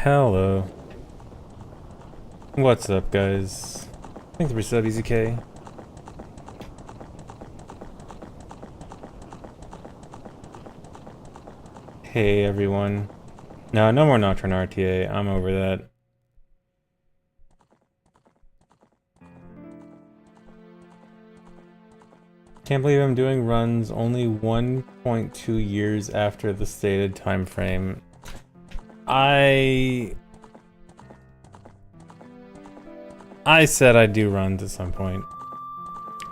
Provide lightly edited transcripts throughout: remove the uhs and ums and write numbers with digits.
Hello. What's up, guys? Thanks for sub, EZK. Hey, everyone. No more Nocturne RTA. I'm over that. Can't believe I'm doing runs only 1.2 years after the stated time frame. I said I'd do runs at some point.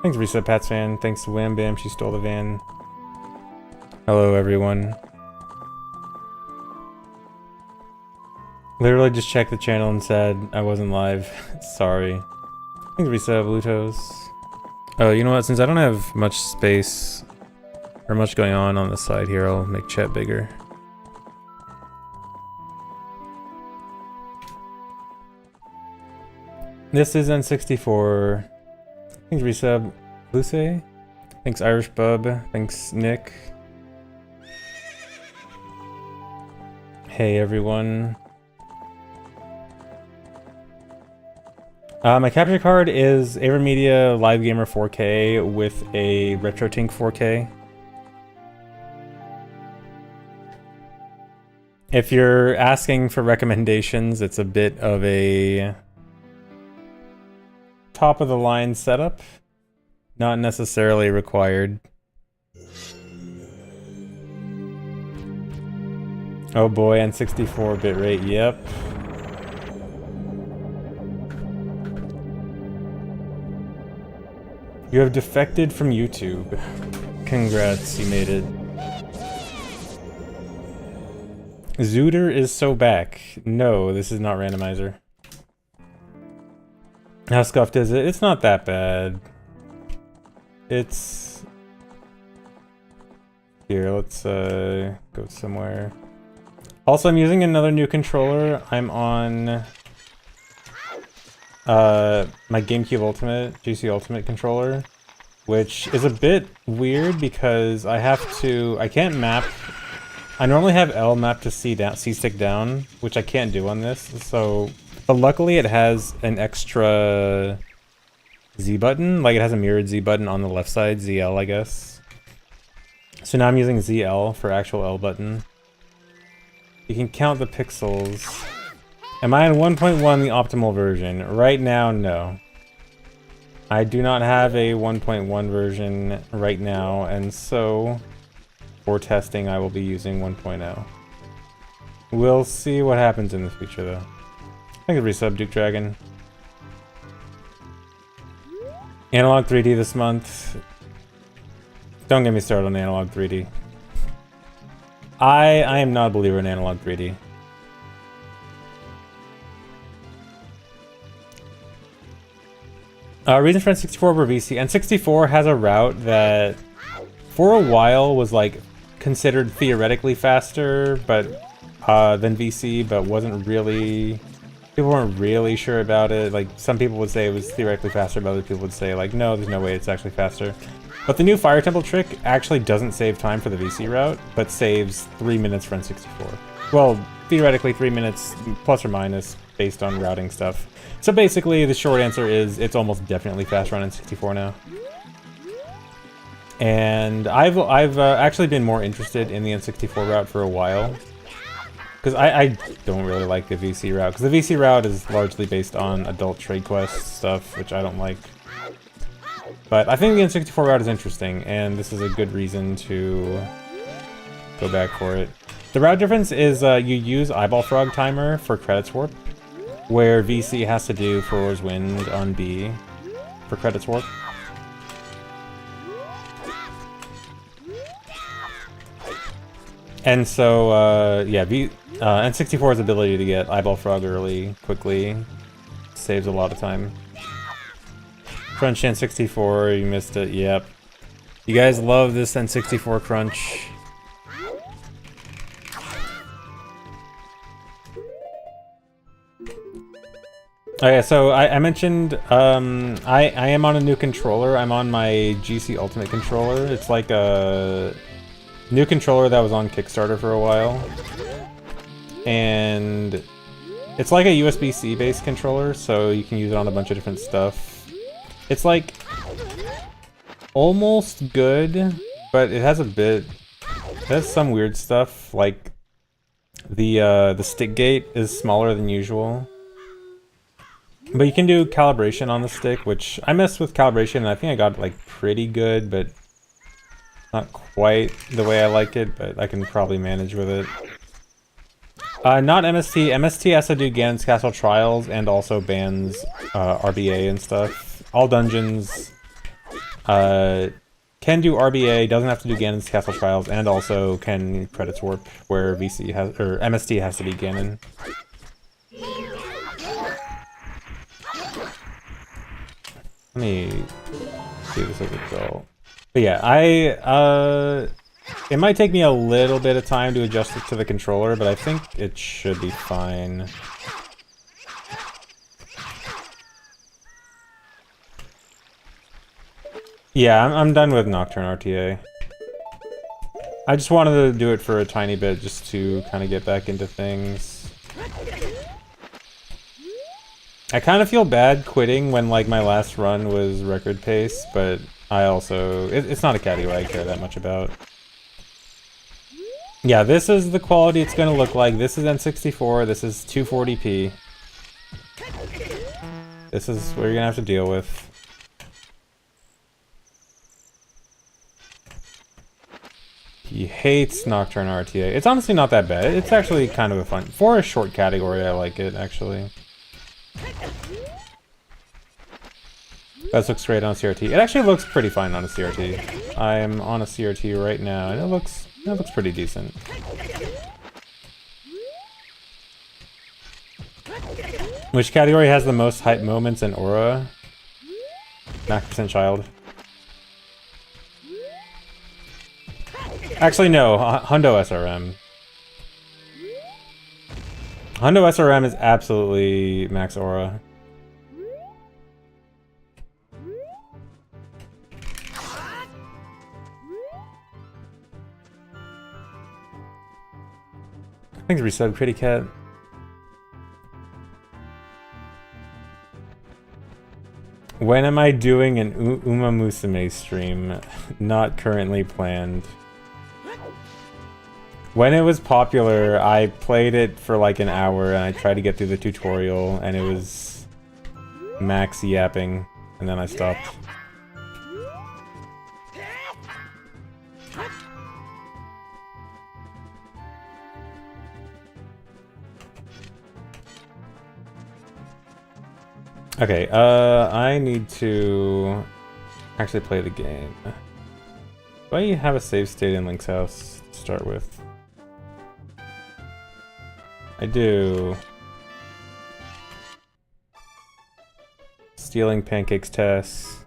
Thanks Reset Pats fan. Thanks to Wham Bam, she stole the van. Hello everyone. Literally just checked the channel and said I wasn't live. Sorry. Thanks Reset Blutos. Oh, you know what? Since I don't have much space or much going on the side here, I'll make chat bigger. This is N64. Thanks Resub. Luce? Thanks Irish Bub. Thanks Nick. Hey everyone. My capture card is AverMedia Live Gamer 4K with a RetroTink 4K. If you're asking for recommendations, it's a bit of a top of the line setup, not necessarily required. Oh boy, N64 bitrate, yep. You have defected from YouTube. Congrats, you made it. Zooter is so back. No, this is not randomizer. How scuffed is it? It's not that bad. It's... Here, let's go somewhere. Also, I'm using another new controller. I'm on my GameCube Ultimate, GC Ultimate controller, which is a bit weird because I can't map. I normally have L map to C stick down, which I can't do on this, so... But luckily it has an extra Z button, like it has a mirrored Z button on the left side, ZL I guess. So now I'm using ZL for actual L button. You can count the pixels. Am I on 1.1 the optimal version? Right now, no. I do not have a 1.1 version right now, and so for testing I will be using 1.0. We'll see what happens in the future though. Thank you for resub, Duke Dragon. Analog 3D this month. Don't get me started on Analog 3D. I am not a believer in Analog 3D. Reason for N64 over VC. N64 has a route that for a while was like considered theoretically faster but than VC, but wasn't really... People weren't really sure about it. Like, some people would say it was theoretically faster, but other people would say, like, no, there's no way it's actually faster. But the new Fire Temple trick actually doesn't save time for the VC route, but saves 3 minutes for N64. Well, theoretically 3 minutes plus or minus based on routing stuff. So basically, the short answer is it's almost definitely faster on N64 now. And I've actually been more interested in the N64 route for a while. Because I don't really like the VC route, because the VC route is largely based on adult trade quest stuff, which I don't like. But I think the N64 route is interesting, and this is a good reason to go back for it. The route difference is you use Eyeball Frog Timer for credits warp, where VC has to do Furor's Wind on B for credits warp. And so, yeah, N64's ability to get Eyeball Frog early, quickly, saves a lot of time. Crunch N64, you missed it, yep. You guys love this N64 crunch. Okay, so I mentioned, I am on a new controller. I'm on my GC Ultimate controller. It's like a new controller that was on Kickstarter for a while. And It's like a USB-C based controller, so you can use it on a bunch of different stuff. It's like almost good, but it has some weird stuff, like the stick gate is smaller than usual. But you can do calibration on the stick, which I messed with calibration and I think I got it like pretty good, but not quite the way I like it, but I can probably manage with it. Not MST. MST has to do Ganon's Castle Trials and also bans RBA and stuff. All dungeons can do RBA, doesn't have to do Ganon's Castle Trials, and also can credits warp where VC has or MST has to be Ganon. Let me see this as a result. But yeah, it might take me a little bit of time to adjust it to the controller, but I think it should be fine. Yeah, I'm done with Nocturne RTA. I just wanted to do it for a tiny bit just to kind of get back into things. I kind of feel bad quitting when like my last run was record pace, but I also... It's not a category I care that much about. Yeah, this is the quality it's going to look like. This is N64, this is 240p. This is what you're going to have to deal with. He hates Nocturne RTA. It's honestly not that bad. It's actually kind of a fun... For a short category, I like it, actually. That looks great on a CRT. It actually looks pretty fine on a CRT. I'm on a CRT right now, and it looks pretty decent. Which category has the most hype moments and aura? Max% Child. Actually, no. Hundo SRM. Hundo SRM is absolutely max aura. Thanks, Resub Pretty Cat. When am I doing an Uma Musume stream? Not currently planned. When it was popular, I played it for like an hour and I tried to get through the tutorial and it was max yapping and then I stopped. Okay, I need to actually play the game. Do I have a save state in Link's house to start with? I do. Stealing pancakes tests.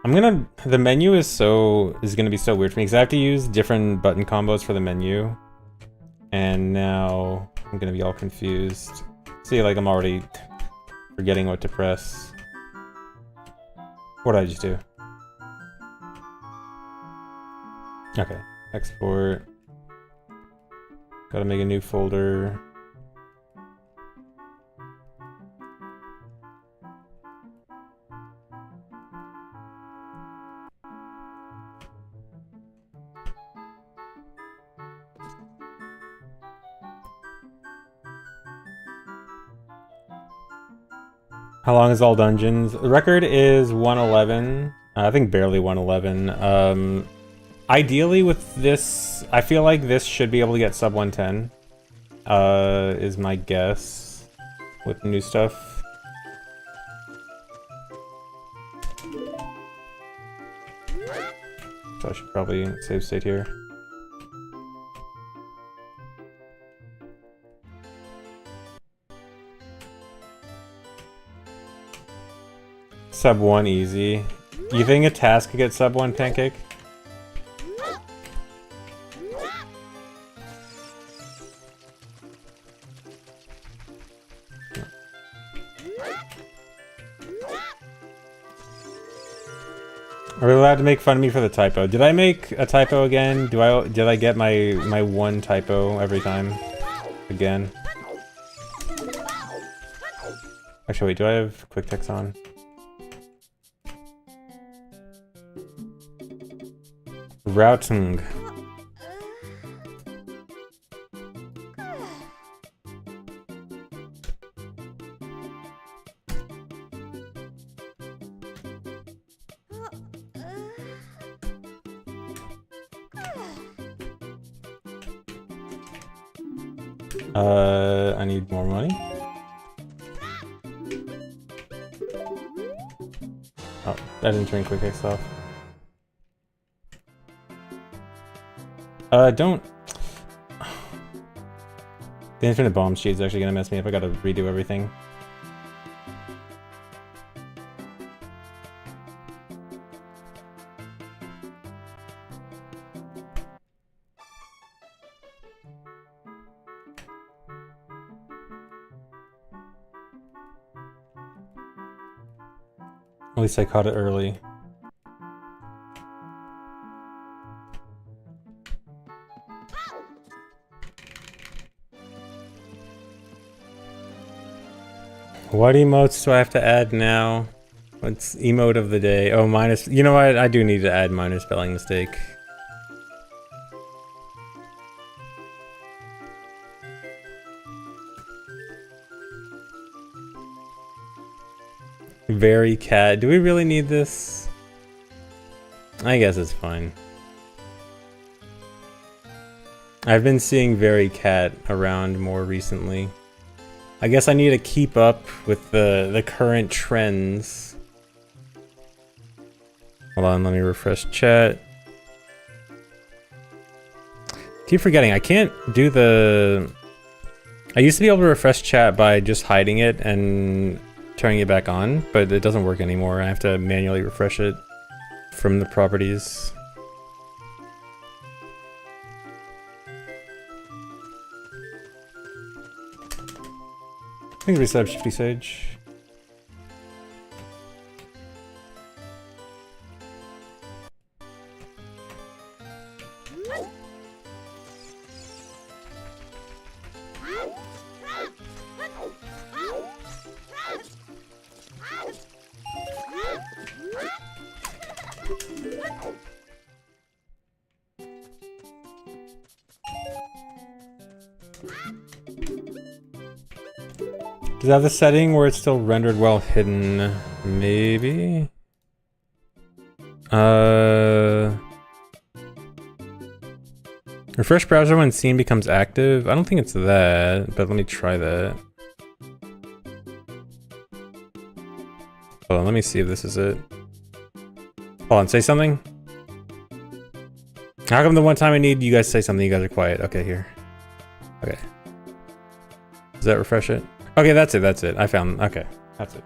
The menu is gonna be so weird for me because I have to use different button combos for the menu. And now I'm gonna be all confused. See, like I'm already forgetting what to press. What did I just do? Okay, export. Gotta make a new folder. How long is all dungeons? The record is 111. I think barely 111. Ideally with this, I feel like this should be able to get sub 110. Is my guess with new stuff. So I should probably save state here. Sub 1 easy. You think a task could get sub 1 pancake? I really allowed to make fun of me for the typo. Did I make a typo again? Did I get my one typo every time? Again? Actually, wait, do I have quick text on? Routing. I need more money. Oh, that didn't turn quick text off. Don't. The infinite bomb sheet is actually gonna mess me up. I gotta redo everything. At least I caught it early. What emotes do I have to add now? What's emote of the day? Oh, minus. You know what? I do need to add minor spelling mistake. Very cat. Do we really need this? I guess it's fine. I've been seeing very cat around more recently. I guess I need to keep up with the current trends. Hold on, let me refresh chat. Keep forgetting, I can't do the... I used to be able to refresh chat by just hiding it and turning it back on, but it doesn't work anymore. I have to manually refresh it from the properties. I think reset up Shifty Sage. Does that have the setting where it's still rendered while hidden? Maybe? Refresh browser when scene becomes active? I don't think it's that, but let me try that. Hold on, let me see if this is it. Hold on, say something? How come the one time I need you guys to say something, you guys are quiet? Okay, here. Okay. Does that refresh it? Okay, that's it, I found, okay, that's it.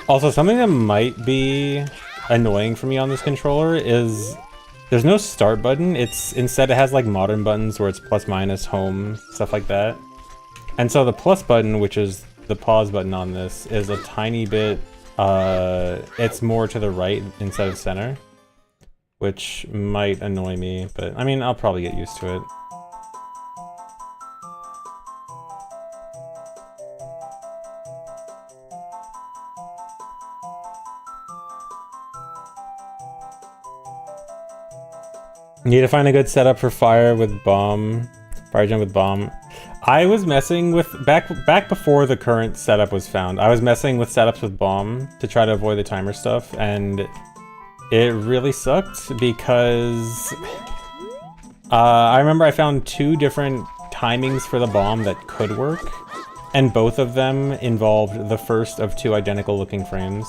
Also, something that might be annoying for me on this controller is there's no start button. It's instead it has like modern buttons where it's plus, minus, home, stuff like that. And so the plus button, which is the pause button on this, is a tiny bit, it's more to the right instead of center, which might annoy me, but I mean, I'll probably get used to it. Need to find a good setup for fire with bomb. Fire jump with bomb. I was messing with back before the current setup was found. I was messing with setups with bomb to try to avoid the timer stuff, and it really sucked because I remember I found 2 different timings for the bomb that could work, and both of them involved the first of 2 identical looking frames,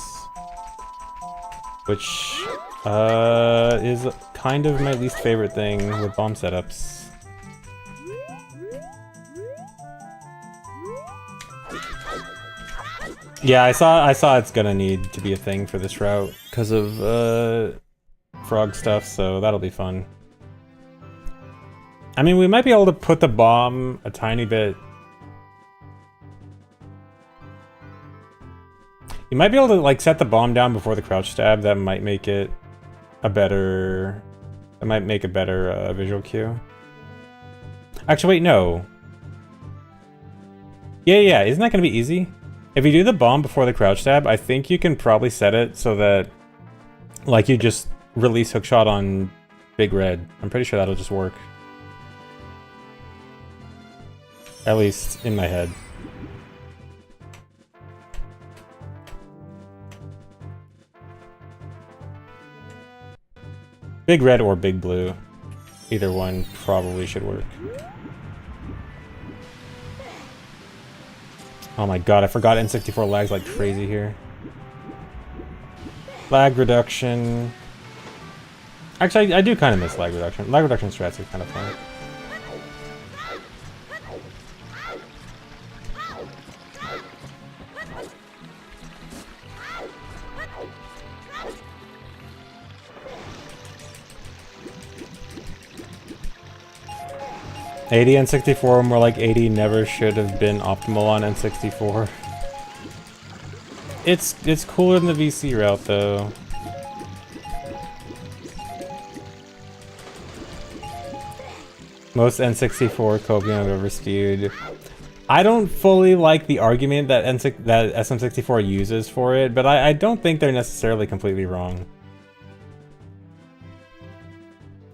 which is kind of my least favorite thing with bomb setups. Yeah, I saw it's gonna need to be a thing for this route because of frog stuff, so that'll be fun. I mean, we might be able to put the bomb a tiny bit. You might be able to like set the bomb down before the crouch stab. That might make it a better. That might make a better visual cue. Actually, wait, no. Yeah, isn't that gonna be easy? If you do the bomb before the crouch stab, I think you can probably set it so that, like, you just release hookshot on Big Red. I'm pretty sure that'll just work. At least in my head. Big Red or Big Blue. Either one probably should work. Oh my god, I forgot N64 lags like crazy here. Lag reduction. Actually, I do kind of miss lag reduction. Lag reduction strats are kind of fun. '80 N64, more like 80 never should have been optimal on N64. It's cooler than the VC route though. Most N64 Copium I've ever skewed. I don't fully like the argument that SM64 uses for it, but I don't think they're necessarily completely wrong.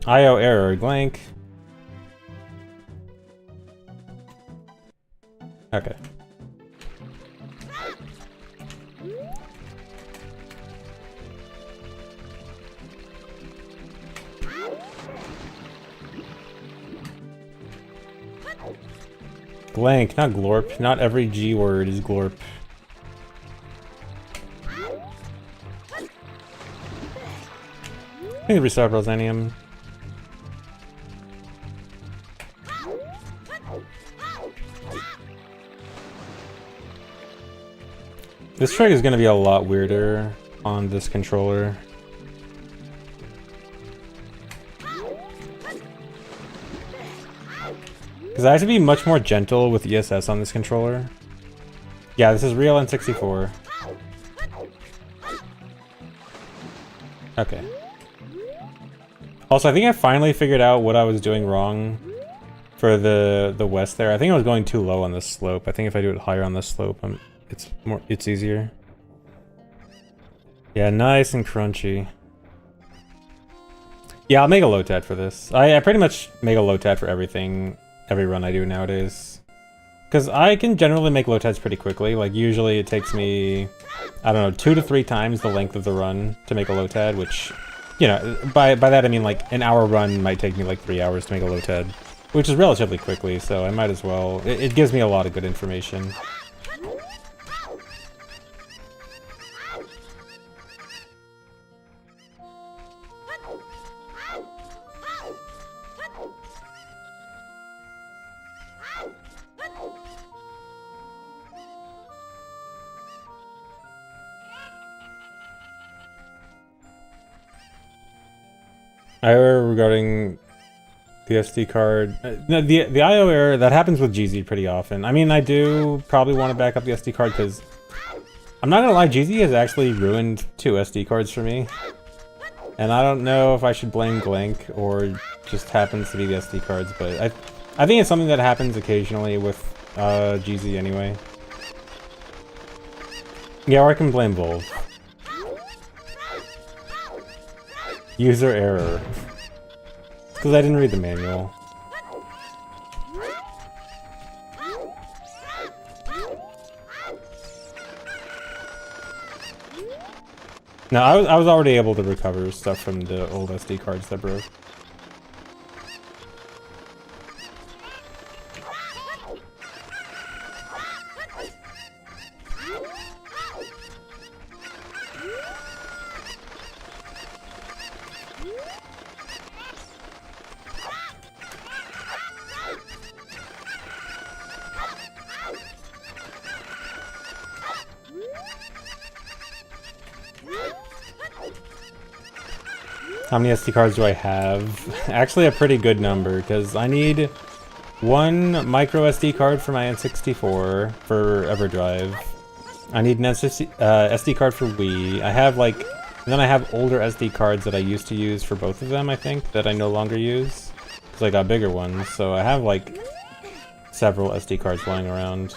IO error, Glank. Okay. Glank, not glorp. Not every G word is glorp. I think restart Rosanium. This trick is gonna be a lot weirder on this controller. Because I have to be much more gentle with ESS on this controller. Yeah, this is real N64. Okay. Also, I think I finally figured out what I was doing wrong for the west there. I think I was going too low on this slope. I think if I do it higher on this slope, it's easier. Yeah, nice and crunchy. Yeah, I'll make a low tat for this. I pretty much make a low tat for everything, every run I do nowadays. Because I can generally make low tats pretty quickly. Like, usually it takes me, I don't know, 2 to 3 times the length of the run to make a low tat, which, you know, by that I mean like an hour run might take me like 3 hours to make a low tat, which is relatively quickly, so I might as well. It gives me a lot of good information. Error regarding the SD card. No, the IO error, that happens with GZ pretty often. I mean, I do probably want to back up the SD card because I'm not gonna lie, GZ has actually ruined 2 SD cards for me. And I don't know if I should blame Glank or just happens to be the SD cards, but I think it's something that happens occasionally with GZ anyway. Yeah, or I can blame both. User error. Because I didn't read the manual. No, I was already able to recover stuff from the old SD cards that broke. How many SD cards do I have? Actually a pretty good number, because I need one micro SD card for my N64 for EverDrive. I need an SD card for Wii. I have like, and then I have older SD cards that I used to use for both of them, I think, that I no longer use. Because I got bigger ones, so I have like several SD cards lying around.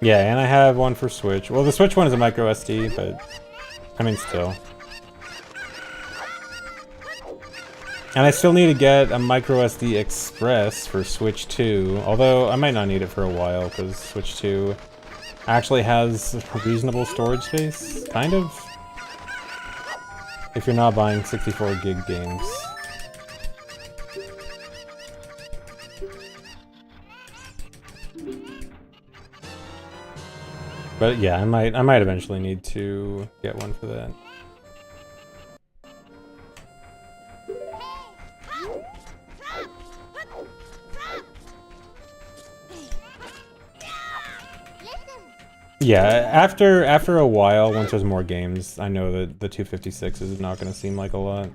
Yeah, and I have one for Switch. Well, the Switch one is a micro SD, but I mean, still. And I still need to get a micro SD Express for Switch 2, although I might not need it for a while, because Switch 2 actually has reasonable storage space, kind of. If you're not buying 64 gig games. But yeah, I might eventually need to get one for that. Yeah, after a while, once there's more games, I know that the 256 is not going to seem like a lot.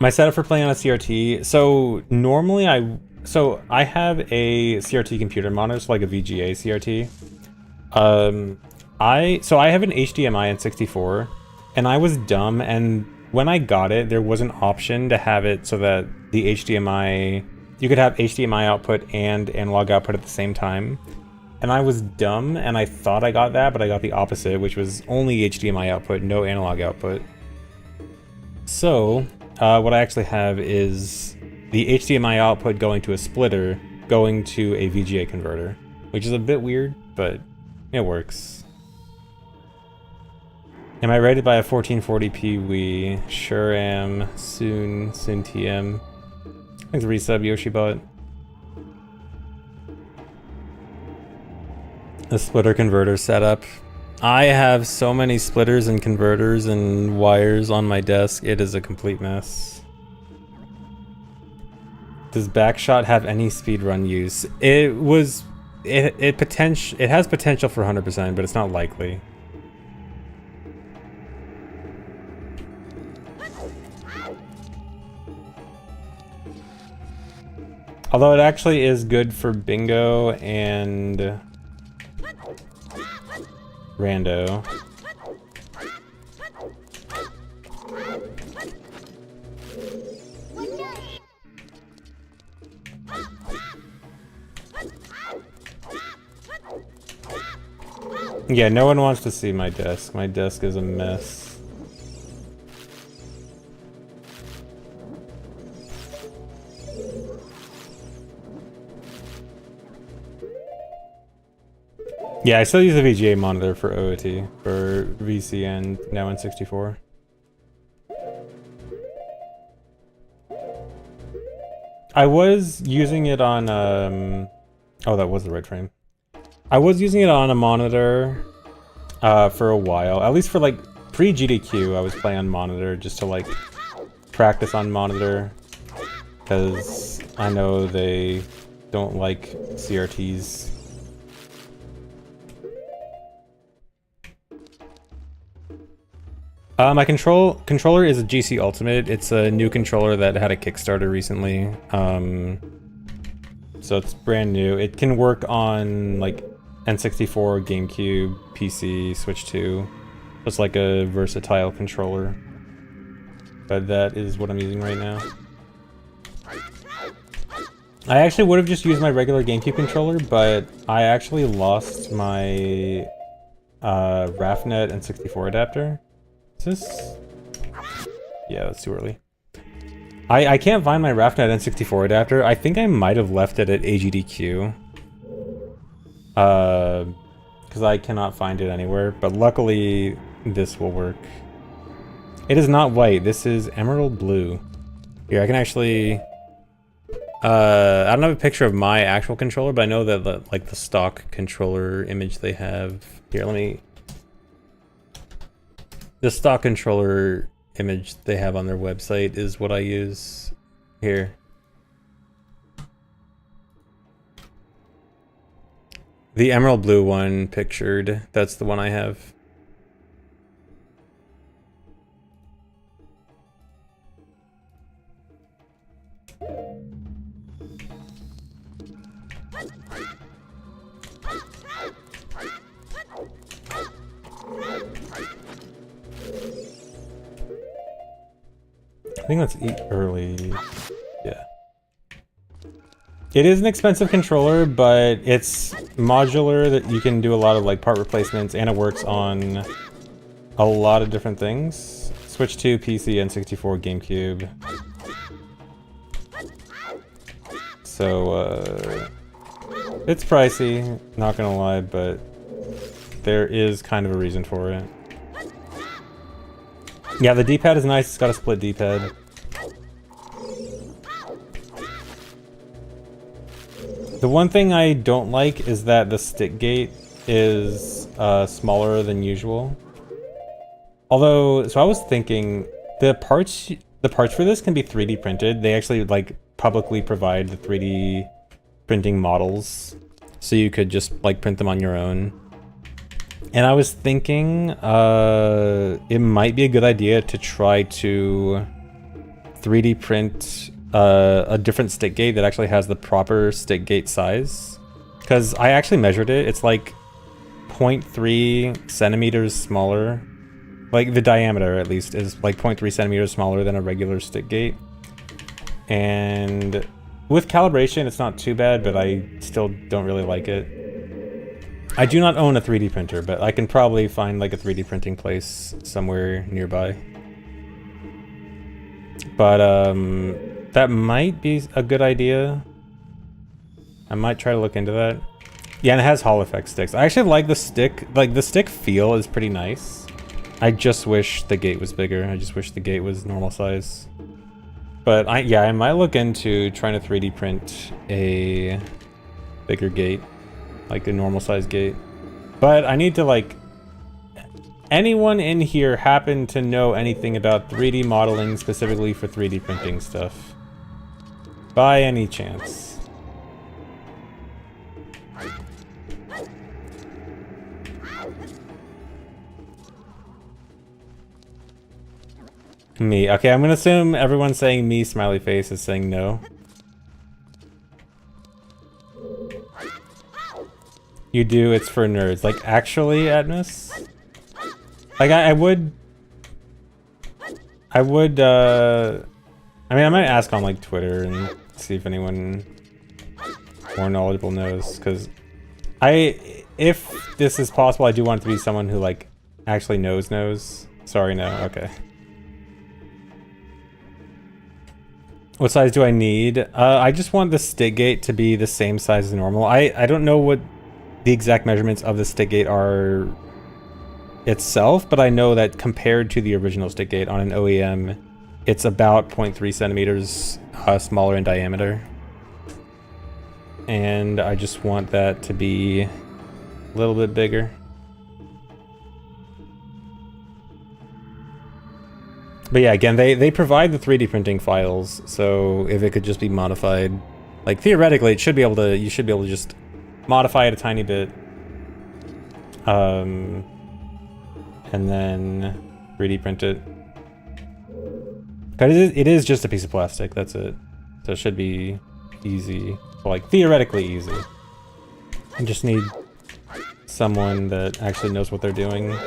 My setup for playing on a CRT, so normally I have a CRT computer monitor, so like a VGA CRT. I have an HDMI N64, and I was dumb, and when I got it, there was an option to have it so that the HDMI, you could have HDMI output and analog output at the same time. And I was dumb, and I thought I got that, but I got the opposite, which was only HDMI output, no analog output. So, what I actually have is the HDMI output going to a splitter, going to a VGA converter, which is a bit weird, but it works. Am I ready to buy a 1440p Wii? Sure am. Soon TM. Thanks for resub, Yoshibot. The splitter converter setup. I have so many splitters and converters and wires on my desk, it is a complete mess. Does Backshot have any speedrun use? It has potential for 100%, but it's not likely. Although it actually is good for bingo and rando. Yeah, no one wants to see my desk. My desk is a mess. Yeah, I still use the VGA monitor for OOT, for VC and now N64. I was using it on, oh, that was the right frame. I was using it on a monitor for a while, at least for like pre-GDQ I was playing on monitor just to like practice on monitor, because I know they don't like CRTs. My controller is a GC Ultimate. It's a new controller that had a Kickstarter recently. So it's brand new. It can work on like N64, GameCube, PC, Switch 2. It's like a versatile controller. But that is what I'm using right now. I actually would have just used my regular GameCube controller, but I actually lost my RAFnet N64 adapter. Is this? Yeah, that's too early. I can't find my RAFnet N64 adapter. I think I might have left it at AGDQ. Because I cannot find it anywhere, but luckily this will work. It is not white, this is emerald blue. Here, I can actually... I don't have a picture of my actual controller, but I know that like the stock controller image they have. Here, let me The stock controller image they have on their website is what I use here. The emerald blue one pictured, that's the one I have. I think let's eat early. Yeah. It is an expensive controller, but it's modular that you can do a lot of like part replacements, and it works on a lot of different things. Switch 2, PC, N64, GameCube. So it's pricey, not gonna lie, but there is kind of a reason for it. Yeah, the D-pad is nice, it's got a split D-pad. The one thing I don't like is that the stick gate is smaller than usual. Although, so I was thinking, the parts for this can be 3D printed. They actually like publicly provide the 3D printing models, so you could just like print them on your own. And I was thinking it might be a good idea to try to 3D print a different stick gate that actually has the proper stick gate size. Because I actually measured it, it's like 0.3 centimeters smaller. Like the diameter at least is like 0.3 centimeters smaller than a regular stick gate. And with calibration it's not too bad, but I still don't really like it. I do not own a 3D printer, but I can probably find like a 3D printing place somewhere nearby. But that might be a good idea. I might try to look into that. Yeah, and it has Hall effect sticks. I actually like the stick. Like, the stick feel is pretty nice. I just wish the gate was bigger. I just wish the gate was normal size. But I might look into trying to 3D print a bigger gate. Like a normal size gate. But I need to, like... Anyone in here happen to know anything about 3D modeling, specifically for 3D printing stuff? By any chance? Me. Okay, I'm gonna assume everyone saying me smiley face is saying no. You do, it's for nerds. Like, actually, Admus? Like, I would, I mean, I might ask on, like, Twitter and see if anyone more knowledgeable knows, because if this is possible, I do want it to be someone who, like, actually knows. Sorry, no, okay. What size do I need? I just want the stick gate to be the same size as normal. I don't know what the exact measurements of the stick gate are itself, but I know that compared to the original stick gate on an OEM, it's about 0.3 centimeters smaller in diameter. And I just want that to be a little bit bigger. But yeah, again, they provide the 3D printing files, so if it could just be modified, like theoretically, you should be able to just modify it a tiny bit, and then 3D print it. Because it is just a piece of plastic, that's it. So it should be easy, like theoretically easy. You just need someone that actually knows what they're doing.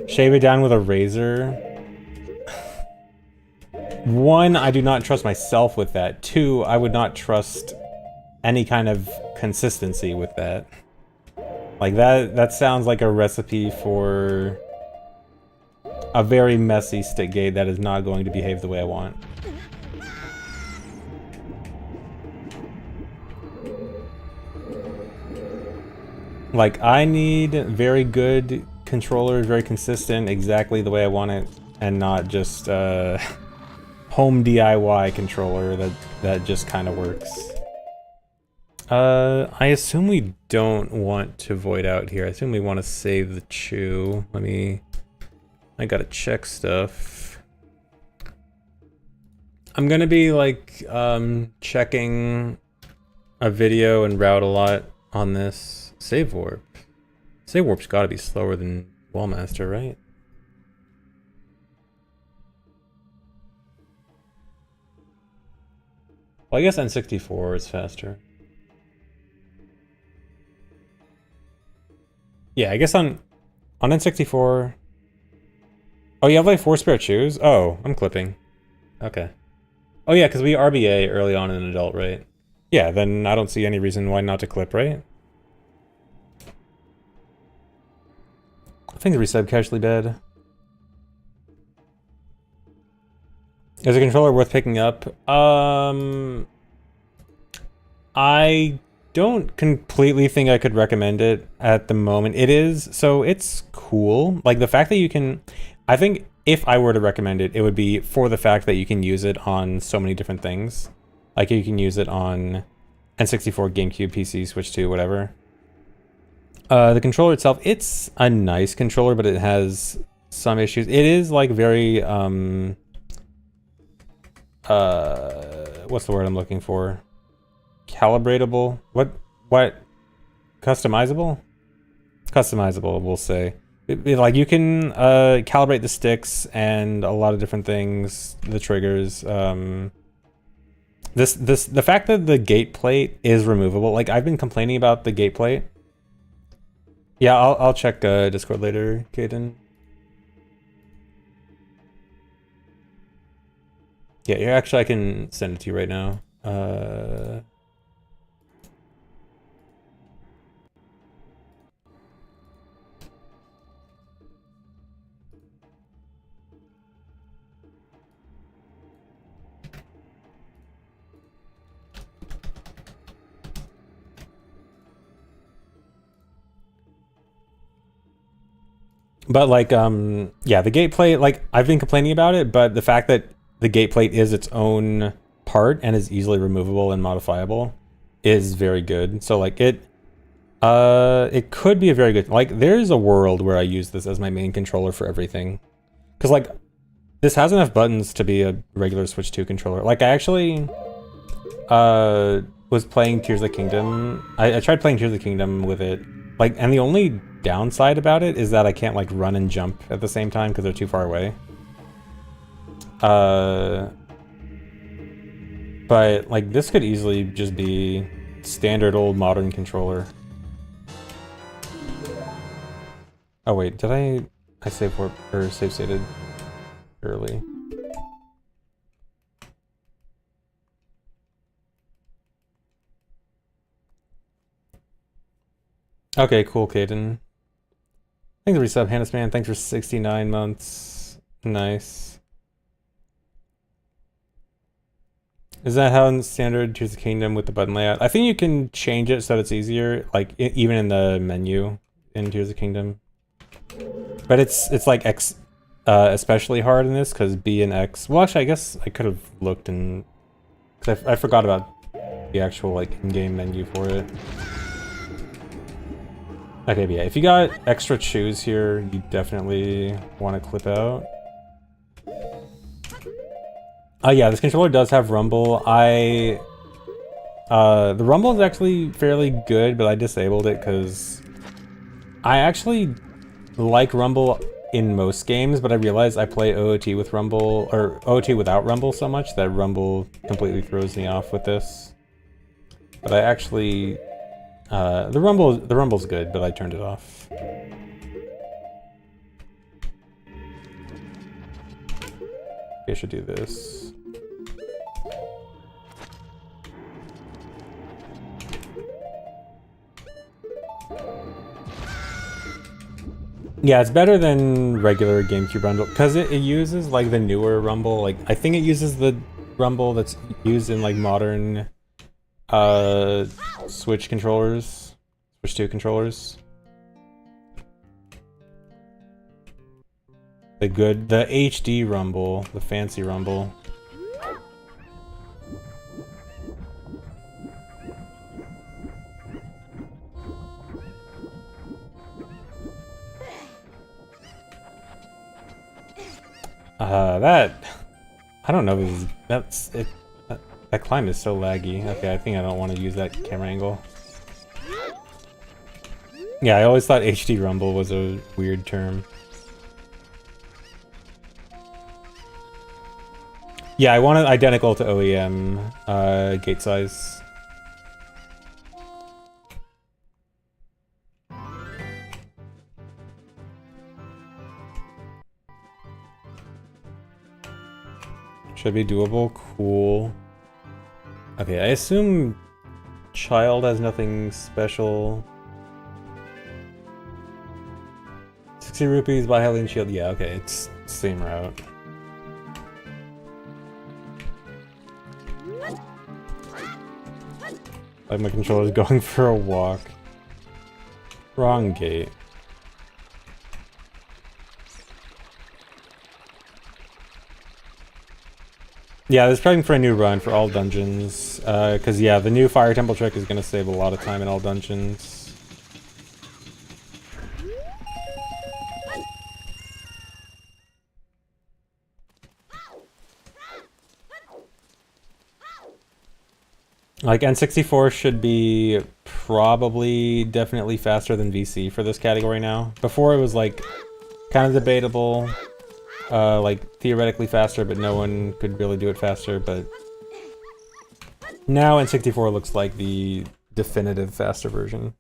Shave it down with a razor. One, I do not trust myself with that. Two, I would not trust any kind of consistency with that. Like that sounds like a recipe for a very messy stick gate that is not going to behave the way I want. Like, I need very good controller, very consistent, exactly the way I want it. and not just home DIY controller that just kind of works. I assume we don't want to void out here. I assume we want to save the chew. I gotta check stuff. I'm gonna be like checking a video and route a lot on this. Save warp. Save warp's gotta be slower than Wallmaster, right? Well, I guess N64 is faster. Yeah, I guess on N64. Oh, you have like 4 spare chews? Oh, I'm clipping. Okay. Oh yeah, because we RBA early on in an adult, right? Yeah, then I don't see any reason why not to clip, right? I think the resub casually bad. Is a controller worth picking up? I don't completely think I could recommend it at the moment. It is, so it's cool. Like the fact that you can, I think if I were to recommend it, it would be for the fact that you can use it on so many different things. Like you can use it on N64, GameCube, PC, Switch 2, whatever. The controller itself, it's a nice controller, but it has some issues. It is like very, what's the word I'm looking for? Calibratable? What? Customizable? Customizable, we'll say. Like you can calibrate the sticks and a lot of different things, the triggers. The fact that the gate plate is removable, like I've been complaining about the gate plate. Yeah, I'll check Discord later, Kaden. Yeah, actually I can send it to you right now. But like, yeah, the gate plate, like I've been complaining about it, but the fact that the gate plate is its own part and is easily removable and modifiable is very good. So like it could be a very good, like there's a world where I use this as my main controller for everything. Cause like this has enough buttons to be a regular Switch 2 controller. Like I actually was playing Tears of the Kingdom. I tried playing Tears of the Kingdom with it. Like, and the only downside about it is that I can't like run and jump at the same time because they're too far away. But like this could easily just be standard old modern controller. Oh wait, did I save for or save stated early? Okay, cool, Caden. Thanks for resub, Hannes Man. Thanks for 69 months. Nice. Is that how in standard Tears of the Kingdom with the button layout? I think you can change it so that it's easier, like even in the menu in Tears of the Kingdom. But it's like X, especially hard in this because B and X. Well, actually, I guess I could have looked and because I forgot about the actual like in-game menu for it. Okay, but yeah, if you got extra chews here, you definitely want to clip out. Yeah, this controller does have rumble. The rumble is actually fairly good, but I disabled it because I actually like rumble in most games, but I realized I play OOT with rumble, or OOT without rumble so much that rumble completely throws me off with this. But I actually... the rumble's good, but I turned it off. I should do this. Yeah, it's better than regular GameCube rumble because it uses like the newer rumble. Like I think it uses the rumble that's used in like modern Switch controllers, Switch 2 controllers. The HD rumble, the fancy rumble. I don't know if that's it. That climb is so laggy. Okay, I think I don't want to use that camera angle. Yeah, I always thought HD rumble was a weird term. Yeah, I want it identical to OEM gate size. Should be doable. Cool. Okay, I assume child has nothing special. 60 rupees, buy Hylian shield. Yeah, okay, it's same route. Like my controller's going for a walk. Wrong gate. Yeah, there's prepping for a new run for all dungeons. Because yeah, the new Fire Temple trick is going to save a lot of time in all dungeons. Like, N64 should be probably definitely faster than VC for this category now. Before it was like kind of debatable, like theoretically faster, but no one could really do it faster, but now N64 looks like the definitive faster version.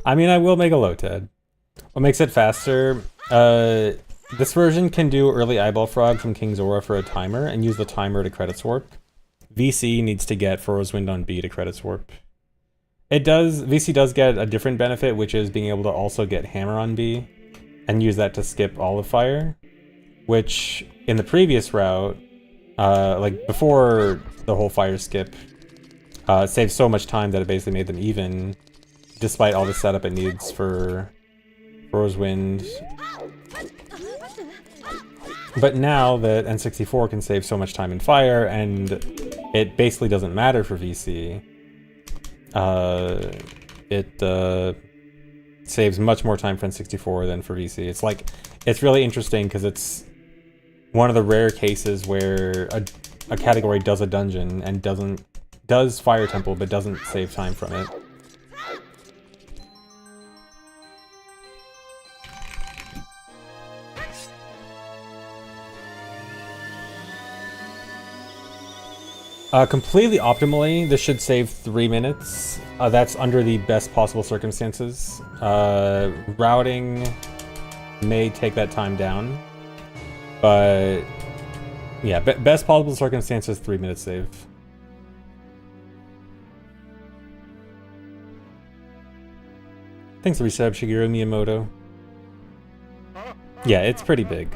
I mean, I will make a low TED. What makes it faster? This version can do early eyeball frog from King's Aura for a timer and use the timer to credits warp. VC needs to get Furrow's Wind on B to credits warp. VC does get a different benefit, which is being able to also get Hammer on B and use that to skip Olive Fire, which in the previous route, like before the whole fire skip, saved so much time that it basically made them even, despite all the setup it needs for Furrow's Wind. But now that N64 can save so much time in fire, and it basically doesn't matter for VC, it saves much more time for N64 than for VC. It's really interesting because it's one of the rare cases where a category does a dungeon and does Fire Temple but doesn't save time from it. Completely optimally, this should save 3 minutes. That's under the best possible circumstances. Routing may take that time down, but yeah, best possible circumstances, 3 minutes save. Thanks for resub, Shigeru Miyamoto. Yeah, it's pretty big.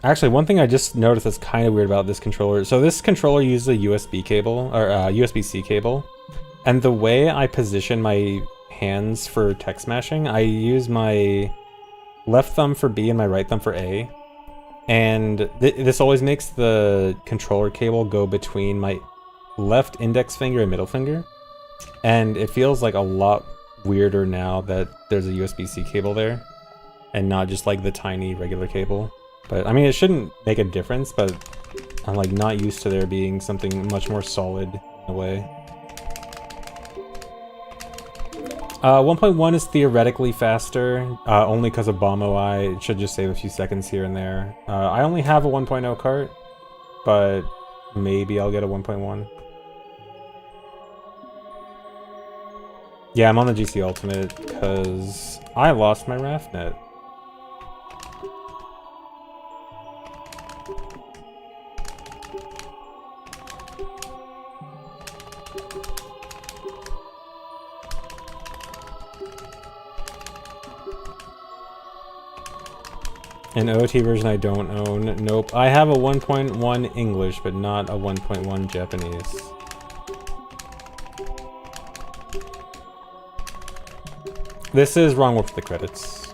Actually, one thing I just noticed that's kind of weird about this controller. So this controller uses a USB cable, or USB-C cable. And the way I position my hands for text smashing, I use my left thumb for B and my right thumb for A. And this always makes the controller cable go between my left index finger and middle finger. And it feels like a lot weirder now that there's a USB-C cable there, and not just like the tiny regular cable. But I mean, it shouldn't make a difference, but I'm like not used to there being something much more solid in a way. 1.1 is theoretically faster, only because of bomb OI. It should just save a few seconds here and there. I only have a 1.0 cart, but maybe I'll get a 1.1. Yeah, I'm on the GC Ultimate because I lost my Raftnet. An OT version I don't own. Nope. I have a 1.1 English, but not a 1.1 Japanese. This is wrong with the credits.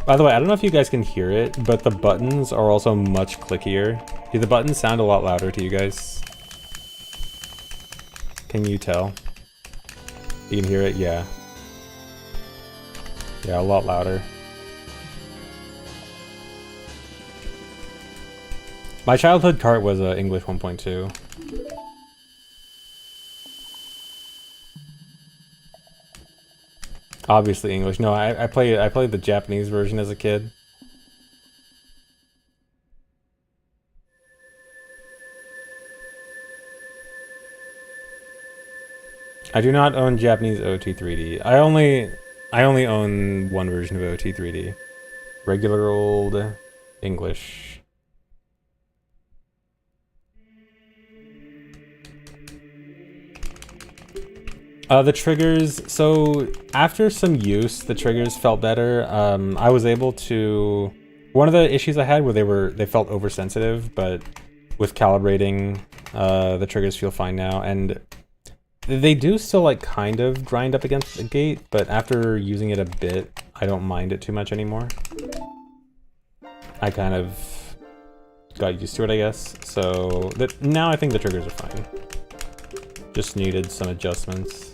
By the way, I don't know if you guys can hear it, but the buttons are also much clickier. Do the buttons sound a lot louder to you guys? Can you tell? You can hear it? Yeah. Yeah, a lot louder. My childhood cart was English 1.2. Obviously English. No, I played the Japanese version as a kid. I do not own Japanese OT 3D. I only own one version of OT 3D. Regular old English. The triggers, so after some use, the triggers felt better. I was able to, one of the issues I had were they felt oversensitive, but with calibrating, the triggers feel fine now, and they do still like kind of grind up against the gate, but after using it a bit, I don't mind it too much anymore. I kind of got used to it, I guess, so now I think the triggers are fine. Just needed some adjustments.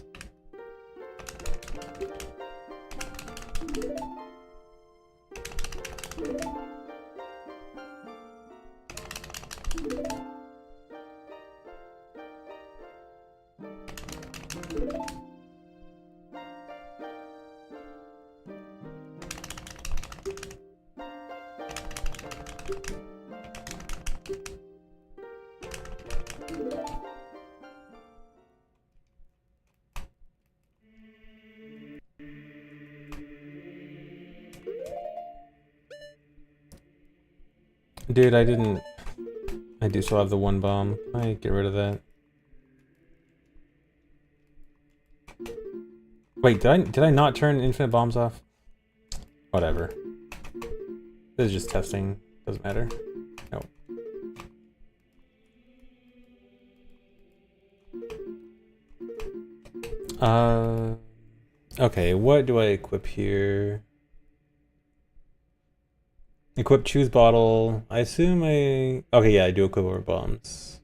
Dude, I do still have the one bomb. I get rid of that. Wait, did I not turn infinite bombs off? Whatever. This is just testing. Doesn't matter. No. Okay, what do I equip here? Equip choose bottle. I assume okay, yeah, I do equip over bombs.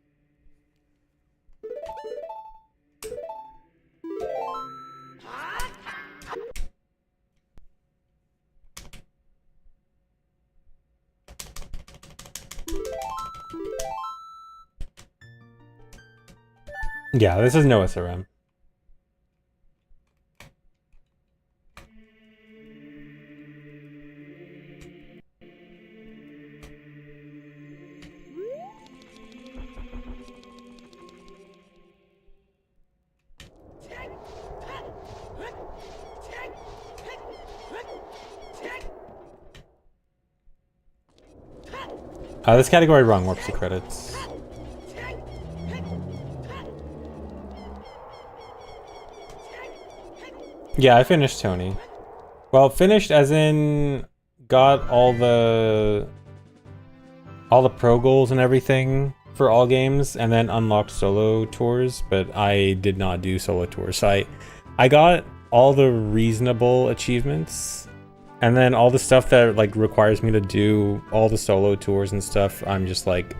Yeah, this is no SRM. This category wrong warps the credits. Yeah, I finished Tony. Well, finished as in got all the pro goals and everything for all games, and then unlocked solo tours, but I did not do solo tours. So I got all the reasonable achievements. And then all the stuff that like requires me to do all the solo tours and stuff, I'm just like,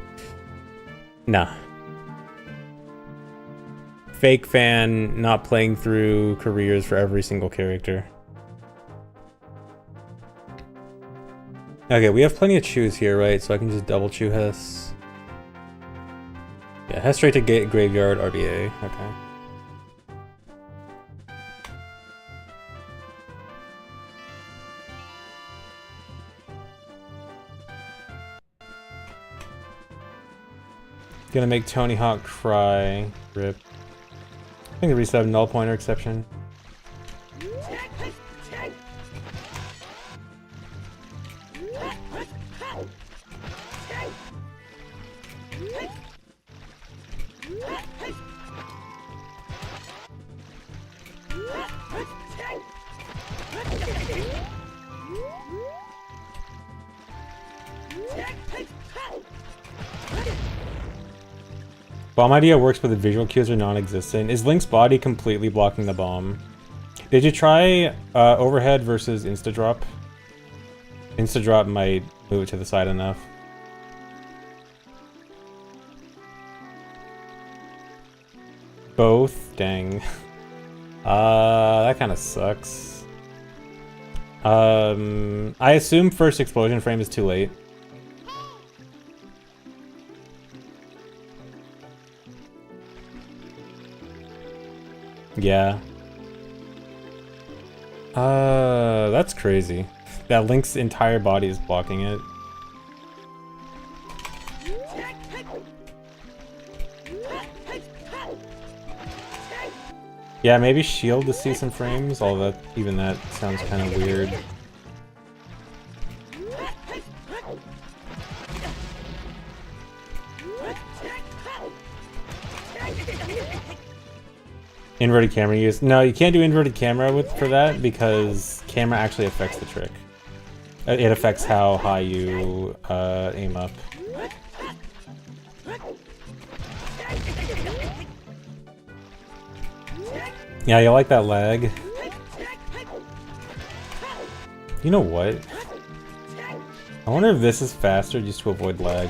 nah. Fake fan, not playing through careers for every single character. Okay, we have plenty of chews here, right? So I can just double chew Hess. Yeah, Hess straight to graveyard, RBA, okay. Gonna make Tony Hawk cry. Rip. I think the reset of null pointer exception. Bomb idea works, but the visual cues are non-existent. Is Link's body completely blocking the bomb? Did you try overhead versus insta-drop? Insta-drop might move it to the side enough. Both? Dang. That kind of sucks. I assume first explosion frame is too late. Yeah. That's crazy. That Link's entire body is blocking it. Yeah, maybe shield to see some frames, although even that sounds kind of weird. Inverted camera use. No, you can't do inverted camera for that because camera actually affects the trick. It affects how high you aim up. Yeah, you like that lag? You know what? I wonder if this is faster just to avoid lag.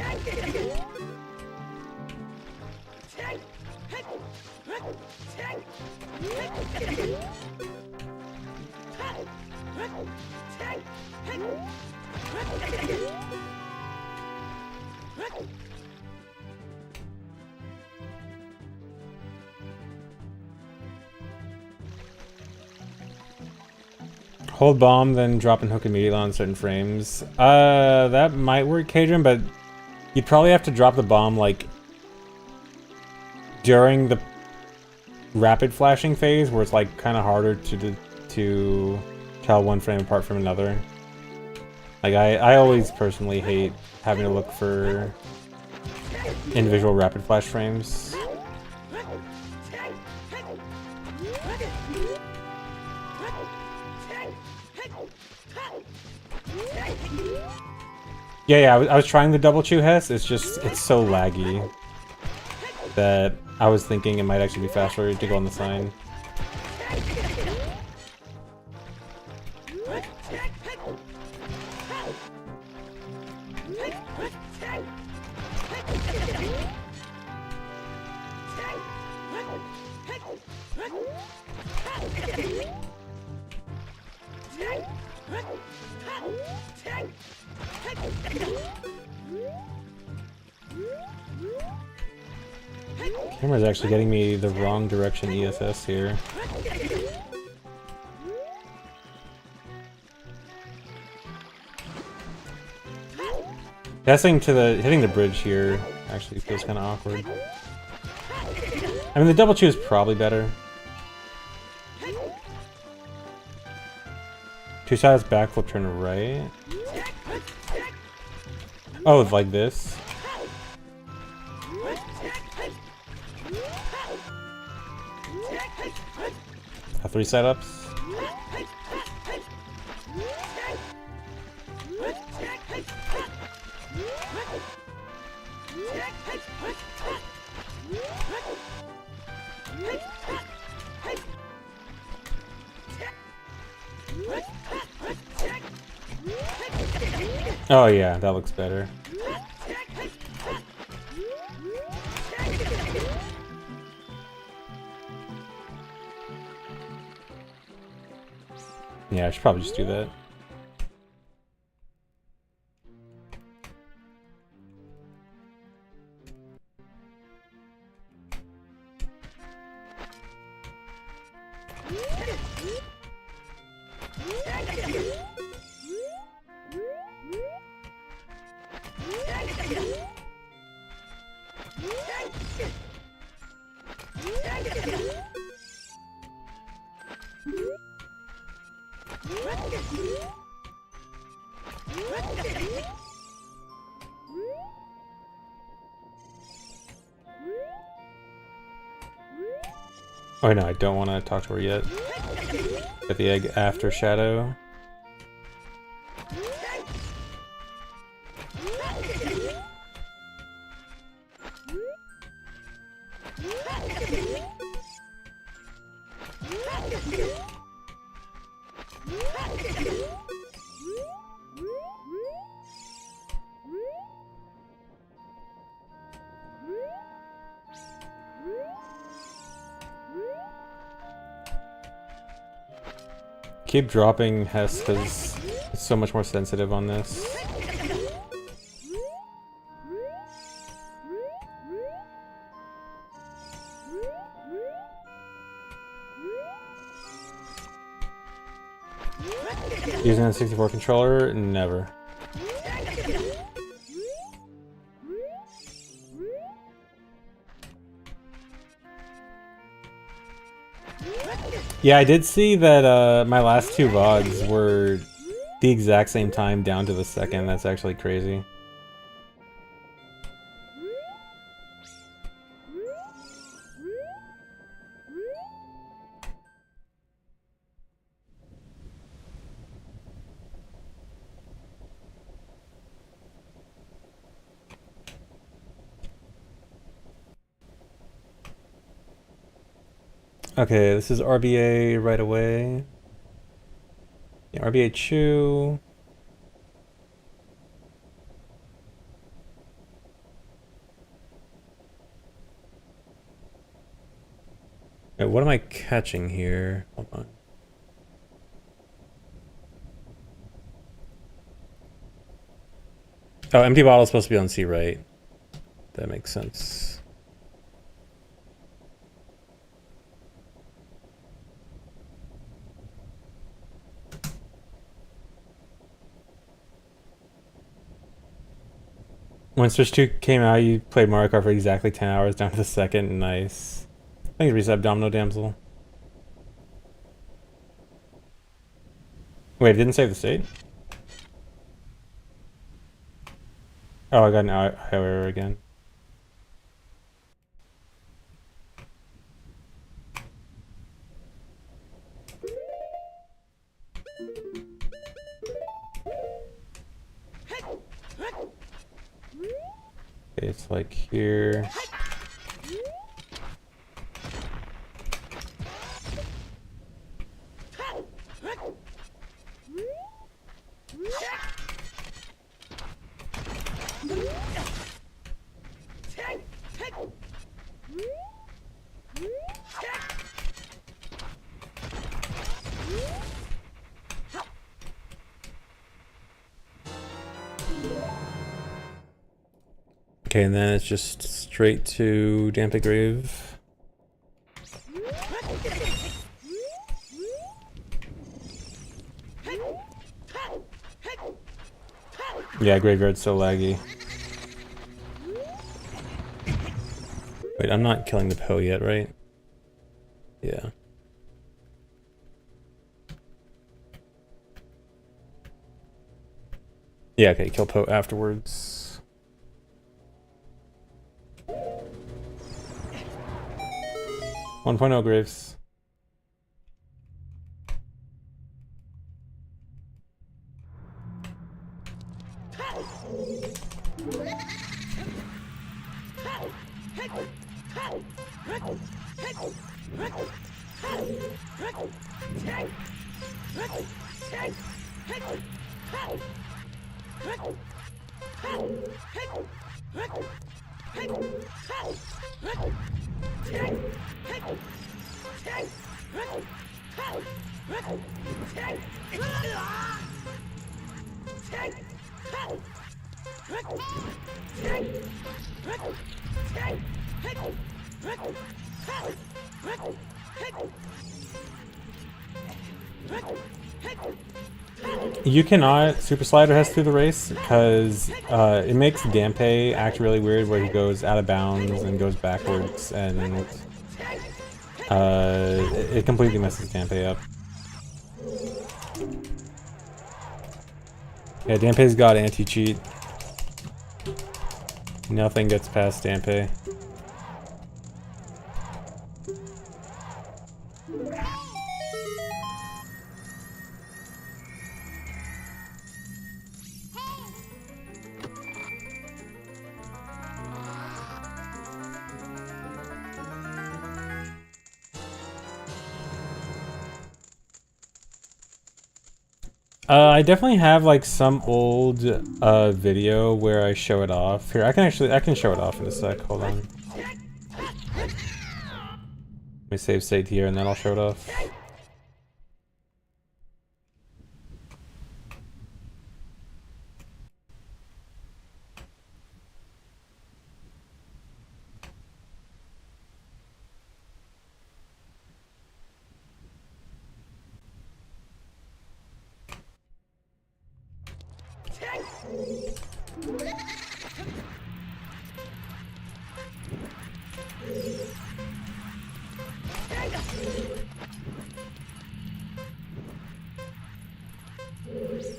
Hold bomb, then drop and hook immediately on certain frames. That might work, Kadrian, but you'd probably have to drop the bomb, like, during the rapid flashing phase, where it's, like, kind of harder to tell one frame apart from another. Like, I always personally hate having to look for individual rapid flash frames. Yeah, I was trying the double chew Hess, it's so laggy that I was thinking it might actually be faster to go on the sign. Camera's actually getting me the wrong direction ESS here. Hitting the bridge here actually feels kind of awkward. I mean, the double chew is probably better. Two sides backflip turn right. Oh, like this. Three setups. Oh yeah, that looks better. Yeah, I should probably just do that. Oh no, I don't want to talk to her yet. Get the egg after Shadow. Keep dropping Hess because it's so much more sensitive on this. Using a N64 controller? Never. Yeah, I did see that my last two VODs were the exact same time down to the second. That's actually crazy. Okay, this is RBA right away. Yeah, RBA Chew. Wait, what am I catching here? Hold on. Oh, empty bottle is supposed to be on C right. That makes sense. When Switch 2 came out, you played Mario Kart for exactly 10 hours down to the second. Nice. Thank you, Reset Domino Damsel. Wait, it didn't save the state? Oh, I got an error again. Okay, it's like here. Okay, and then it's just straight to Damp Grave. Yeah, Graveyard's so laggy. Wait, I'm not killing the Poe yet, right? Yeah. Yeah, okay, kill Poe afterwards. 1.0 Graves. You cannot Super Slider Hess through the race because it makes Dampe act really weird where he goes out of bounds and goes backwards, and it completely messes Dampe up. Yeah, Dampe's got anti-cheat. Nothing gets past Dampe. I definitely have like some old video where I show it off. Here, I can show it off in a sec. Hold on. Let me save state here and then I'll show it off.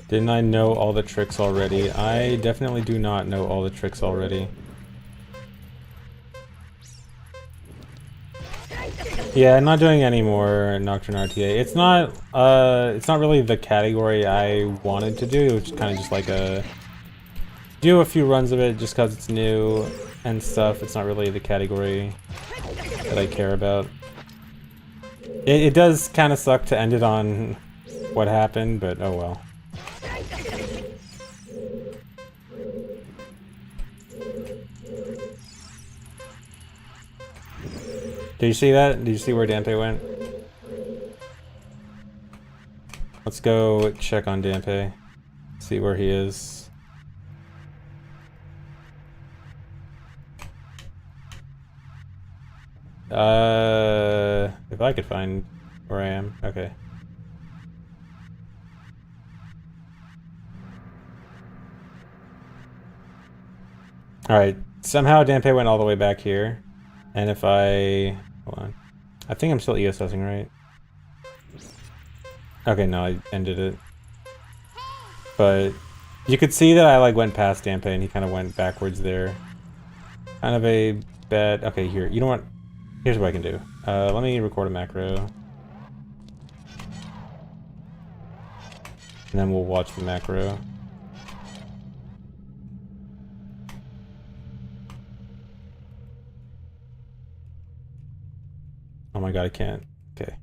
Didn't I know all the tricks already? I definitely do not know all the tricks already. Yeah, I'm not doing any more Nocturne RTA. It's not really the category I wanted to do. It's kind of just like do a few runs of it just because it's new and stuff. It's not really the category that I care about. It does kind of suck to end it on what happened, but oh well. Did you see that? Did you see where Dante went? Let's go check on Dante. See where he is. If I could find where I am. Okay. Alright, somehow Dante went all the way back here. And if I... hold on. I think I'm still ESSing, right? Okay, no, I ended it. But you could see that I like went past Dante and he kind of went backwards there. Kind of a bad... okay, here. You know what? Here's what I can do. Let me record a macro. And then we'll watch the macro. Oh my god, I can't. Okay.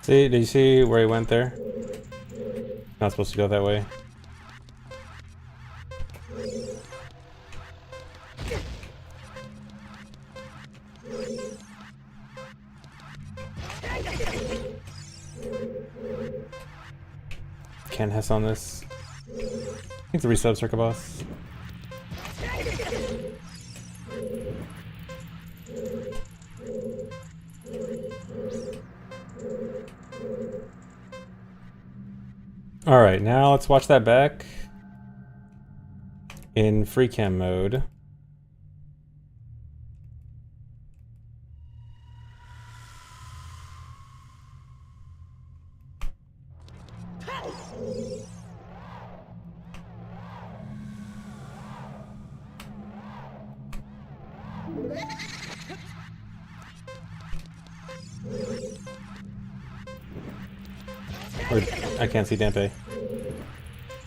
See, did you see where he went there? Not supposed to go that way. Can't Hess on this. I think the resub circuit boss. Alright, now let's watch that back in free cam mode. I can't see Dante.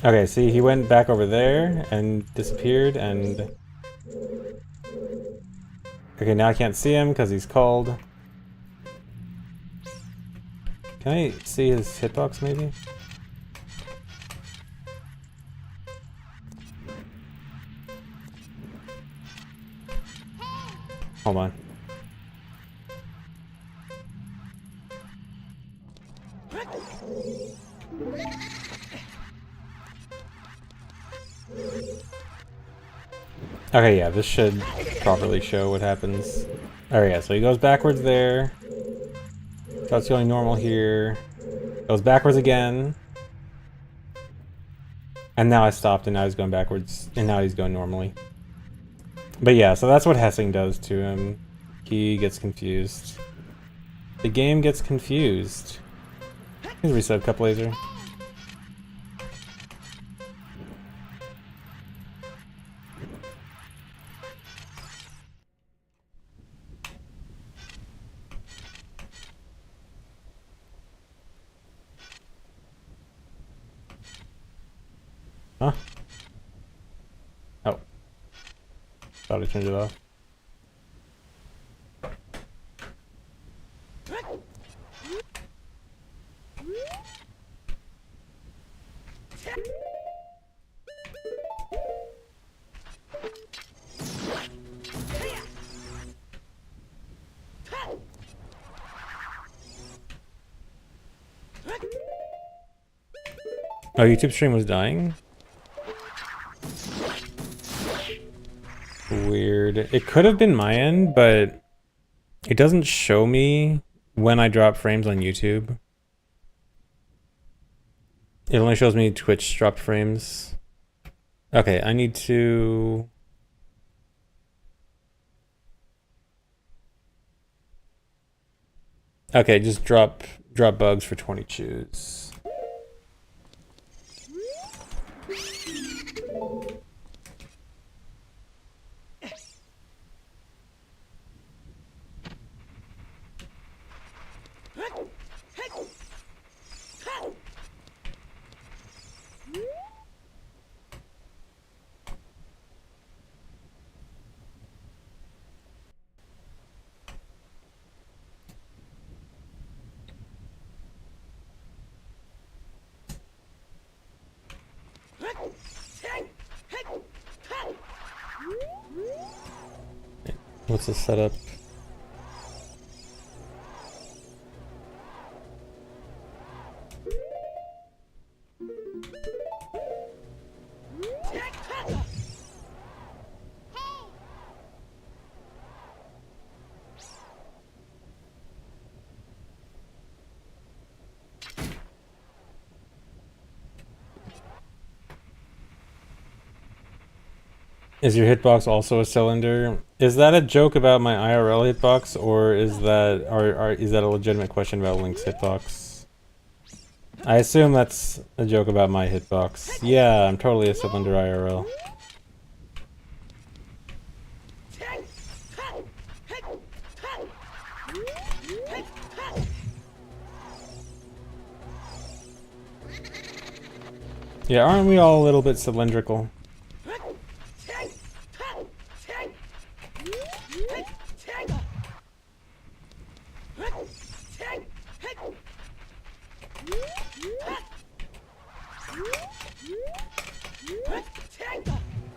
Okay, see, he went back over there and disappeared, and... okay, now I can't see him because he's called. Can I see his hitbox, maybe? Hold on. Okay, yeah, this should properly show what happens. Alright, yeah, so he goes backwards there. Starts going normal here. Goes backwards again. And now I stopped and now he's going backwards. And now he's going normally. But yeah, so that's what Hessing does to him. He gets confused. The game gets confused. Here's reset cup laser. Huh? Oh. Thought I turned it off. Oh, YouTube stream was dying? Weird. It could have been my end, but it doesn't show me when I drop frames on YouTube. It only shows me Twitch dropped frames. Okay, I need to... Okay, just drop bugs for 20 chews. What's the setup? Is your hitbox also a cylinder? Is that a joke about my IRL hitbox, or is that is that a legitimate question about Link's hitbox? I assume that's a joke about my hitbox. Yeah, I'm totally a cylinder IRL. Yeah, aren't we all a little bit cylindrical?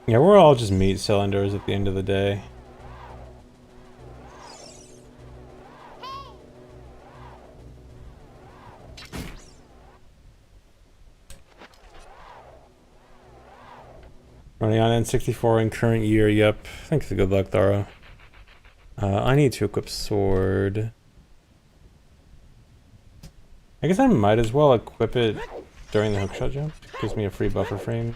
Yeah, we're all just meat cylinders at the end of the day. Running on N64 in current year, yep. Thanks for good luck, Thara. I need to equip sword. I guess I might as well equip it during the hookshot jump. It gives me a free buffer frame.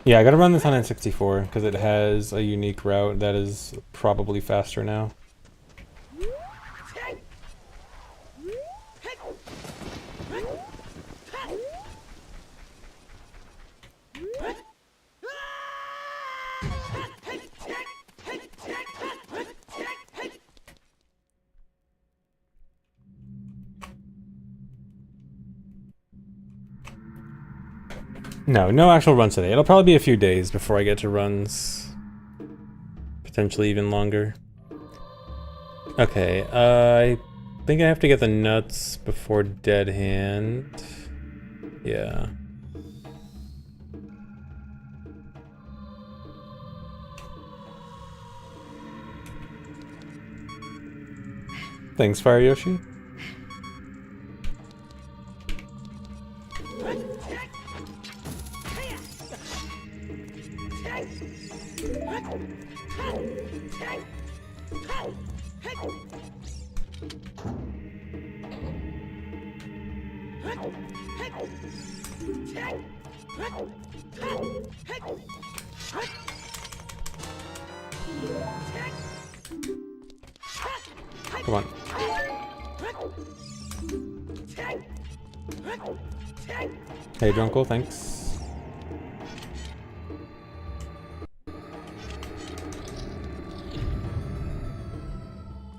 Yeah, I gotta run this on N64 because it has a unique route that is probably faster now. No actual runs today. It'll probably be a few days before I get to runs. Potentially even longer. Okay, I think I have to get the nuts before Dead Hand. Yeah. Thanks, Fire Yoshi. Come on. Hey, Drunkle, thanks.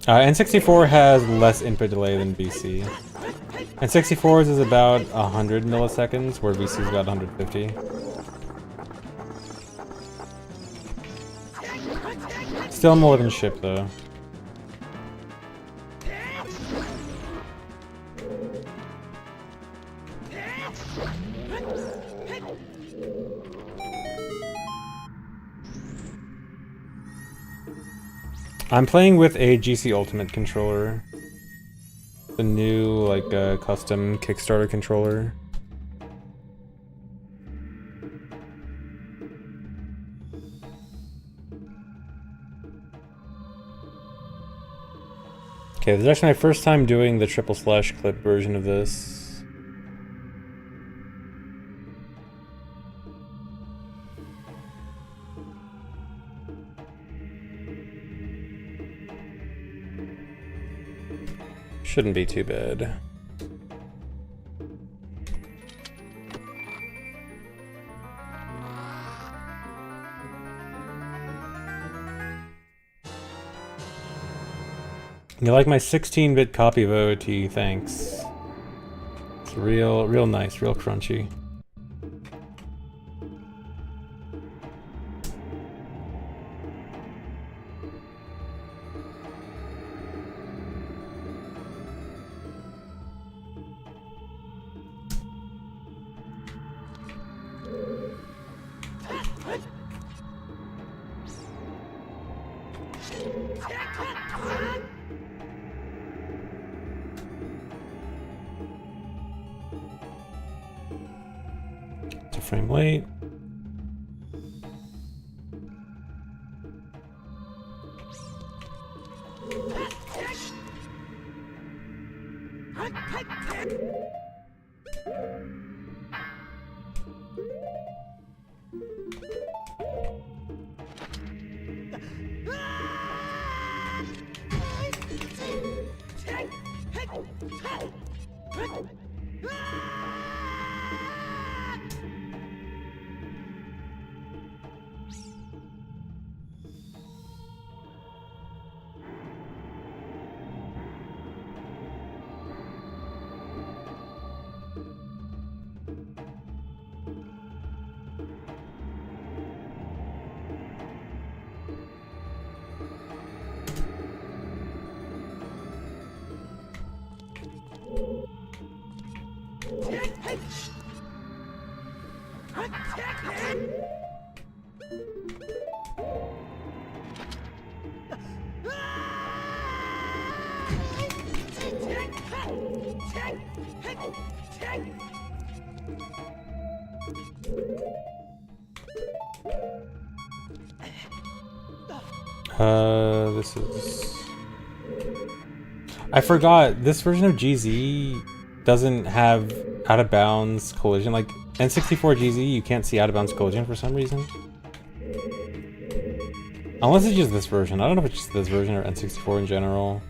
N64 has less input delay than VC. N64's is about 100 milliseconds, where VC's about 150. Still more than ship, though. I'm playing with a GC Ultimate controller. The new, like, custom Kickstarter controller. Okay, this is actually my first time doing the triple slash clip version of this. Shouldn't be too bad. You like my 16-bit copy of OOT, thanks. It's real nice, real crunchy. It's a frame late. This is... I forgot, this version of GZ doesn't have out-of-bounds collision. Like, N64 GZ, you can't see out-of-bounds collision for some reason. Unless it's just this version. I don't know if it's just this version or N64 in general.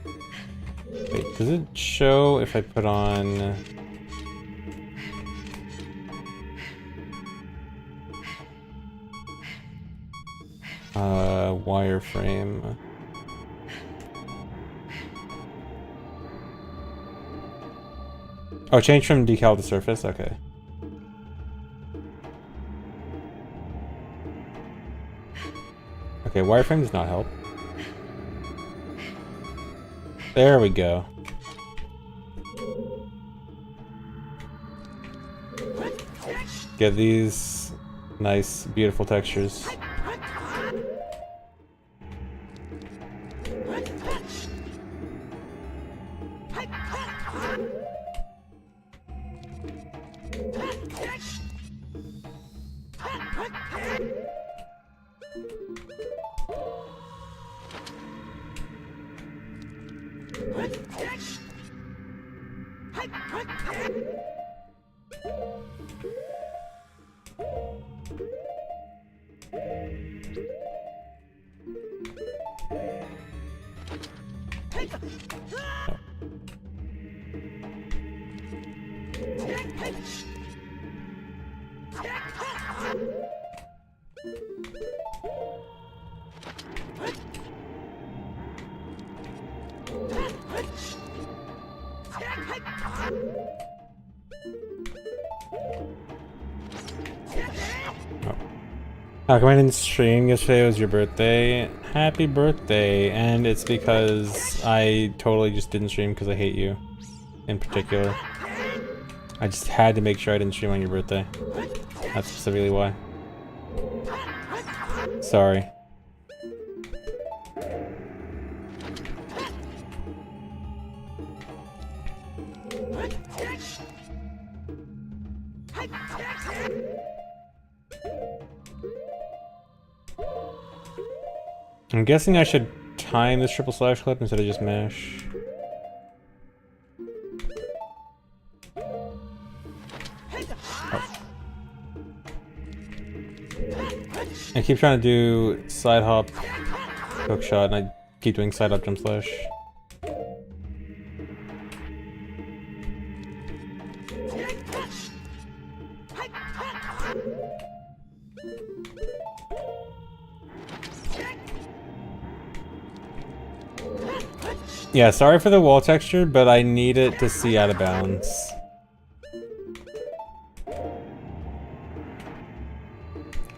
Wait, does it show if I put on... wireframe. Oh, change from decal to surface? Okay. Okay, wireframe does not help. There we go. Get these nice, beautiful textures. How come I didn't stream yesterday? It was your birthday. Happy birthday. And it's because I totally just didn't stream because I hate you. In particular. I just had to make sure I didn't stream on your birthday. That's specifically why. Sorry. I'm guessing I should time this triple slash clip instead of just mash. Oh. I keep trying to do side hop hook shot and I keep doing side hop jump slash. Yeah, sorry for the wall texture, but I need it to see out of bounds.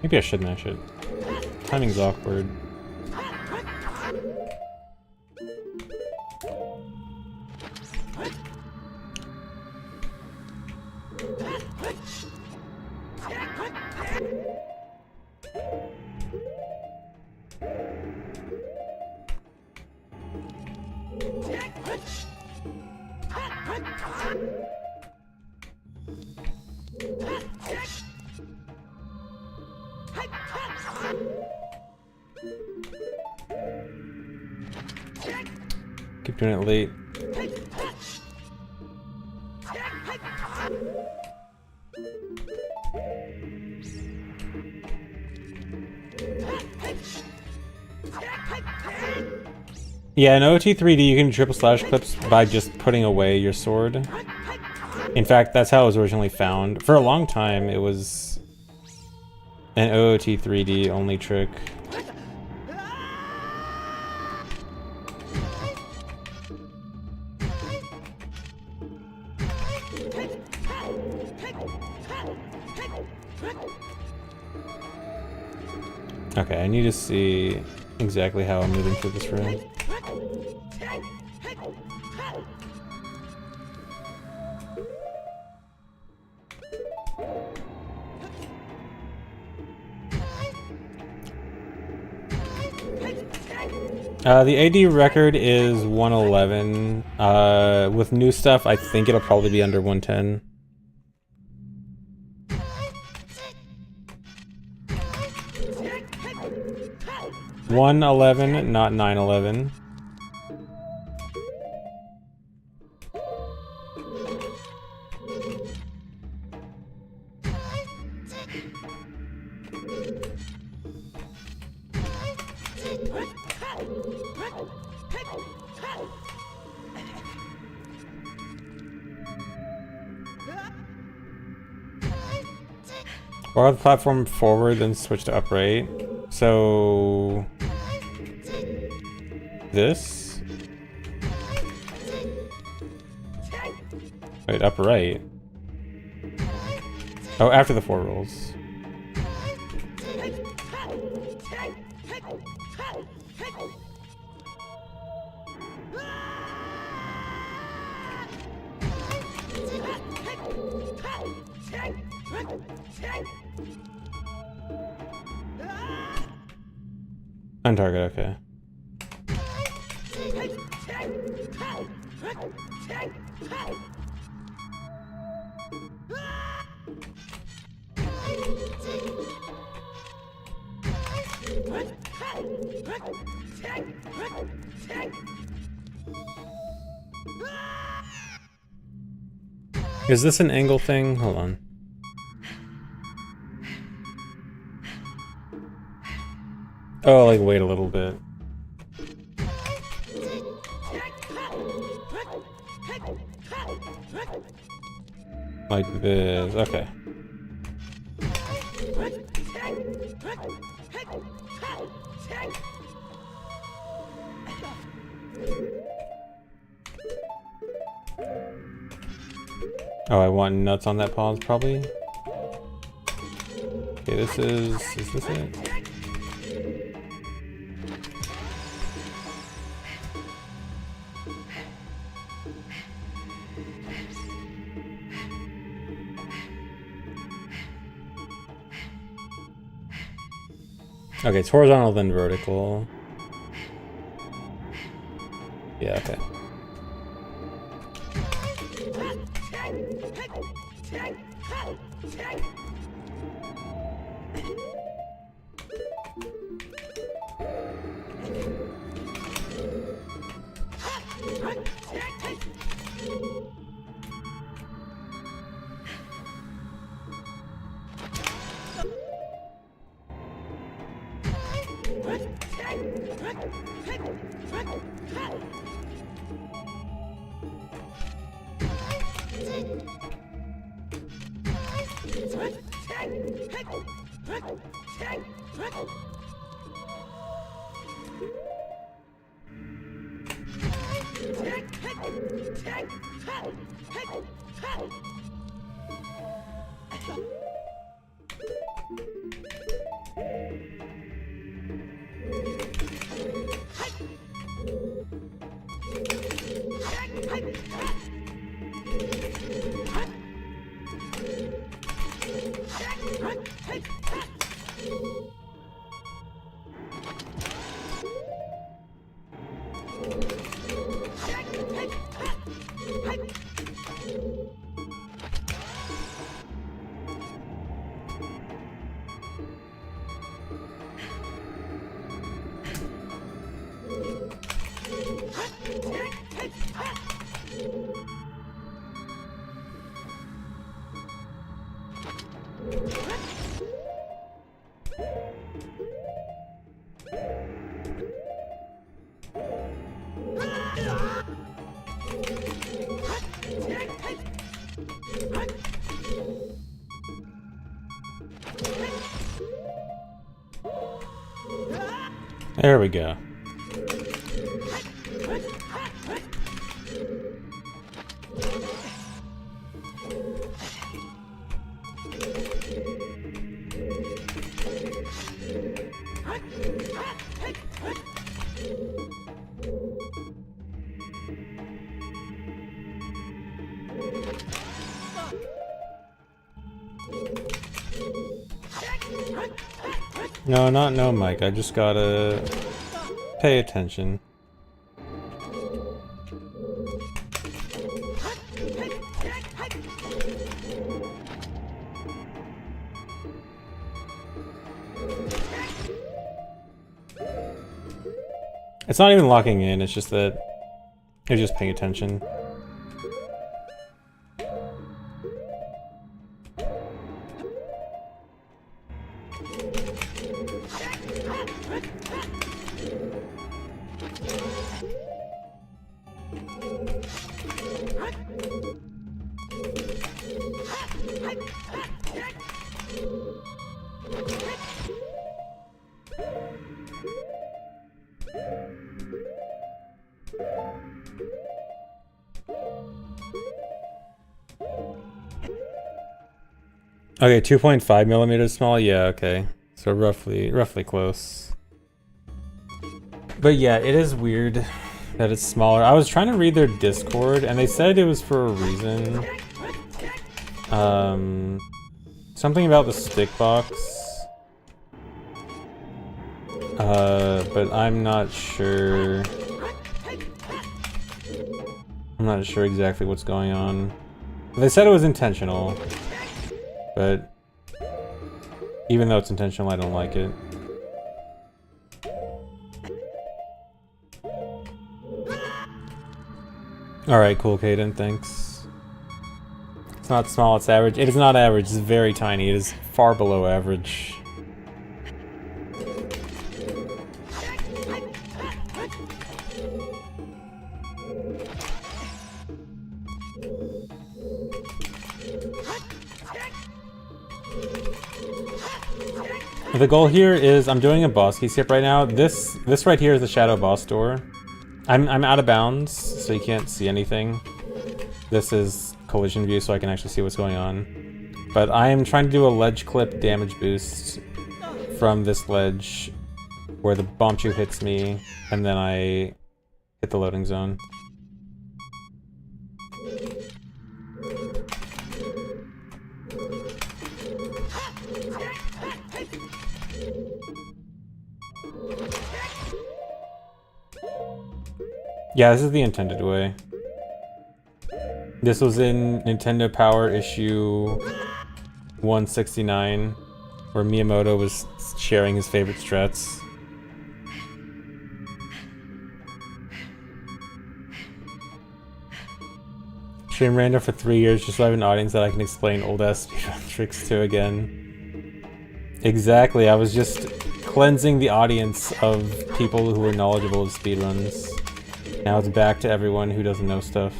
Maybe I should mash it. Timing's awkward. Keep doing it late. Yeah, in OT3D you can triple slash clips by just putting away your sword. In fact, that's how it was originally found. For a long time, it was an OT3D only trick. Okay, I need to see exactly how I'm moving through this room. The AD record is 111. With new stuff, I think it'll probably be under 110. $111, not $911. Or the platform forward, then switch to upright. So this? Wait, upright. Oh, after the 4 rolls. On target, okay. Is this an angle thing? Hold on. Oh, like wait a little bit. Like this. Okay. Oh, I want nuts on that pause, probably. Okay, is this it? Okay, it's horizontal then vertical. Yeah, okay. There we go. No, not no, Mike. I just gotta pay attention. It's not even locking in, it's just that you're just paying attention. Okay, 2.5 millimeters small. Yeah, okay. So roughly close. But yeah, it is weird that it's smaller. I was trying to read their Discord, and they said it was for a reason. Something about the stick box. But I'm not sure. I'm not sure exactly what's going on. They said it was intentional. But even though it's intentional, I don't like it. Alright, cool, Kaden, thanks. It's not small, it's average. It is not average, it's very tiny. It is far below average. The goal here is I'm doing a boss key skip right now. This right here is the shadow boss door. I'm out of bounds, so you can't see anything. This is collision view, so I can actually see what's going on. But I am trying to do a ledge clip damage boost from this ledge where the bombchu hits me, and then I hit the loading zone. Yeah, this is the intended way. This was in Nintendo Power issue 169, where Miyamoto was sharing his favorite strats. Stream random for 3 years just so I have an audience that I can explain old-ass speedrun tricks to again. Exactly, I was just cleansing the audience of people who were knowledgeable of speedruns. Now it's back to everyone who doesn't know stuff.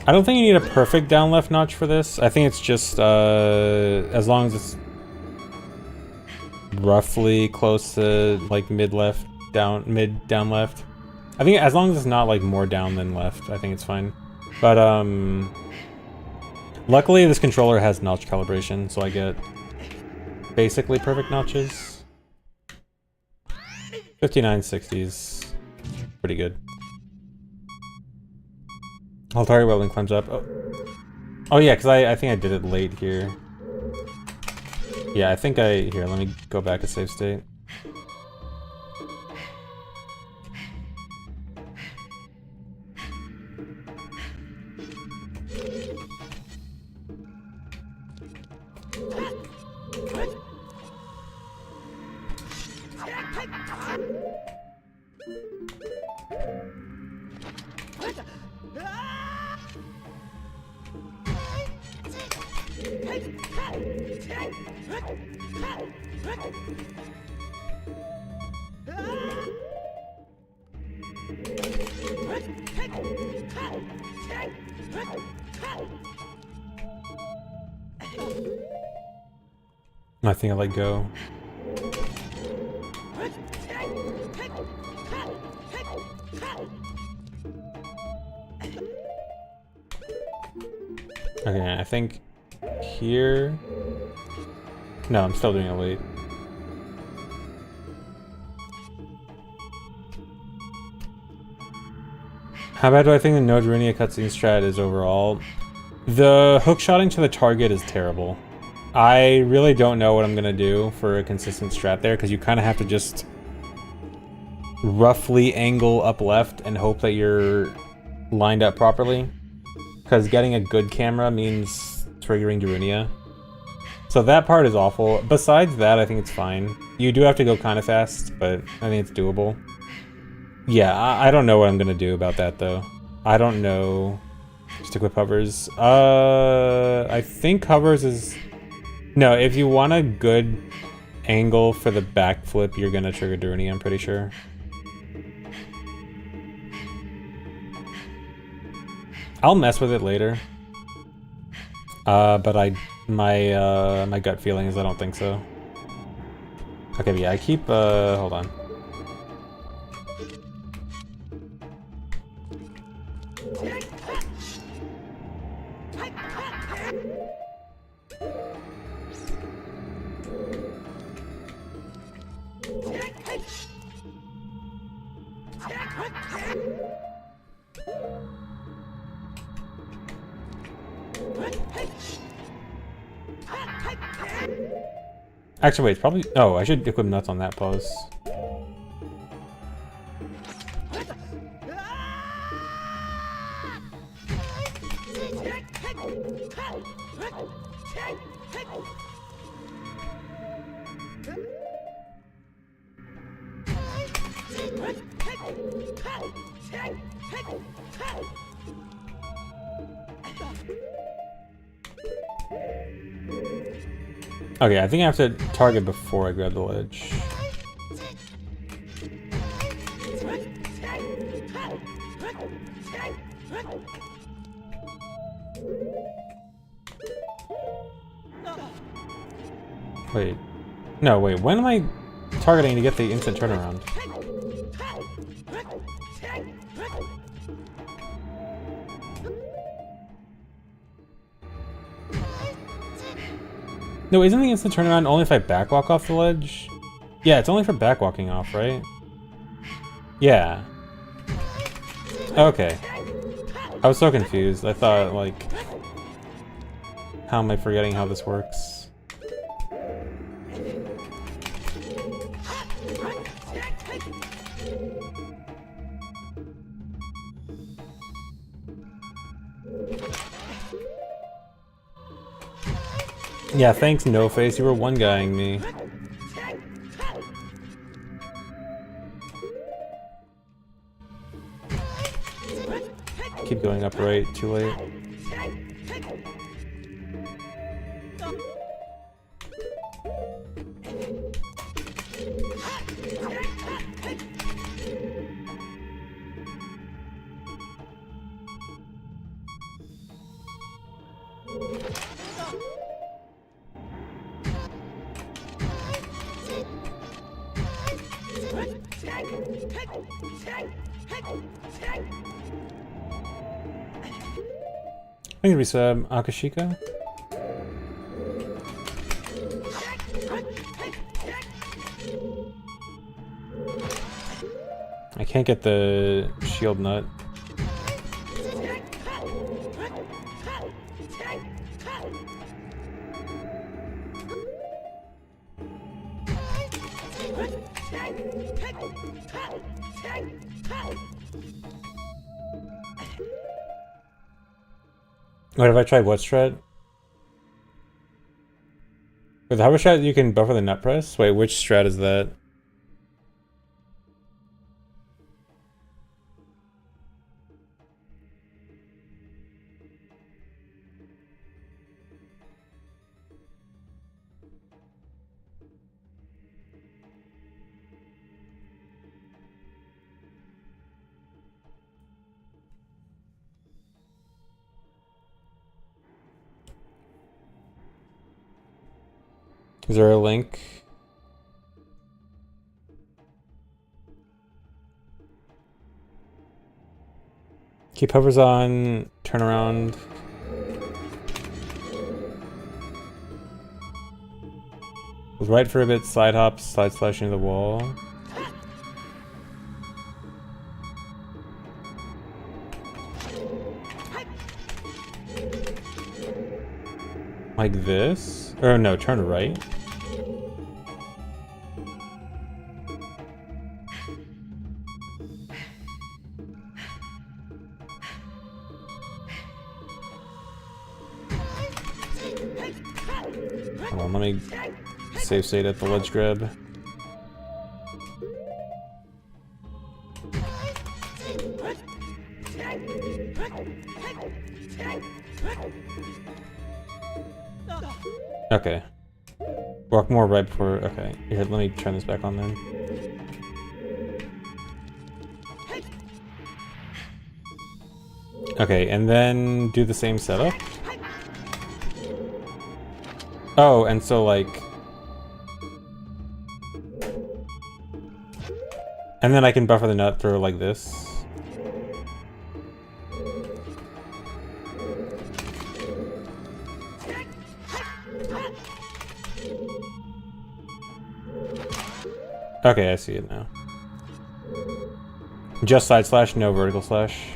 I don't think you need a perfect down left notch for this. I think it's just as long as it's roughly close to like mid down left. I think as long as it's not like more down than left, I think it's fine. But luckily this controller has notch calibration, so I get basically perfect notches. 5960s, pretty good. I'll target well when climbs up. Oh yeah, because I think I did it late here. Yeah, I think here, let me go back to save state. I think I let go. Okay, I think here... No, I'm still doing it late. How bad do I think the No Darunia cutscene strat is overall? The hookshotting to the target is terrible. I really don't know what I'm gonna do for a consistent strat there, because you kind of have to just roughly angle up left and hope that you're lined up properly. Because getting a good camera means triggering Darunia. So that part is awful. Besides that, I think it's fine. You do have to go kind of fast, but I think it's doable. Yeah, I don't know what I'm gonna do about that though. I don't know. Just equip hovers. I think hovers is... No, if you want a good angle for the backflip, you're gonna trigger Darunia, I'm pretty sure. I'll mess with it later. But my gut feeling is I don't think so. Okay, but yeah, I keep, hold on. Actually, wait, it's probably... Oh, I should equip nuts on that pose. Okay, I think I have to target before I grab the ledge. Wait. No, wait, when am I targeting to get the instant turnaround? No, isn't the instant turnaround only if I backwalk off the ledge? Yeah, it's only for backwalking off, right? Yeah. Okay. I was so confused. I thought, like... How am I forgetting how this works? Yeah, thanks, No Face. You were one-guying me. Keep going up right, too late. Thank you, resub, Akashika. I can't get the shield nut. What, have I tried what strat? With the hover shot you can buffer the nut press? Wait, which strat is that? Is there a link? Keep hovers on, turn around. Right for a bit, slide hop, slide slash into the wall. Like this? Or no, turn right. Hold on, let me save state at the ledge grab. Okay. Walk more right before... Okay. Here, let me turn this back on then. Okay, and then do the same setup. Oh, and so like... And then I can buffer the nut through like this. Okay, I see it now. Just side slash, no vertical slash.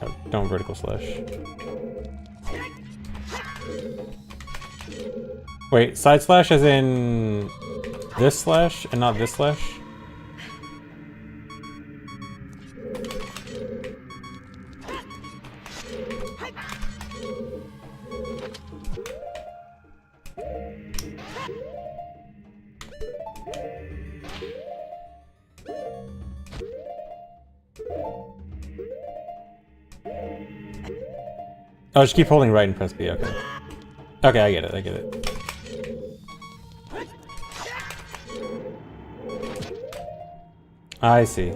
Oh, don't vertical slash. Wait, side slash as in this slash and not this slash? Oh, just keep holding right and press B, okay. Okay, I get it, I get it. I see.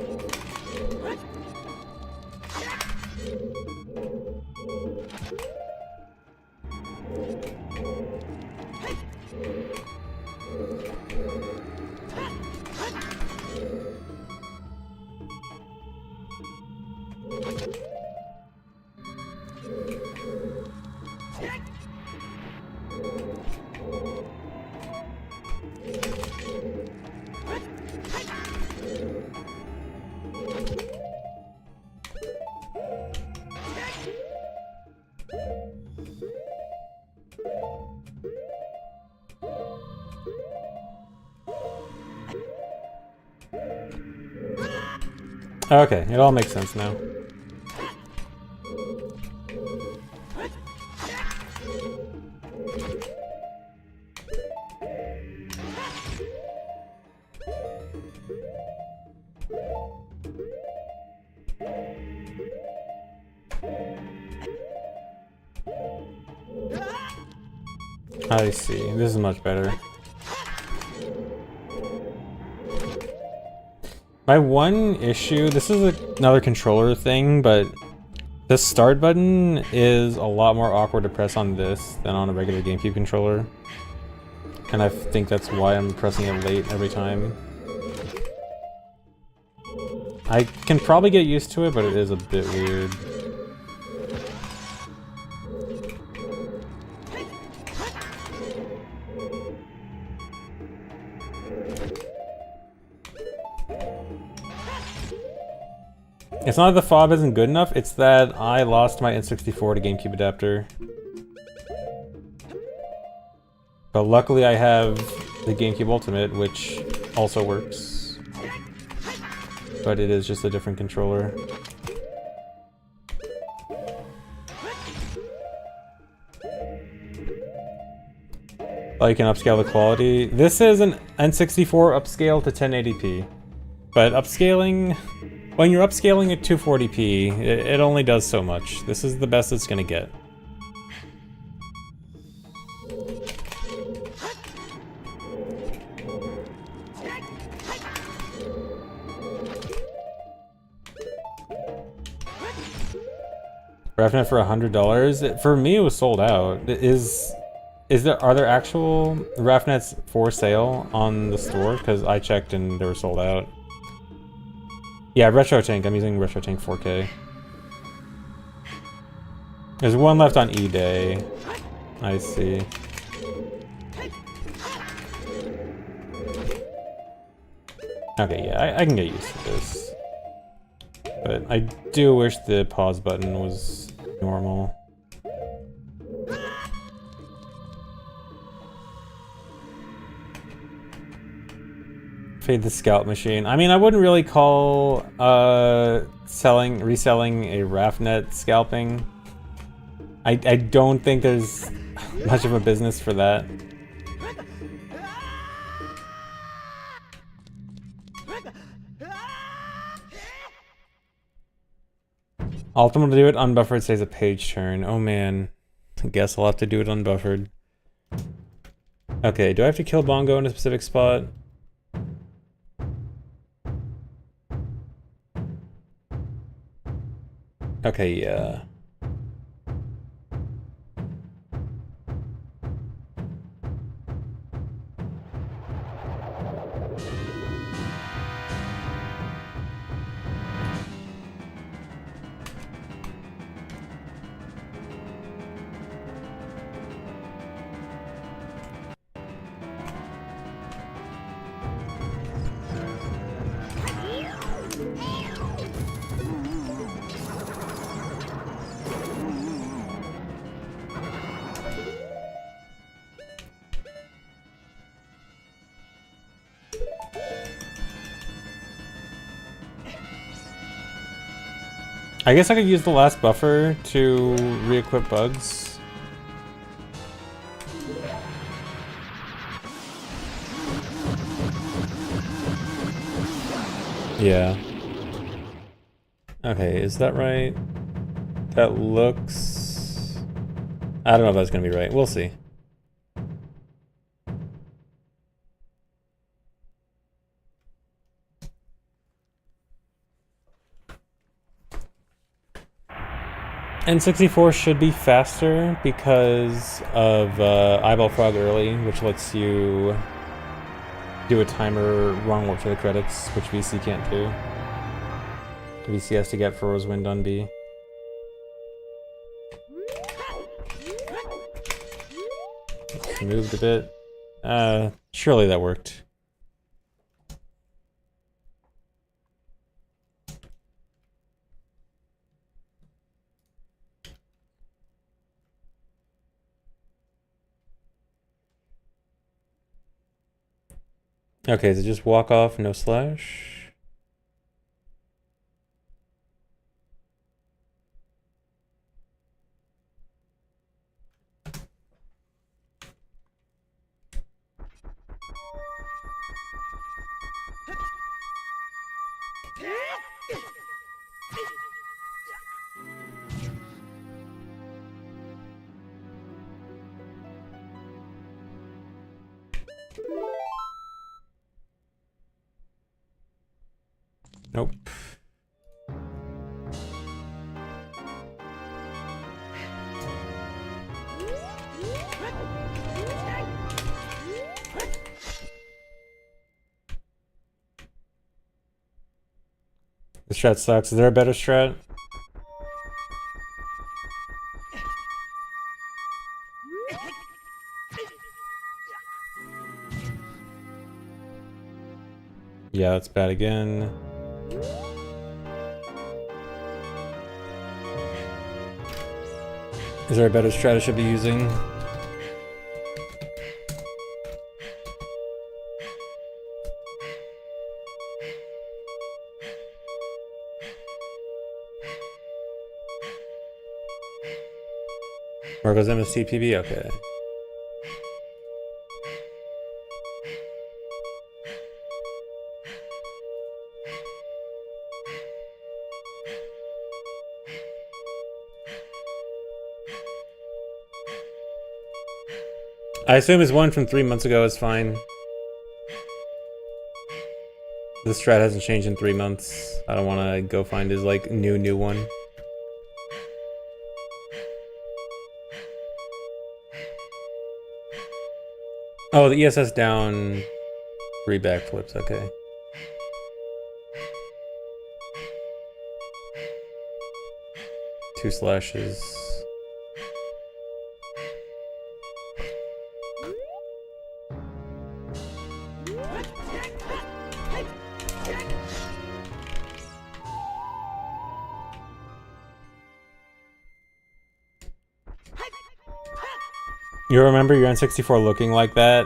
Okay, it all makes sense now. I see. This is much better. My one issue, this is another controller thing, but the start button is a lot more awkward to press on this than on a regular GameCube controller. And I think that's why I'm pressing it late every time. I can probably get used to it, but it is a bit weird. It's not that the fob isn't good enough, it's that I lost my N64 to GameCube adapter. But luckily I have the GameCube Ultimate, which also works. But it is just a different controller. Oh, you can upscale the quality. This is an N64 upscale to 1080p. But upscaling... When you're upscaling at 240p, it only does so much. This is the best it's gonna get. RAFNet for $100? For me, it was sold out. Are there actual RAFNets for sale on the store? Because I checked and they were sold out. Yeah, RetroTank. I'm using RetroTank 4K. There's one left on eBay. I see. Okay, yeah, I can get used to this. But I do wish the pause button was normal. Fade the scout machine. I mean, I wouldn't really call reselling a RAFNet scalping. I don't think there's much of a business for that. Ultimate to do it unbuffered says a page turn. Oh man. I guess I'll have to do it unbuffered. Okay, do I have to kill Bongo in a specific spot? Okay, yeah. I guess I could use the last buffer to re-equip bugs. Yeah. Okay, is that right? That looks... I don't know if that's gonna be right. We'll see. N64 should be faster because of Eyeball Frog Early, which lets you do a timer wrong warp to the credits, which VC can't do. VC has to get for Rosewind on B. Moved a bit. Surely that worked. Okay, so just walk off, no slash. Nope. The strat sucks. Is there a better strat? Yeah, that's bad again. Is there a better strat I should be using? Where goes MSTPB? Okay. I assume his one from 3 months ago is fine. The strat hasn't changed in 3 months. I don't want to go find his like new one. Oh, the ESS down 3 backflips, okay. Two slashes. You remember your N64 looking like that?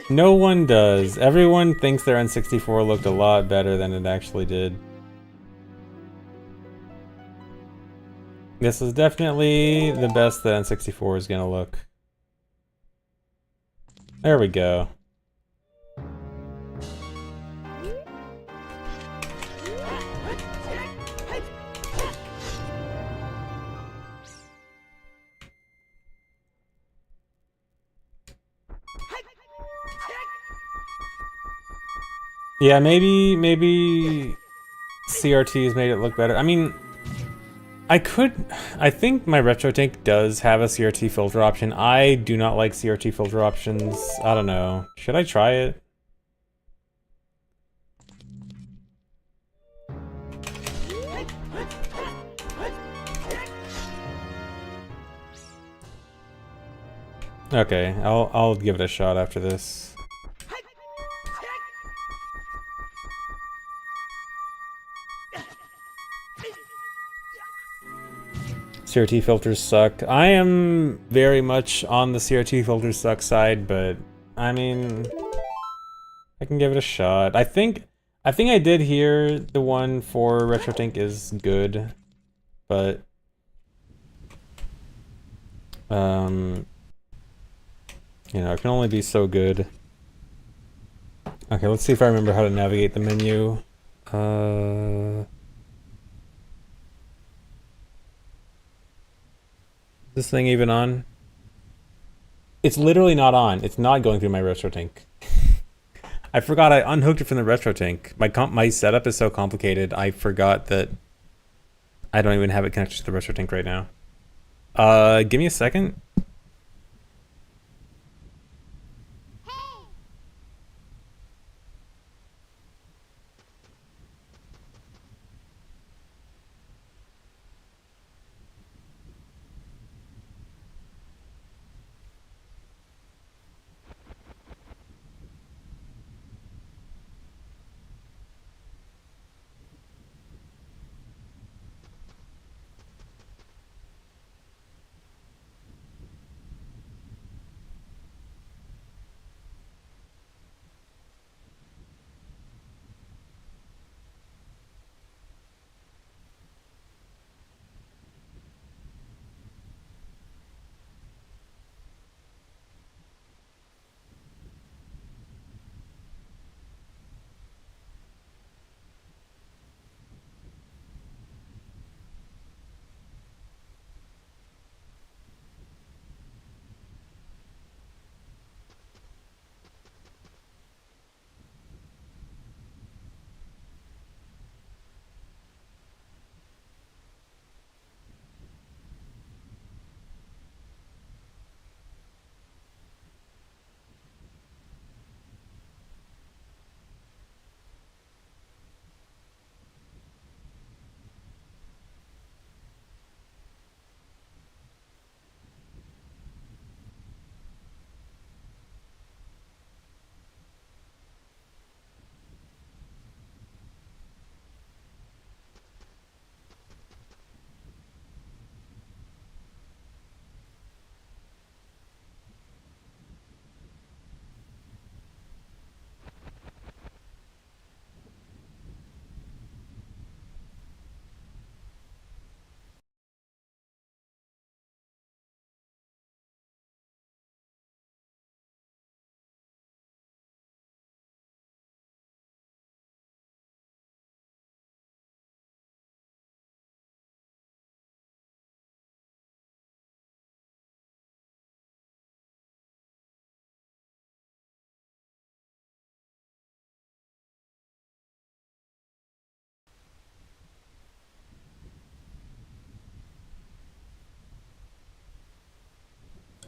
No one does. Everyone thinks their N64 looked a lot better than it actually did. This is definitely the best that N64 is gonna look. There we go. Yeah, maybe CRTs made it look better. I mean, I think my retro tank does have a CRT filter option. I do not like CRT filter options. I don't know. Should I try it? Okay, I'll give it a shot after this. CRT filters suck. I am very much on the CRT filters suck side, but I mean, I can give it a shot. I think I did hear the one for RetroTink is good, but you know, it can only be so good. Okay, let's see if I remember how to navigate the menu. This thing even on? It's literally not on. It's not going through my retro tank. I forgot I unhooked it from the retro tank. My setup is so complicated. I forgot that I don't even have it connected to the retro tank right now. Give me a second.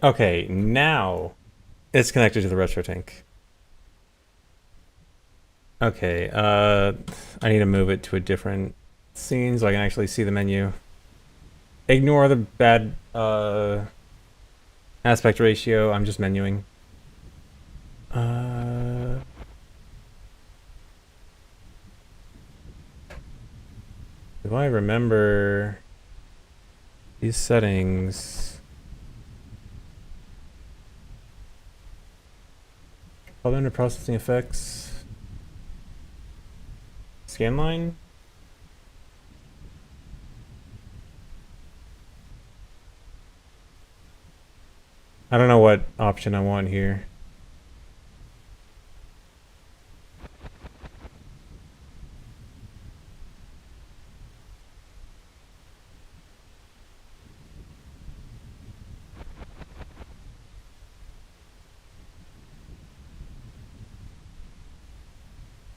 Okay, now it's connected to the retro tank. Okay, I need to move it to a different scene so I can actually see the menu. Ignore the bad aspect ratio. I'm just menuing. Do I remember these settings? Probably under processing effects. Scanline? I don't know what option I want here.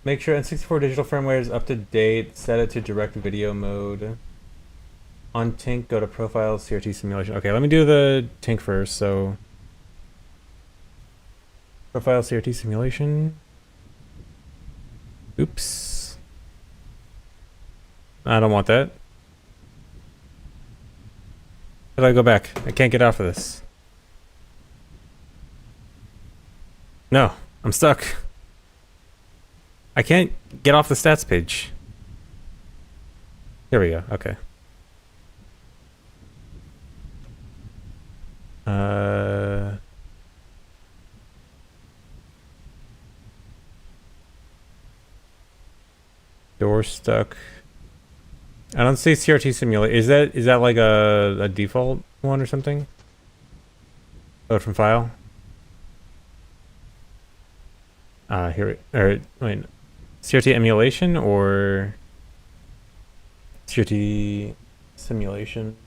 Make sure N64 digital firmware is up to date. Set it to direct video mode. On Tink, go to Profile CRT Simulation. Okay, let me do the Tink first. So, Profile CRT Simulation. Oops. I don't want that. How do I go back? I can't get off of this. No, I'm stuck. I can't get off the stats page. Here we go. Okay. Door stuck. I don't see CRT simulate. Is that like a default one or something? Load from file. Here. Or wait. CRT emulation or CRT simulation?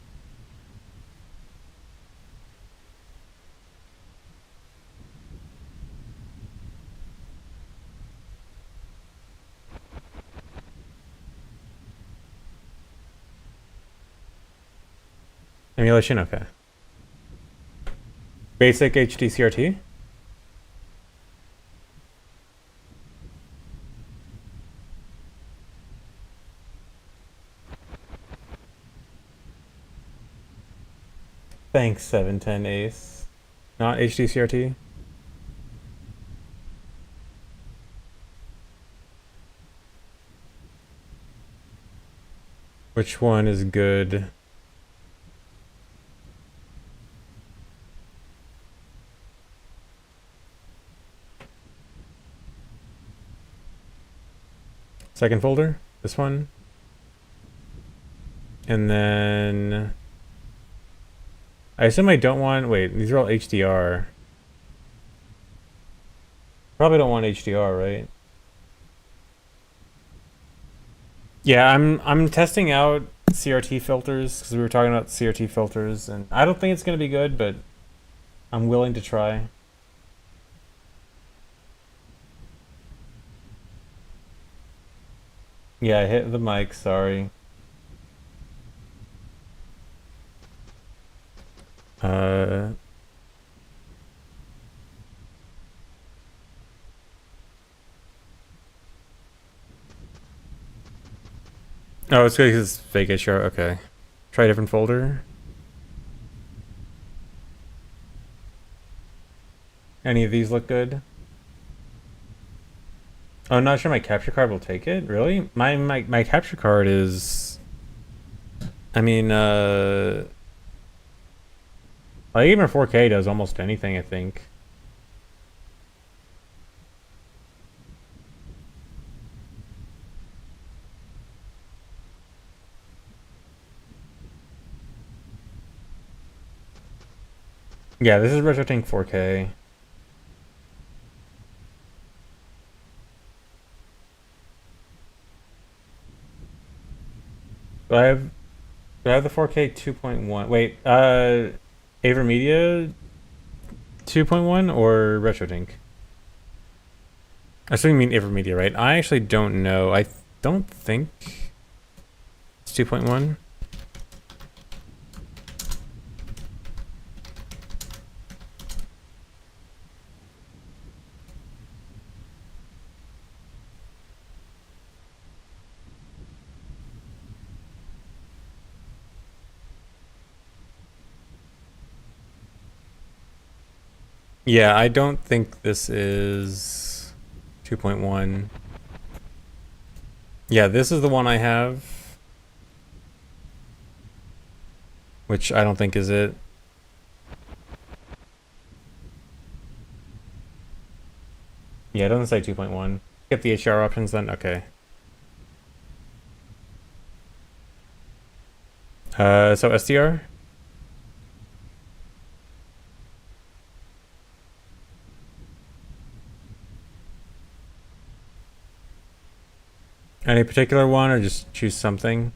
Emulation, okay. Basic HD CRT? Thanks, 710 Ace. Not HD CRT? Which one is good? Second folder, this one. And then I assume I don't want, wait, these are all HDR. Probably don't want HDR, right? Yeah, I'm testing out CRT filters because we were talking about CRT filters, and I don't think it's gonna be good, but I'm willing to try. Yeah, I hit the mic, sorry. Oh, it's good because it's fake HDR. Okay. Try a different folder. Any of these look good? Oh, I'm not sure my capture card will take it. Really? My capture card is. I mean, like even 4K does almost anything, I think. Yeah, this is RetroTink 4K. Do I have the 4K 2.1? Wait, AverMedia 2.1 or RetroTink? I assume you mean AverMedia, right? I actually don't know. I don't think it's 2.1. Yeah, I don't think this is 2.1. Yeah, this is the one I have, which I don't think is it. Yeah, it doesn't say 2.1. Get the HDR options then? Okay. So SDR? Any particular one or just choose something?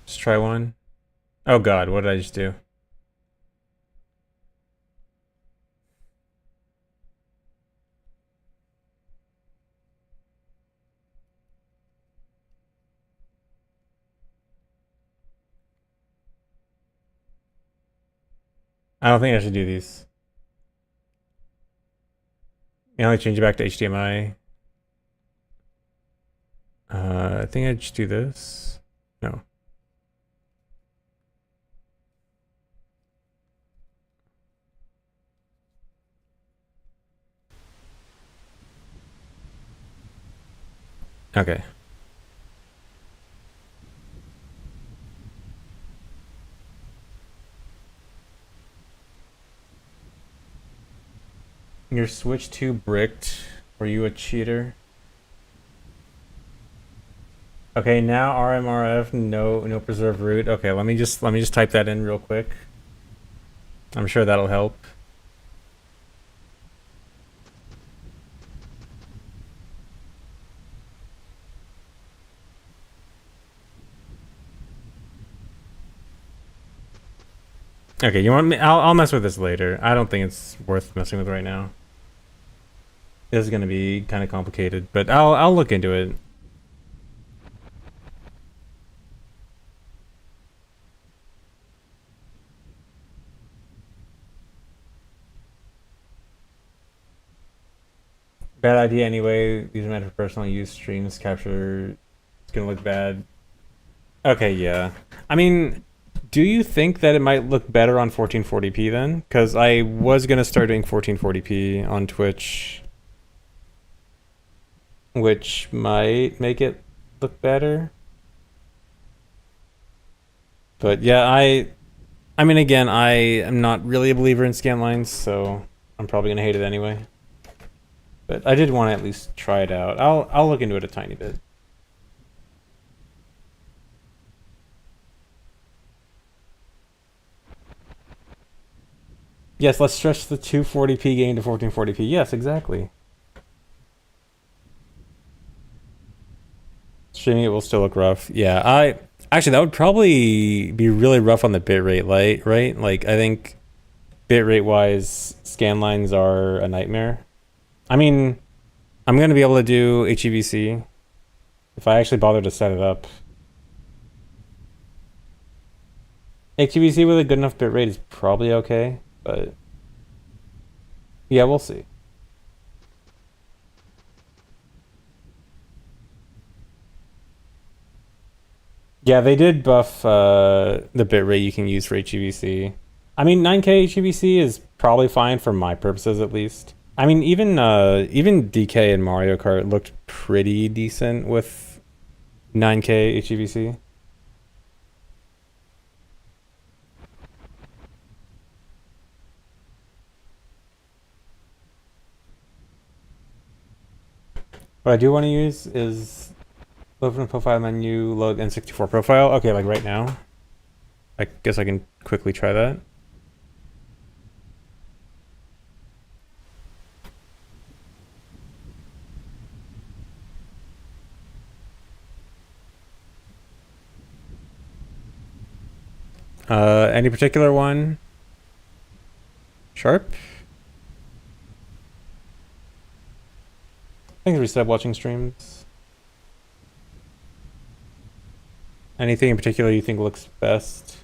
Just try one. Oh god, what did I just do? I don't think I should do these. You only change it back to HDMI. I think I just do this. No. Okay. Your Switch 2 bricked. Were you a cheater? Okay, now RMRF, no preserve root. Okay, let me just type that in real quick. I'm sure that'll help. Okay, you want me? I'll mess with this later. I don't think it's worth messing with right now. This is gonna be kind of complicated, but I'll look into it. Bad idea anyway. These are meant for personal use. Streams capture. It's gonna look bad. Okay, yeah. I mean, do you think that it might look better on 1440p then? Because I was gonna start doing 1440p on Twitch, which might make it look better. But yeah, I mean, again, I am not really a believer in scan lines, so I'm probably gonna hate it anyway. But I did want to at least try it out. I'll look into it a tiny bit. Yes, let's stretch the 240p game to 1440p. Yes, exactly. Streaming it will still look rough. Yeah, I actually that would probably be really rough on the bitrate light, right? Like I think bitrate wise, scan lines are a nightmare. I mean, I'm gonna be able to do HEVC if I actually bother to set it up. HEVC with a good enough bitrate is probably okay, but yeah, we'll see. Yeah, they did buff the bitrate you can use for HEVC. I mean, 9K HEVC is probably fine for my purposes at least. I mean, even DK and Mario Kart looked pretty decent with 9K HEVC. What I do want to use is load from the profile menu, load N64 profile. Okay, like right now. I guess I can quickly try that. Any particular one? Sharp? I think reset watching streams. Anything in particular you think looks best?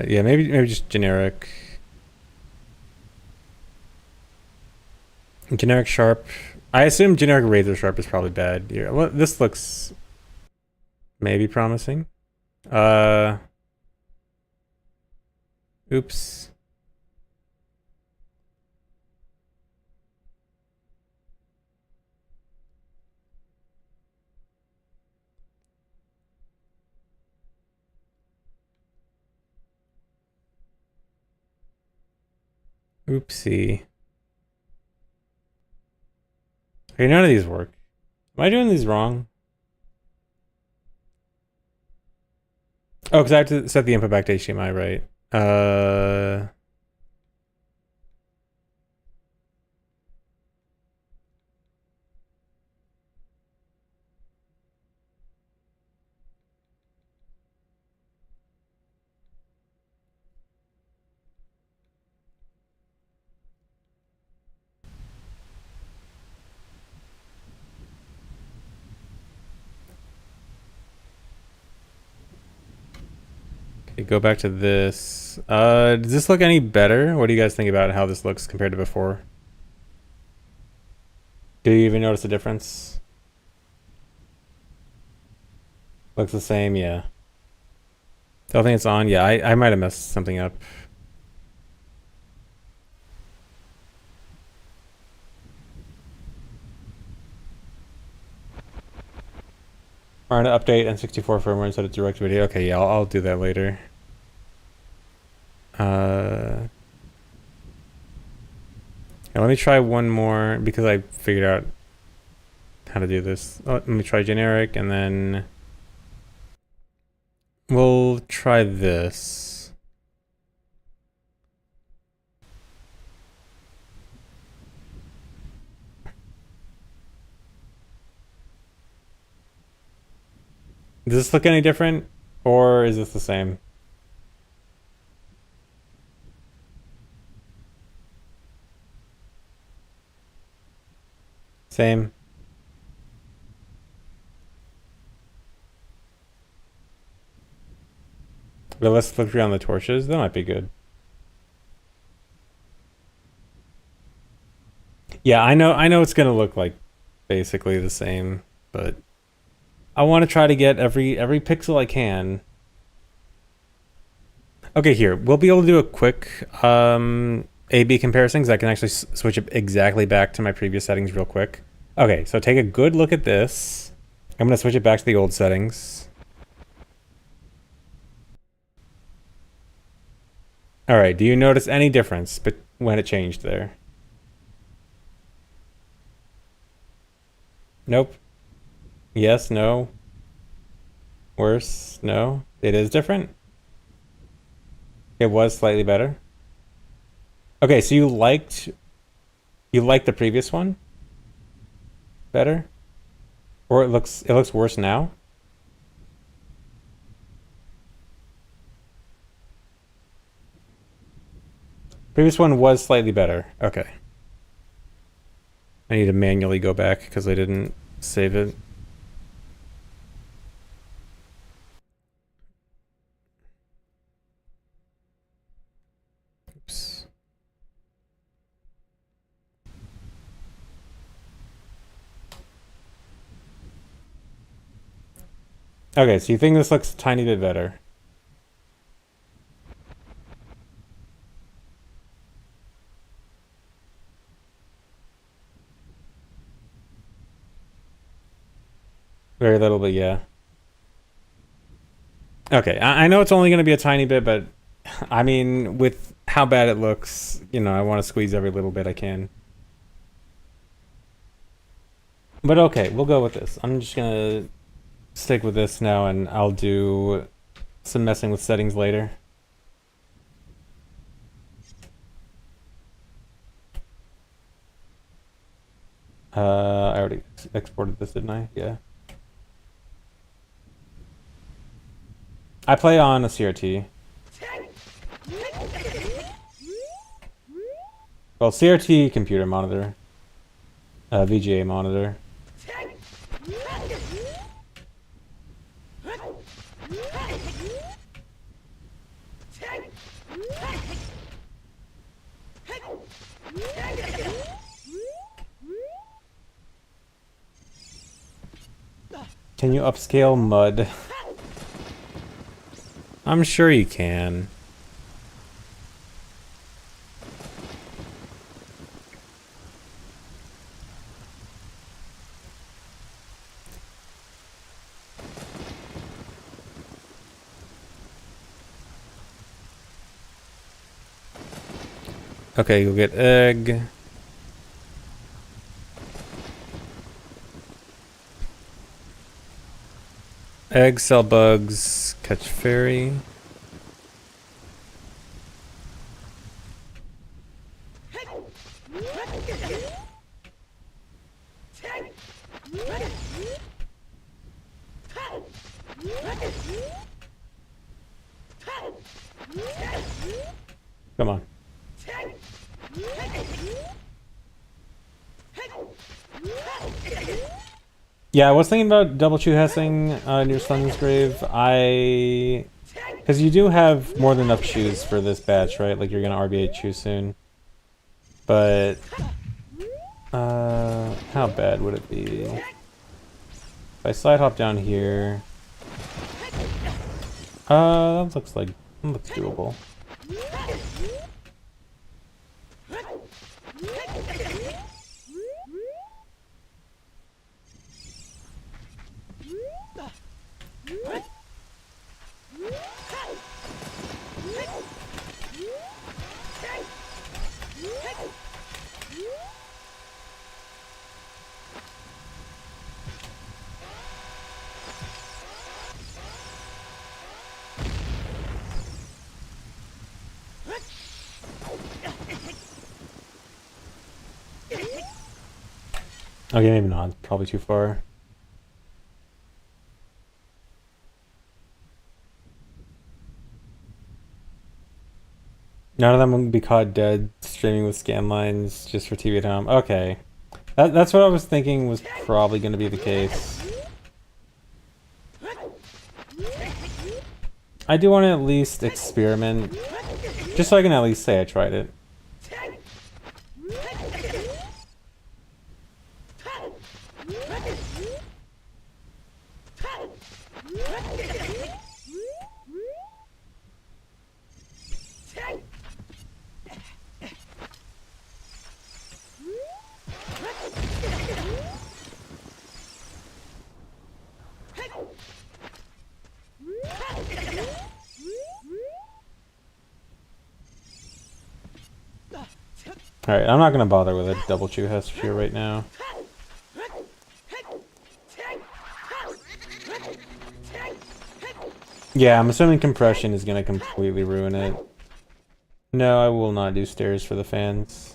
Yeah, maybe just generic. Generic sharp. I assume generic razor sharp is probably bad. Yeah, well, this looks maybe promising. Oops. Oopsie. Okay, none of these work. Am I doing these wrong? Oh, because I have to set the input back to HDMI, right? Okay, go back to this. Does this look any better? What do you guys think about how this looks compared to before? Do you even notice a difference? Looks the same, yeah. Don't think it's on. Yeah, I might have messed something up. Trying to update N64 firmware instead of direct video. Okay, yeah, I'll do that later. Yeah, let me try one more because I figured out how to do this. Oh, let me try generic and then we'll try this. Does this look any different or is this the same? Same. But let's flip around the torches. That might be good. Yeah, I know it's gonna look like basically the same, but I want to try to get every pixel I can. Okay, here. We'll be able to do a quick A/B comparison because I can actually switch it exactly back to my previous settings real quick. Okay, so take a good look at this. I'm gonna switch it back to the old settings. All right, do you notice any difference when it changed there? Nope. Yes, no. Worse, no. It is different. It was slightly better. Okay, so you liked the previous one better? Or it looks worse now? Previous one was slightly better. Okay. I need to manually go back because I didn't save it. Oops. Okay, so you think this looks a tiny bit better? Very little, but yeah. Okay, I know it's only going to be a tiny bit, but I mean, with how bad it looks, I want to squeeze every little bit I can. But okay, we'll go with this. I'm just going to stick with this now, and I'll do some messing with settings later. I already exported this, didn't I? Yeah. I play on a CRT. Well, CRT computer monitor. VGA monitor. Can you upscale mud? I'm sure you can. Okay, you'll get egg. Egg, sell bugs, catch fairy. Come on. Yeah, I was thinking about double chew hessing near Sun's grave. Because you do have more than enough chews for this batch, right? Like you're gonna RB8 chew soon. But how bad would it be? If I side hop down here, that looks doable. Okay, maybe not. Probably too far. None of them will be caught dead streaming with scan lines just for TV at home. Okay. That's what I was thinking was probably going to be the case. I do want to at least experiment, just so I can at least say I tried it. Alright, I'm not gonna bother with a double chew hest here right now. Yeah, I'm assuming compression is gonna completely ruin it. No, I will not do stairs for the fans.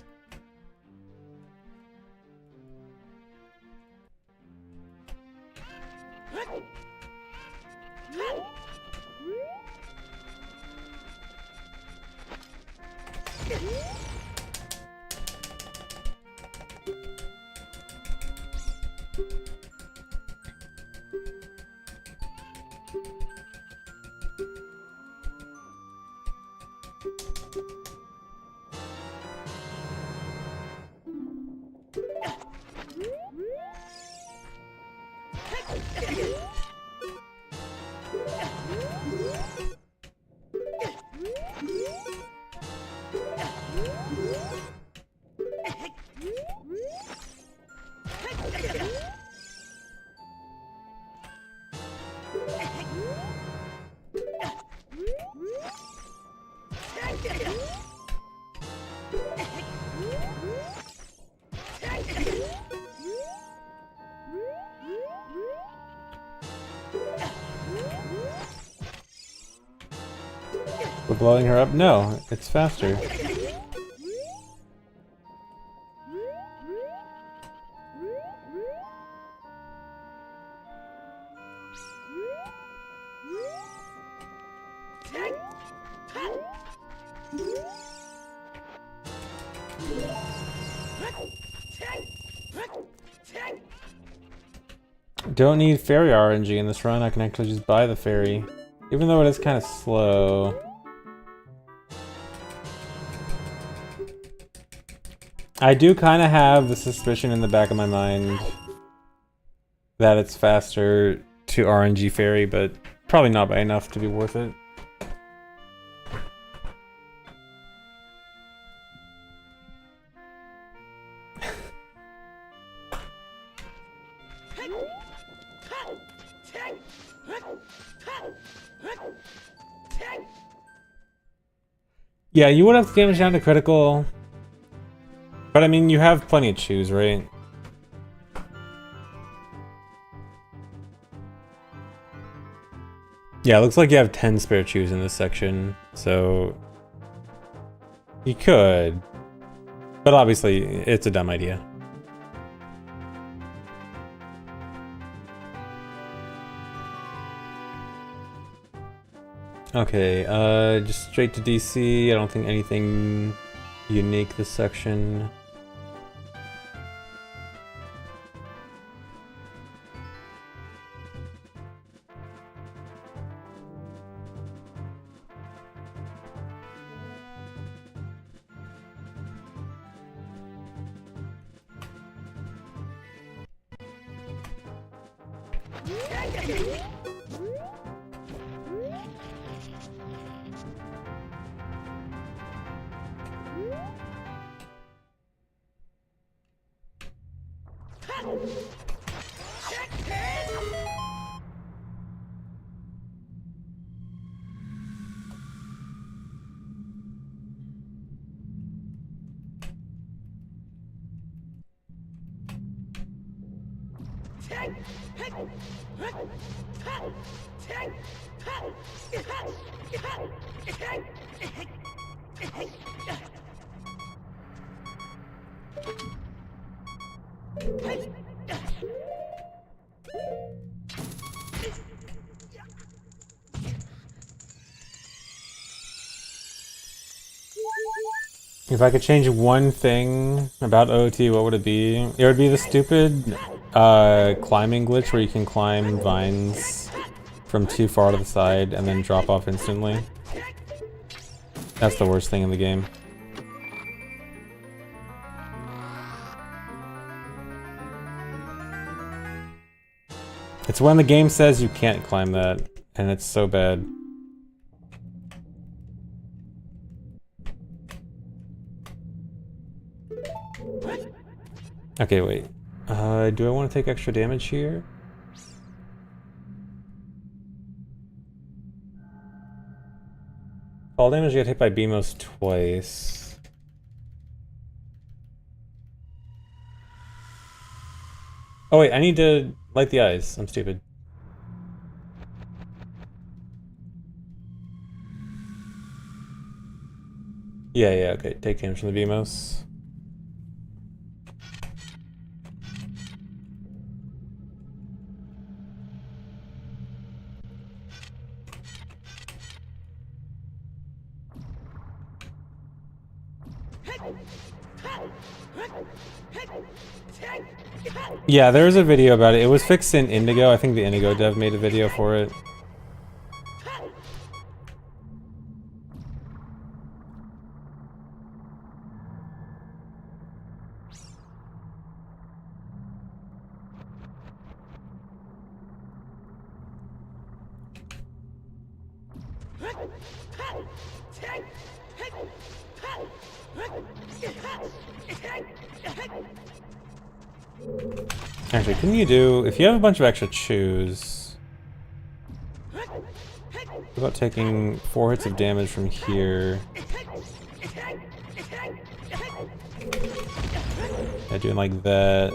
We're blowing her up? No, it's faster. Don't need fairy RNG in this run, I can actually just buy the fairy. Even though it is kind of slow. I do kind of have the suspicion in the back of my mind that it's faster to RNG fairy, but probably not by enough to be worth it. Yeah, you would have to damage down to critical. But I mean, you have plenty of chews, right? Yeah, it looks like you have 10 spare chews in this section, so you could. But obviously, it's a dumb idea. Okay, just straight to DC. I don't think anything unique this section. If I could change one thing about OT, what would it be? It would be the stupid climbing glitch where you can climb vines from too far to the side and then drop off instantly. That's the worst thing in the game. It's when the game says you can't climb that, and it's so bad. Okay, wait. Do I want to take extra damage here? Fall damage, you get hit by Beamos twice. Oh wait, I need to light the eyes. I'm stupid. Yeah, okay. Take damage from the Beamos. Yeah, there was a video about it. It was fixed in Indigo. I think the Indigo dev made a video for it. Actually, can you do, if you have a bunch of extra chews, what about taking 4 hits of damage from here? Yeah, doing like that.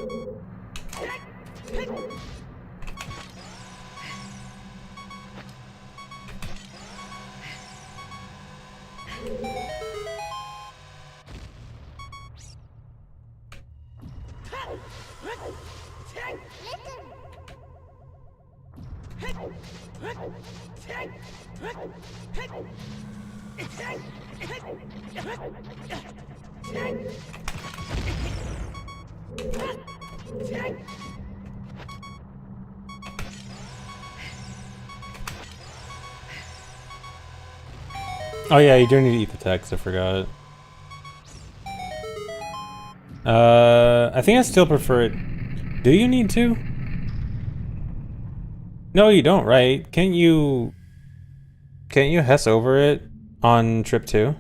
Oh yeah, you do need to eat the text, I forgot. I think I still prefer it. Do you need to? No, you don't, right? Can't you Hess over it on trip 2?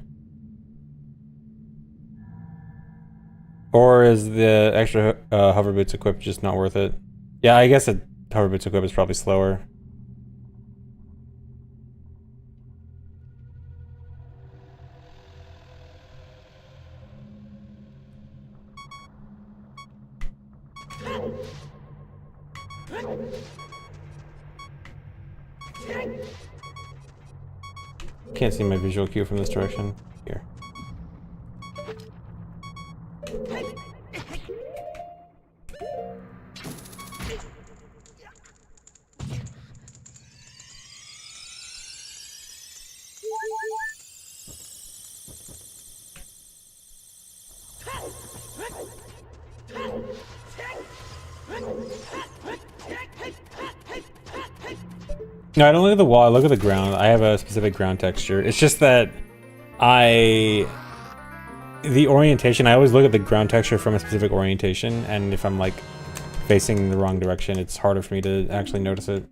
Or is the extra hover boots equipped just not worth it? Yeah, I guess a hover boots equipped is probably slower. Can't see my visual cue from this direction. Here. No, I don't look at the wall, I look at the ground. I have a specific ground texture. It's just that the orientation, I always look at the ground texture from a specific orientation, and if I'm like facing the wrong direction, it's harder for me to actually notice it.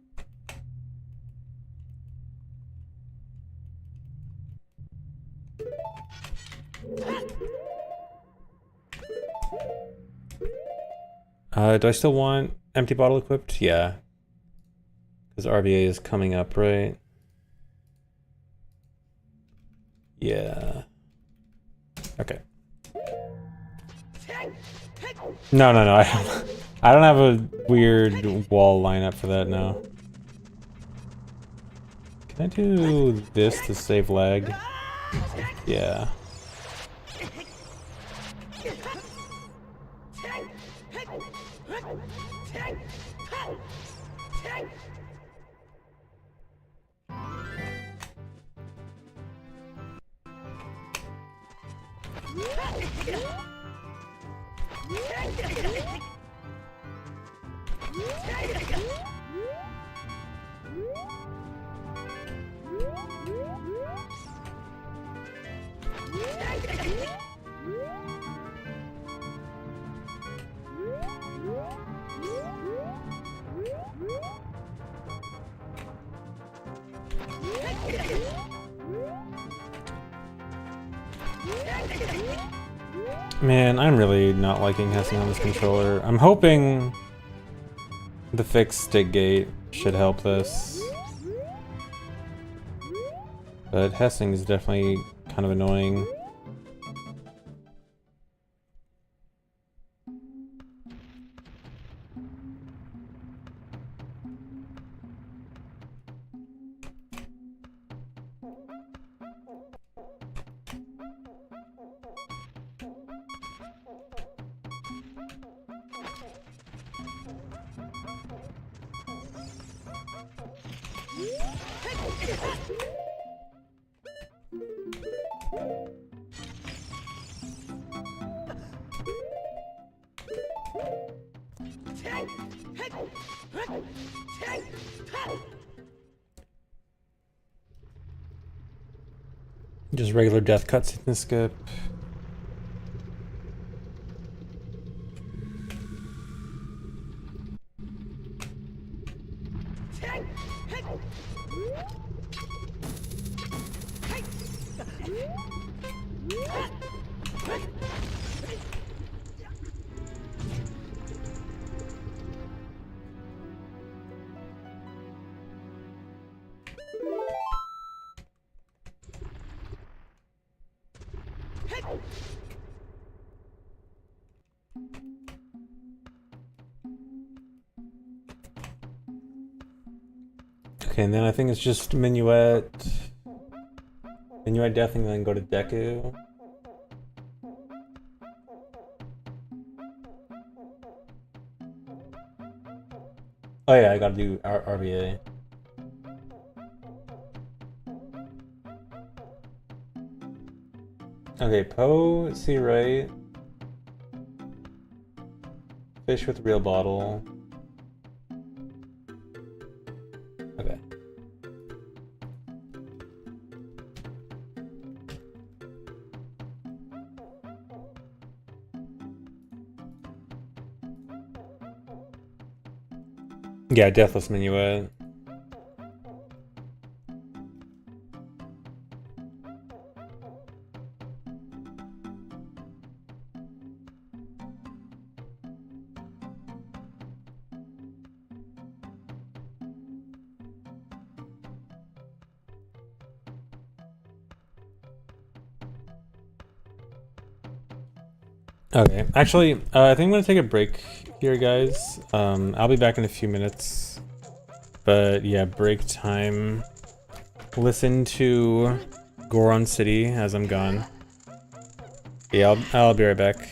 Do I still want empty bottle equipped? Yeah. Because RVA is coming up, right? Yeah. Okay. No, I don't have a weird wall lineup for that now. Can I do this to save lag? Yeah. Man, I'm really not liking Hessing on this controller. I'm hoping the fixed stick gate should help this. But Hessing is definitely kind of annoying. Just regular death cutscene and skip. Okay, and then I think it's just Minuet Death and then go to Deku. Oh yeah, I gotta do RBA. Okay, Poe, C right. Fish with real bottle. Okay. Yeah, Deathless Minuet. Okay, actually, I think I'm gonna take a break here, guys. I'll be back in a few minutes. But yeah, break time. Listen to Goron City as I'm gone. Yeah, I'll be right back.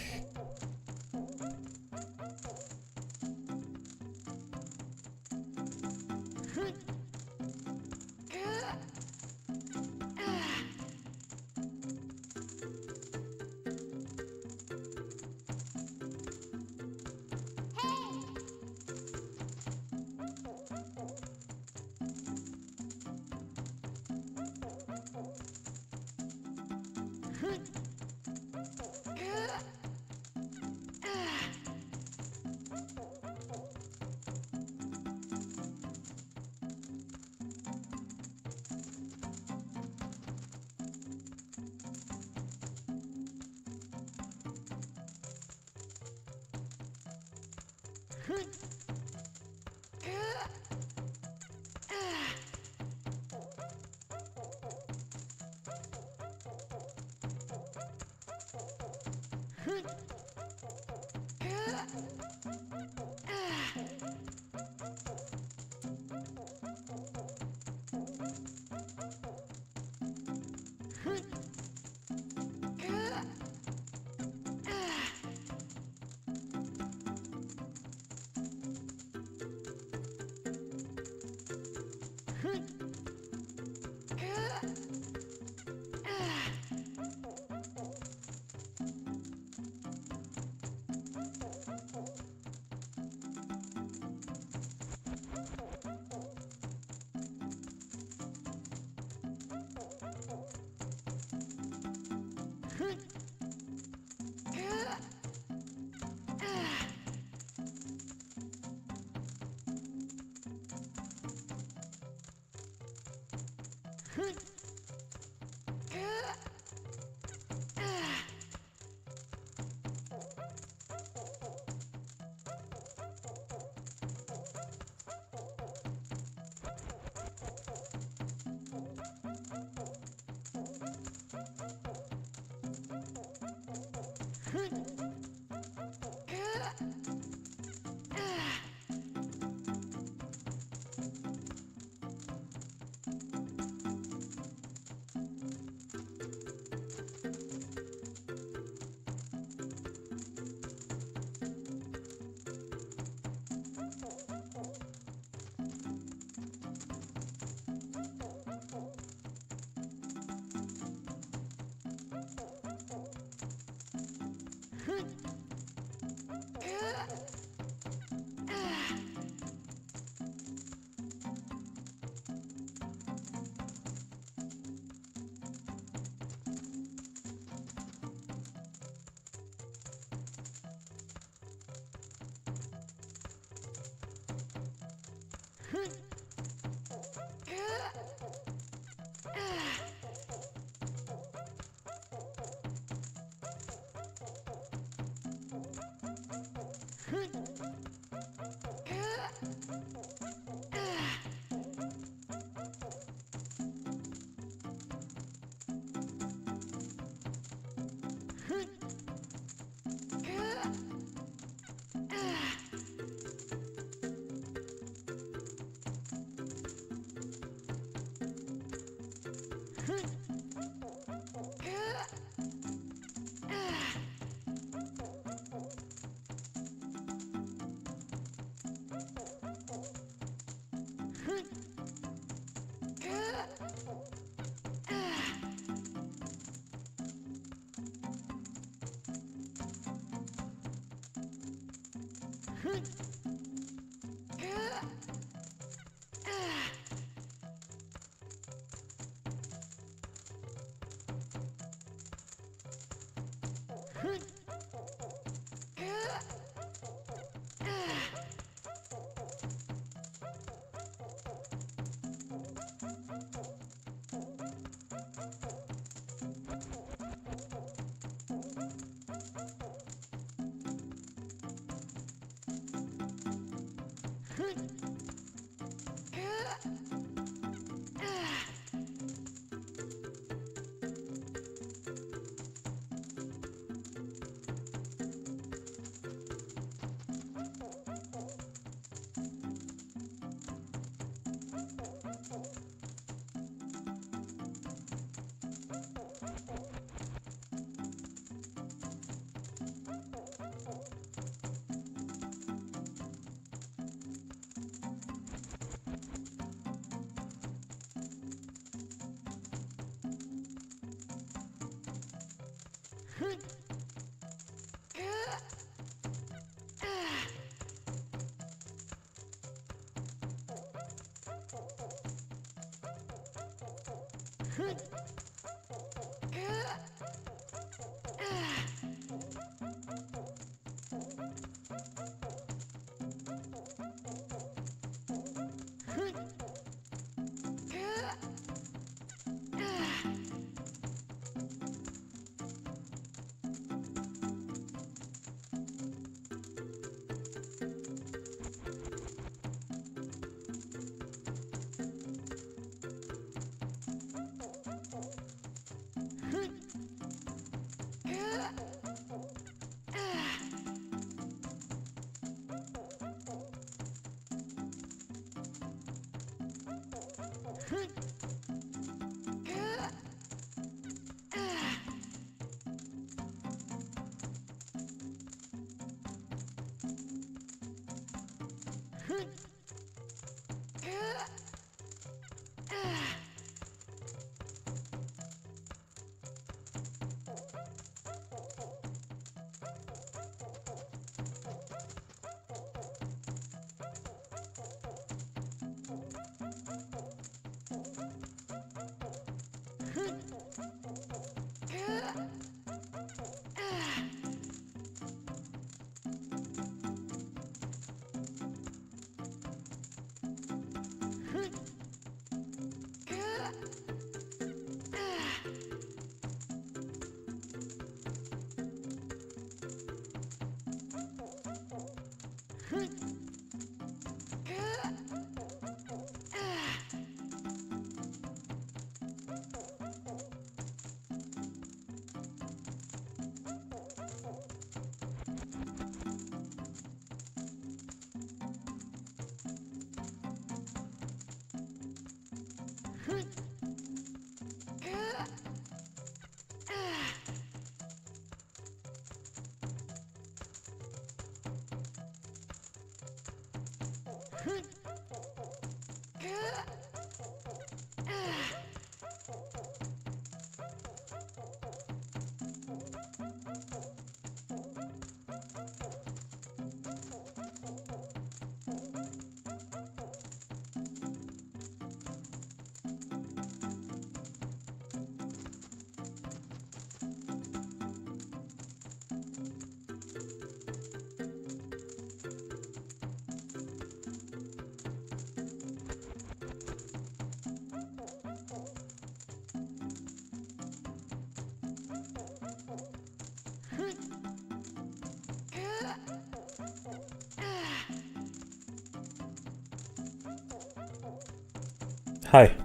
Hi.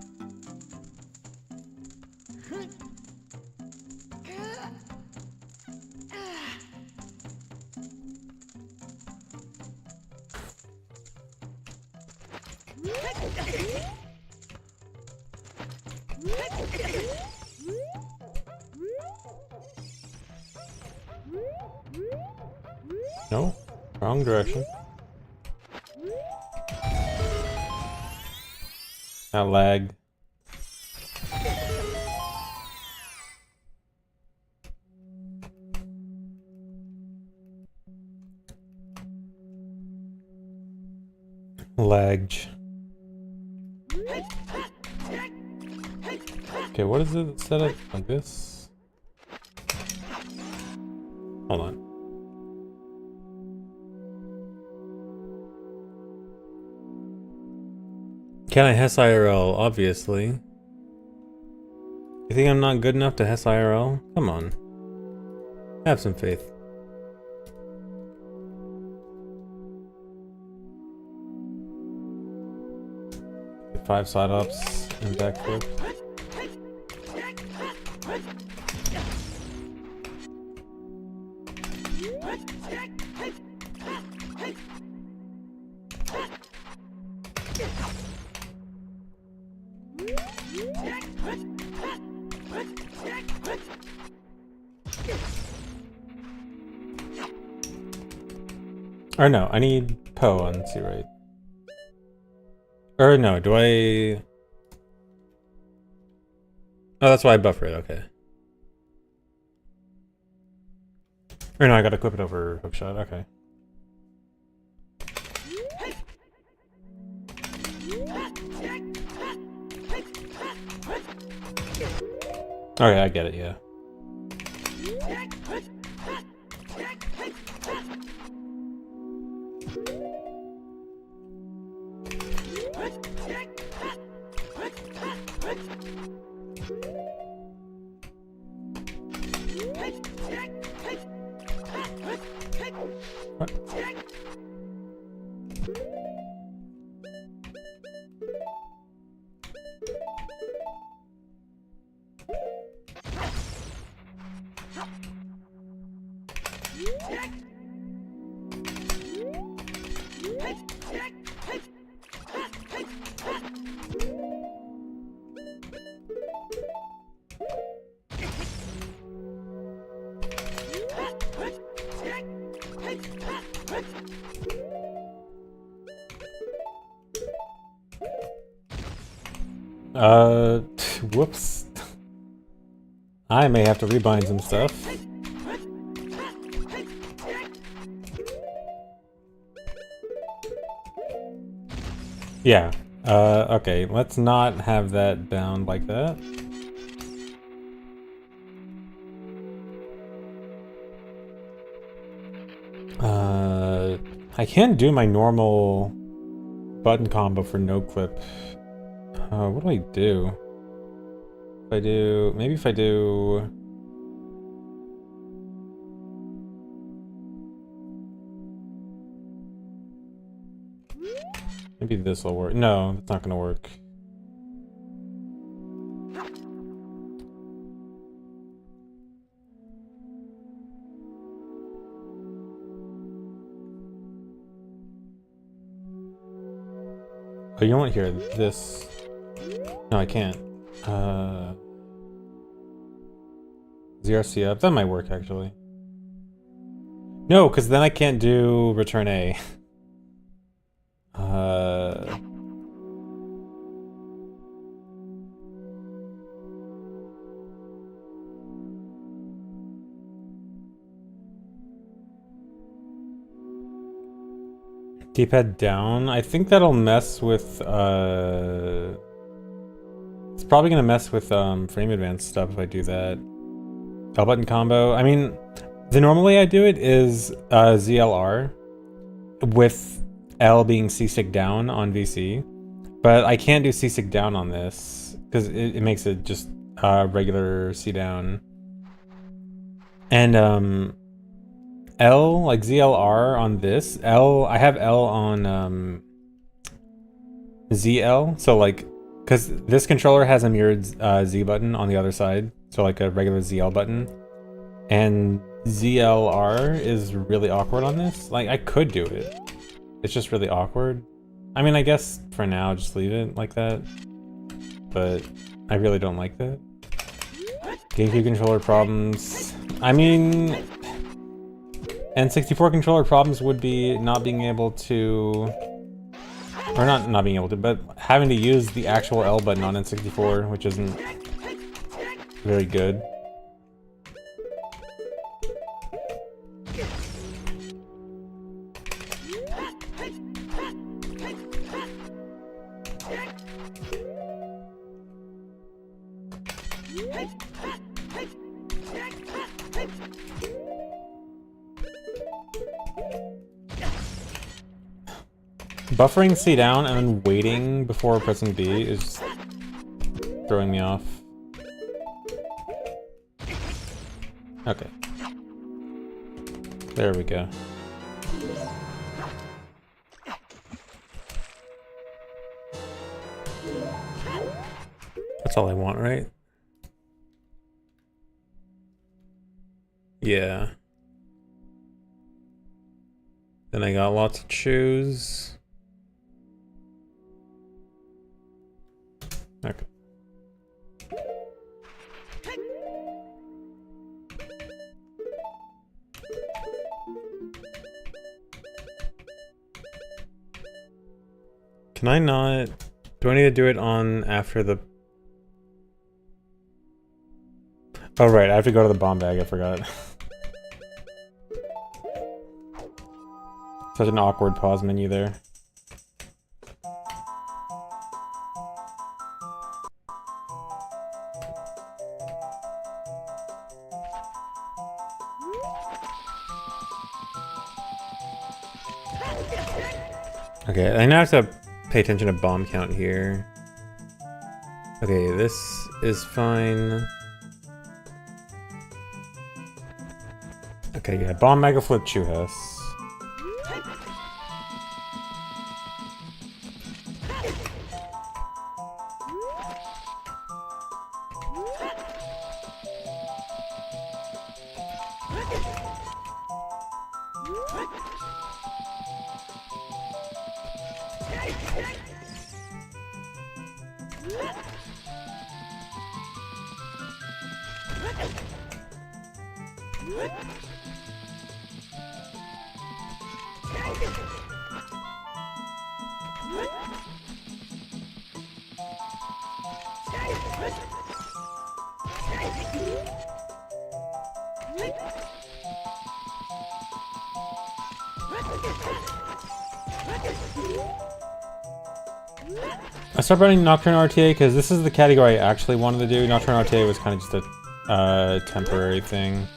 No, wrong direction. Not lagged. Lagged. Okay, what is it set up like this? Hold on. Can I Hess IRL? Obviously. You think I'm not good enough to Hess IRL? Come on. Have some faith. Get 5 side ups and backflip. Or no, I need Poe on C right. Or no, do I... Oh, that's why I buffer it, okay. Or no, I gotta equip it over hookshot, okay. Okay, I get it, yeah. What? Whoops. I may have to rebind some stuff. Yeah. Okay, let's not have that bound like that. I can't do my normal button combo for no clip. What do I do? If I do... Maybe if I do... Maybe this will work. No, it's not gonna work. Oh, you know what? Here, this... No, I can't. ZRC up. That might work, actually. No, because then I can't do return A. D-pad down. I think that'll mess with, it's probably gonna mess with, frame advance stuff if I do that. L button combo. I mean, the normal way I do it is, ZLR with L being C-stick down on VC. But I can't do C-stick down on this, because it makes it just, regular C down. And, L, like ZLR on this, I have L on, ZL, so like, Because this controller has a mirrored Z button on the other side, so like a regular ZL button. And ZLR is really awkward on this. Like, I could do it. It's just really awkward. I mean, I guess for now, just leave it like that. But I really don't like that. GameCube controller problems. I mean, N64 controller problems would be not being able to... Or not being able to, but having to use the actual L button on N64, which isn't very good. Buffering C down and then waiting before pressing B is throwing me off. Okay. There we go. That's all I want, right? Yeah. Then I got lots to choose. Okay. Can I not... Do I need to do it on after the... Oh right, I have to go to the bomb bag, I forgot. Such an awkward pause menu there. Okay, I now have to pay attention to bomb count here. Okay, this is fine. Okay, yeah, bomb mega flip chew house. I stopped running Nocturne RTA because this is the category I actually wanted to do. Nocturne RTA was kind of just a temporary thing.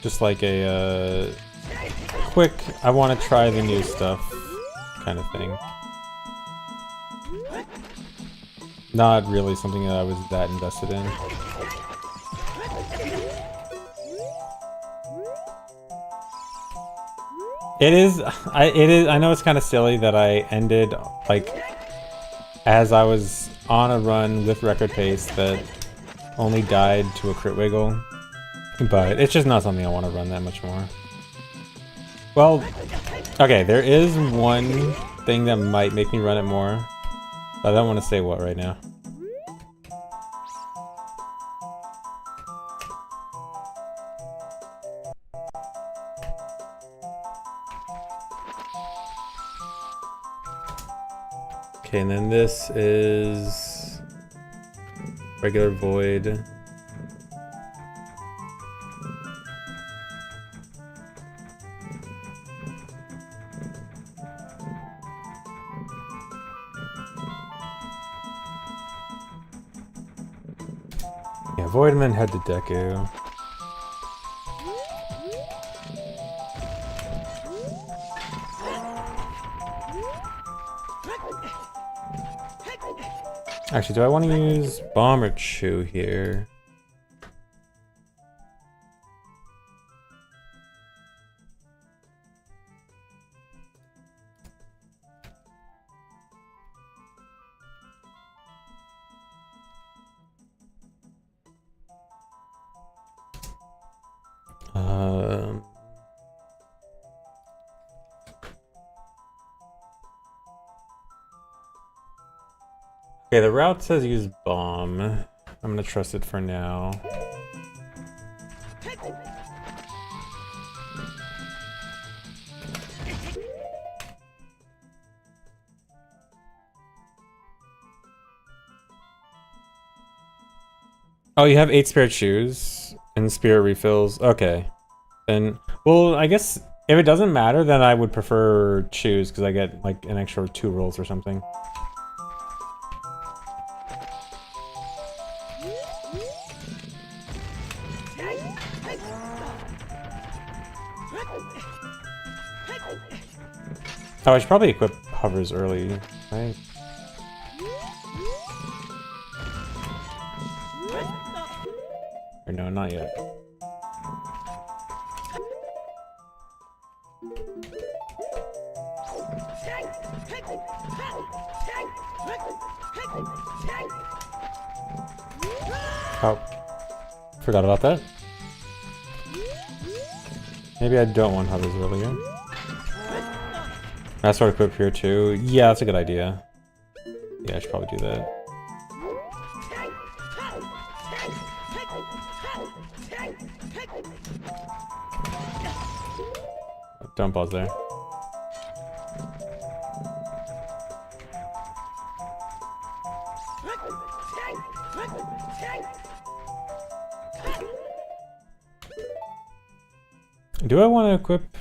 Just like a quick, I want to try the new stuff kind of thing. Not really something that I was that invested in. It is, I know it's kind of silly that I ended, like, as I was on a run with record pace that only died to a crit wiggle. But it's just not something I want to run that much more. Well, okay, there is one thing that might make me run it more. But I don't want to say what right now. Okay, and then this is regular void. Yeah, void and then head to Deku. Actually, do I want to use Bomb or Chew here? Okay, the route says use bomb. I'm gonna trust it for now. Oh, you have 8 spare shoes and spirit refills. Okay. Then, well, I guess if it doesn't matter, then I would prefer shoes because I get like an extra 2 rolls or something. Oh, I should probably equip hovers early, right? Or no, not yet. Oh, forgot about that. Maybe I don't want hovers earlier. That's sort of equip here too. Yeah, that's a good idea. Yeah, I should probably do that. Don't pause there. Do I want to equip?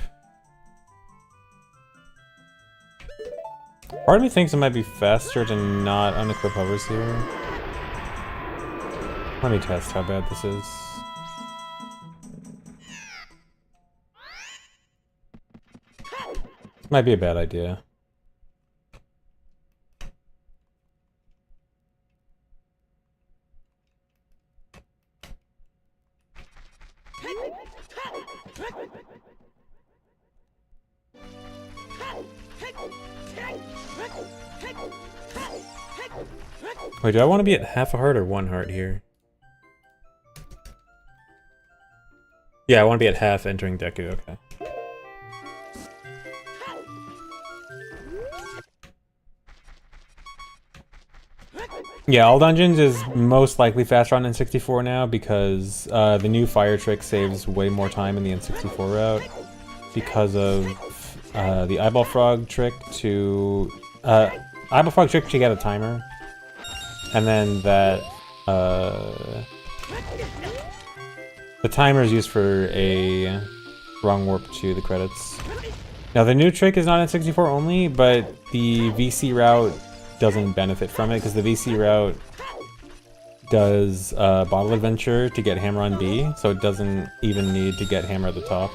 Part of me thinks it might be faster to not unequip hovers here. Let me test how bad this is. This might be a bad idea. Wait, do I want to be at half a heart or 1 heart here? Yeah, I want to be at half entering Deku, okay. Yeah, all dungeons is most likely faster on N64 now because the new fire trick saves way more time in the N64 route because of the eyeball frog trick to get a timer, and then that the timer is used for a wrong warp to the credits. Now the new trick is not N64 only, but the VC route doesn't benefit from it because the VC route does Bottle Adventure to get Hammer on B, so it doesn't even need to get Hammer at the top.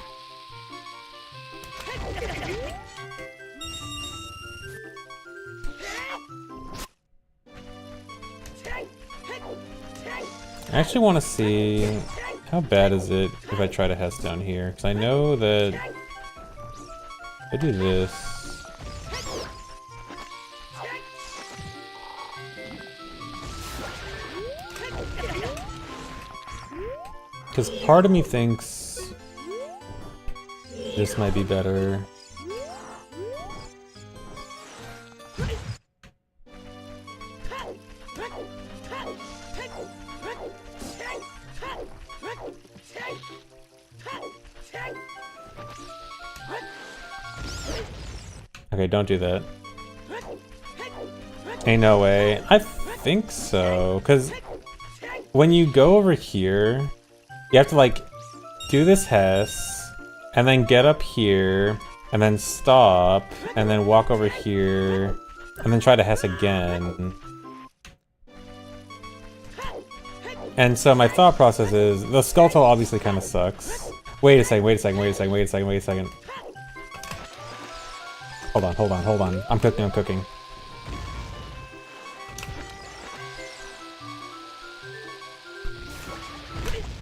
I actually want to see how bad is it if I try to Hess down here, because I know that if I do this. Because part of me thinks this might be better. Okay, don't do that. Ain't no way. I think so, because when you go over here, you have to like do this Hess, and then get up here, and then stop, and then walk over here, and then try to Hess again. And so my thought process is, the Skulltule obviously kind of sucks. Wait a second, wait a second, wait a second, wait a second, wait a second. Hold on, hold on, hold on. I'm cooking, I'm cooking.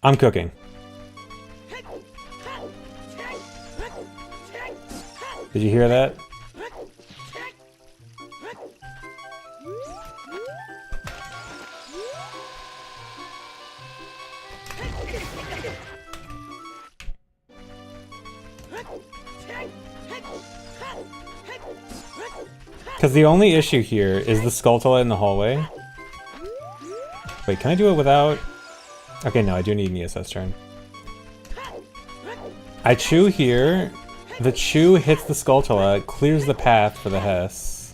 I'm cooking. Did you hear that? Because the only issue here is the Skulltule in the hallway. Wait, can I do it without... Okay, no, I do need an ESS turn. I chew here. The chew hits the Skulltula, it clears the path for the Hess.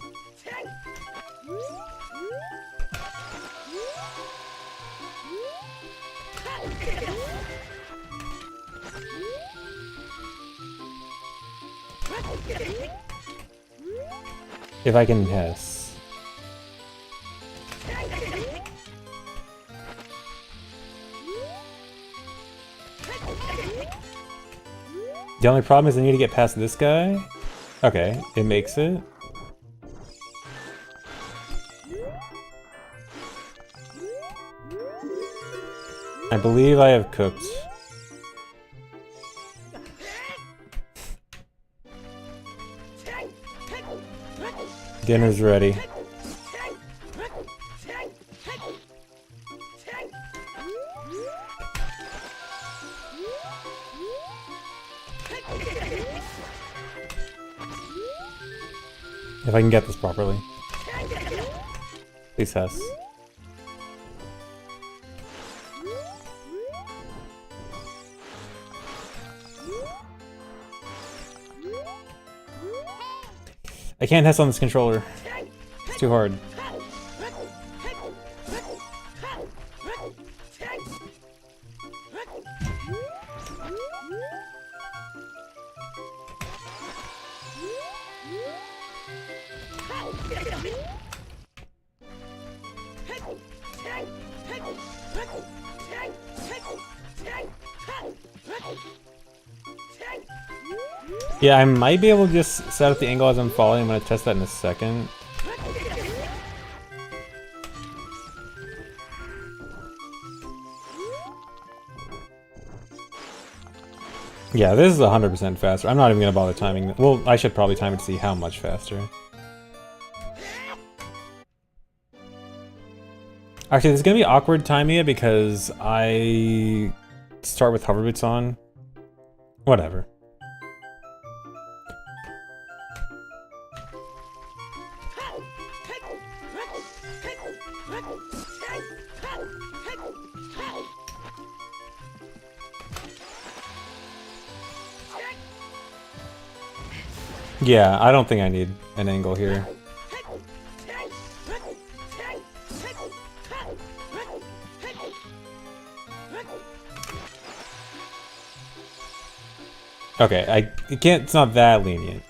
If I can Hess. The only problem is I need to get past this guy. Okay, it makes it. I believe I have cooked. Dinner's ready. If I can get this properly. Please, Hess. I can't Hess on this controller. It's too hard. Yeah, I might be able to just set up the angle as I'm falling. I'm going to test that in a second. Yeah, this is 100% faster. I'm not even going to bother timing. Well, I should probably time it to see how much faster. Actually, this is going to be awkward timing it because I start with hover boots on. Whatever. Yeah, I don't think I need an angle here. Okay, it's not that lenient.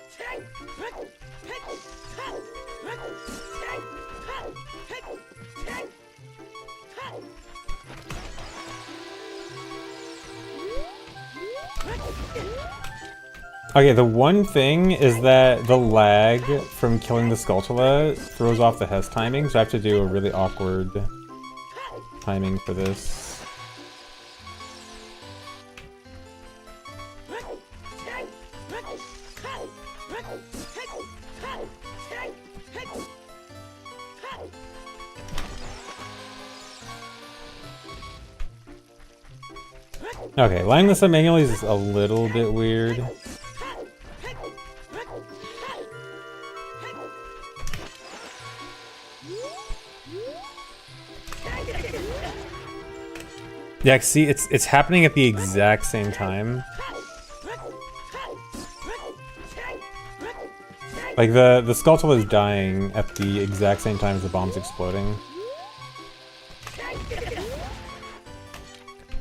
Okay, the one thing is that the lag from killing the Skulltula throws off the Hess timing, so I have to do a really awkward timing for this. Okay, lining this up manually is a little bit weird. Yeah, see, it's happening at the exact same time. Like the Skulltula is dying at the exact same time as the bomb's exploding.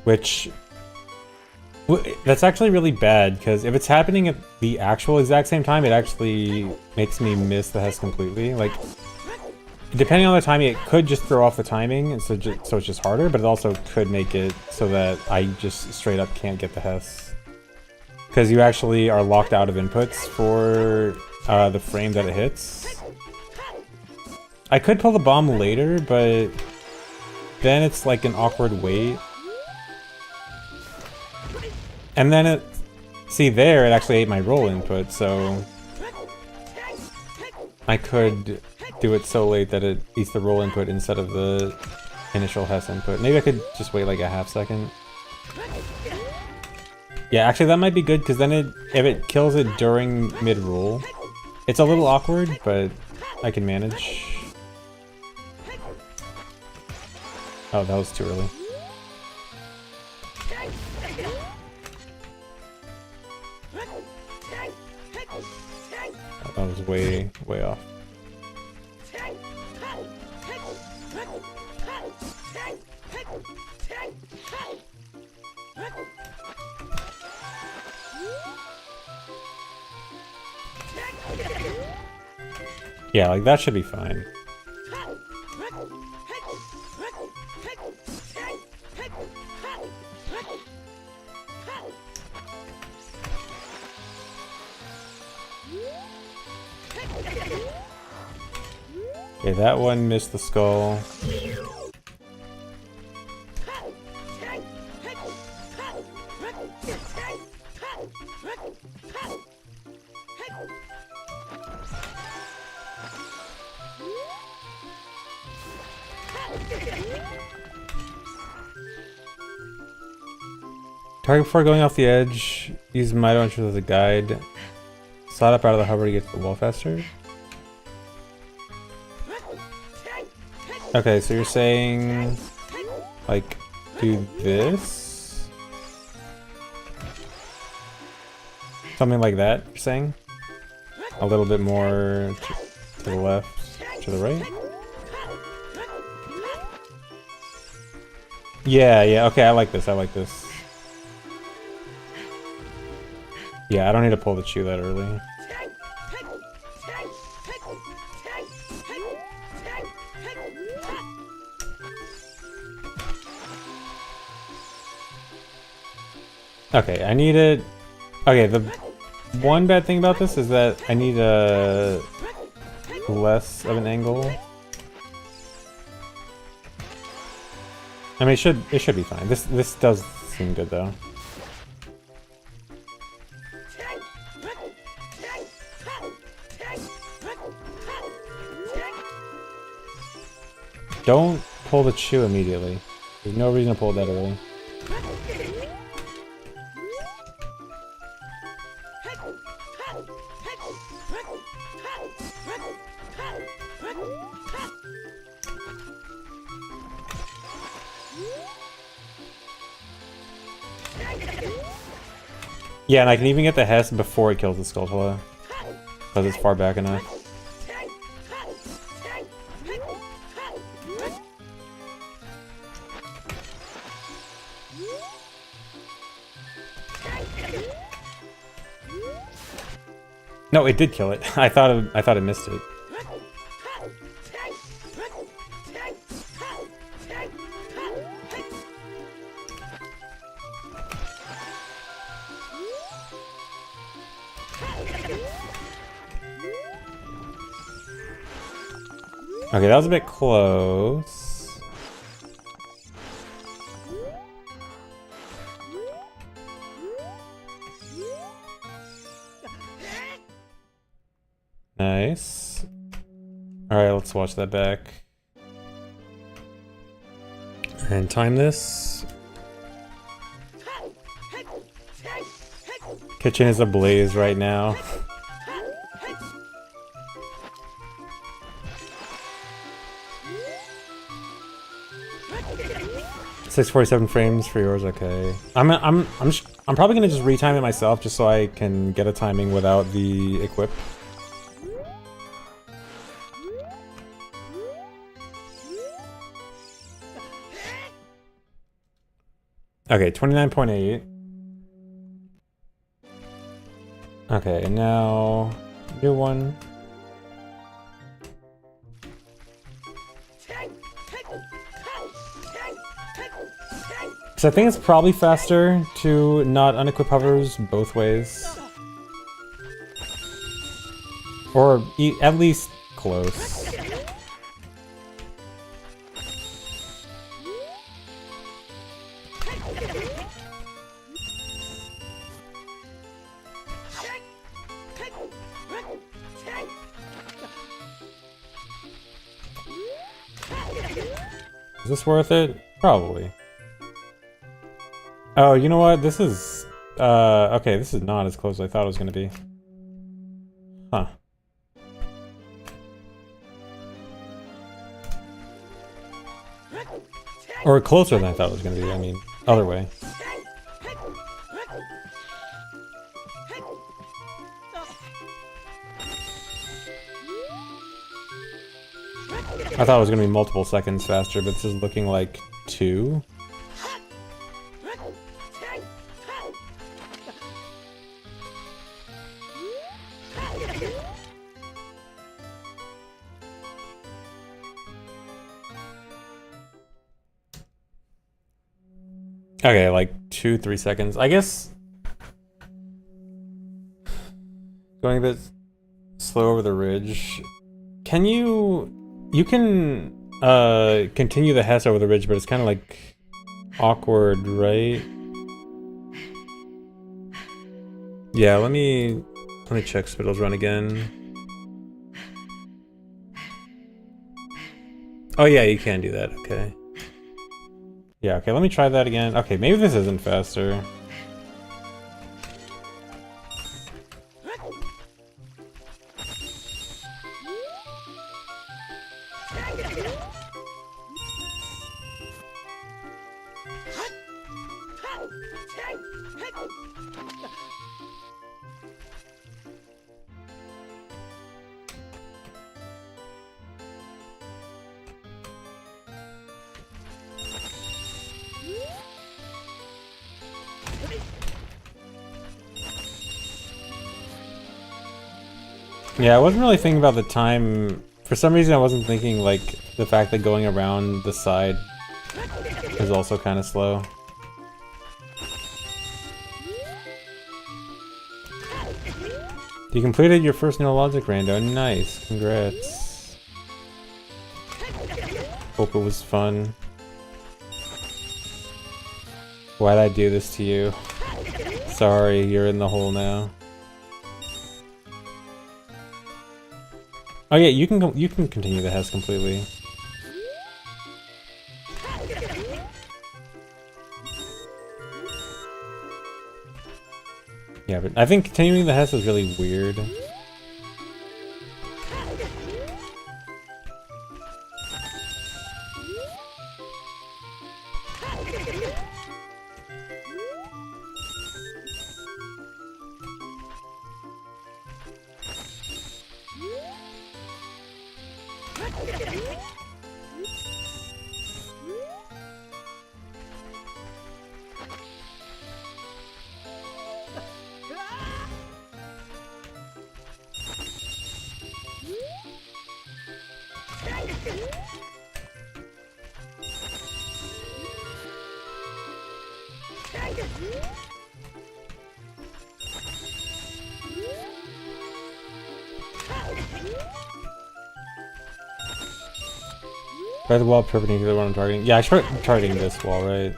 Which that's actually really bad, because if it's happening at the actual exact same time, it actually makes me miss the Hess completely. Like, depending on the timing, it could just throw off the timing, and so it's just harder, but it also could make it so that I just straight up can't get the Hess. Because you actually are locked out of inputs for the frame that it hits. I could pull the bomb later, but then it's like an awkward wait. And then it... See there, it actually ate my roll input, so... I could do it so late that it eats the roll input instead of the initial Hess input. Maybe I could just wait like a half second. Yeah, actually that might be good, because then if it kills it during mid-roll, it's a little awkward, but I can manage. Oh, that was too early. That was way off. Yeah, like that should be fine. Okay, that one missed the skull. Target before going off the edge. Use Mito Entrance as a guide. Slide up out of the hover to get to the wall faster. Okay, so you're saying, like, do this? Something like that, you're saying? A little bit more to the left, to the right? Yeah, okay, I like this, Yeah, I don't need to pull the chew that early. Okay, I need it. Okay, the one bad thing about this is that I need a less of an angle. I mean, it should be fine. This does seem good though. Don't pull the chew immediately. There's no reason to pull that early. Yeah, and I can even get the Hess before it kills the Skulltula, because it's far back enough. No, it did kill it. I thought it missed it. Okay, that was a bit close. Nice. Alright, let's watch that back. And time this. Kitchen is ablaze right now. 647 frames for yours, okay. I'm probably gonna just retime it myself just so I can get a timing without the equip. Okay, 29.8. Okay, and now new one. So I think it's probably faster to not unequip hovers both ways. Or at least close. Is this worth it? Probably. Oh, you know what? This is... okay, this is not as close as I thought it was going to be. Huh. Or closer than I thought it was gonna be, I mean, other way. I thought it was gonna be multiple seconds faster, but this is looking like 2. Okay, like 2-3 seconds. I guess going a bit slow over the ridge. Can you can continue the Hess over the ridge, but it's kind of like awkward, right? Yeah, let me check Spittle's run again. Oh yeah, you can do that. Okay. Yeah, okay, let me try that again. Okay, maybe this isn't faster. Yeah, I wasn't really thinking about the time. For some reason I wasn't thinking like the fact that going around the side is also kind of slow. You completed your first neurologic rando. Nice, congrats. Hope it was fun. Why'd I do this to you? Sorry, you're in the hole now. Oh yeah, you can continue the Hess completely. Yeah, but I think continuing the Hess is really weird. Try the wall perpendicular to the one I'm targeting. Yeah, I should start targeting this wall, right?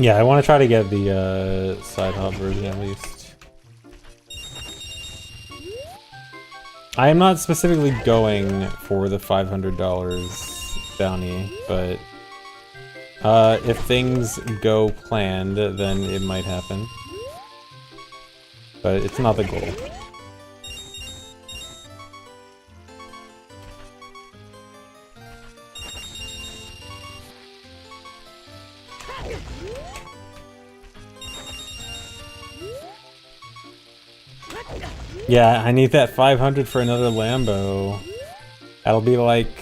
Yeah, I want to try to get the side hop version at least. I am not specifically going for the $500 bounty, but if things go planned, then it might happen. But it's not the goal. Yeah, I need that 500 for another Lambo. That'll be like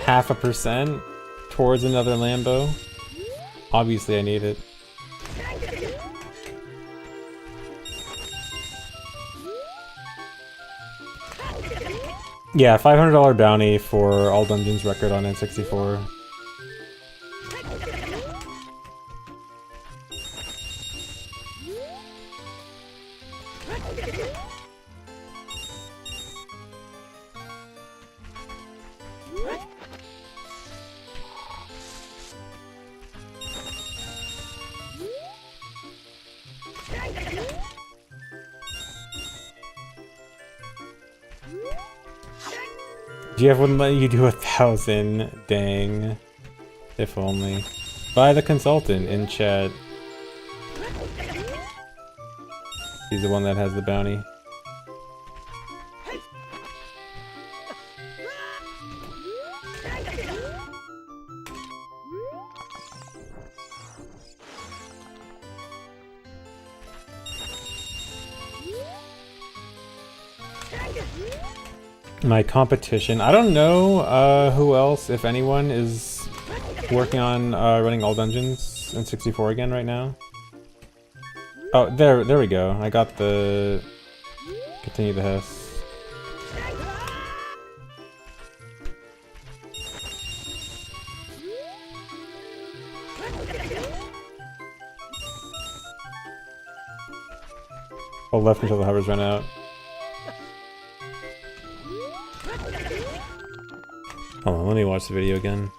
0.5% towards another Lambo. Obviously I need it. Yeah, $500 bounty for all dungeons record on N64. GF wouldn't let you do 1,000. Dang. If only. By the consultant in chat. He's the one that has the bounty. My competition. I don't know who else, if anyone, is working on running all dungeons in 64 again right now. Oh, there we go. I got the continue the Hess. Hold left until the hovers run out. Hold on, let me watch the video again.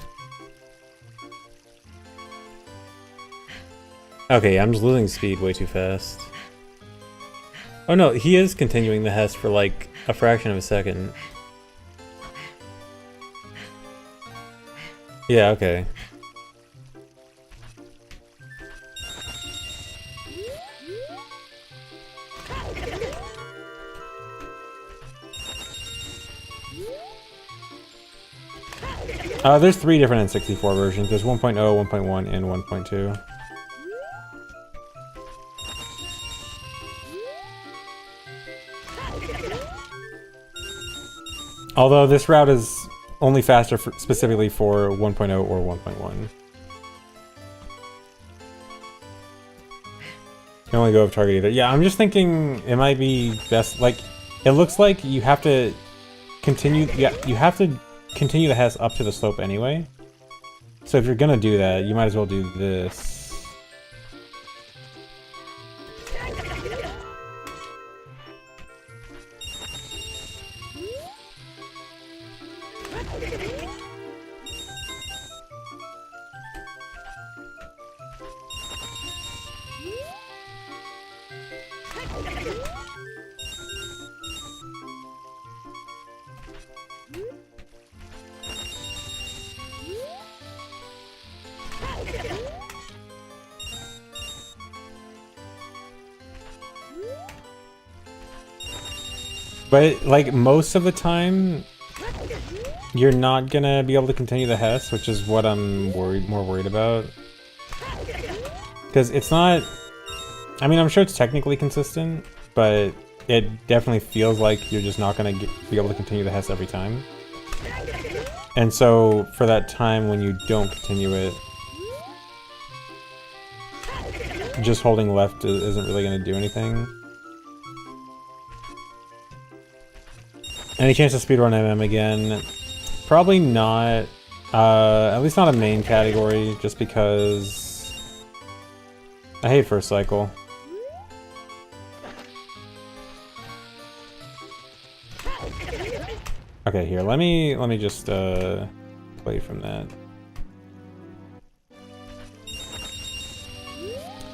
Okay, I'm just losing speed way too fast. Oh no, he is continuing the Hess for like a fraction of a second. Yeah, okay. There's 3 different N64 versions. There's 1.0, 1.1, and 1.2. Although this route is only faster specifically for 1.0 or 1.1. You can only go of target either. Yeah, I'm just thinking it might be best, like, it looks like you have to continue, you have to continue the Hess up to the slope anyway. So if you're gonna do that, you might as well do this. But, like, most of the time, you're not gonna be able to continue the Hess, which is what I'm more worried about. Because it's not... I mean, I'm sure it's technically consistent, but it definitely feels like you're just not gonna be able to continue the Hess every time. And so, for that time when you don't continue it, just holding left isn't really gonna do anything. Any chance to speedrun MM again? Probably not. At least not a main category, just because I hate first cycle. Okay, here, let me just play from that.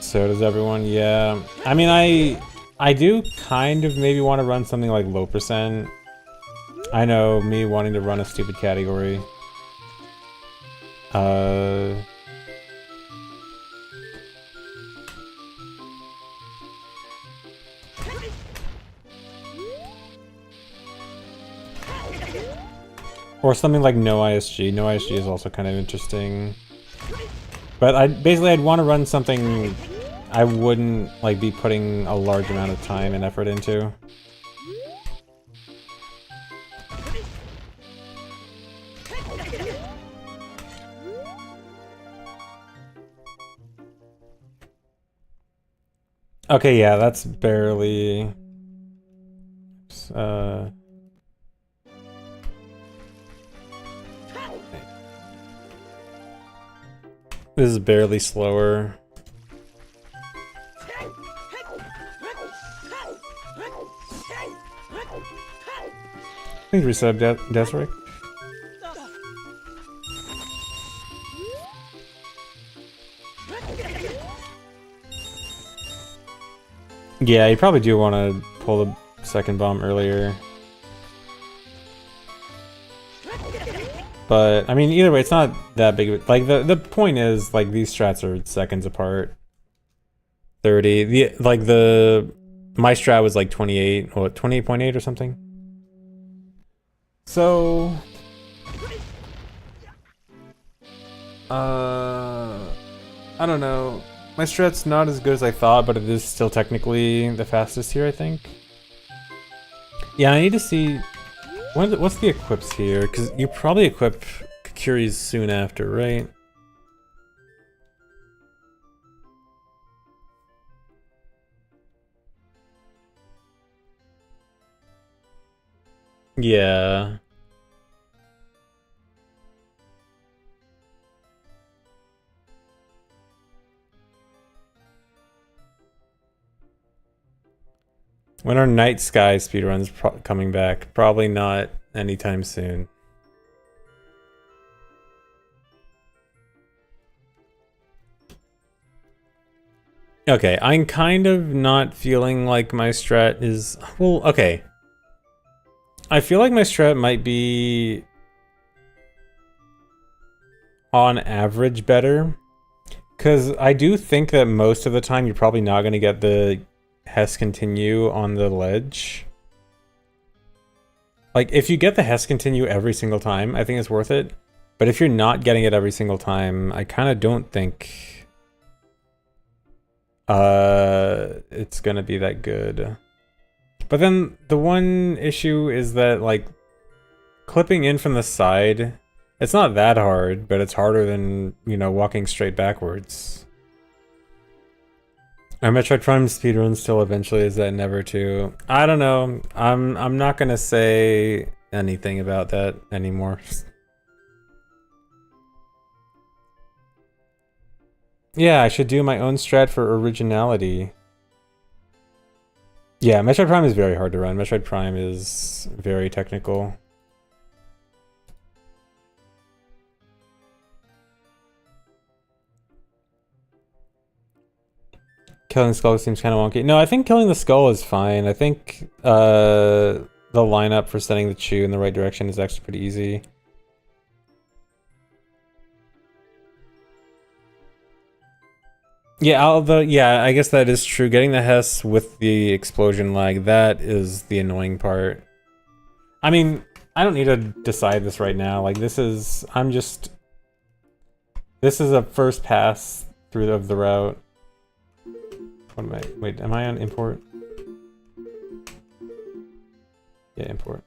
So does everyone, yeah. I mean, I do kind of maybe want to run something like low percent. I know, me wanting to run a stupid category. Or something like no ISG. No ISG is also kind of interesting. But I'd want to run something I wouldn't like be putting a large amount of time and effort into. Okay, yeah, that's barely... This is barely slower. Please resub, Desric. Yeah, you probably do want to pull the second bomb earlier. But, I mean, either way, it's not that big of a... Like, the point is, like, these strats are seconds apart. 30. My strat was, like, 28, or 28.8 or something. So... I don't know. My strat's not as good as I thought, but it is still technically the fastest here, I think. Yeah, I need to see... What's the equips here? Because you probably equip Kakuri's soon after, right? Yeah. When are Night Sky speedruns coming back? Probably not anytime soon. Okay, I'm kind of not feeling like my strat is... Well, okay. I feel like my strat might be... on average better. Because I do think that most of the time you're probably not going to get the Hess continue on the ledge. Like, if you get the Hess continue every single time, I think it's worth it. But if you're not getting it every single time, I kind of don't think it's gonna be that good. But then the one issue is that, like, clipping in from the side, it's not that hard, but it's harder than, you know, walking straight backwards. Are Metroid Prime speedruns still eventually? Is that never too? I don't know. I'm not gonna say anything about that anymore. Yeah, I should do my own strat for originality. Yeah, Metroid Prime is very hard to run. Metroid Prime is very technical. Killing the skull seems kind of wonky. No, I think killing the skull is fine. I think the lineup for sending the Chew in the right direction is actually pretty easy. Yeah, although, yeah, I guess that is true. Getting the Hess with the explosion lag, that is the annoying part. I mean, I don't need to decide this right now. Like, this is a first pass through of the route. What am I? Wait, am I on import? Yeah, import.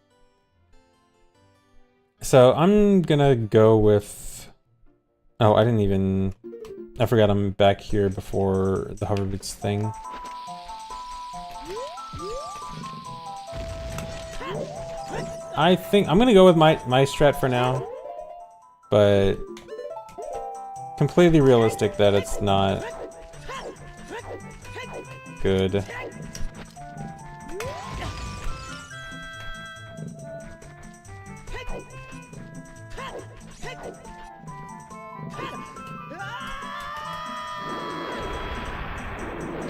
So I'm gonna go with... Oh, I didn't even... I forgot I'm back here before the hover boots thing. I think I'm gonna go with my strat for now, but completely realistic that it's not good.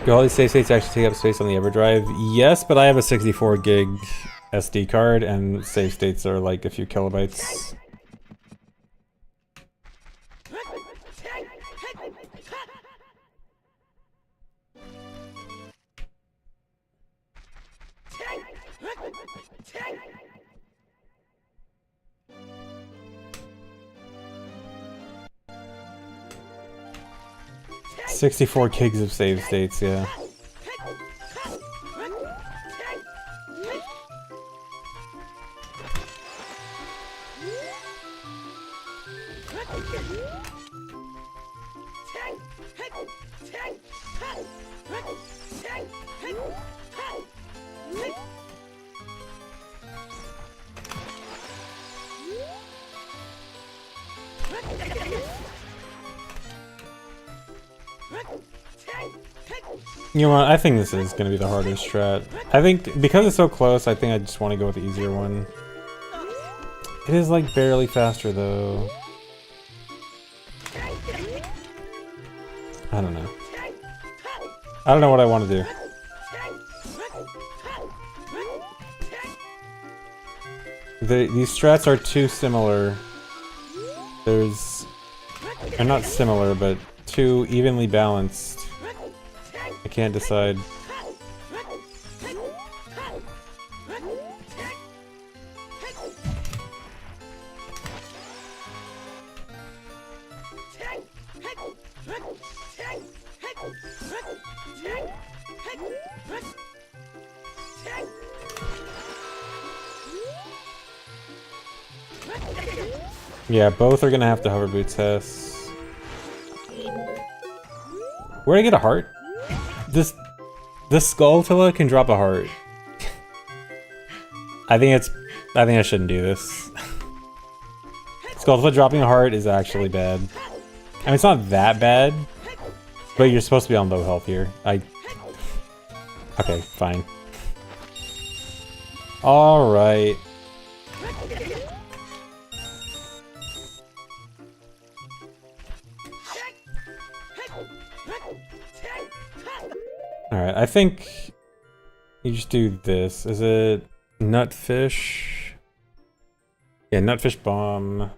Do all these save states actually take up space on the EverDrive? Yes, but I have a 64 gig SD card and save states are like a few kilobytes. $64 gigs of save states, yeah. You know what, I think this is going to be the hardest strat. I think, because it's so close, I think I just want to go with the easier one. It is like barely faster though. I don't know. I don't know what I want to do. These strats are too similar. They're not similar, but too evenly balanced. I can't decide. Yeah, both are gonna have to hover boot tests. Where'd I get a heart? This Skulltula can drop a heart. I think I shouldn't do this. Skulltula dropping a heart is actually bad. I mean, it's not that bad, but you're supposed to be on low health here. Okay, fine. Alright. Alright, I think you just do this. Is it Nutfish? Yeah, Nutfish Bomb.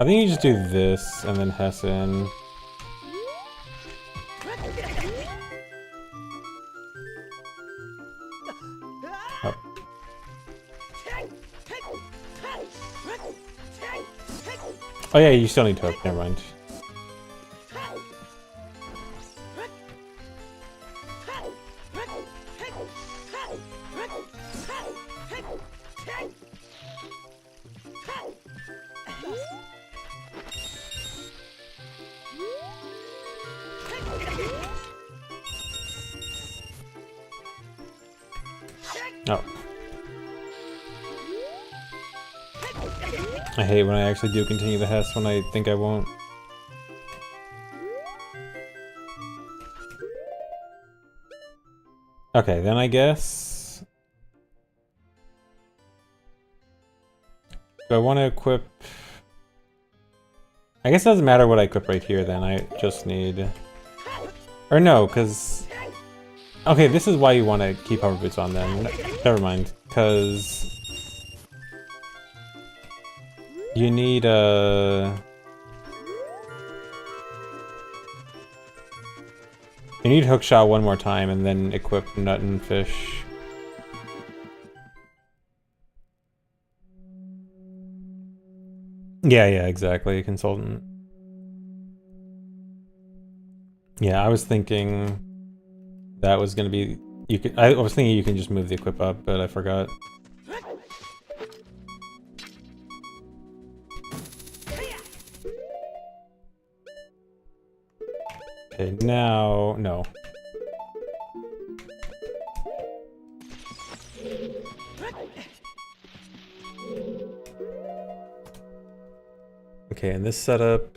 I think you just do this and then Hessen. Oh. Oh yeah, you still need Hook, never mind. Oh. I hate when I actually do continue the Hess when I think I won't. Okay, then I guess... Do I want to equip... I guess it doesn't matter what I equip right here then, I just need... Or no, because... Okay, this is why you want to keep hover boots on then. Never mind, because... You need You need Hookshot one more time and then equip Nut and Fish. Yeah, exactly, Consultant. Yeah, I was thinking that was gonna be... I was thinking you can just move the equip up, but I forgot. Okay, now... No. Okay, in this setup...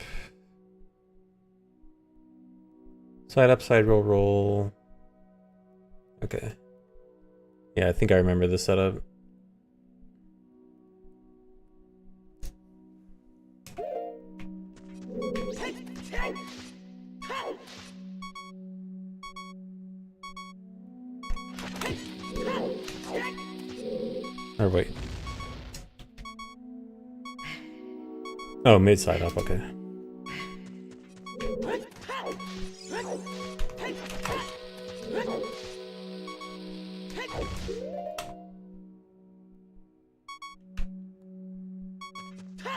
Side up, side roll, roll. Okay. Yeah, I think I remember this setup. Or wait. Oh, mid side up, okay.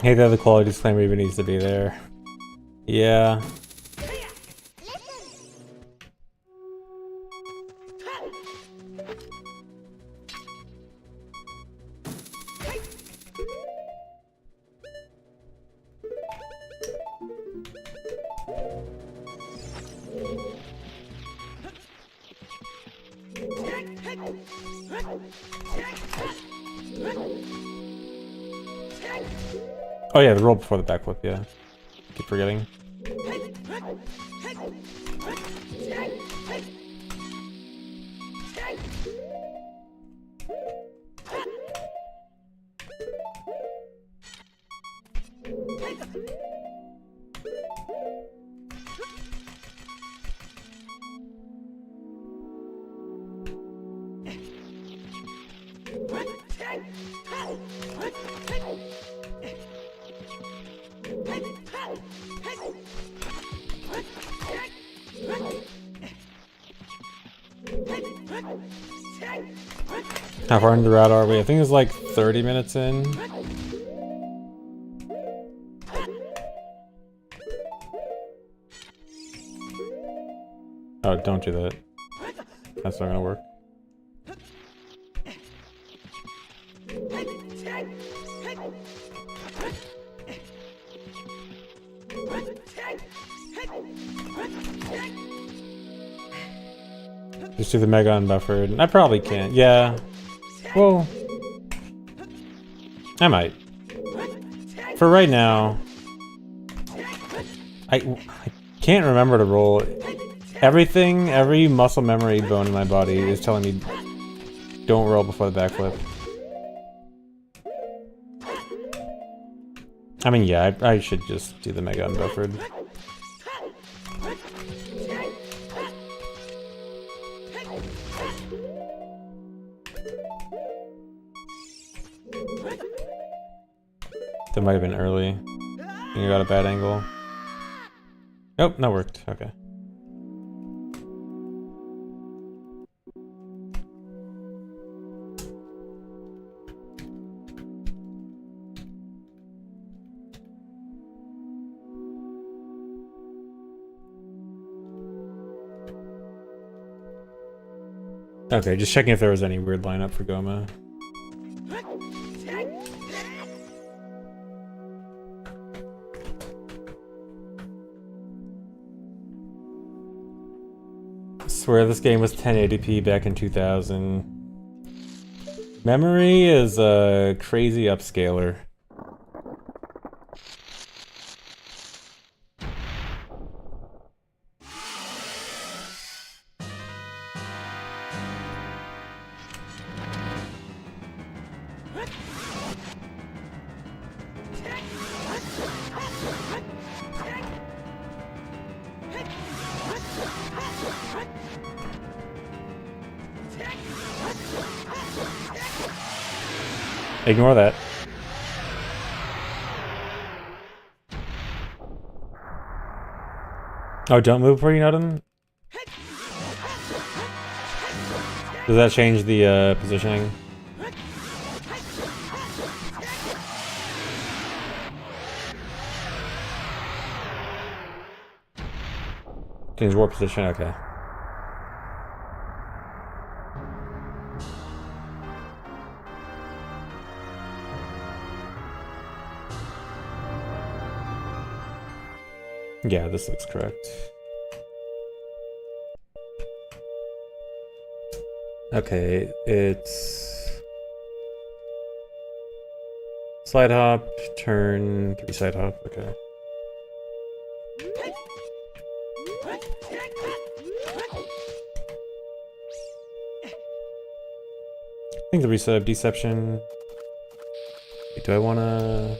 Hey there, the quality disclaimer even needs to be there. Yeah. Oh yeah, the roll before the backflip, yeah. Keep forgetting. How far into the route are we? I think it's like 30 minutes in. Oh, don't do that. That's not gonna work. Just do the mega unbuffered. I probably can't. Yeah. Well, I might. For right now, I can't remember to roll. Everything, every muscle memory bone in my body is telling me don't roll before the backflip. I mean, yeah, I should just do the mega unbuffered. That might have been early. I think I got a bad angle. Nope, that worked. Okay. Okay, just checking if there was any weird lineup for Goma. I swear this game was 1080p back in 2000. Memory is a crazy upscaler. Ignore that. Oh, don't move before you know them? Does that change the positioning? Change warp position, okay. Yeah, this looks correct. Okay, it's slide hop, turn, 3 side hop, okay. I think the reset of deception. Wait, do I wanna...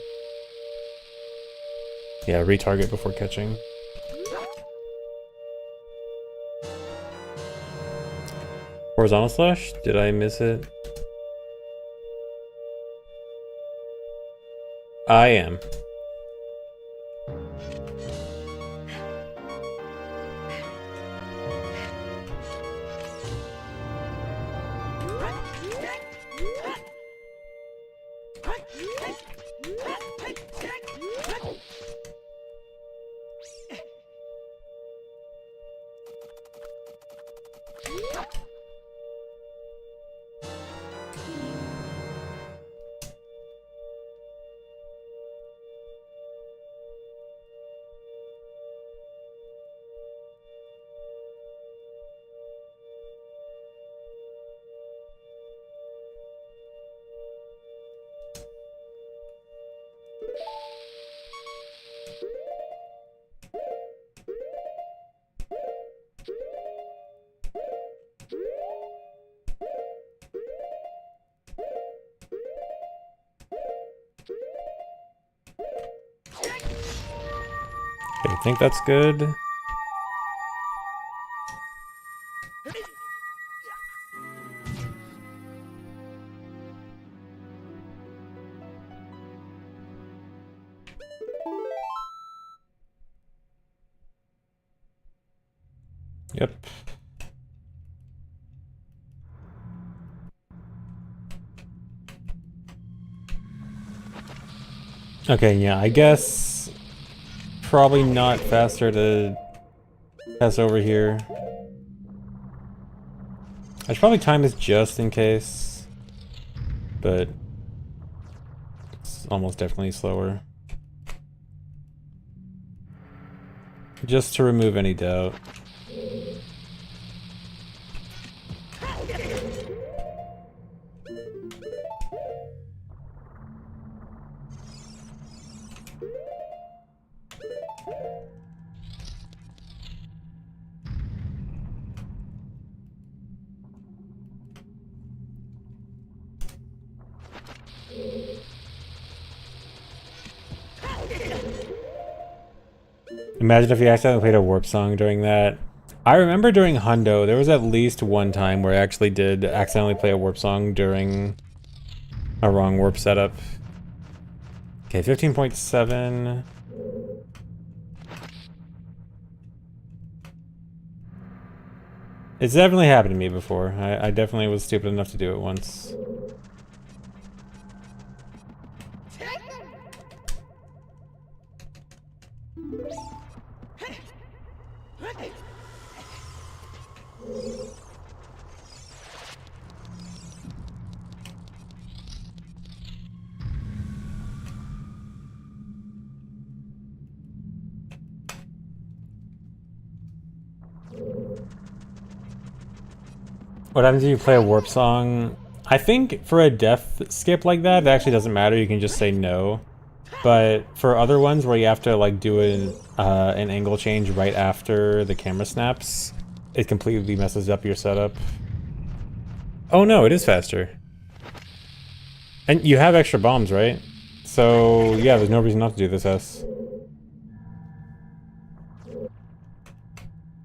Yeah, retarget before catching. Horizontal slash? Did I miss it? I am. I think that's good. Yep. Okay, yeah, I guess probably not faster to pass over here. I should probably time this just in case, but it's almost definitely slower. Just to remove any doubt. Imagine if you accidentally played a warp song during that. I remember during Hundo, there was at least one time where I actually did accidentally play a warp song during a wrong warp setup. Okay, 15.7. It's definitely happened to me before. I definitely was stupid enough to do it once. What happens if you play a warp song? I think for a death skip like that, it actually doesn't matter. You can just say no. But for other ones where you have to like do an angle change right after the camera snaps, it completely messes up your setup. Oh no, it is faster. And you have extra bombs, right? So yeah, there's no reason not to do this S.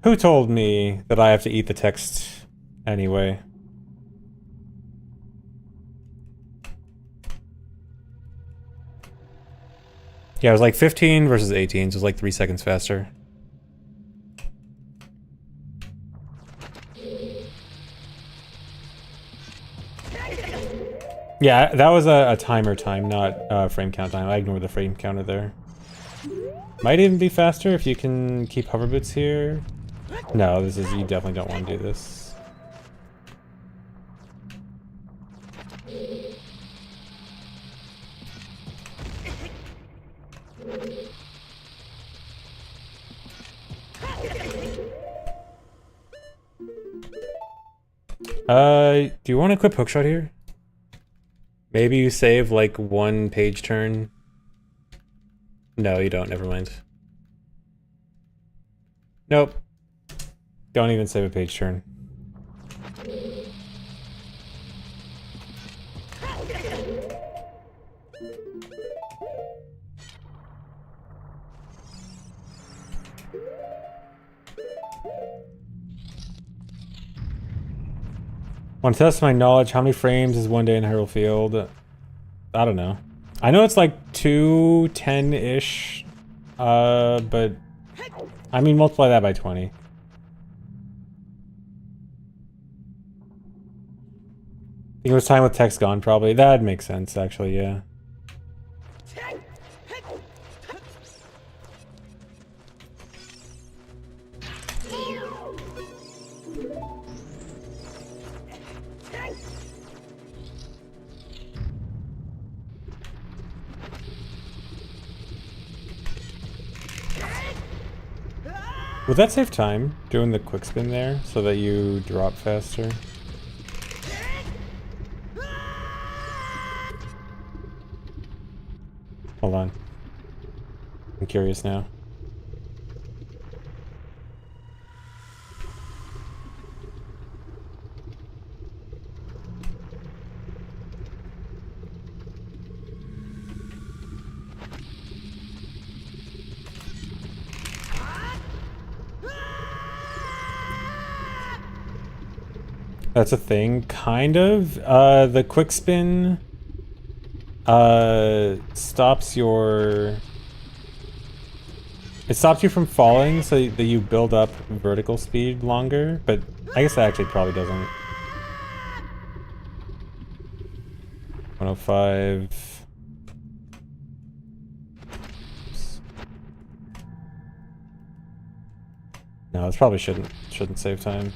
Who told me that I have to eat the text anyway? Yeah, it was like 15 versus 18, so it was like 3 seconds faster. Yeah, that was a timer time, not a frame count time. I ignored the frame counter there. Might even be faster if you can keep hover boots here. No, this is, you definitely don't want to do this. Do you want to equip hookshot here? Maybe you save like 1 page turn. No, you don't, never mind. Nope. Don't even save a page turn. Want to test my knowledge? How many frames is 1 day in Hyrule Field? I don't know. I know it's like 210-ish, but I mean multiply that by 20. I think it was time with text gone, probably. That'd make sense, actually, yeah. Would that save time, doing the quick spin there, so that you drop faster? Hold on. I'm curious now. That's a thing, kind of. The quick spin stops your... It stops you from falling so that you build up vertical speed longer, but I guess that actually probably doesn't. 105. Oops. No, this probably shouldn't save time.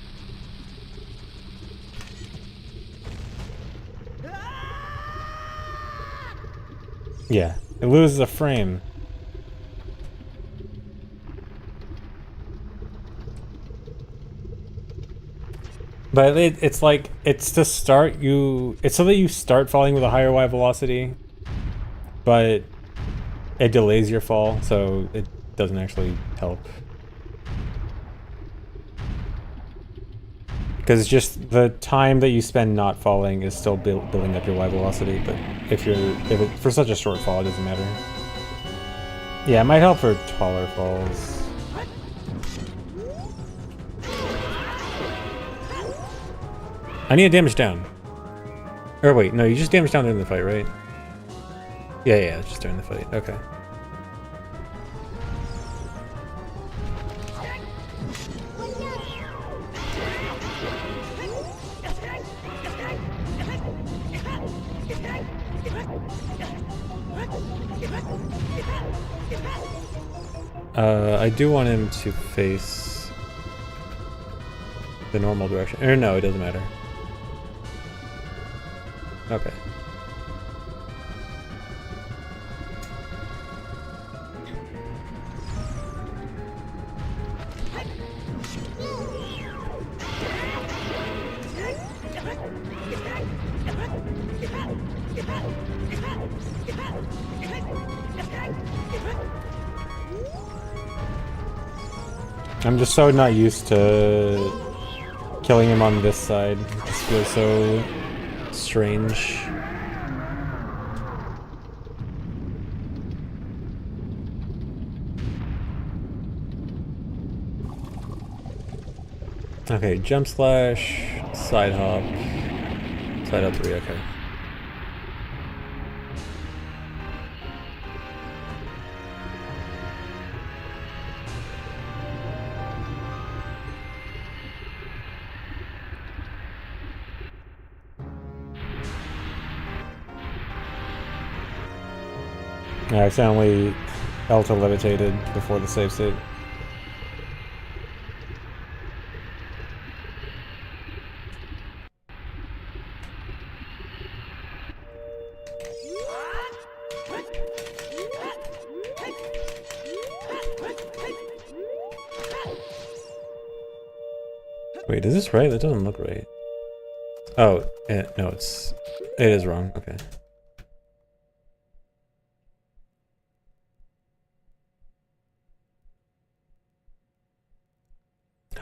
Yeah, it loses a frame. But it's like, it's to start you, it's so that you start falling with a higher Y velocity, but it delays your fall, so it doesn't actually help. Because it's just the time that you spend not falling is still building up your Y velocity, but if for such a short fall, it doesn't matter. Yeah, it might help for taller falls. I need to damage down. Or wait, no, you just damage down during the fight, right? Yeah, just during the fight. Okay. I do want him to face the normal direction. Or no, it doesn't matter. Okay. I'm just so not used to killing him on this side. This feels so strange. Okay, jump slash, side hop 3, okay. I accidentally Elta levitated before the save state. Wait, is this right? That doesn't look right. Oh, no, it is wrong. Okay.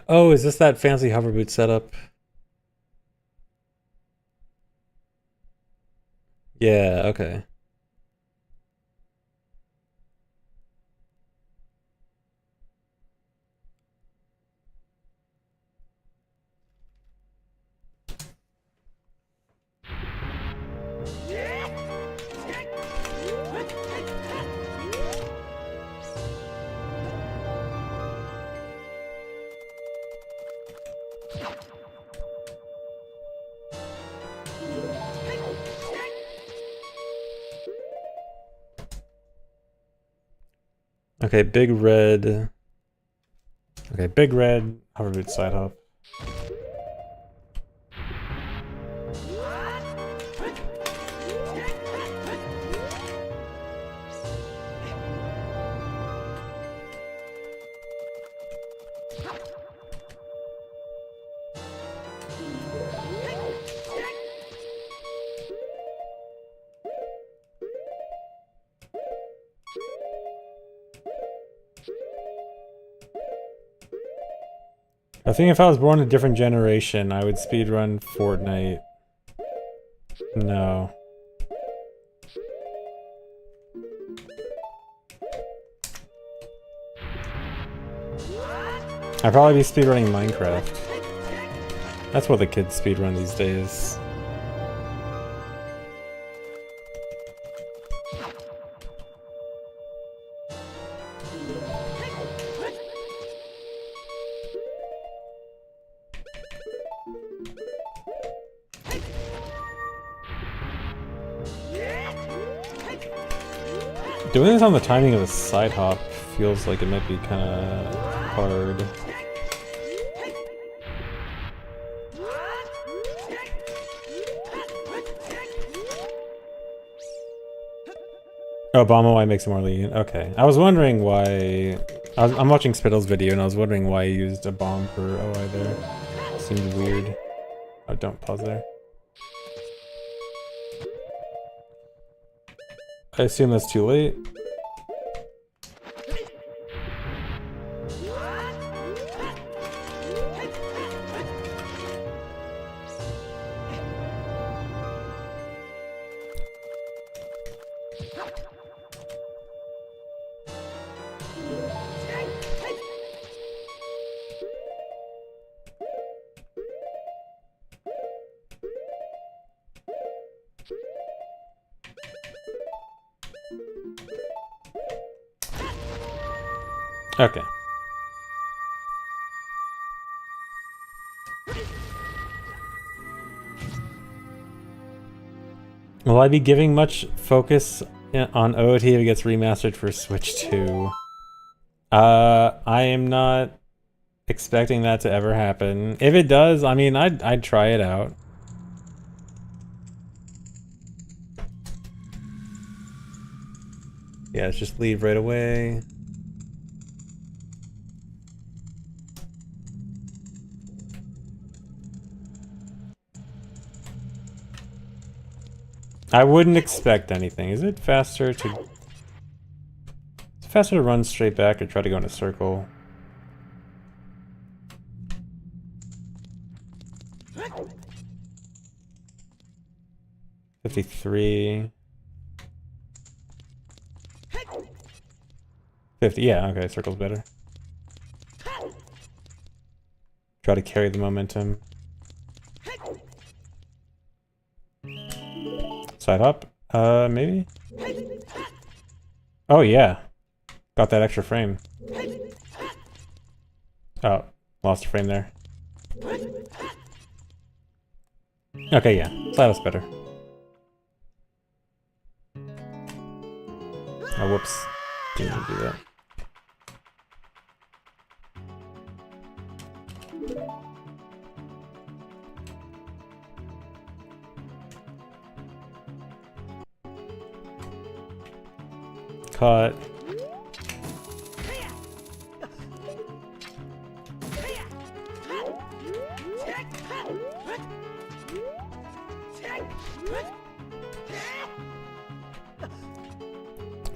Oh, is this that fancy hoverboot setup? Yeah, okay. Okay, big red. Okay, big red, hoverboot side hop. I think if I was born a different generation, I would speedrun Fortnite. No. I'd probably be speedrunning Minecraft. That's what the kids speedrun these days. Doing this on the timing of a side hop feels like it might be kind of hard. Oh, bomb away makes it more lenient. Okay. I was wondering why... I'm watching Spittle's video and I was wondering why he used a bomb for OI there. Seemed weird. Oh, don't pause there. I assume that's too late. Okay. Will I be giving much focus on OOT if it gets remastered for Switch 2? I am not expecting that to ever happen. If it does, I mean, I'd try it out. Yeah, let's just leave right away. I wouldn't expect anything. Is it faster to... It's faster to run straight back or try to go in a circle? $53. 50, yeah, okay, circle's better. Try to carry the momentum. Side hop? Maybe? Oh, yeah. Got that extra frame. Oh, lost a frame there. Okay, yeah. Side hop's better. Oh, whoops. Didn't mean to do that. Caught.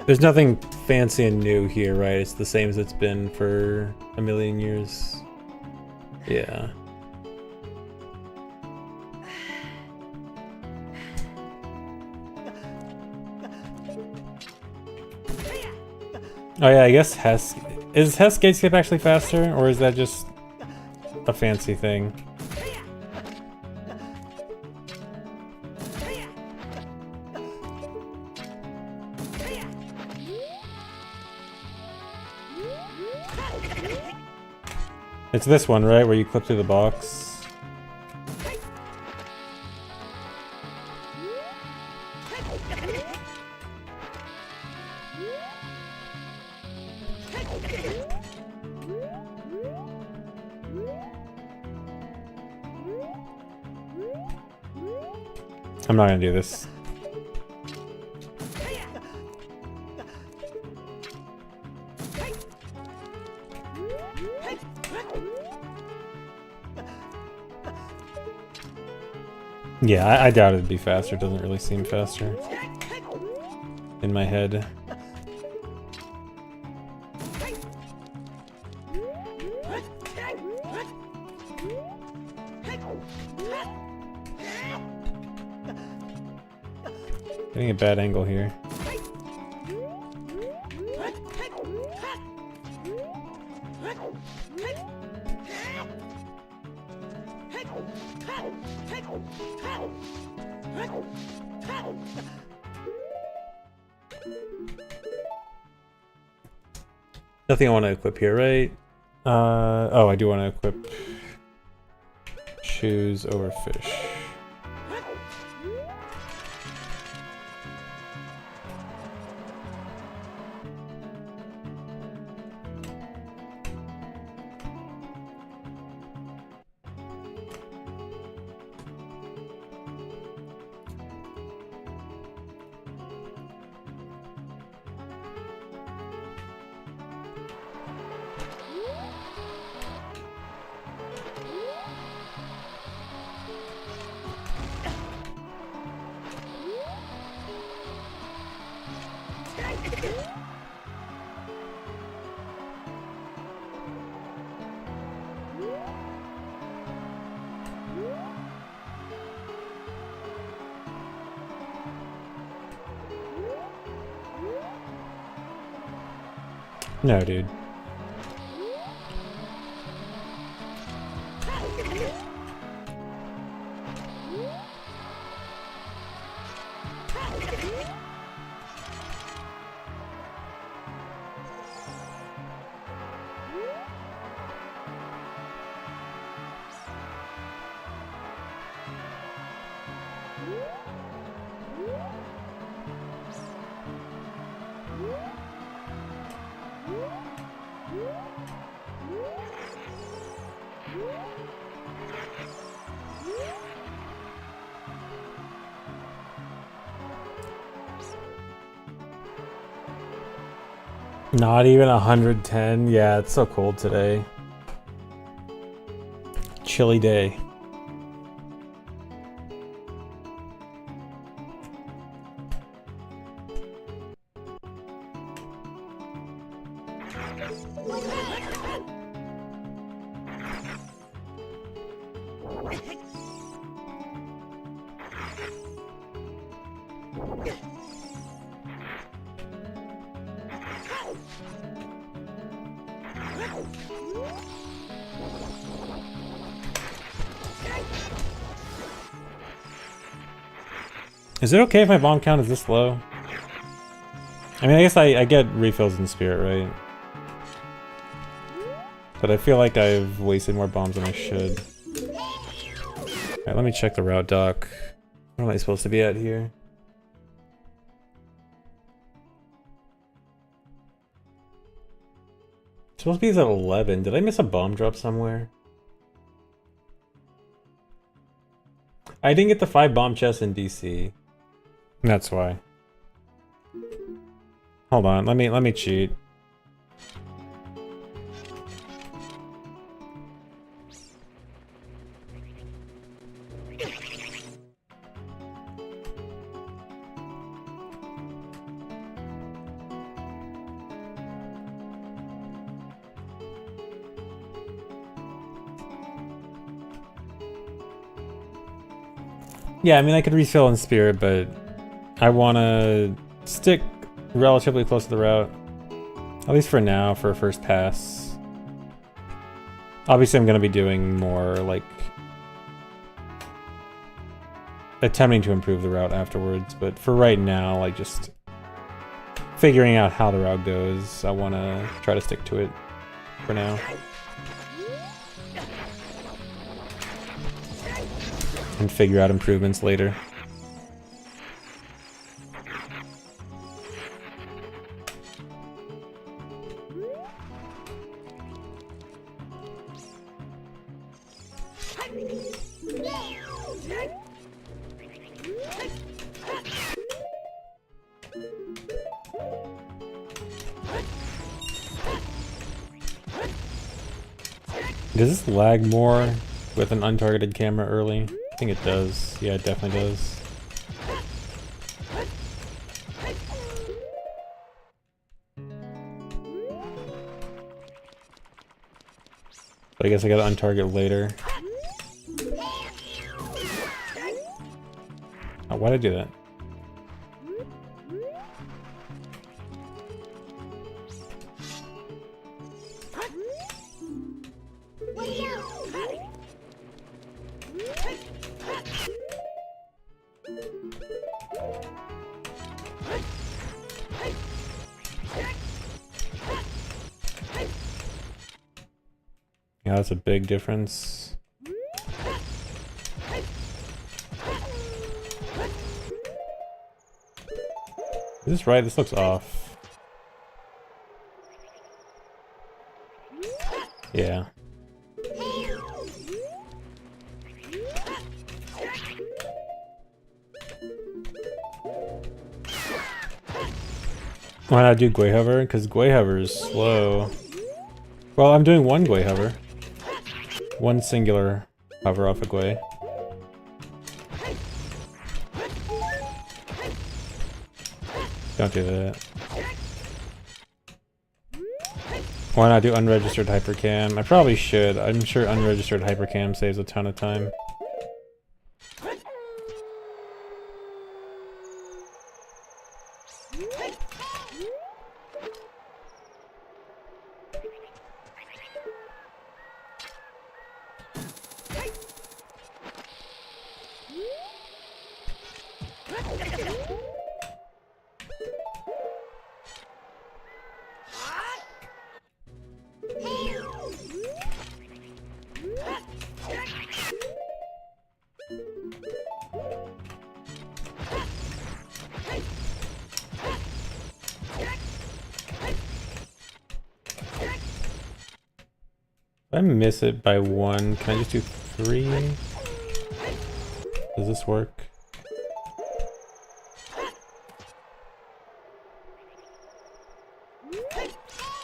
There's nothing fancy and new here, right? It's the same as it's been for a million years. Yeah. Oh yeah, I guess Hess... Is Hess gate skip actually faster, or is that just a fancy thing? It's this one, right? Where you clip through the box. I'm not gonna do this. Yeah, I doubt it'd be faster. It doesn't really seem faster in my head. Getting a bad angle here. Nothing I want to equip here, right? Oh, I do want to equip shoes over fish. No, dude. Not even 110? Yeah, it's so cold today. Chilly day. Is it okay if my bomb count is this low? I mean, I guess I get refills in Spirit, right? But I feel like I've wasted more bombs than I should. Alright, let me check the route doc. What am I supposed to be at here? It's supposed to be at 11. Did I miss a bomb drop somewhere? I didn't get the 5 bomb chests in DC. That's why. Hold on, let me cheat. Yeah, I mean I could refill in Spirit, but I wanna stick relatively close to the route. At least for now, for a first pass. Obviously I'm gonna be doing more, like, attempting to improve the route afterwards, but for right now, like, just figuring out how the route goes, I wanna try to stick to it for now. And figure out improvements later. Does this lag more with an untargeted camera early? I think it does. Yeah, it definitely does. So I guess I gotta untarget later. Oh, why'd I do that? Yeah, that's a big difference. Is this right? This looks off. Yeah. Why not do Gwei Hover? Because Gwei Hover is slow. Well, I'm doing one Gwei Hover. One singular hover off a Gwei. Don't do that. Why not do unregistered hypercam? I probably should. I'm sure unregistered hypercam saves a ton of time. I miss it by 1, can I just do 3? Does this work?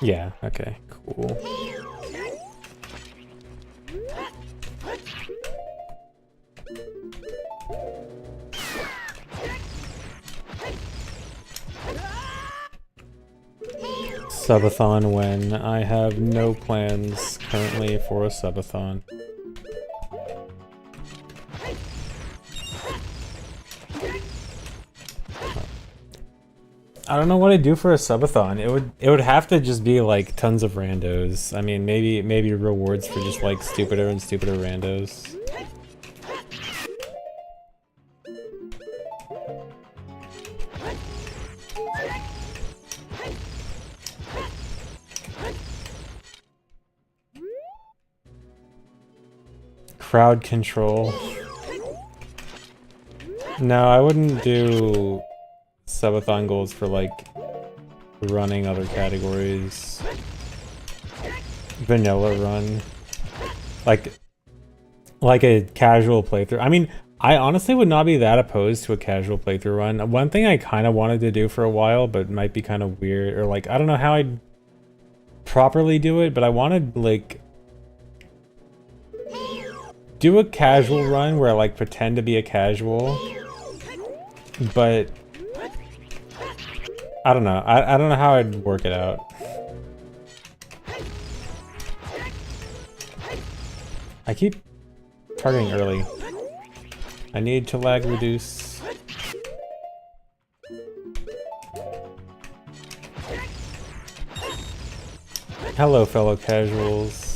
Yeah, okay, cool. Subathon when I have no plans currently for a subathon. I don't know what I'd do for a subathon. It would have to just be like tons of randos. I mean, maybe rewards for just like stupider and stupider randos. Crowd control. No, I wouldn't do subathon goals for like running other categories. Vanilla run. Like a casual playthrough. I mean, I honestly would not be that opposed to a casual playthrough run. One thing I kind of wanted to do for a while, but might be kind of weird, or like, I don't know how I'd properly do it, but I wanted like do a casual run where I like pretend to be a casual, but I don't know. I don't know how I'd work it out. I keep targeting early. I need to lag reduce. Hello, fellow casuals.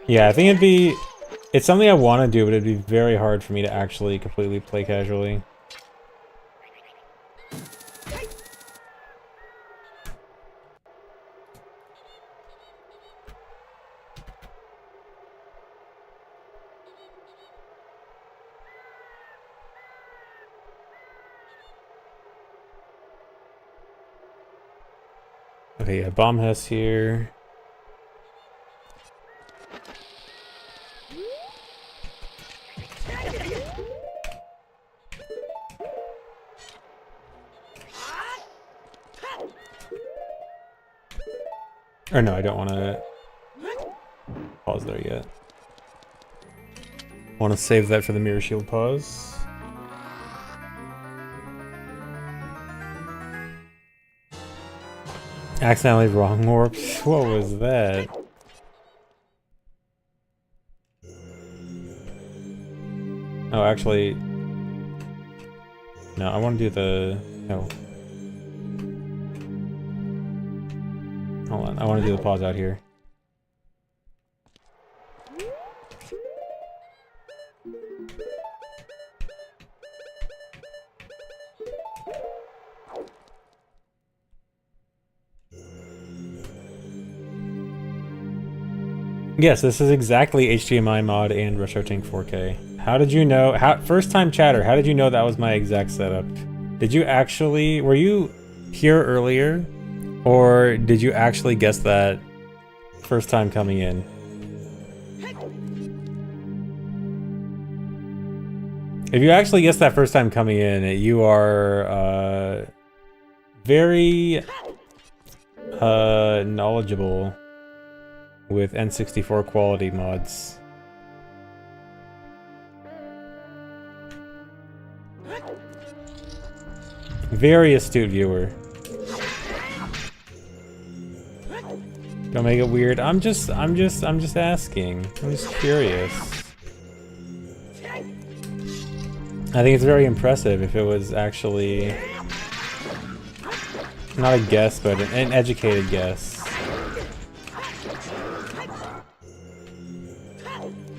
Yeah, I think it's something I want to do, but it'd be very hard for me to actually completely play casually. Okay, yeah, bomb has here. Or no, I don't want to pause there yet. I want to save that for the mirror shield pause. Accidentally wrong warp. What was that? Oh, actually, no, I want to do the, no. Hold on, I want to do the pause out here. Yes, this is exactly HDMI mod and RetroTink 4K. How did you know? First time chatter, how did you know that was my exact setup? Did you actually, were you here earlier? Or did you actually guess that first time coming in? If you actually guessed that first time coming in, you are very knowledgeable with N64 quality mods. Very astute viewer. Don't make it weird. I'm just asking. I'm just curious. I think it's very impressive if it was actually not a guess, but an educated guess.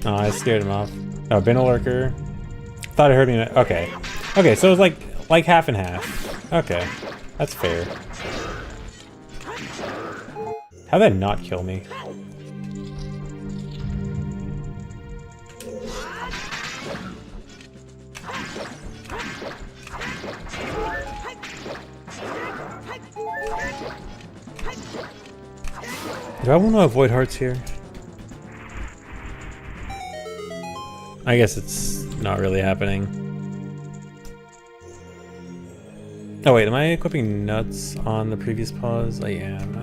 Oh, I scared him off. Oh, been a lurker. Thought it heard me. Okay. Okay, so it was like half and half. Okay. That's fair. How'd that not kill me? Do I want to avoid hearts here? I guess it's not really happening. Oh wait, am I equipping nuts on the previous pause? I am.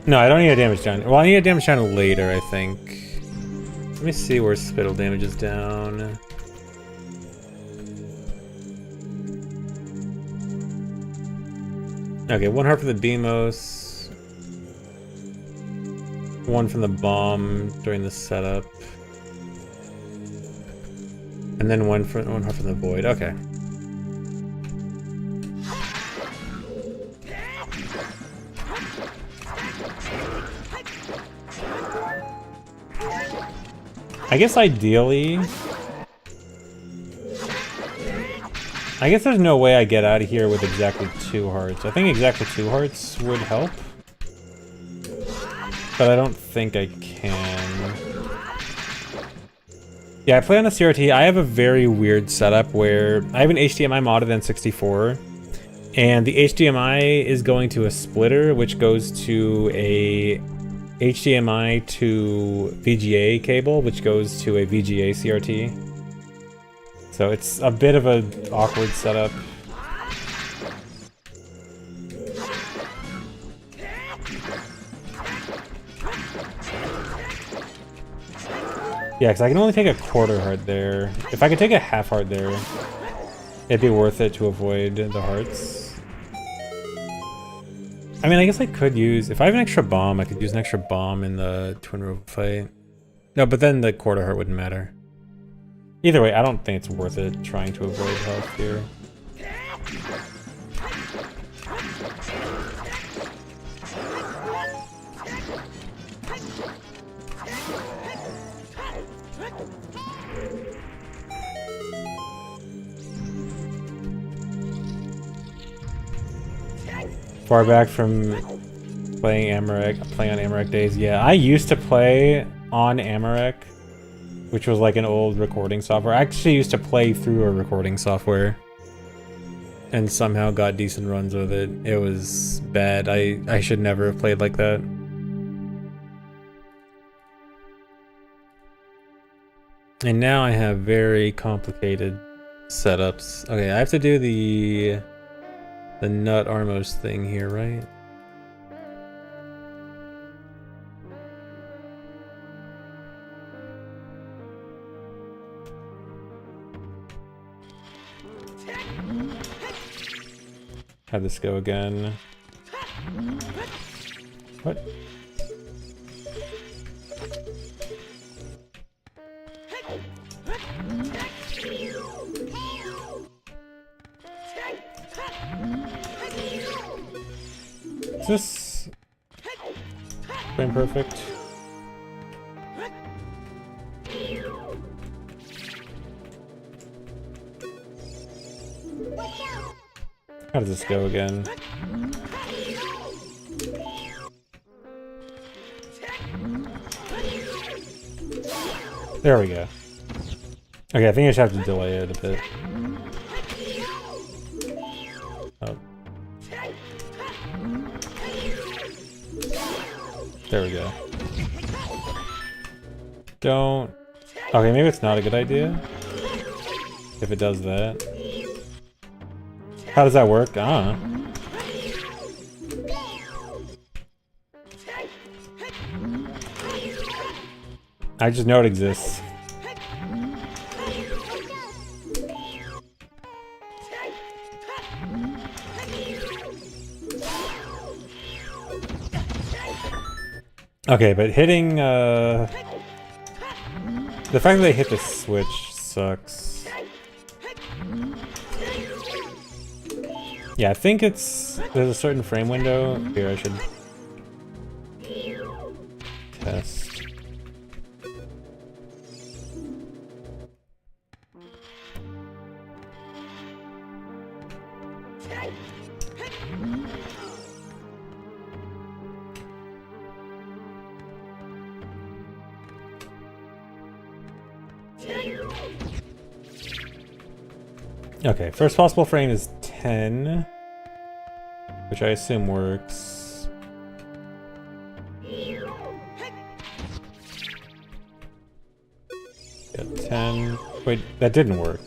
No, I don't need a damage down. Well, I need a damage down later, I think. Let me see where spittle damage is down. Okay, 1 heart for the Beamos. 1 from the bomb during the setup. And then 1 heart from the void. Okay. I guess ideally... I guess there's no way I get out of here with exactly 2 hearts. I think exactly 2 hearts would help. But I don't think I can. Yeah, I play on a CRT. I have a very weird setup where I have an HDMI modded N64. And the HDMI is going to a splitter, which goes to a HDMI to VGA cable, which goes to a VGA CRT. So it's a bit of an awkward setup. Yeah, because I can only take a 1/4 heart there. If I could take a 1/2 heart there, it'd be worth it to avoid the hearts. I mean, I guess I could use... If I have an extra bomb, I could use an extra bomb in the Twin Robot fight. No, but then the 1/4 heart wouldn't matter. Either way, I don't think it's worth it trying to avoid health here. Far back from playing on Amarek days. Yeah, I used to play on Amarek, which was like an old recording software. I actually used to play through a recording software and somehow got decent runs with it. It was bad. I should never have played like that. And now I have very complicated setups. Okay, I have to do the nut Armos thing here, right? Have this go again. What? Is this frame perfect? How does this go again? There we go. Okay, I think I just have to delay it a bit. There we go. Don't... Okay, maybe it's not a good idea. If it does that. How does that work? Ah. I just know it exists. Okay, but hitting, the fact that they hit the switch sucks. Yeah, I think there's a certain frame window. Here, I should test. Okay, first possible frame is 10, which I assume works. Yeah, 10. Wait, that didn't work.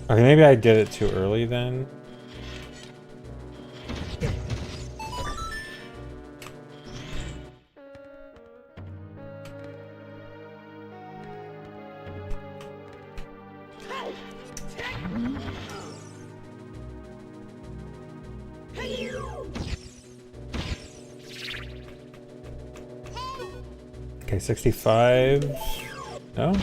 Okay, maybe I did it too early then. Okay, 65. No?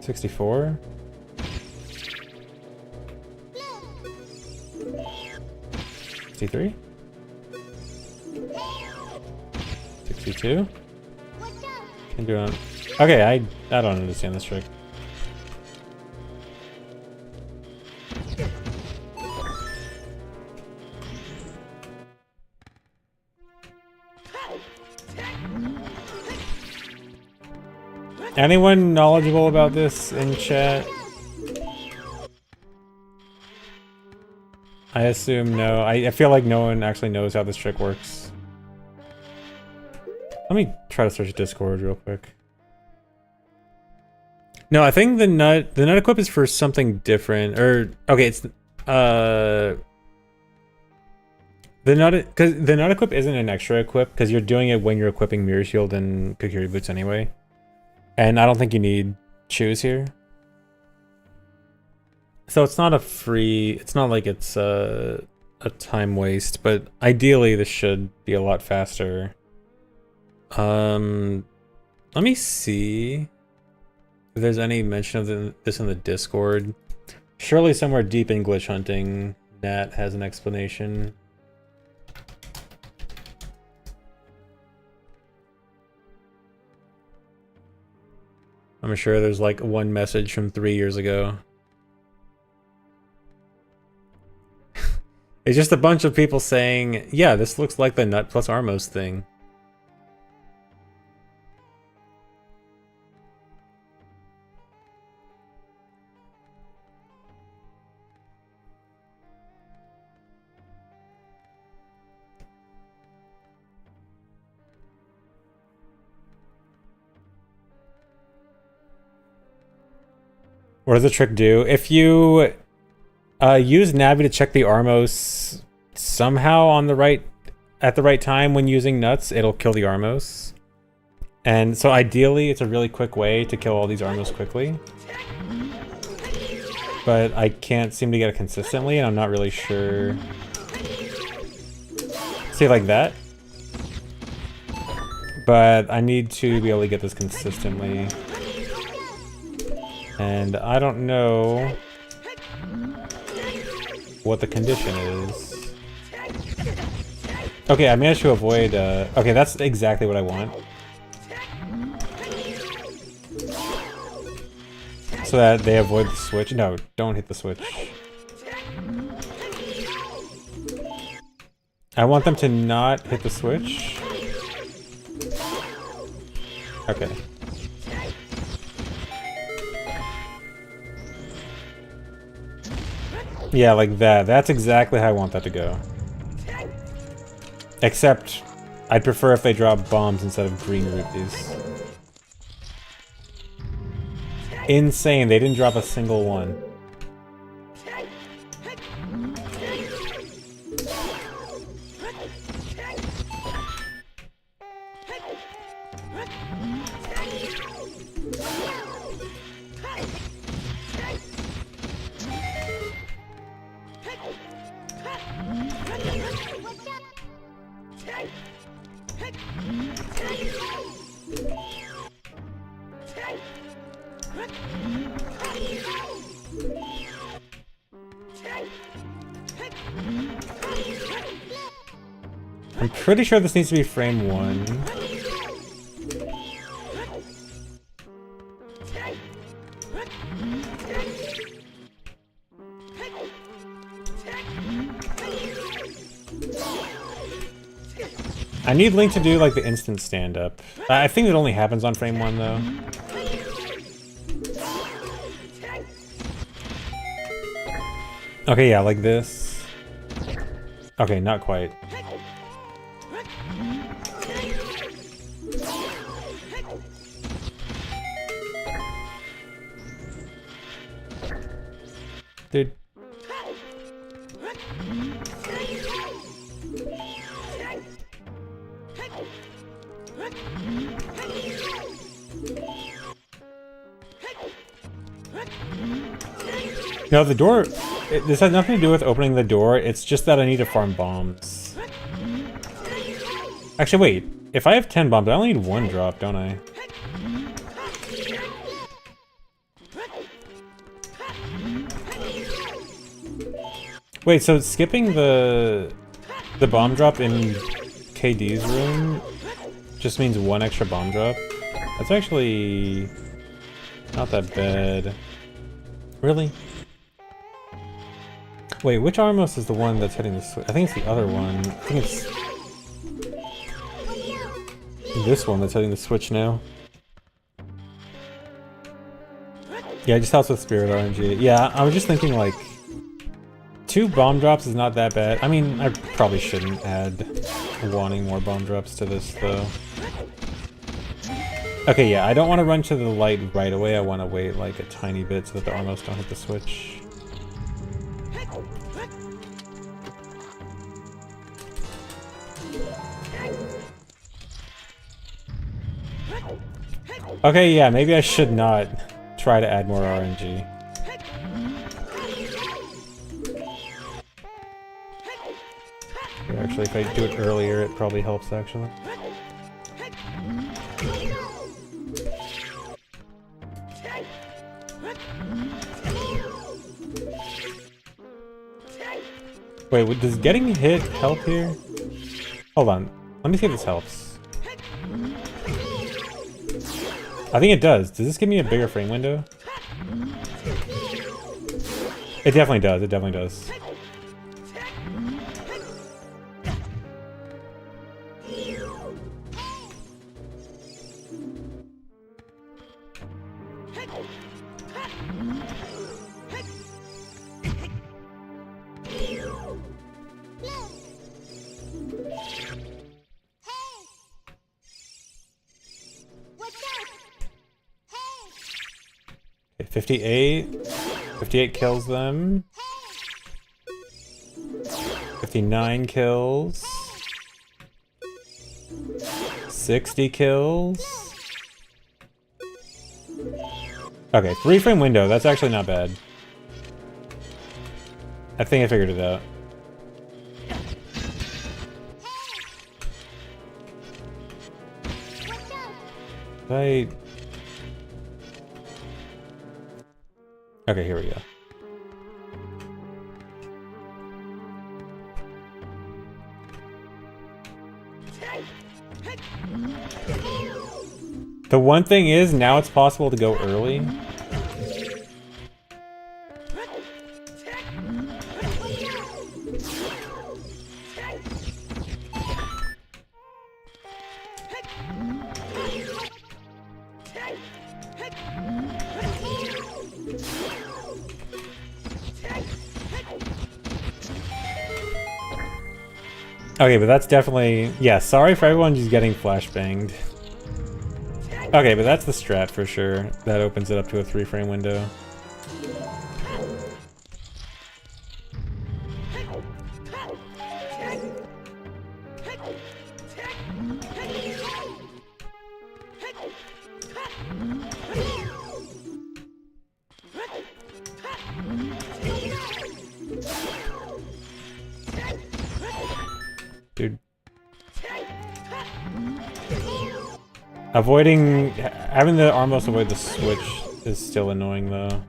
$64? 63? 62? Can do it. Okay, I don't understand this trick. Anyone knowledgeable about this in chat? I assume no. I feel like no one actually knows how this trick works. Let me try to search Discord real quick. No, I think the nut equip is for something different. Or okay, it's the nut equip isn't an extra equip because you're doing it when you're equipping Mirror Shield and Kokiri Boots anyway. And I don't think you need shoes here. So it's not a free, it's not like it's a time waste, but ideally this should be a lot faster. Let me see if there's any mention of this in the Discord. Surely somewhere deep in glitch hunting, Nat has an explanation. I'm sure there's like one message from 3 years ago. It's just a bunch of people saying, yeah, this looks like the Nut plus Armos thing. What does the trick do? If you use Navi to check the Armos somehow on the at the right time when using nuts, it'll kill the Armos. And so ideally, it's a really quick way to kill all these Armos quickly. But I can't seem to get it consistently, and I'm not really sure. See, like that. But I need to be able to get this consistently. And I don't know what the condition is. Okay, I managed to avoid, okay, that's exactly what I want. So that they avoid the switch. No, don't hit the switch. I want them to not hit the switch. Okay. Yeah, like that. That's exactly how I want that to go. Except, I'd prefer if they drop bombs instead of green rupees. Insane, they didn't drop a single one. I'm pretty sure this needs to be frame 1. I need Link to do like the instant stand-up. I think it only happens on frame 1 though. Okay, yeah, like this. Okay, not quite. Dude. No, the door... this has nothing to do with opening the door, it's just that I need to farm bombs. Actually, wait. If I have 10 bombs, I only need 1 drop, don't I? Wait, so skipping the bomb drop in KD's room just means 1 extra bomb drop? That's actually not that bad. Really? Wait, which Armos is the one that's hitting the switch? I think it's the other one. I think it's this one that's hitting the switch now. Yeah, it just helps with Spirit RNG. Yeah, I was just thinking like 2 bomb drops is not that bad. I mean, I probably shouldn't add wanting more bomb drops to this though. Okay, yeah, I don't want to run to the light right away. I want to wait like a tiny bit so that the Armos don't hit the switch. Okay, yeah, maybe I should not try to add more RNG. Actually, if I do it earlier, it probably helps, actually. Wait, does getting hit help here? Hold on. Let me see if this helps. I think it does. Does this give me a bigger frame window? It definitely does. It definitely does. Okay, 58. 58 kills them. 59 kills. 60 kills. Okay, 3 frame window. That's actually not bad. I think I figured it out. Right. Okay, here we go. The one thing is, now it's possible to go early. Okay, but that's definitely... Yeah, sorry for everyone just getting flashbanged. Okay, but that's the strat for sure. That opens it up to a 3-frame window. Dude. Having the almost avoid the switch is still annoying though.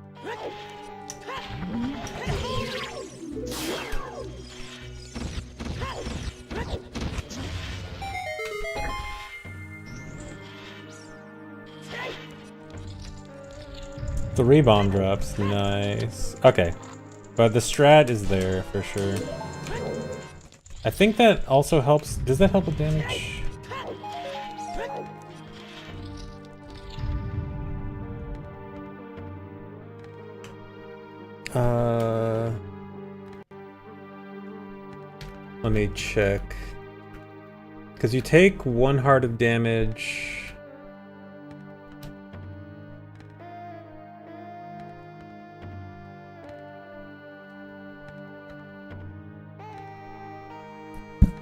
Three bomb drops, nice. Okay, but the strat is there for sure. I think that also helps. Does that help with damage? Let me check. Because you take 1 heart of damage.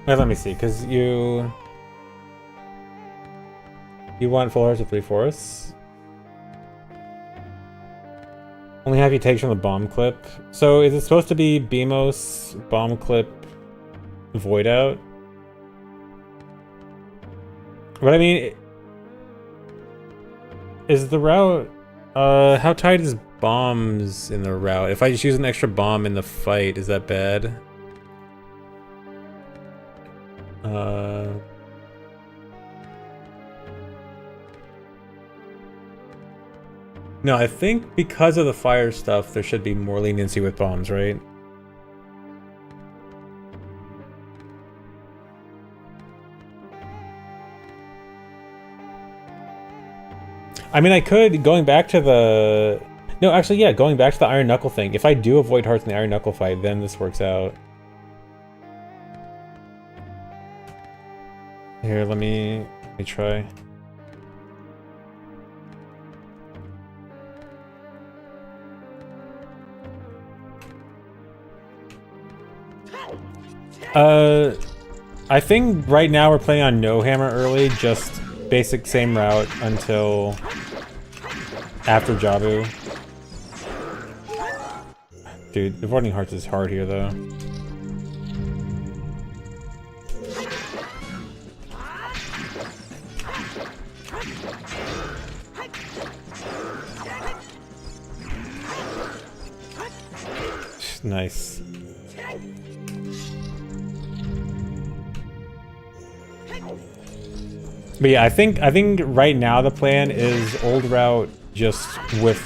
Wait, let me see, because you want full hearts of 3/4. Only half he takes from the bomb clip. So is it supposed to be Beamos, bomb clip, void out? But I mean, is the route, how tight is bombs in the route? If I just use an extra bomb in the fight, is that bad? No, I think because of the fire stuff, there should be more leniency with bombs, right? I mean, I could, going back to the... No, actually, yeah, going back to the Iron Knuckle thing. If I do avoid hearts in the Iron Knuckle fight, then this works out. Here, let me try. I think right now we're playing on no hammer early, just basic same route until after Jabu. Dude, avoiding hearts is hard here though. Nice. But yeah, I think right now the plan is old route just with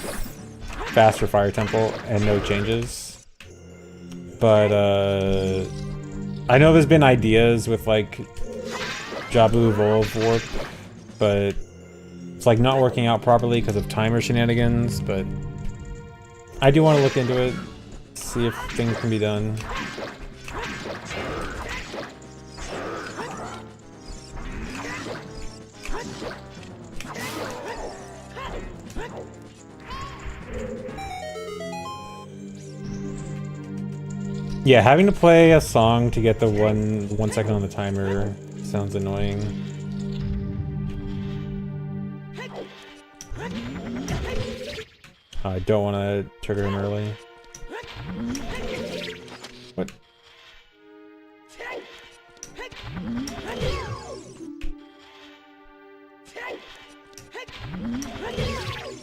faster fire temple and no changes. But I know there's been ideas with like Jabu Volv Warp, but it's like not working out properly because of timer shenanigans, but I do want to look into it, see if things can be done. Yeah, having to play a song to get the one second on the timer sounds annoying. I don't want to trigger him early. What?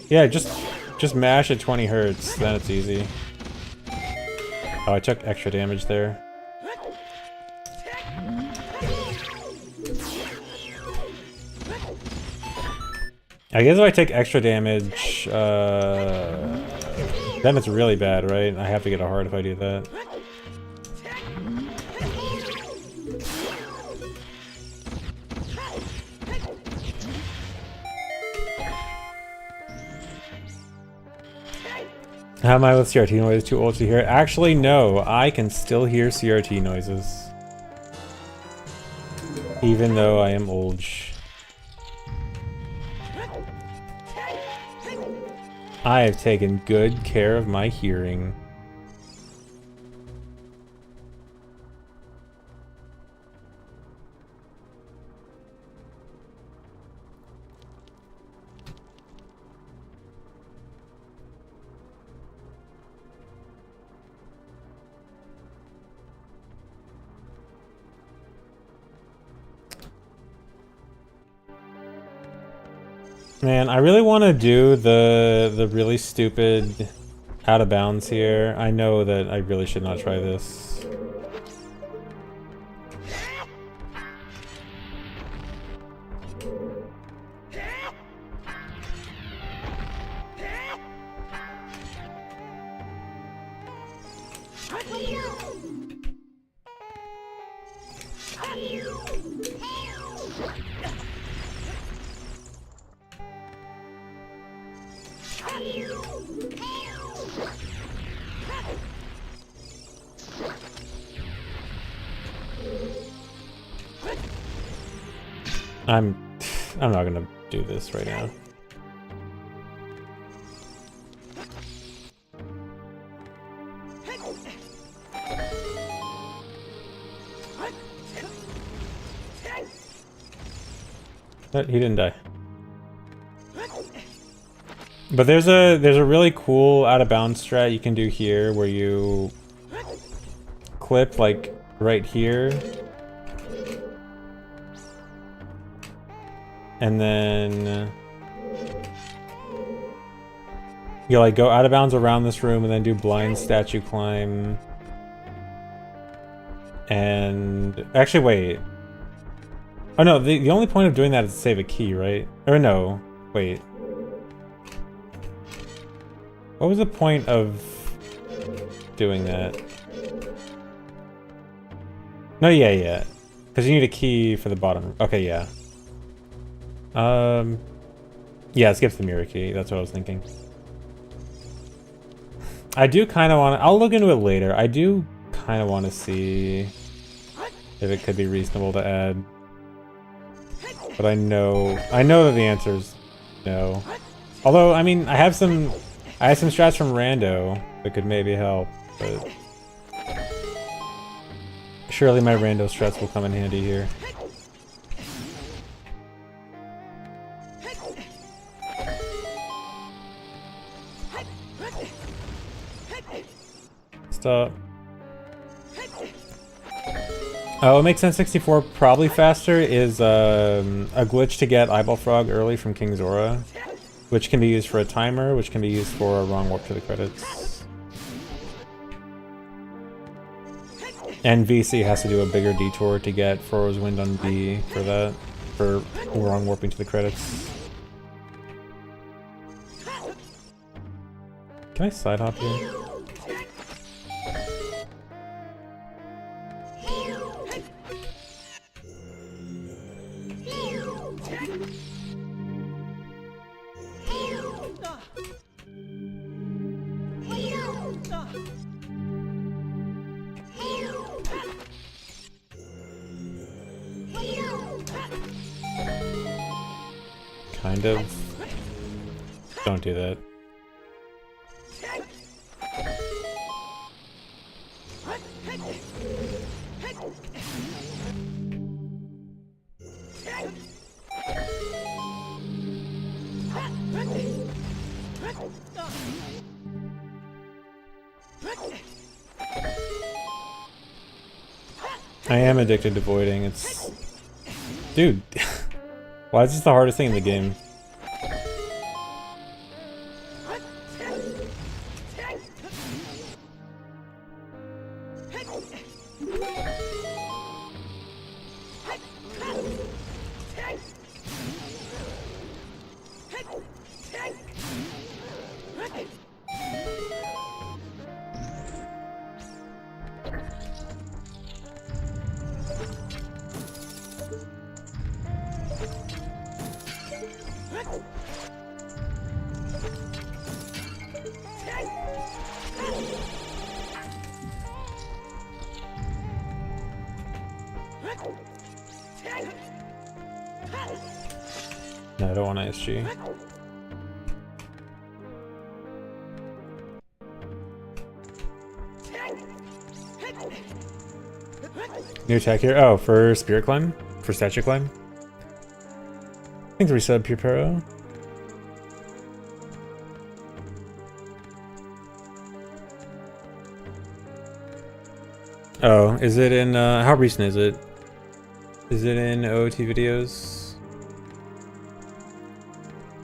Yeah, just mash at 20 hertz, then it's easy. Oh, I took extra damage there. I guess if I take extra damage, then it's really bad, right? I have to get a heart if I do that. How am I with CRT noise? Too old to hear it? Actually, no. I can still hear CRT noises. Even though I am old. I have taken good care of my hearing. Man, I really want to do the really stupid out of bounds here. I know that I really should not try this. I'm not gonna do this right now. But he didn't die. But there's a really cool out of bounds strat you can do here where you clip like right here. And then you like go out of bounds around this room and then do blind statue climb. And actually wait. Oh no, the only point of doing that is to save a key, right? Or no, wait. What was the point of doing that? No, yeah. Because you need a key for the bottom. Okay, yeah. Yeah, skip the mirror key. That's what I was thinking. I do kind of want to... I'll look into it later. I do kind of want to see if it could be reasonable to add. But I know that the answer is no. Although, I mean, I have some strats from Rando that could maybe help, but surely my Rando strats will come in handy here. Stop. Oh, what makes N64 probably faster is a glitch to get Eyeball Frog early from King Zora, which can be used for a timer, which can be used for a wrong warp to the credits. And VC has to do a bigger detour to get Foro's Wind on B for that, for wrong warping to the credits. Can I side hop here? Kind of. Don't do that. I am addicted to voiding. It's... Dude. Why is this the hardest thing in the game? No, I don't want ISG. New attack here? Oh, for Spirit Climb? For Statue Climb? Thanks for resub, Pure Pro. Oh, is it in, how recent is it? Is it in OOT videos?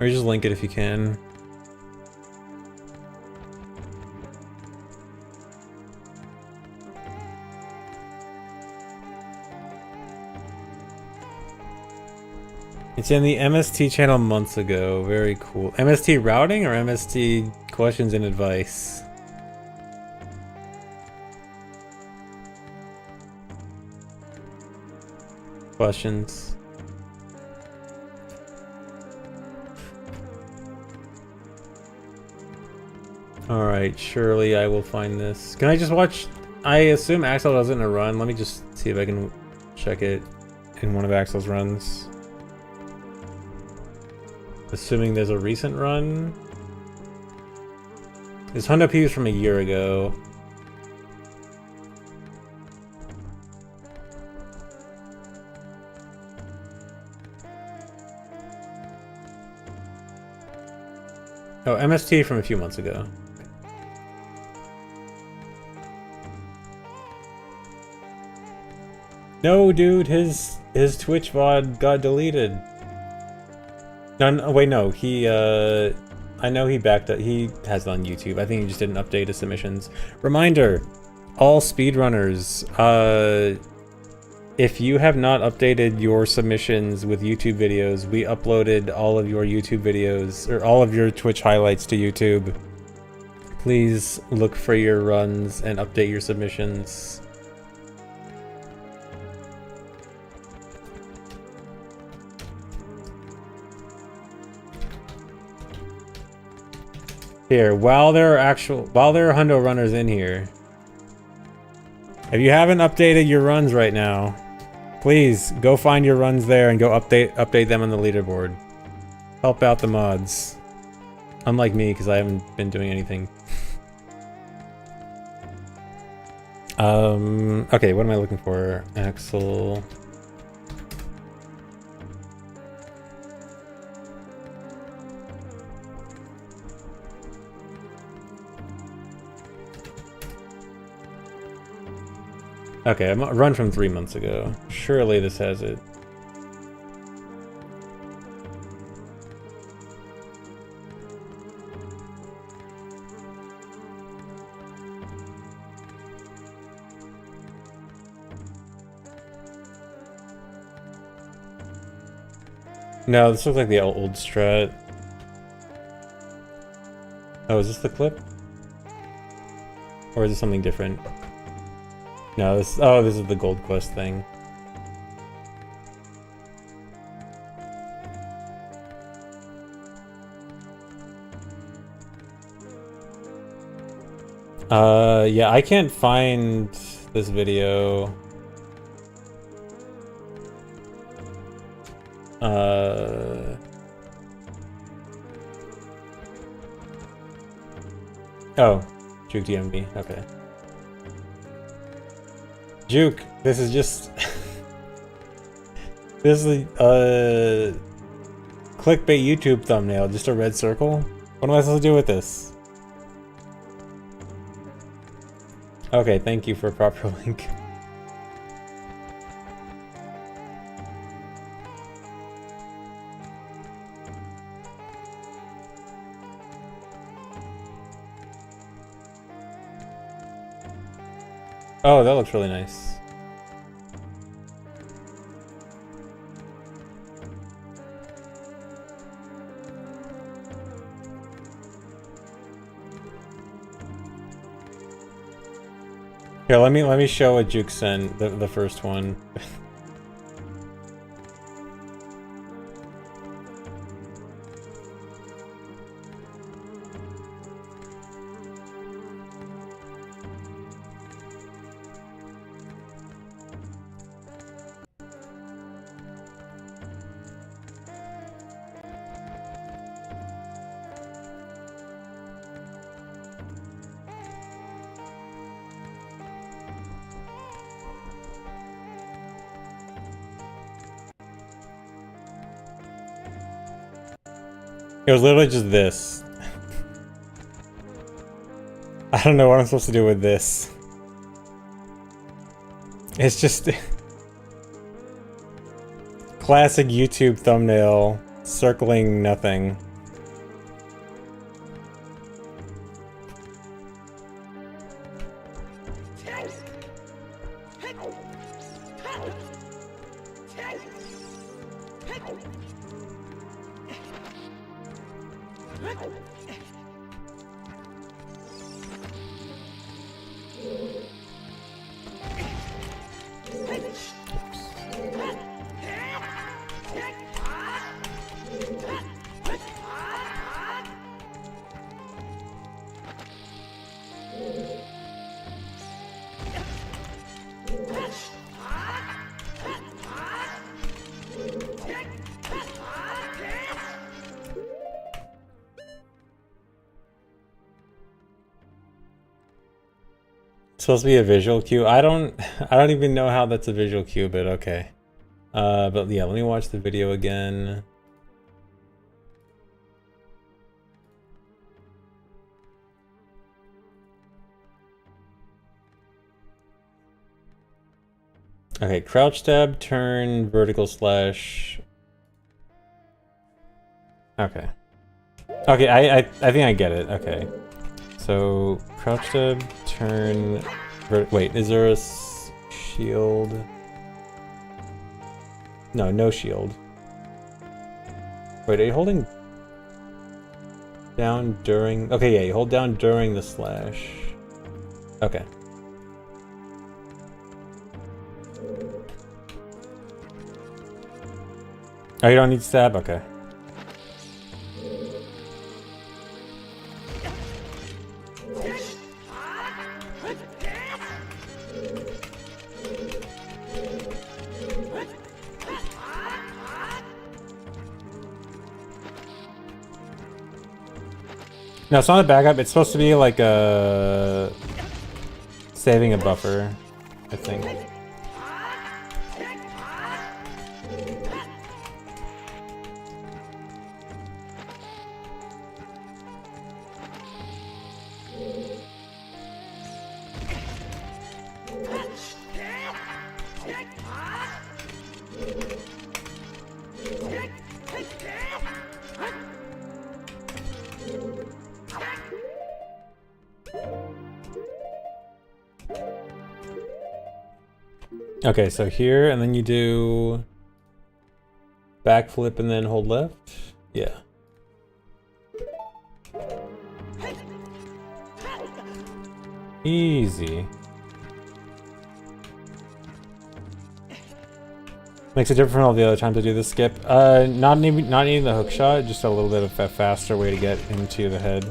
Or just link it if you can. It's in the MST channel months ago. Very cool. MST routing or MST questions and advice? Questions. Alright, surely I will find this. Can I just watch? I assume Axel does it in a run. Let me just see if I can check it in one of Axel's runs. Assuming there's a recent run. This Hundo P was from a year ago. Oh, MST from a few months ago. No, dude, his Twitch VOD got deleted. No, wait, no, I know he backed up. He has it on YouTube. I think he just didn't update his submissions. Reminder, all speedrunners, if you have not updated your submissions with YouTube videos, we uploaded all of your YouTube videos, or all of your Twitch highlights to YouTube. Please look for your runs and update your submissions. Here, while there are Hundo runners in here, if you haven't updated your runs right now, please go find your runs there and go update them on the leaderboard. Help out the mods. Unlike me, because I haven't been doing anything. Okay, what am I looking for? Axel. Okay, I'm a run from 3 months ago. Surely this has it. No, this looks like the old strat. Oh, is this the clip? Or is it something different? No, this is the Gold Quest thing. Yeah, I can't find this video. Oh, Juke DMB, okay. Juke, this is just... this is a clickbait YouTube thumbnail, just a red circle? What am I supposed to do with this? Okay, thank you for a proper link. Oh, that looks really nice. Here, let me show what Juke sent, the first one. It was literally just this. I don't know what I'm supposed to do with this. It's just classic YouTube thumbnail circling nothing. Supposed to be a visual cue. I don't even know how that's a visual cue, but okay. But yeah, let me watch the video again. Okay, crouch tab, turn, vertical slash. Okay. Okay, I think I get it. Okay. So crouch tab, turn. Wait, is there a shield? No, no shield. Wait, are you holding down during? Okay, yeah, you hold down during the slash. Okay. Oh, you don't need stab? Okay. No, it's not a backup. It's supposed to be like a saving a buffer, I think. Okay, so here, and then you do backflip and then hold left? Yeah. Easy. Makes it different from all the other times I do this skip. Not needing the hook shot, just a little bit of a faster way to get into the head.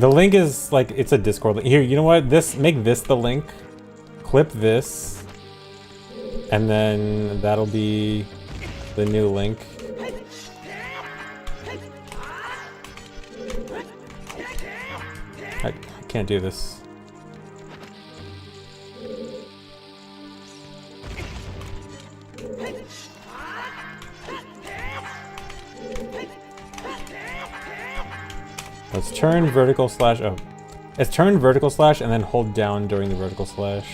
The link is like, it's a Discord link. Here, you know what? Make this the link. Clip this. And then that'll be the new link. I can't do this. Let's turn vertical slash. Oh, it's turn vertical slash and then hold down during the vertical slash.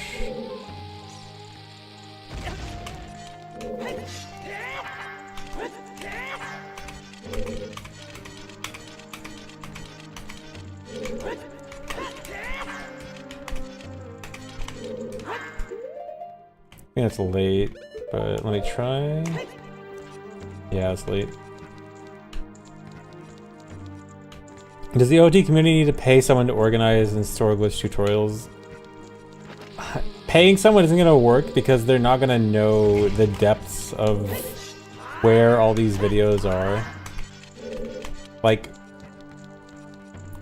I think it's late, but let me try. Yeah, it's late. Does the OT community need to pay someone to organize and store glitch tutorials? Paying someone isn't going to work because they're not going to know the depths of where all these videos are. Like,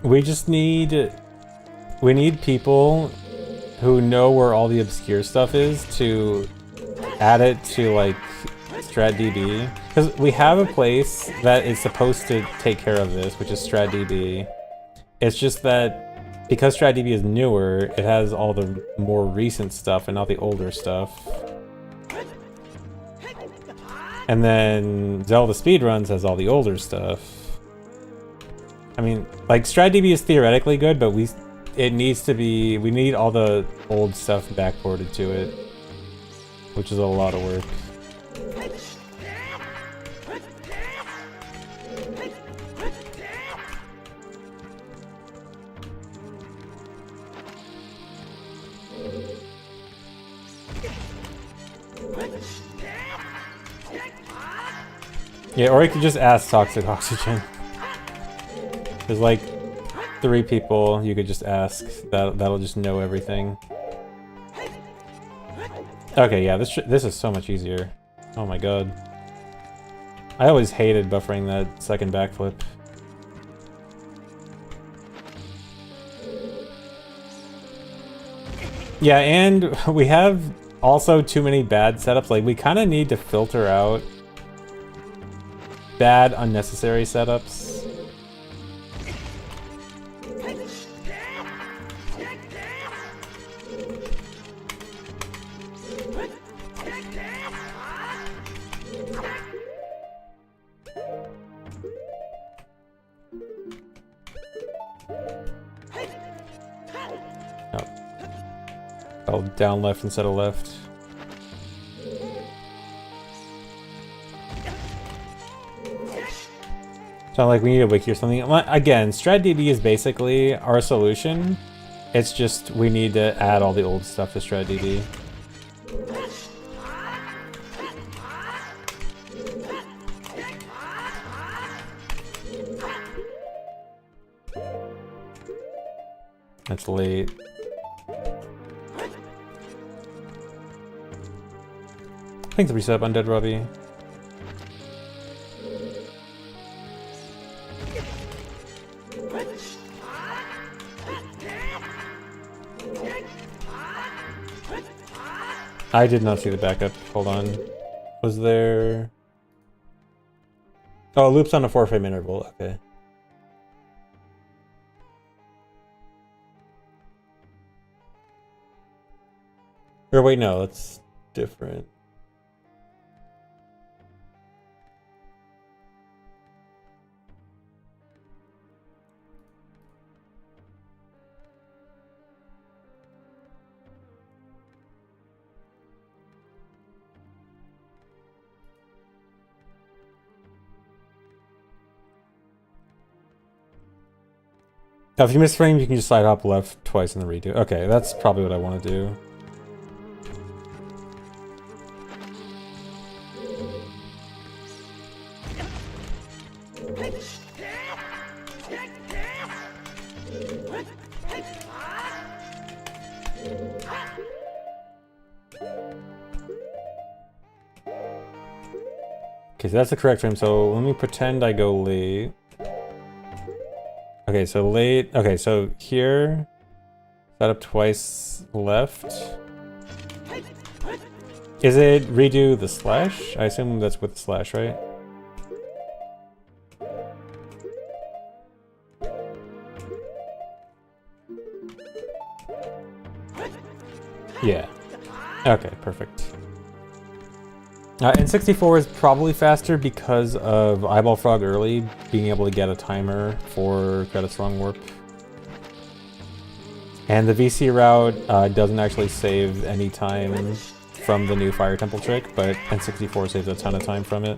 we just need we need people who know where all the obscure stuff is to add it to like StratDB. Because we have a place that is supposed to take care of this, which is StratDB. It's just that because StratDB is newer, it has all the more recent stuff and not the older stuff. And then Zelda Speedruns has all the older stuff. I mean, like, StratDB is theoretically good, but we need all the old stuff backported to it, which is a lot of work. Yeah, or you could just ask Toxic Oxygen. There's like 3 people you could just ask. That'll just know everything. Okay, yeah, this is so much easier. Oh my god. I always hated buffering that second backflip. Yeah, and we have also too many bad setups. Like, we kind of need to filter out bad, unnecessary setups. Oh, down left instead of left. Sound like we need a wiki or something. Again, StratDB is basically our solution. It's just we need to add all the old stuff to StratDB. That's late. Thanks for resub, Undead Robbie. I did not see the backup. Hold on. Was there... Oh, loops on a 4-frame interval. Okay. Or wait, no, that's different. Now, if you miss frame, you can just slide hop left twice in the redo. Okay, that's probably what I want to do. Okay, so that's the correct frame. So let me pretend I go late. Okay, so late. Okay, so here, set up twice left. Is it redo the slash? I assume that's with the slash, right? Yeah. Okay, perfect. N64 is probably faster because of Eyeball Frog early being able to get a timer for Credits Wrong Warp. And the VC route doesn't actually save any time from the new Fire Temple trick, but N64 saves a ton of time from it.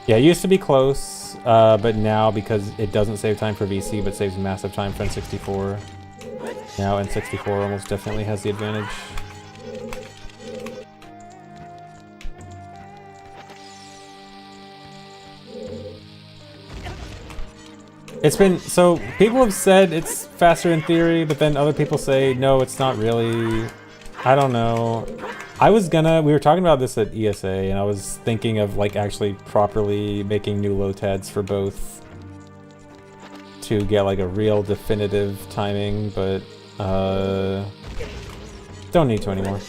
Yeah, it used to be close, but now because it doesn't save time for VC but saves massive time for N64, now N64 almost definitely has the advantage. It's been, so people have said it's faster in theory, but then other people say, no, it's not really. I don't know. We were talking about this at ESA, and I was thinking of like actually properly making new low-tads for both to get like a real definitive timing, but don't need to anymore.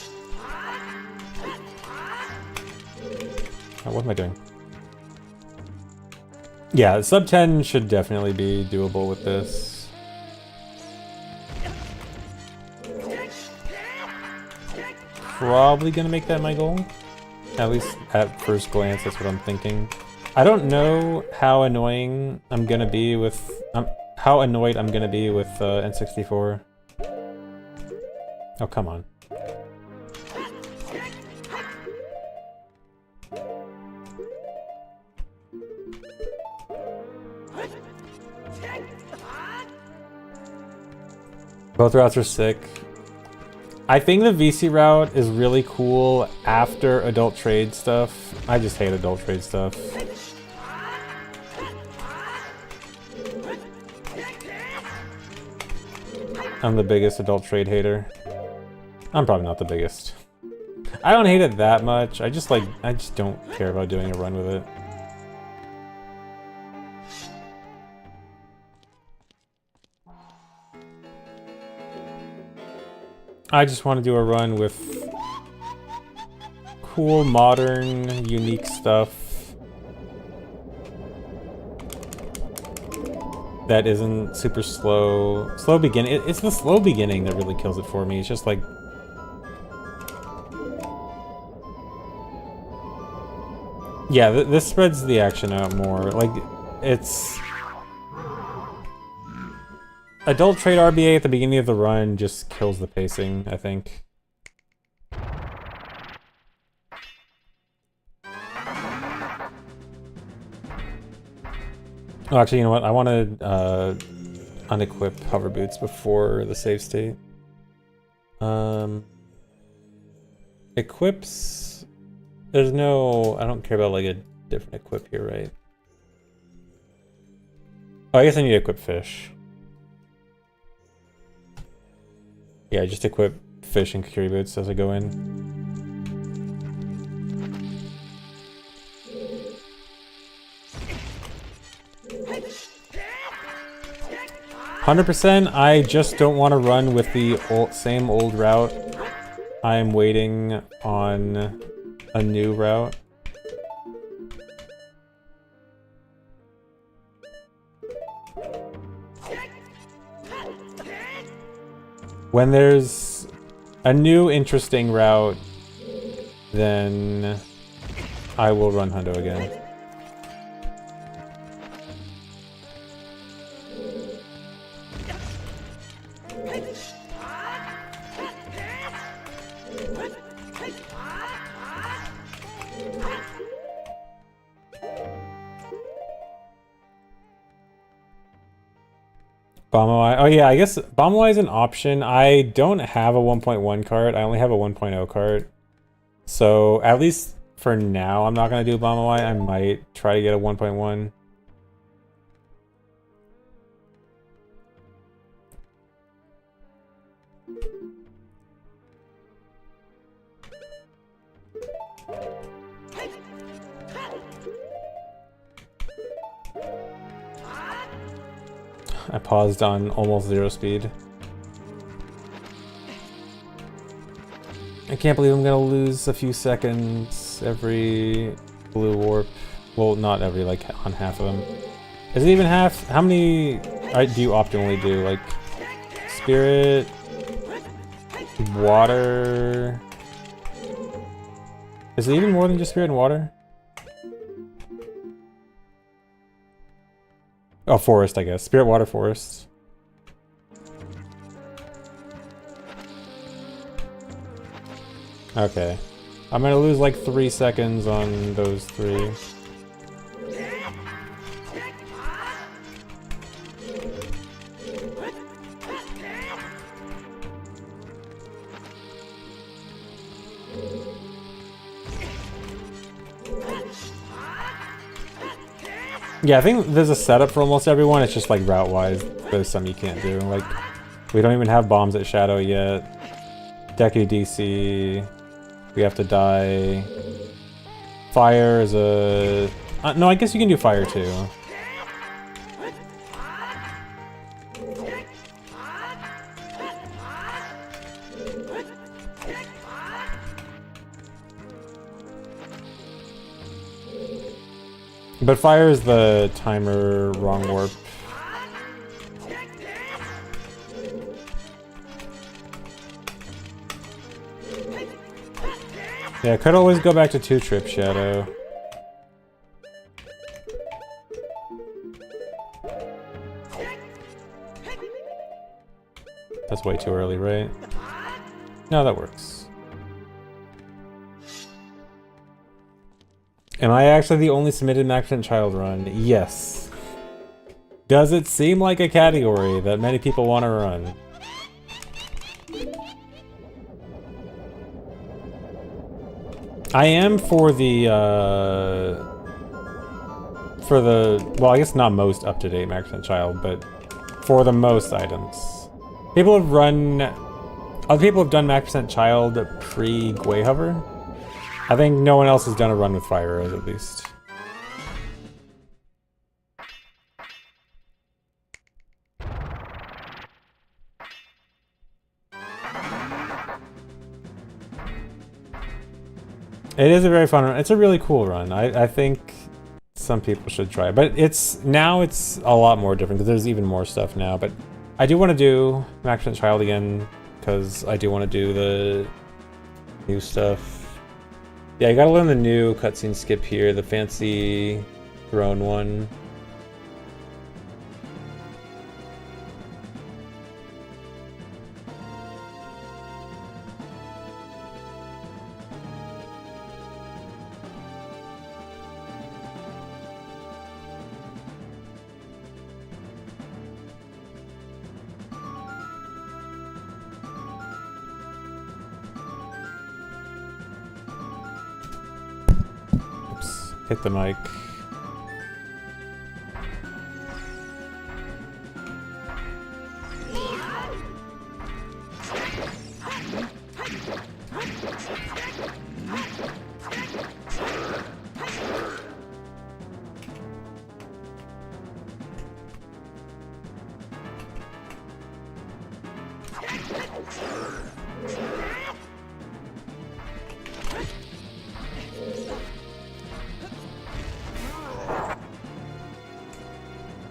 Oh, what am I doing? Yeah, sub 10 should definitely be doable with this. Probably gonna make that my goal. At least at first glance, that's what I'm thinking. I don't know how annoying I'm gonna be with... how annoyed I'm gonna be with N64. Oh, come on. Both routes are sick. I think the VC route is really cool after adult trade stuff. I just hate adult trade stuff. I'm the biggest adult trade hater. I'm probably not the biggest. I don't hate it that much. I just don't care about doing a run with it. I just want to do a run with cool, modern, unique stuff that isn't super slow. Slow beginning. It's the slow beginning that really kills it for me. It's just like... yeah, this spreads the action out more. Like, it's... adult trade RBA at the beginning of the run just kills the pacing, I think. Oh, actually, you know what? I want to unequip hover boots before the save state. Equips... there's no... I don't care about like a different equip here, right? Oh, I guess I need to equip fish. Yeah, just equip fish and Kakiri boots as I go in. 100%, I just don't want to run with the same old route. I am waiting on a new route. When there's a new interesting route, then I will run Hundo again. Bombawai. Oh yeah, I guess Bombawai is an option. I don't have a 1.1 cart. I only have a 1.0 cart. So at least for now, I'm not going to do Bombawai. I might try to get a 1.1. I paused on almost 0 speed. I can't believe I'm gonna lose a few seconds every blue warp. Well, not every, like on half of them. Is it even half? How many do you optimally do? Like spirit, water. Is it even more than just spirit and water? Oh, forest, I guess. Spirit, water, forest. Okay. I'm gonna lose like 3 seconds on those 3. Yeah, I think there's a setup for almost everyone. It's just like route-wise, there's some you can't do. Like, we don't even have bombs at Shadow yet. Deku DC. We have to die. Fire is a... no, I guess you can do fire too. But fire is the timer wrong warp. Yeah, could always go back to 2-trip Shadow. That's way too early, right? No, that works. Am I actually the only submitted Magnificent Child run? Yes. Does it seem like a category that many people want to run? I am for the, well, I guess not most up-to-date Magnificent Child, but for the most items. People have run, other people have done Magnificent Child pre-Gwei Hover. I think no one else has done a run with Fire Rose, at least. It is a very fun run. It's a really cool run. I think some people should try it. But it's a lot more different because there's even more stuff now. But I do want to do Magnificent Child again because I do want to do the new stuff. Yeah, you gotta learn the new cutscene skip here, the fancy throne one. Hit the mic.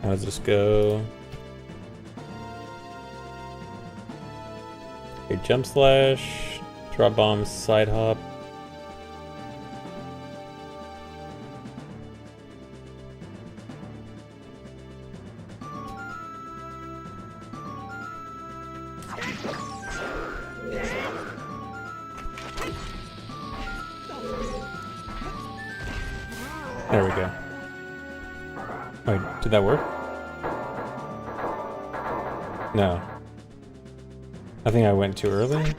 How does this go? Okay, jump slash, drop bomb, side hop. There we go. Wait, did that work? No. I think I went too early.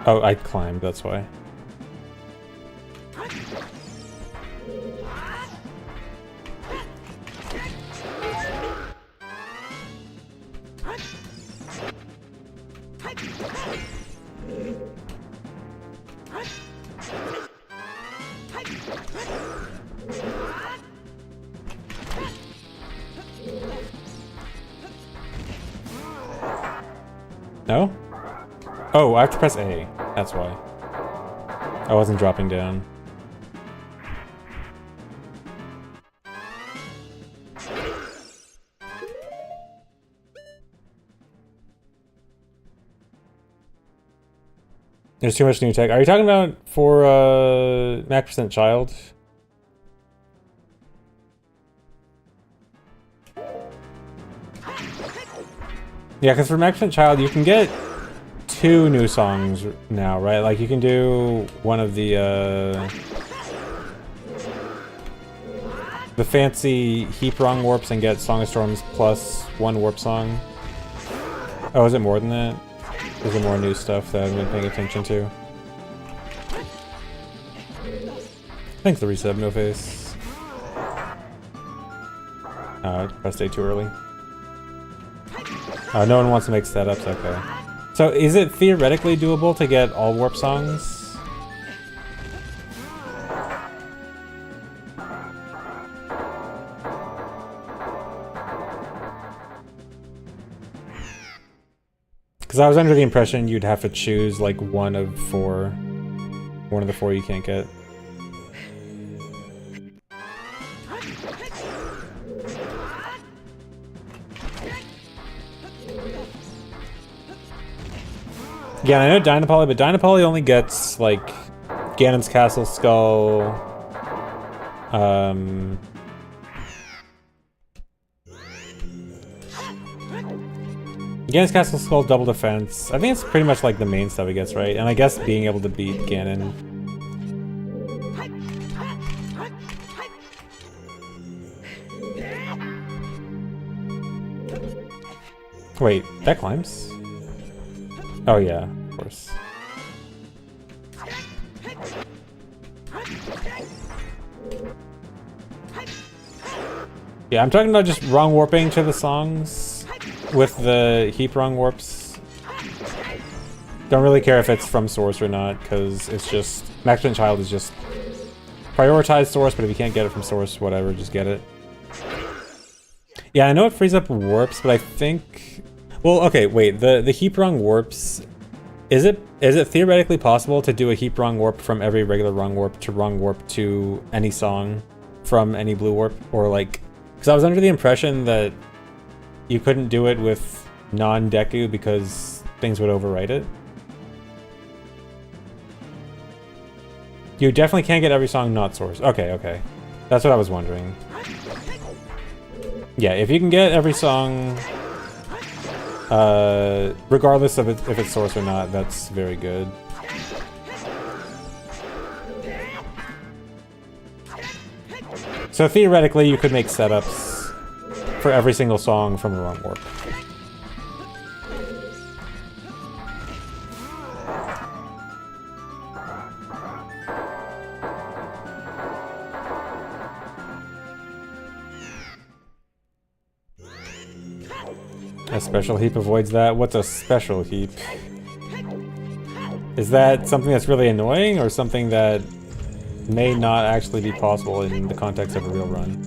Oh, I climbed, that's why. No? Oh, I have to press A. That's why. I wasn't dropping down. There's too much new tech. Are you talking about for Magnificent Child? Yeah, because for Magnificent Child, you can get 2 new songs now, right? Like, you can do one of the fancy heap wrong warps and get Song of Storms plus 1 warp song. Oh, is it more than that? Is there more new stuff that I haven't been paying attention to? Thanks for the resub, No Face. I pressed A too early. No one wants to make setups, okay. So is it theoretically doable to get all warp songs? Because I was under the impression you'd have to choose like one of four. One of the four you can't get. Yeah, I know Dynapoly, but Dynapoly only gets like Ganon's Castle Skull. Ganon's Castle Skull, double defense. I think it's pretty much like the main stuff he gets, right? And I guess being able to beat Ganon. Wait, that climbs? Oh yeah, of course. Yeah, I'm talking about just wrong warping to the songs with the heap wrong warps. Don't really care if it's from source or not, because it's just... Maximum Child is just prioritize source, but if you can't get it from source, whatever, just get it. Yeah, I know it frees up warps, but I think... Well, okay, wait, the heap wrong warps... Is it theoretically possible to do a heap wrong warp from every regular wrong warp to any song from any blue warp? Or like... Because I was under the impression that you couldn't do it with non-Deku because things would overwrite it. You definitely can't get every song not source. Okay, okay. That's what I was wondering. Yeah, if you can get every song, regardless of if it's source or not, that's very good. So theoretically, you could make setups for every single song from a wrong warp. A special heap avoids that? What's a special heap? Is that something that's really annoying, or something that may not actually be possible in the context of a real run?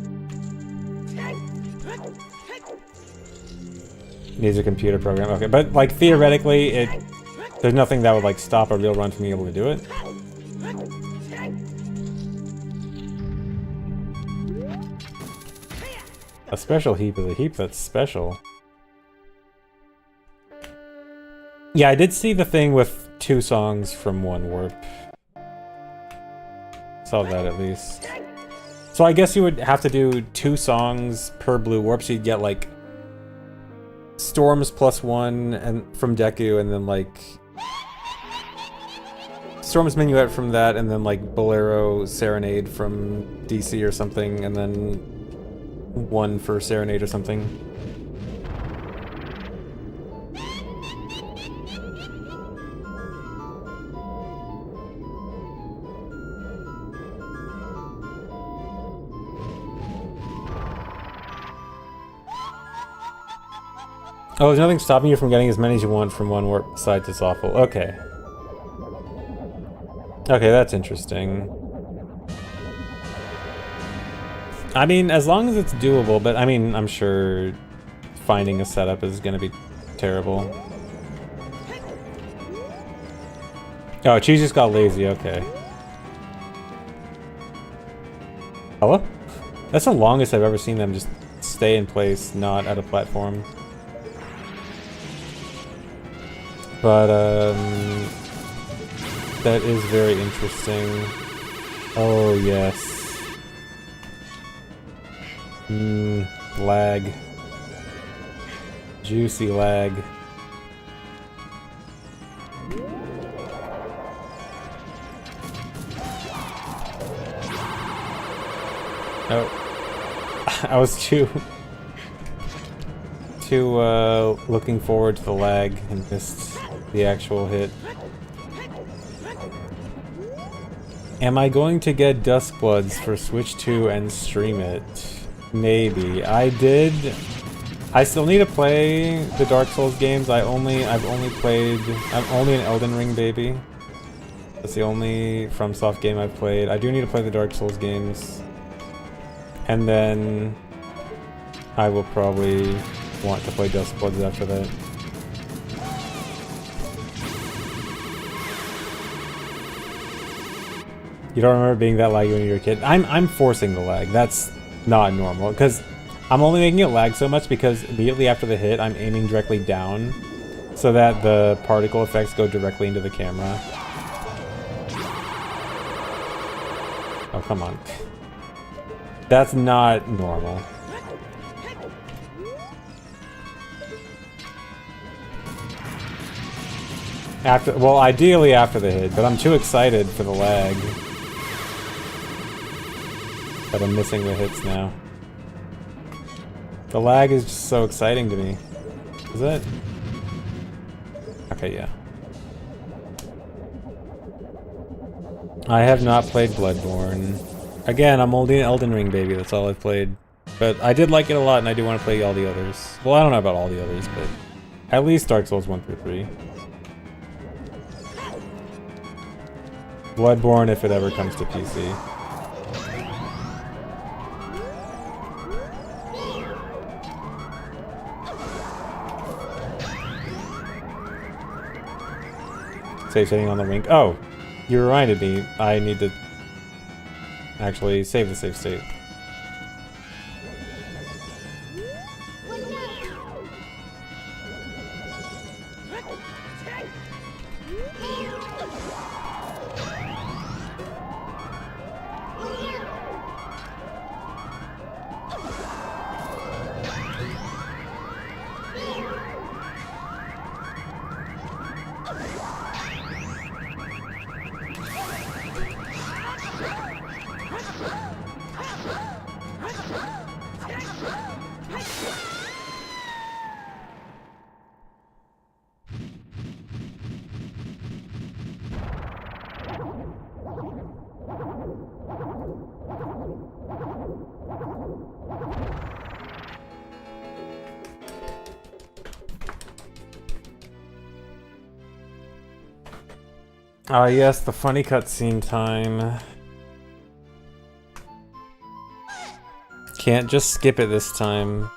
Needs a computer program. Okay, but like theoretically, there's nothing that would like stop a real run from being able to do it. A special heap is a heap that's special. Yeah, I did see the thing with 2 songs from 1 warp. Saw that at least. So I guess you would have to do 2 songs per blue warp, so you'd get like Storms +1 and from Deku, and then like Storms Minuet from that, and then like Bolero Serenade from DC or something, and then 1 for Serenade or something. Oh, there's nothing stopping you from getting as many as you want from 1 warp besides it's awful. Okay. Okay, that's interesting. I mean, as long as it's doable, but I mean, I'm sure finding a setup is gonna be terrible. Oh, Cheese just got lazy, okay. Hello? That's the longest I've ever seen them just stay in place, not at a platform. But, that is very interesting. Oh, yes. Lag. Juicy lag. Oh. I was too looking forward to the lag and missed the actual hit. Am I going to get Duskbloods for Switch 2 and stream it? Maybe. I still need to play the Dark Souls games. I'm only an Elden Ring baby. That's the only FromSoft game I've played. I do need to play the Dark Souls games. And then I will probably want to play Duskbloods after that. You don't remember being that laggy when you were a kid? I'm forcing the lag. That's not normal because I'm only making it lag so much because immediately after the hit, I'm aiming directly down so that the particle effects go directly into the camera. Oh, come on. That's not normal. Well, ideally after the hit, but I'm too excited for the lag that I'm missing the hits now. The lag is just so exciting to me. Is it? Okay, yeah. I have not played Bloodborne. Again, I'm only an Elden Ring baby, that's all I've played. But I did like it a lot and I do want to play all the others. Well, I don't know about all the others, but at least Dark Souls 1 through 3. Bloodborne if it ever comes to PC. Save setting on the link. Oh, you reminded me. I need to actually save the save state. Ah, yes, the funny cutscene time. Can't just skip it this time.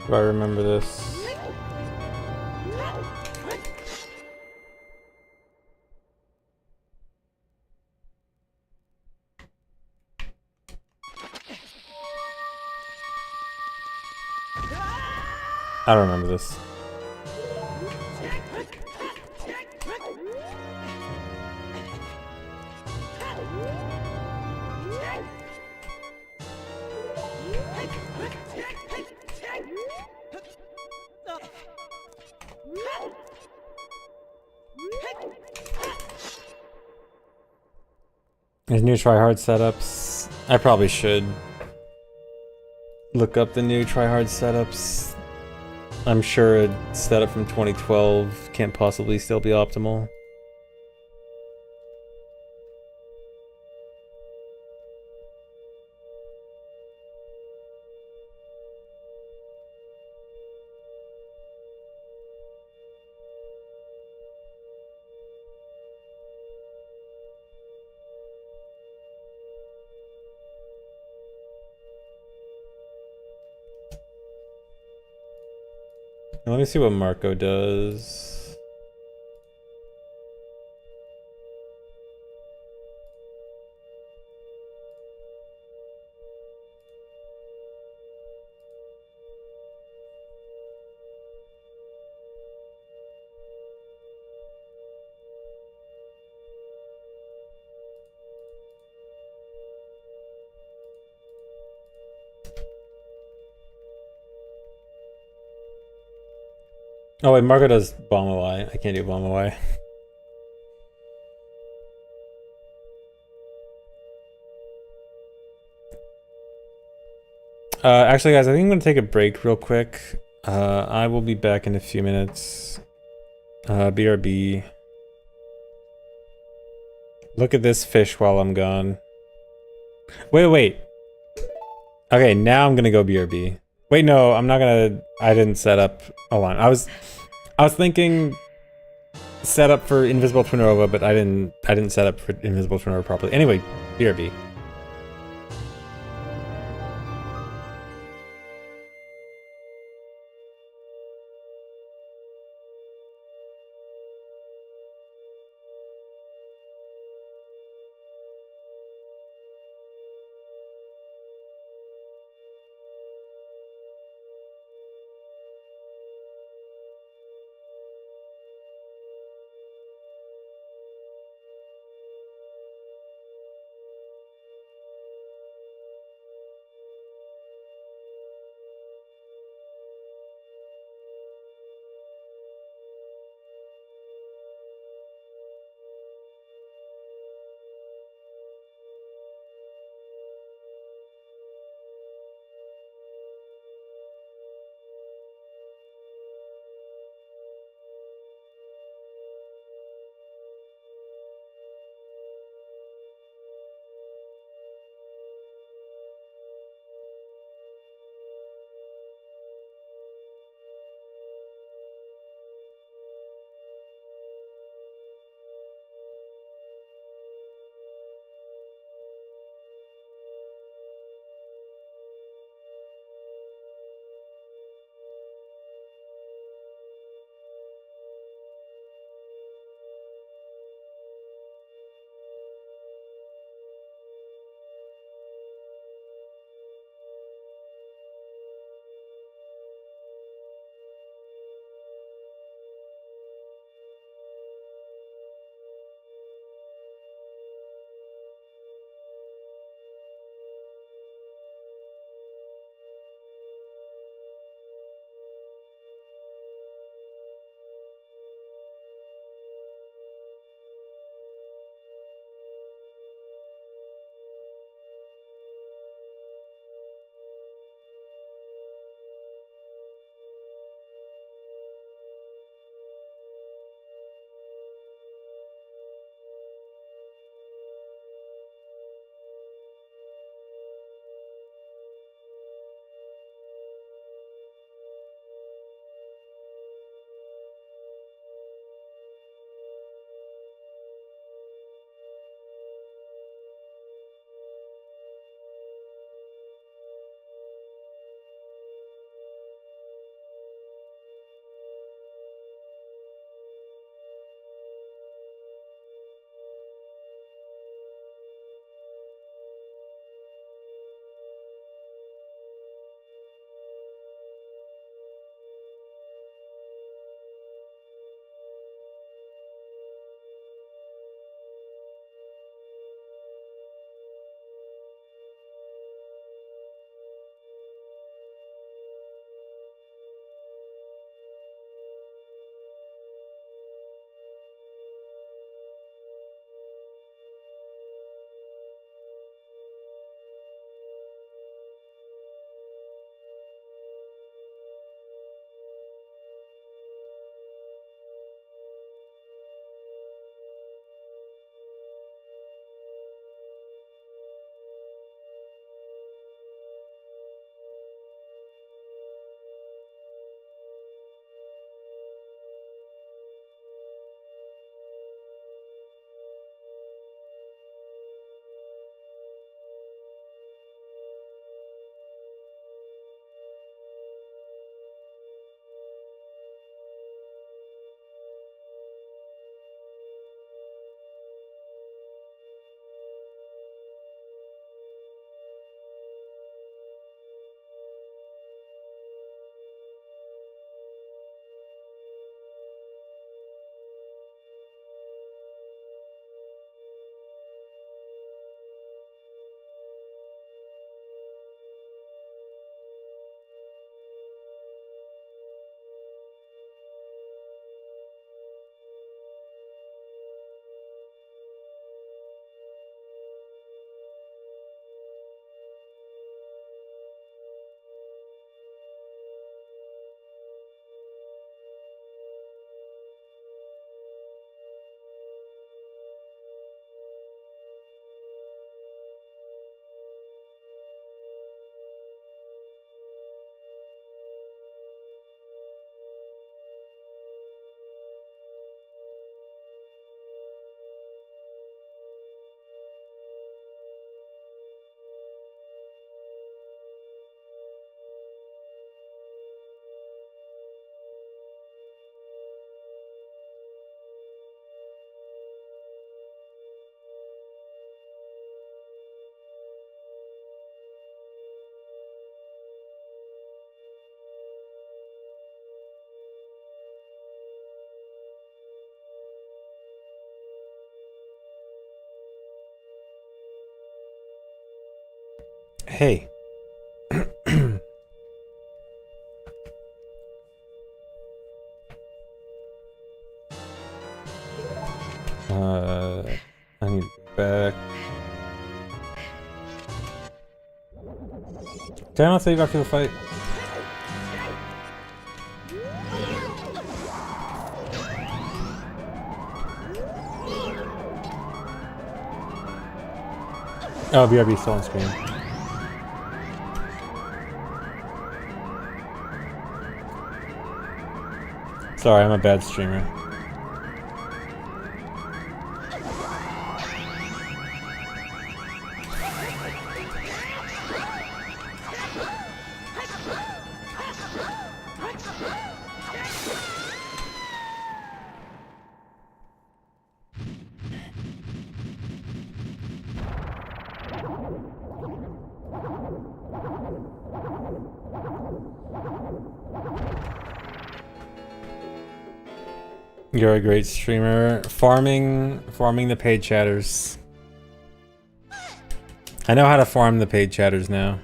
Do I remember this? I don't remember this. There's new tryhard setups. I probably should look up the new tryhard setups. I'm sure a setup from 2012 can't possibly still be optimal. Let me see what Marco does. Oh wait, Marco does bomb away. I can't do bomb away. Actually, guys, I think I'm gonna take a break real quick. I will be back in a few minutes. BRB. Look at this fish while I'm gone. Wait. Okay, now I'm gonna go BRB. Wait, no, I'm not gonna. I didn't set up. Hold on. I was thinking set up for Invisible Twinova, but I didn't set up for Invisible Twinova properly. Anyway, BRB. Hey. I need to go back. Did I not save after the fight? Oh, BRB still on screen. Sorry, I'm a bad streamer. You're a great streamer. Farming the paid chatters. I know how to farm the paid chatters now.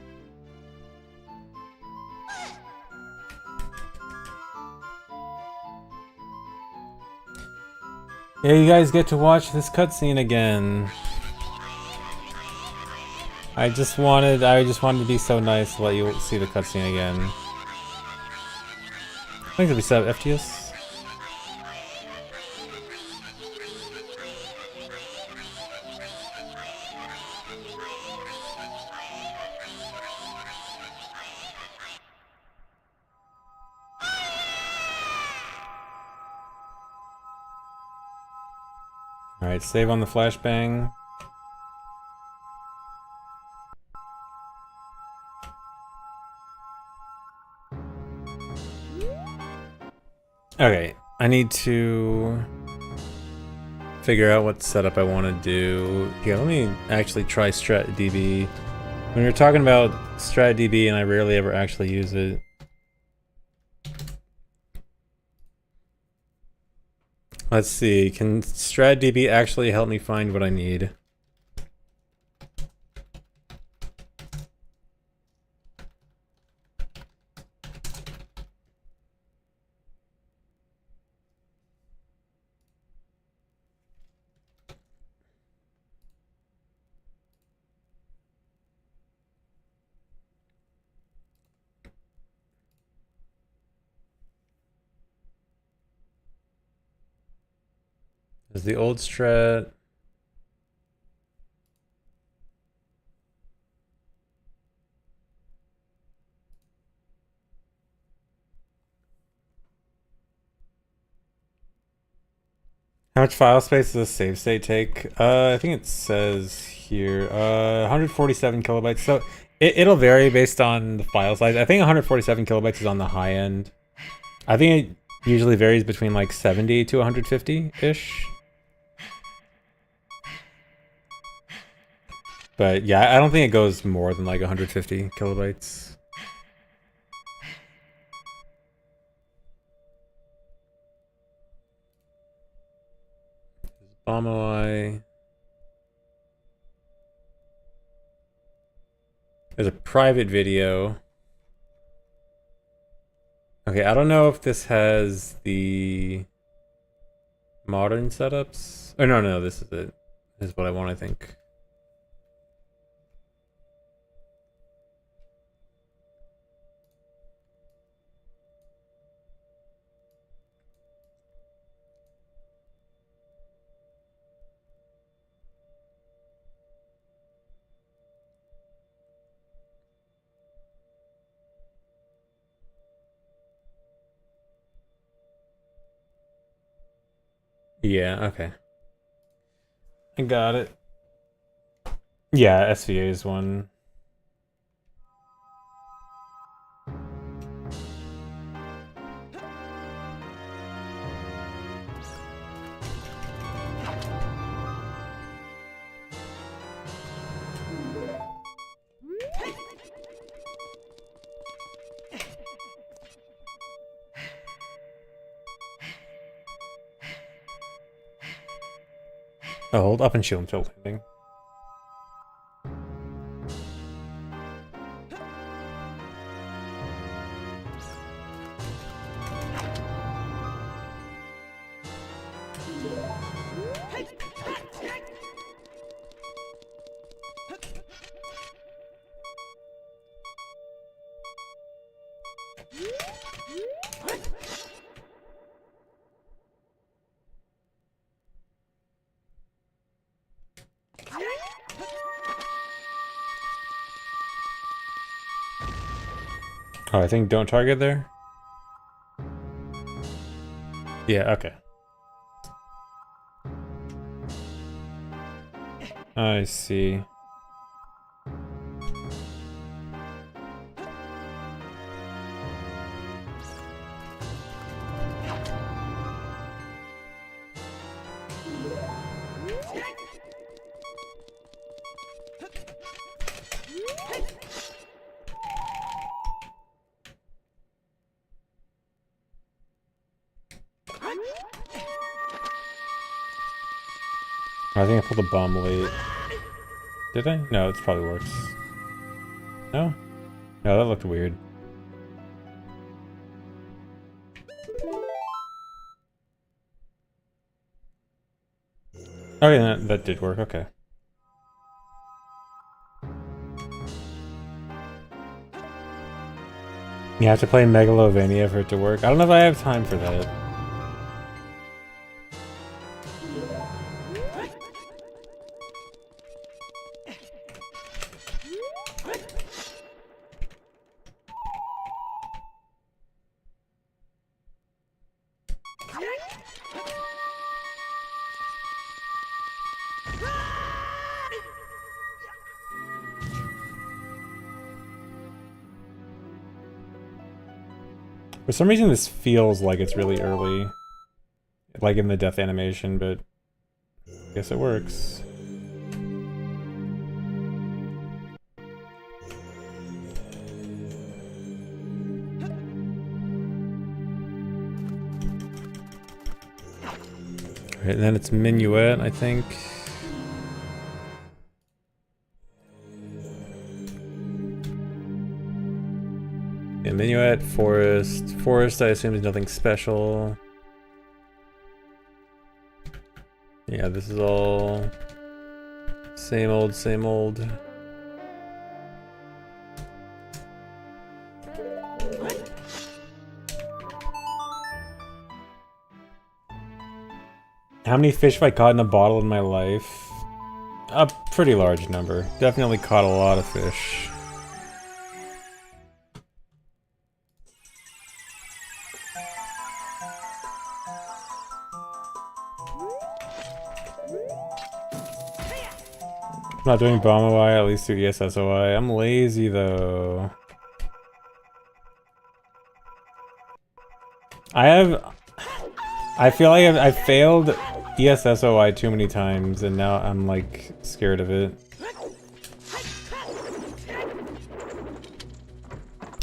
Yeah, you guys get to watch this cutscene again. I just wanted to be so nice to let you see the cutscene again. I think it'll be sub FTS. Alright, save on the flashbang. Okay, I need to figure out what setup I want to do. Yeah, let me actually try StratDB. When you're talking about StratDB and I rarely ever actually use it. Let's see, can StratDB actually help me find what I need? Is the old strat... How much file space does a save state take? I think it says here, 147 kilobytes. So it'll vary based on the file size. I think 147 kilobytes is on the high end. I think it usually varies between like 70 to 150-ish. But yeah, I don't think it goes more than like 150 kilobytes. Bomb-OI. There's a private video. Okay, I don't know if this has the modern setups. Oh, no, this is it. This is what I want, I think. Yeah, okay. I got it. Yeah, SVA is one. Oh, hold up and shield until landing. Oh, I think don't target there? Yeah, okay. I see. I think I pulled a bomb late. Did I? No, it probably works. No? No, that looked weird. Okay, that did work, okay. You have to play Megalovania for it to work. I don't know if I have time for that. For some reason this feels like it's really early. Like in the death animation, but I guess it works. Alright, and then it's Minuet, I think. Yeah, Minuet, Forest. Forest, I assume, is nothing special. Yeah, this is all same old, same old. How many fish have I caught in a bottle in my life? A pretty large number. Definitely caught a lot of fish. I'm not doing bomb OI, at least do ESSOI. I'm lazy though. I feel like I've failed ESSOI too many times and now I'm like scared of it.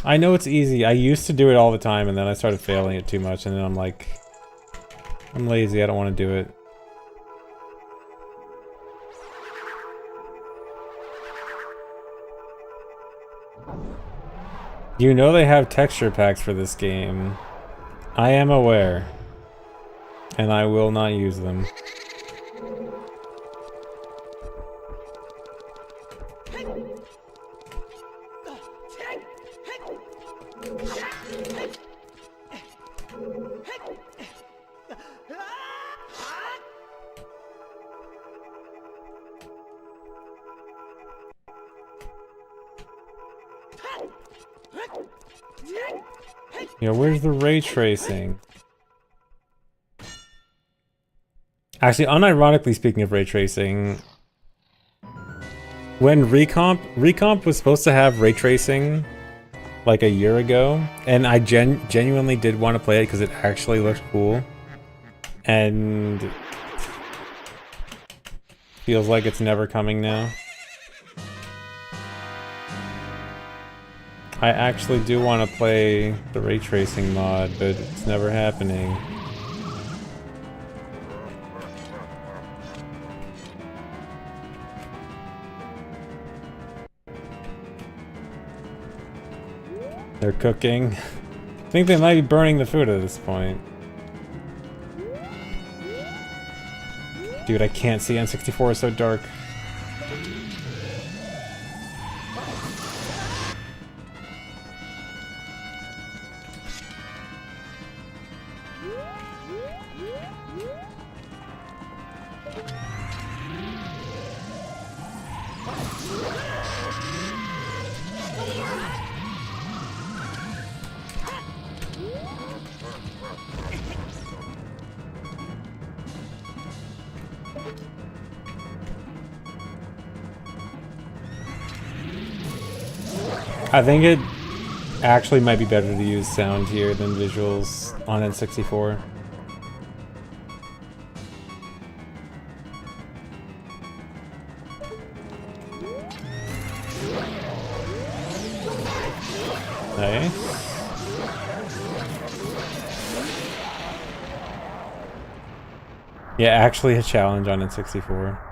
I know it's easy. I used to do it all the time and then I started failing it too much and then I'm like, I'm lazy, I don't want to do it. You know they have texture packs for this game. I am aware. And I will not use them. Yeah, where's the ray tracing? Actually, unironically speaking of ray tracing, when Recomp was supposed to have ray tracing like a year ago, and I genuinely did want to play it because it actually looked cool, and feels like it's never coming now. I actually do want to play the ray tracing mod, but it's never happening. They're cooking. I think they might be burning the food at this point. Dude, I can't see. N64 is so dark. I think it actually might be better to use sound here than visuals on N64. Nice. Yeah, actually a challenge on N64.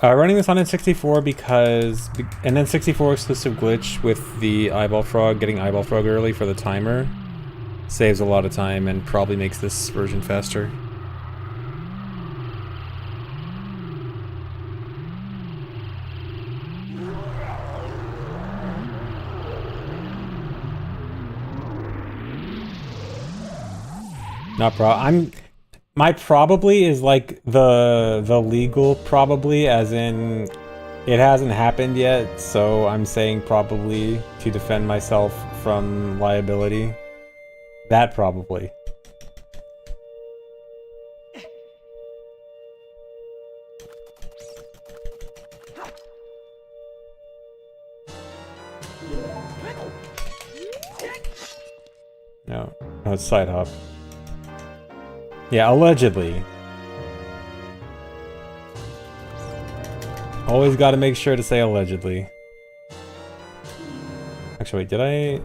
Running this on N64 because an N64 exclusive glitch with the eyeball frog, getting eyeball frog early for the timer, saves a lot of time and probably makes this version faster. Not my probably is like the legal probably, as in it hasn't happened yet, so I'm saying probably to defend myself from liability. That probably. No, it's side hop. Yeah, allegedly. Always gotta make sure to say allegedly. Actually, wait, did I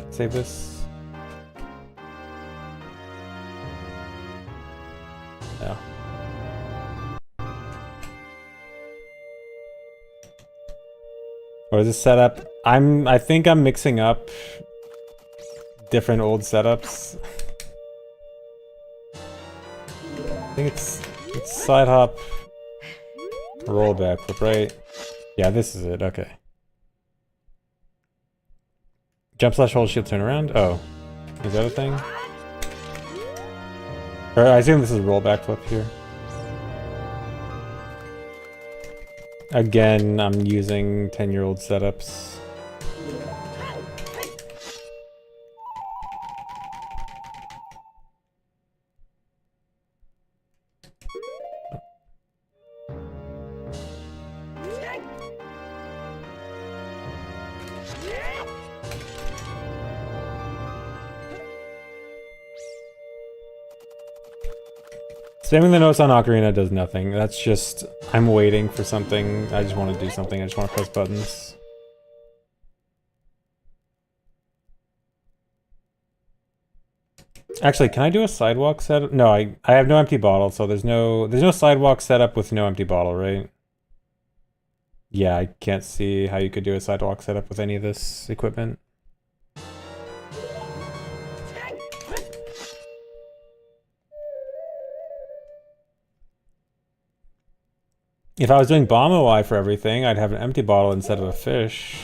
save this? No. Or is this setup? I think I'm mixing up different old setups. I think it's side hop, rollback flip, right? Yeah, this is it. Okay. Jump slash hold shield turn around. Oh, is that a thing? Or I assume this is rollback flip here. Again, I'm using 10-year-old setups. Spamming the notes on Ocarina does nothing. That's just, I'm waiting for something. I just want to do something. I just want to press buttons. Actually, can I do a sidewalk setup? No, I have no empty bottle, so there's no sidewalk setup with no empty bottle, right? Yeah, I can't see how you could do a sidewalk setup with any of this equipment. If I was doing bomb OI for everything, I'd have an empty bottle instead of a fish.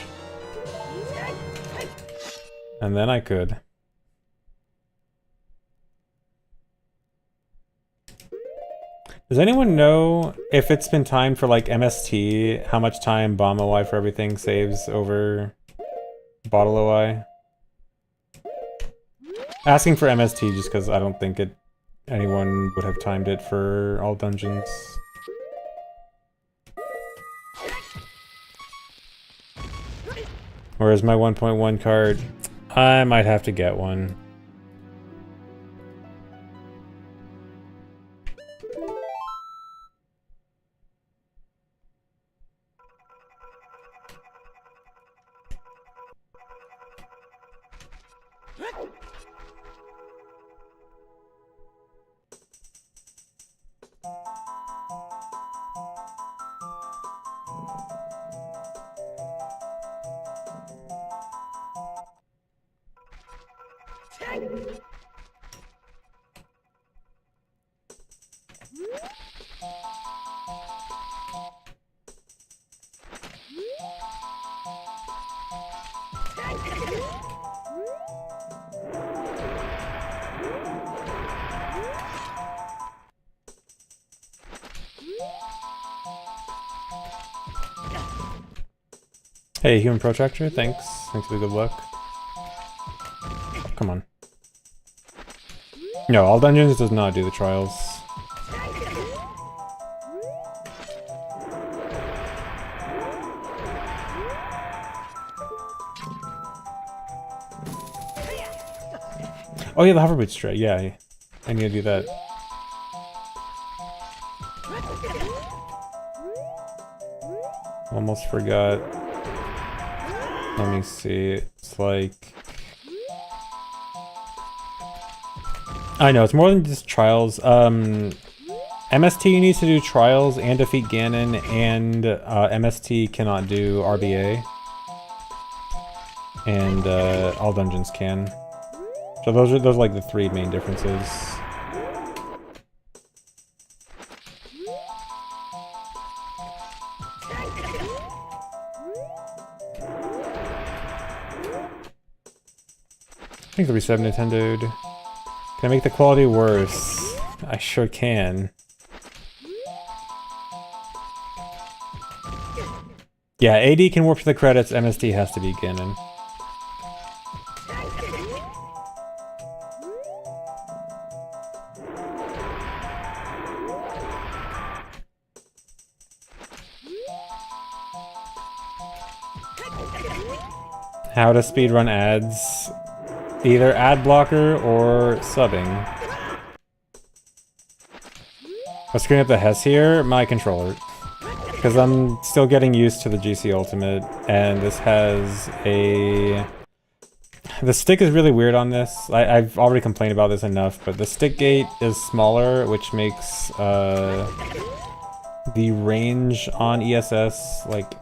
And then I could. Does anyone know if it's been timed for like MST, how much time bomb OI for everything saves over bottle OI? Asking for MST just because I don't think anyone would have timed it for all dungeons. Where's my 1.1 card? I might have to get one. Hey, Human Protractor, thanks. Thanks for the good luck. Come on. No, all dungeons does not do the trials. Oh yeah, the hover boot stray. Yeah, I need to do that. Almost forgot. Let me see. It's like... I know, it's more than just trials. MST needs to do trials and defeat Ganon, and MST cannot do RBA. And all dungeons can. So those are like the three main differences. I think the reset Nintendo. Can I make the quality worse? I sure can. Yeah, AD can warp to the credits, MST has to be Ganon. How to speedrun ads. Either ad blocker or subbing. I'm screwing up the Hess here, my controller. Because I'm still getting used to the GC Ultimate, and this has a... The stick is really weird on this. I've already complained about this enough, but the stick gate is smaller, which makes the range on ESS, like...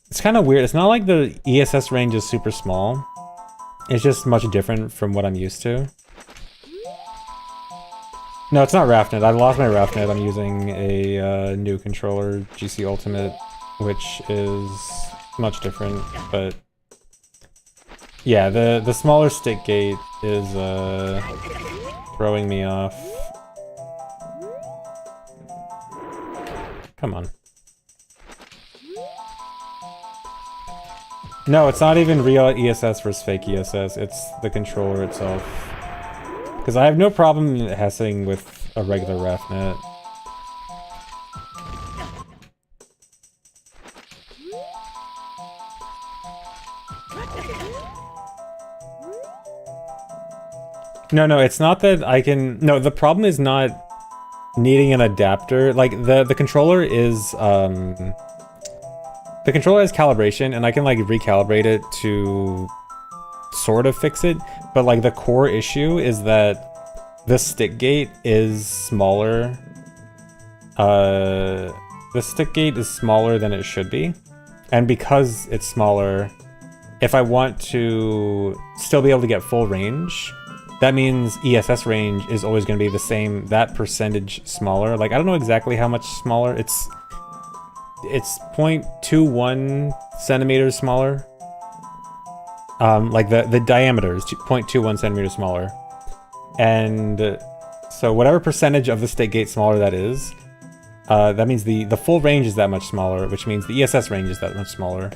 It's kind of weird. It's not like the ESS range is super small. It's just much different from what I'm used to. No, it's not RAFnet. I lost my RAFnet. I'm using a new controller, GC Ultimate, which is much different, but... Yeah, the smaller stick gate is throwing me off. Come on. No, it's not even real ESS versus fake ESS, it's the controller itself. Because I have no problem hessing with a regular RAFnet. No, it's not that I can... No, the problem is not needing an adapter. Like, the controller is, the controller has calibration, and I can, like, recalibrate it to sort of fix it, but, like, the core issue is that the stick gate is smaller. The stick gate is smaller than it should be, and because it's smaller, if I want to still be able to get full range, that means ESS range is always going to be the same, that percentage smaller. Like, I don't know exactly how much smaller, it's 0.21 centimeters smaller. Like the diameter is 0.21 centimeters smaller. And so whatever percentage of the stick gate smaller that is, that means the full range is that much smaller, which means the ESS range is that much smaller.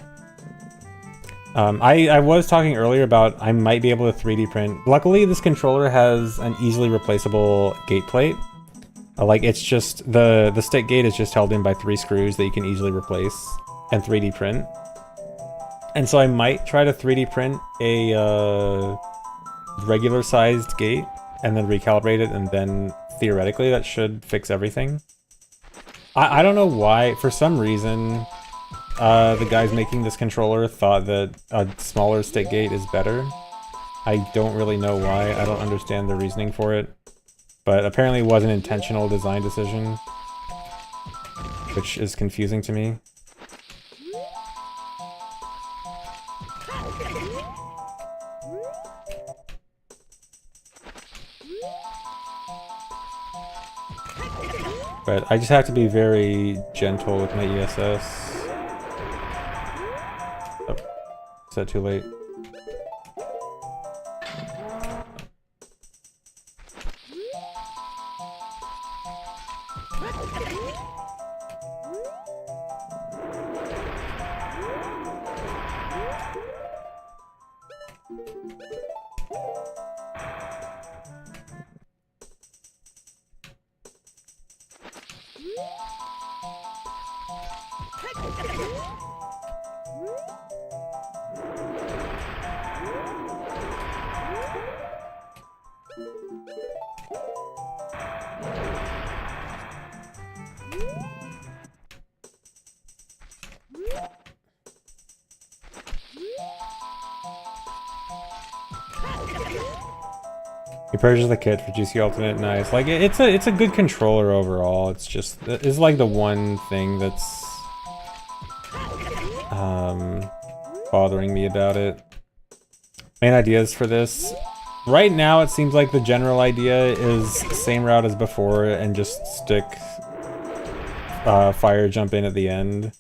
I was talking earlier about I might be able to 3D print. Luckily, this controller has an easily replaceable gate plate. Like, it's just, the stick gate is just held in by 3 screws that you can easily replace and 3D print. And so I might try to 3D print a regular sized gate and then recalibrate it, and then theoretically that should fix everything. I don't know why, for some reason, the guys making this controller thought that a smaller stick gate is better. I don't really know why, I don't understand the reasoning for it. But apparently it was an intentional design decision, which is confusing to me. But I just have to be very gentle with my ESS. Oh, is that too late? You purchased the kit for GC Ultimate, nice. Like it's a good controller overall. It's just it's like the one thing that's bothering me about it. Main ideas for this. Right now it seems like the general idea is same route as before and just stick fire jump in at the end.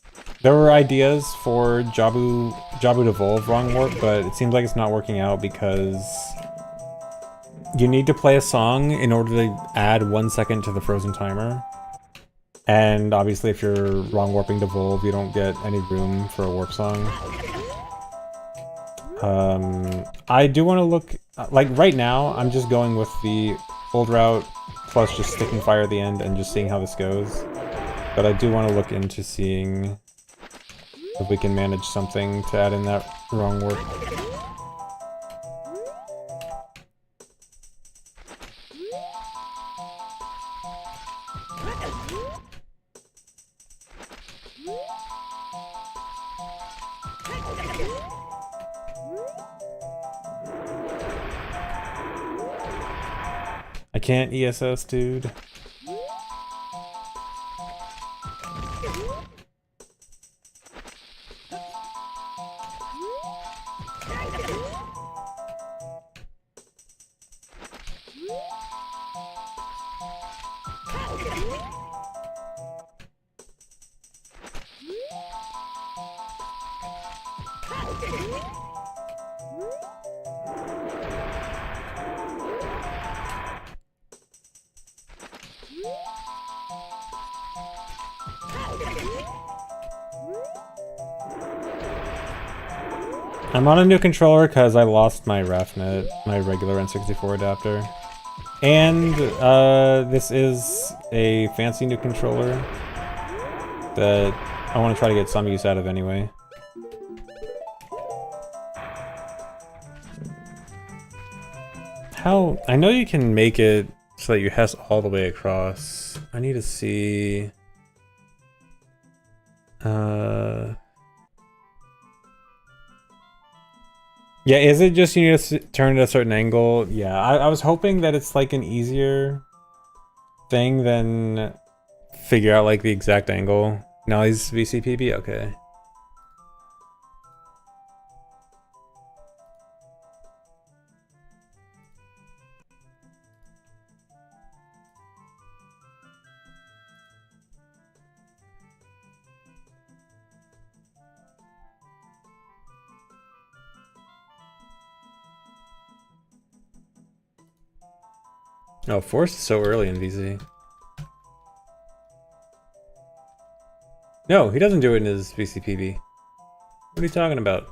There were ideas for Jabu Devolve Wrong Warp, but it seems like it's not working out because you need to play a song in order to add 1 second to the frozen timer. And obviously if you're wrong warping Devolve, you don't get any room for a warp song. I do want to look, like right now, I'm just going with the old route, plus just sticking fire at the end and just seeing how this goes. But I do want to look into seeing if we can manage something to add in that wrong warp. I can't ESS, dude. I'm on a new controller because I lost my RAFnet, my regular N64 adapter. And this is a fancy new controller that I want to try to get some use out of anyway. How? I know you can make it so that you HES all the way across. I need to see... Yeah, is it just you need to turn it at a certain angle? Yeah, I was hoping that it's like an easier thing than figure out like the exact angle. Now he's VCPB? Okay. Oh, Force is so early in VZ. No, he doesn't do it in his VCPB. What are you talking about?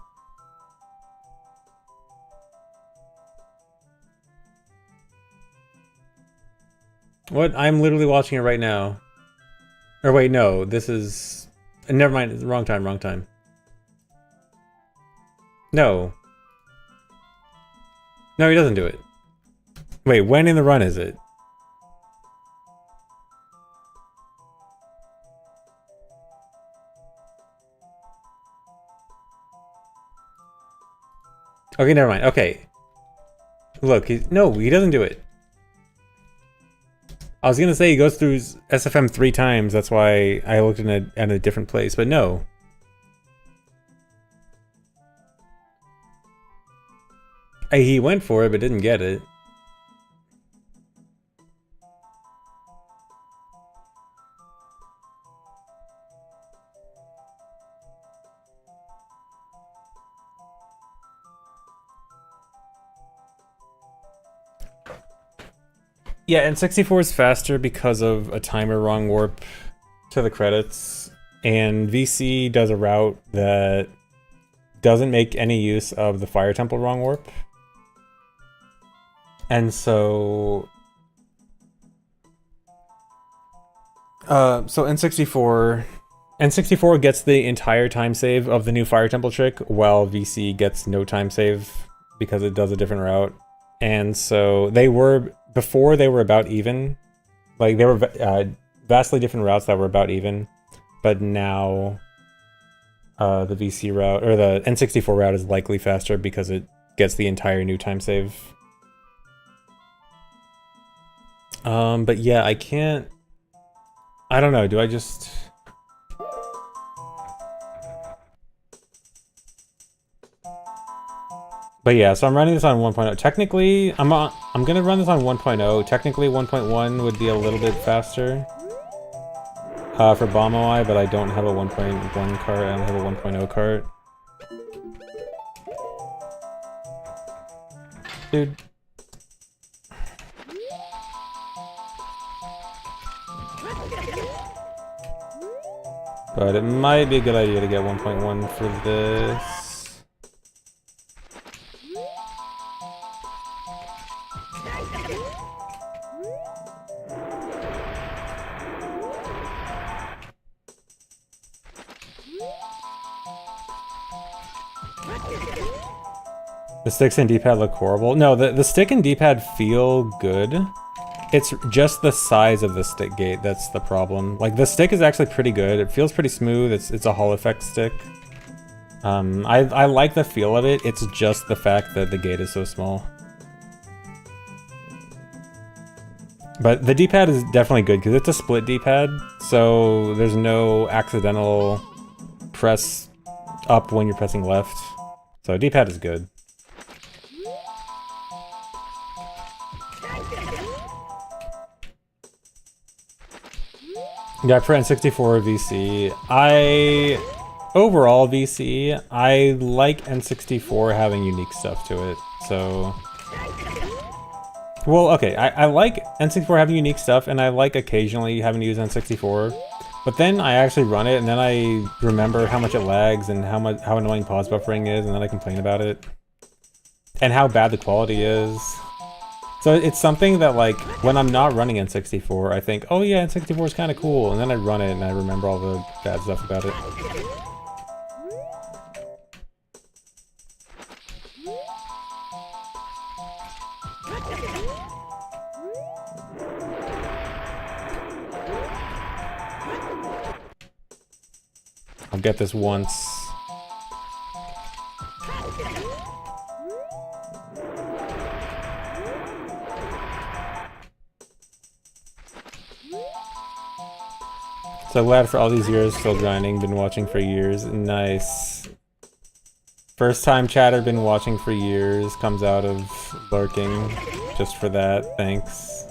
What? I'm literally watching it right now. Or wait, no, this is... Never mind, wrong time, wrong time. No. No, he doesn't do it. Wait, when in the run is it? Okay, never mind. Okay. Look, no, he doesn't do it. I was gonna say he goes through SFM 3 times, that's why I looked at a different place, but no. He went for it, but didn't get it. Yeah, N64 is faster because of a timer wrong warp to the credits, and VC does a route that doesn't make any use of the Fire Temple wrong warp. And so... so N64 gets the entire time save of the new Fire Temple trick, while VC gets no time save because it does a different route. And so they were... Before they were about even, like they were vastly different routes that were about even, but now the VC route, or the N64 route is likely faster because it gets the entire new time save. But yeah, I can't... I don't know, do I just... But yeah, so I'm running this on 1.0. Technically, I'm gonna run this on 1.0. Technically, 1.1 would be a little bit faster for Bomb OI, but I don't have a 1.1 cart. I don't have a 1.0 cart. Dude. But it might be a good idea to get 1.1 for this. The sticks and D-pad look horrible. No, the stick and D-pad feel good. It's just the size of the stick gate that's the problem. Like, the stick is actually pretty good. It feels pretty smooth. It's a Hall effect stick. I like the feel of it. It's just the fact that the gate is so small. But the D-pad is definitely good because it's a split D-pad, so there's no accidental press up when you're pressing left. So D-pad is good. Yeah, for N64 VC, overall VC, I like N64 having unique stuff to it, so... Well, okay, I like N64 having unique stuff, and I like occasionally having to use N64, but then I actually run it, and then I remember how much it lags, and how annoying pause buffering is, and then I complain about it. And how bad the quality is. So it's something that, like, when I'm not running N64, I think, oh yeah, N64 is kind of cool, and then I run it and I remember all the bad stuff about it. I'll get this once. So glad for all these years, still grinding, been watching for years. Nice. First time chatter, been watching for years, comes out of lurking. Just for that, thanks.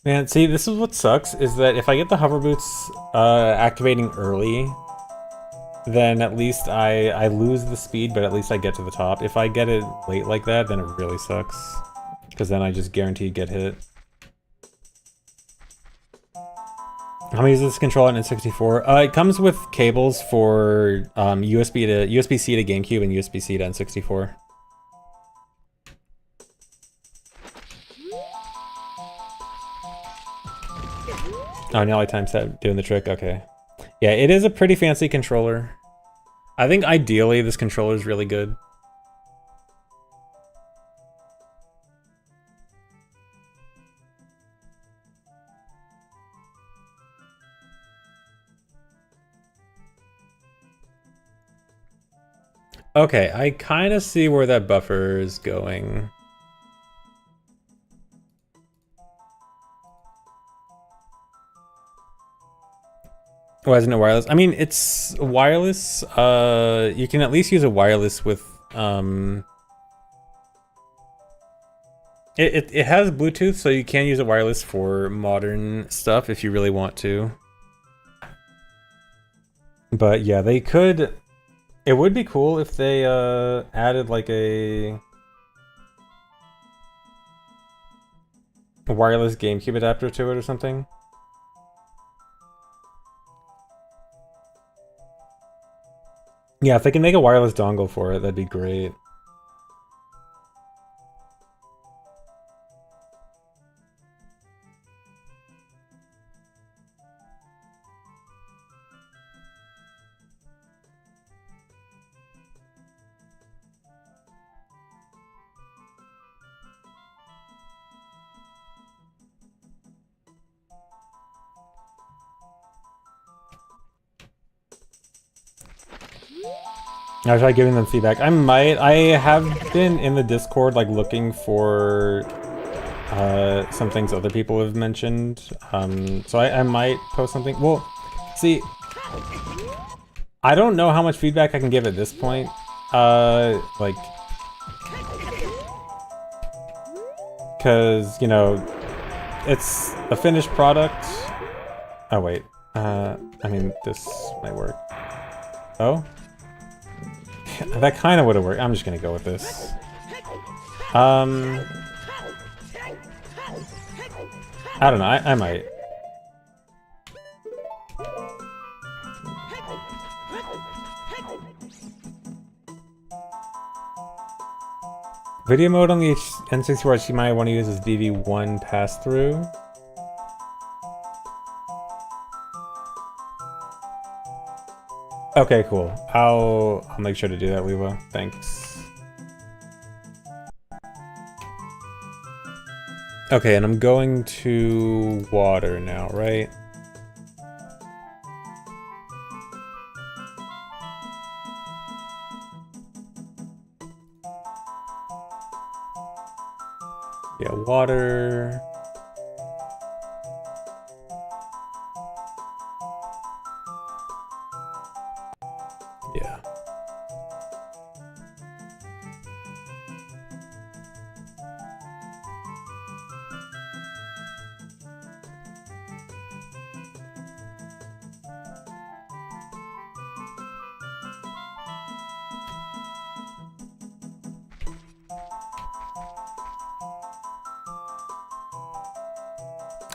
Man, see, this is what sucks, is that if I get the hover boots activating early, then at least I lose the speed, but at least I get to the top. If I get it late like that, then it really sucks. Because then I just guaranteed get hit. How many is this controller in N64? It comes with cables for USB-C to GameCube and USB-C to N64. Oh, now I timeset doing the trick? Okay. Yeah, it is a pretty fancy controller. I think ideally this controller is really good. Okay, I kind of see where that buffer is going. Why isn't it wireless? I mean, it's wireless. You can at least use a wireless with, It has Bluetooth, so you can use a wireless for modern stuff if you really want to. But yeah, they could... It would be cool if they added like a wireless GameCube adapter to it or something. Yeah, if they can make a wireless dongle for it, that'd be great. I'll try giving them feedback. I might. I have been in the Discord, like, looking for some things other people have mentioned. So I might post something. Well, see, I don't know how much feedback I can give at this point. Like, because, you know, it's a finished product. Oh, wait. I mean, this might work. Oh? That kind of would have worked. I'm just gonna go with this. I don't know. I might. Video mode on the N64 you might want to use is DV1 pass-through. Okay, cool. I'll make sure to do that, Lewa. Thanks. Okay, and I'm going to water now, right? Yeah, water. Yeah.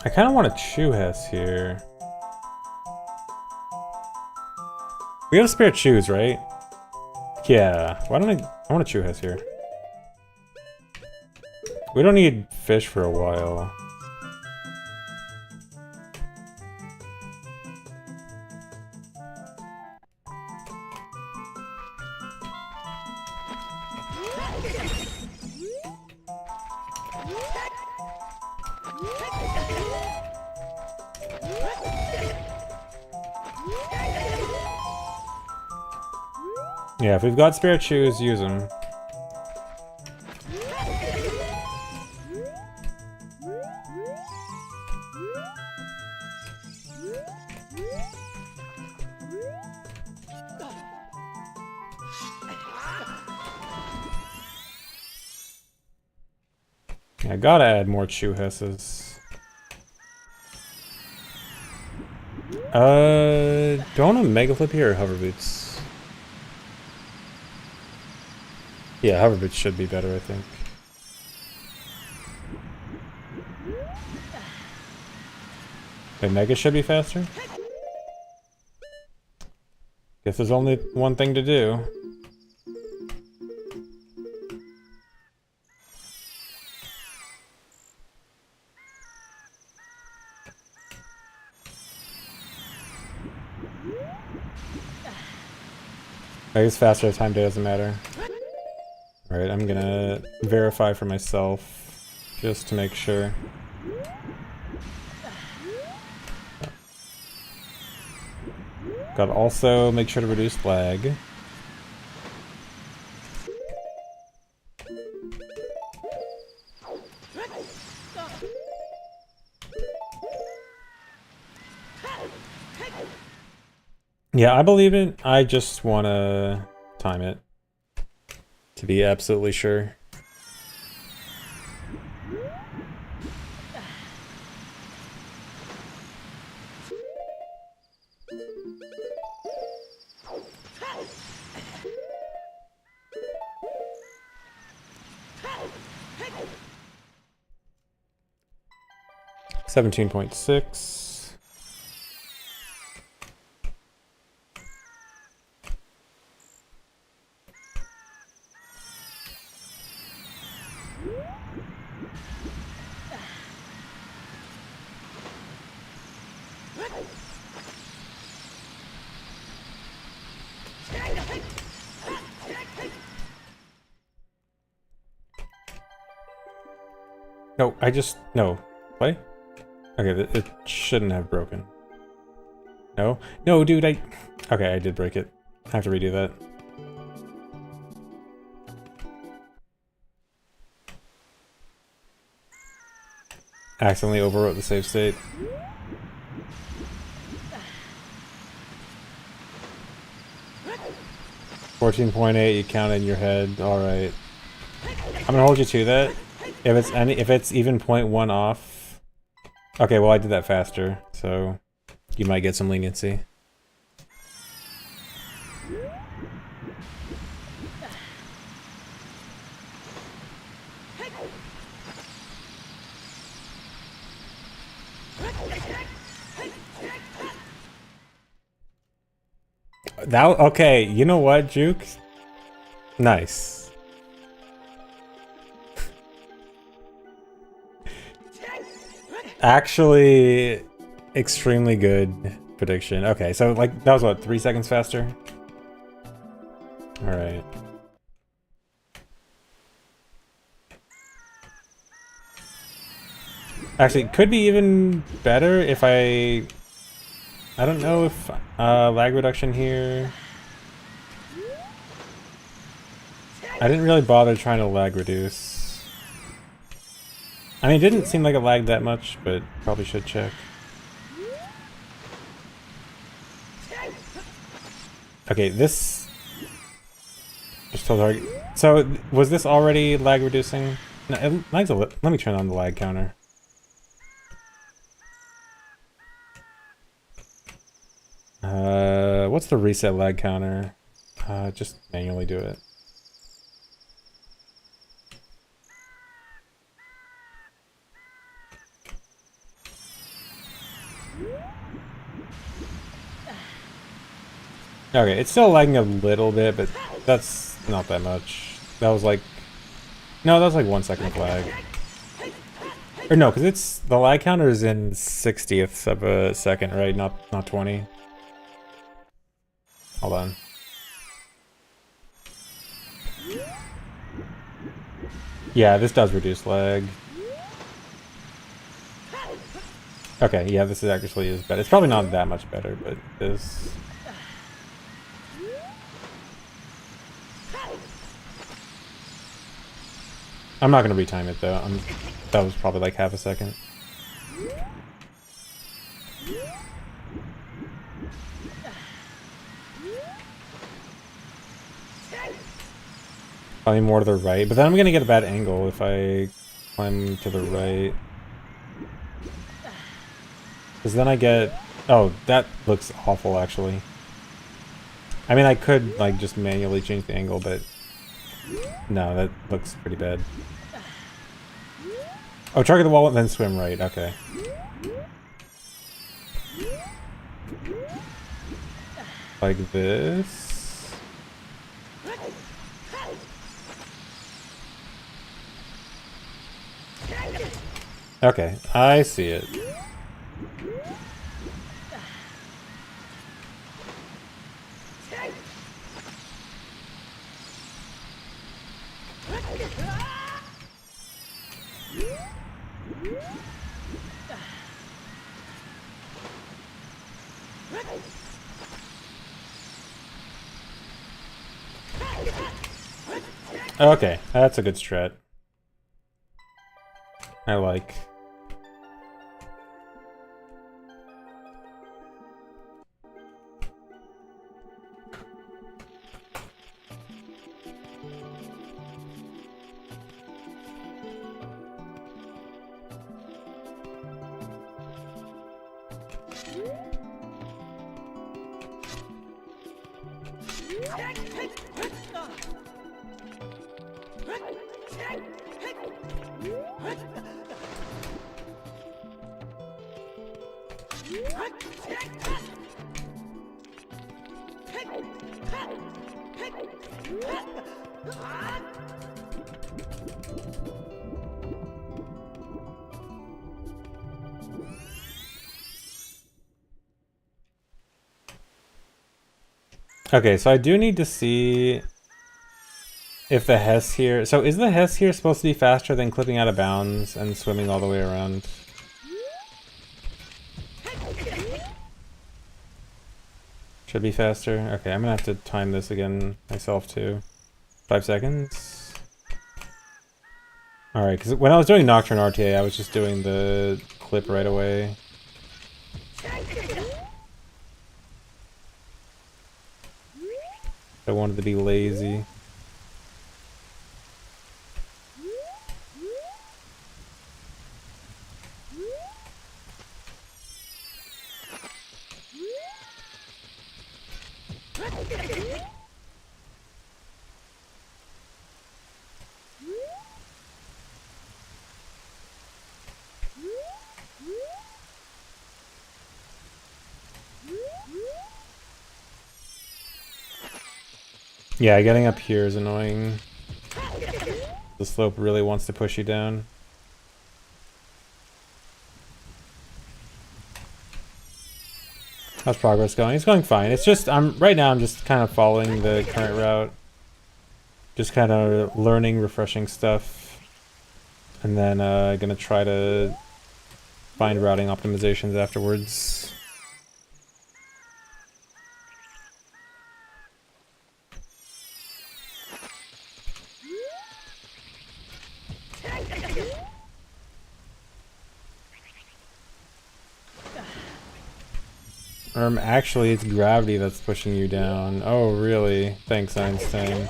I kind of want a Chuhess here. We have spare chews, right? Yeah. Why don't I want a Chuhess here. We don't need fish for a while. Yeah, if we've got spare chews, use them. I gotta add more Chuhesses. Don't a Mega Flip here or Hover Boots? Yeah, Hover Boots should be better, I think. Okay, Mega should be faster? Guess there's only one thing to do. I guess faster time doesn't matter. Alright, I'm gonna verify for myself, just to make sure. Gotta also make sure to reduce lag. Yeah, I believe it. I just wanna time it to be absolutely sure. $17.6. No, no. Play? Okay, it shouldn't have broken. No? No, dude, okay, I did break it. I have to redo that. Accidentally overwrote the save state. $14.8, you count in your head. Alright. I'm gonna hold you to that. If it's even 0.1 off. Okay, well I did that faster, so you might get some leniency. Okay, you know what, Juke? Nice. Actually, extremely good prediction. Okay, so like that was what, 3 seconds faster? Alright. Actually, it could be even better if I don't know if lag reduction here. I didn't really bother trying to lag reduce. I mean, it didn't seem like it lagged that much, but probably should check. Okay, this just told target. So was this already lag reducing? No, it lags a little. Let me turn on the lag counter. What's the reset lag counter? Just manually do it. Okay, it's still lagging a little bit, but that's not that much. That was like... No, that was like 1 second of lag. Or no, because it's... The lag counter is in 60ths of a second, right? Not 20. Hold on. Yeah, this does reduce lag. Okay, yeah, this is actually is better. It's probably not that much better, but it is... I'm not gonna retime it though. That was probably like half a second. Probably more to the right, but then I'm gonna get a bad angle if I climb to the right. Because then I get... Oh, that looks awful actually. I mean, I could like just manually change the angle, but... No, that looks pretty bad. Oh, target the wall and then swim right, okay. Like this. Okay, I see it. Okay, that's a good strat. I like. Okay, so I do need to see if the Hess here... So is the Hess here supposed to be faster than clipping out of bounds and swimming all the way around? Should be faster. Okay, I'm gonna have to time this again myself too. 5 seconds. Alright, because when I was doing Nocturne RTA, I was just doing the clip right away. I wanted to be lazy. Yeah, getting up here is annoying. The slope really wants to push you down. How's progress going? It's going fine. It's just right now I'm just kind of following the current route. Just kind of learning, refreshing stuff. And then gonna try to find routing optimizations afterwards. Actually, it's gravity that's pushing you down. Oh, really? Thanks, Einstein.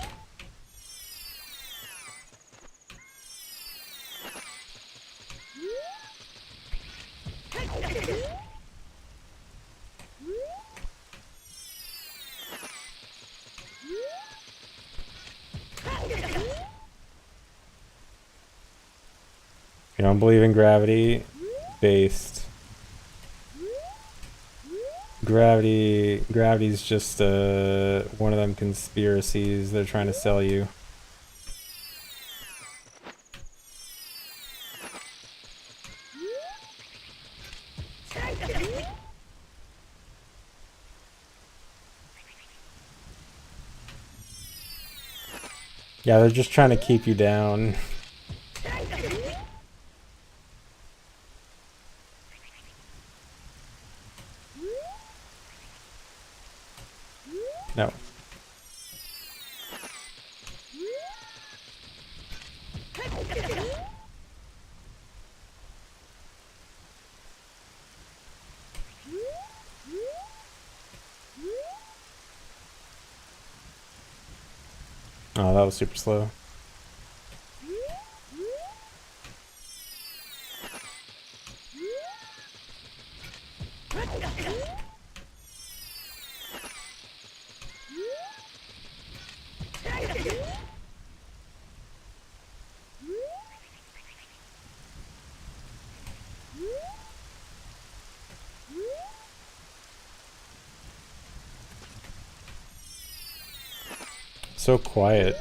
You don't believe in gravity? Based. Gravity's just one of them conspiracies they're trying to sell you. Yeah, they're just trying to keep you down. No. Oh, that was super slow. So quiet.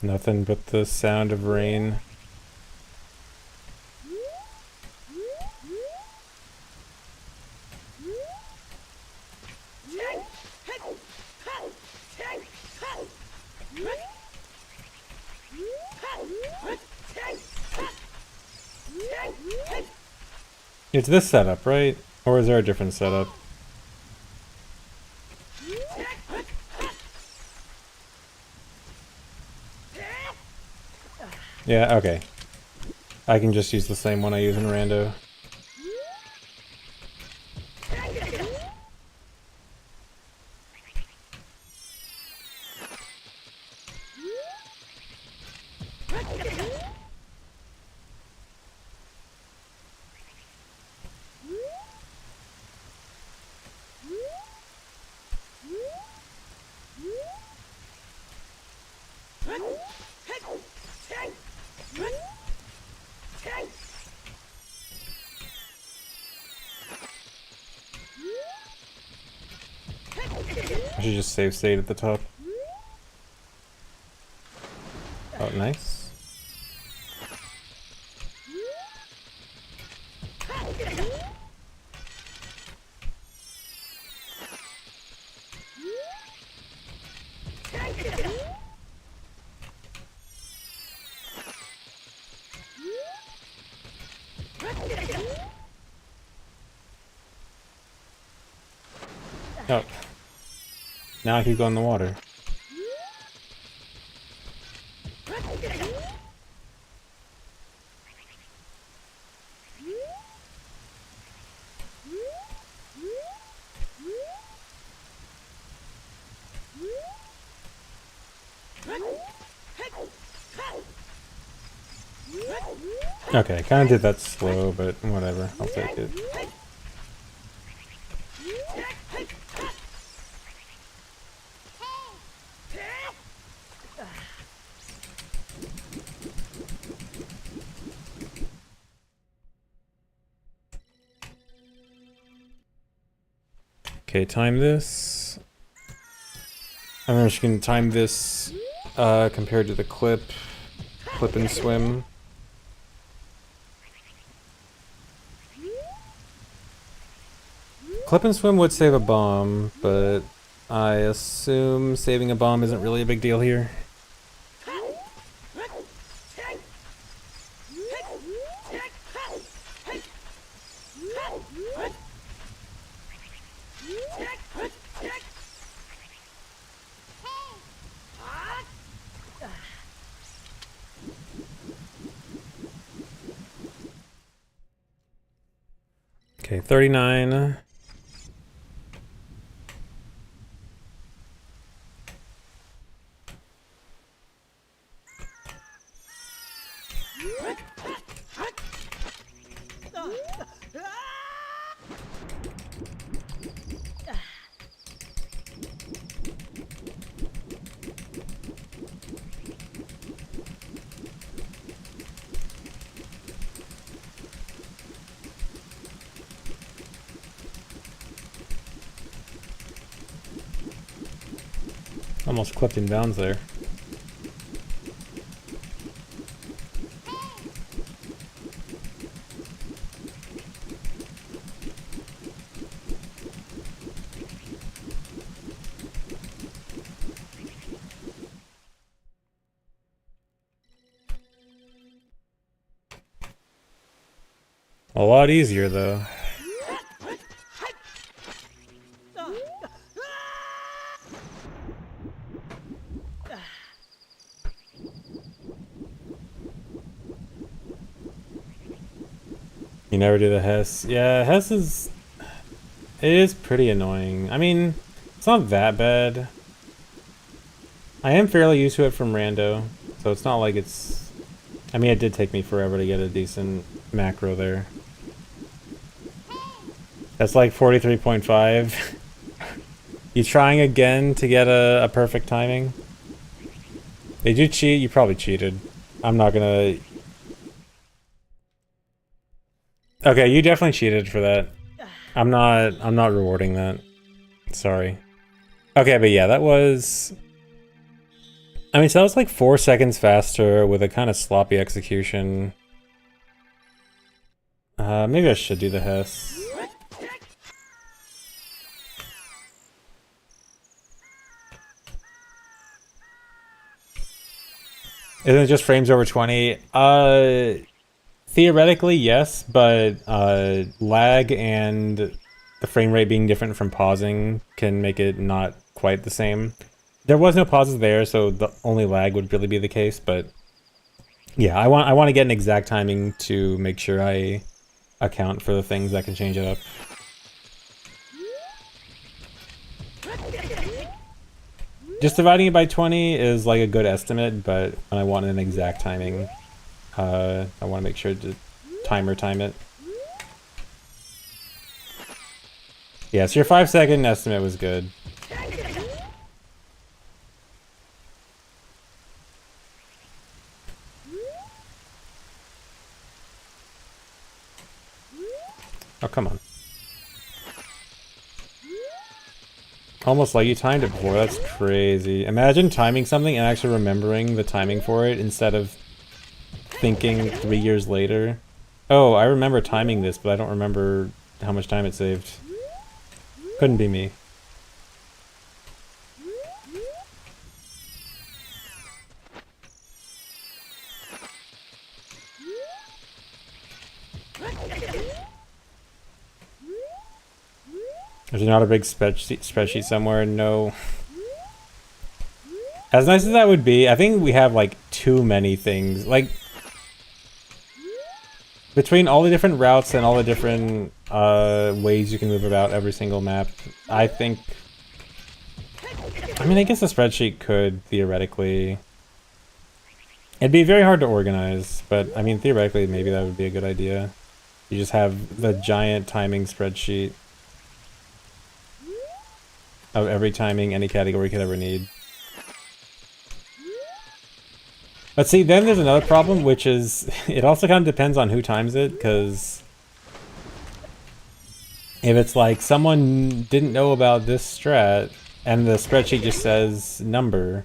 Nothing but the sound of rain. It's this setup, right? Or is there a different setup? Yeah, okay. I can just use the same one I use in Rando. I should just save state at the top. Oh, nice. Oh. Now I can go in the water. Okay, kind of did that slow, but whatever. I'll take it. Okay, time this. I'm just gonna time this compared to the clip and swim. Clip and swim would save a bomb, but I assume saving a bomb isn't really a big deal here. Okay, 39. Almost clipped in bounds there. A lot easier though. You never do the Hess. Yeah, Hess is... It is pretty annoying. I mean, it's not that bad. I am fairly used to it from Rando, so it's not like it's... I mean, it did take me forever to get a decent macro there. That's like 43.5. You trying again to get a perfect timing? Did you cheat? You probably cheated. I'm not gonna... Okay, you definitely cheated for that. I'm not rewarding that. Sorry. Okay, but yeah, that was... I mean, so that was like 4 seconds faster with a kind of sloppy execution. Maybe I should do the Hess. Isn't it just frames over 20? Theoretically, yes, but lag and the frame rate being different from pausing can make it not quite the same. There was no pauses there, so the only lag would really be the case, but yeah, I want to get an exact timing to make sure I account for the things that can change it up. Just dividing it by 20 is like a good estimate, but when I want an exact timing, I want to make sure to time it. Yeah, so your 5-second estimate was good. Oh, come on. Almost like you timed it before, that's crazy. Imagine timing something and actually remembering the timing for it instead of thinking 3 years later. Oh, I remember timing this, but I don't remember how much time it saved. Couldn't be me. There's not a big spreadsheet somewhere, no. As nice as that would be, I think we have like too many things. Like, between all the different routes and all the different ways you can move about every single map, I think... I mean, I guess a spreadsheet could, theoretically... It'd be very hard to organize, but I mean, theoretically, maybe that would be a good idea. You just have the giant timing spreadsheet of every timing any category could ever need. But see, then there's another problem, which is, it also kind of depends on who times it, because if it's like someone didn't know about this strat, and the spreadsheet just says number,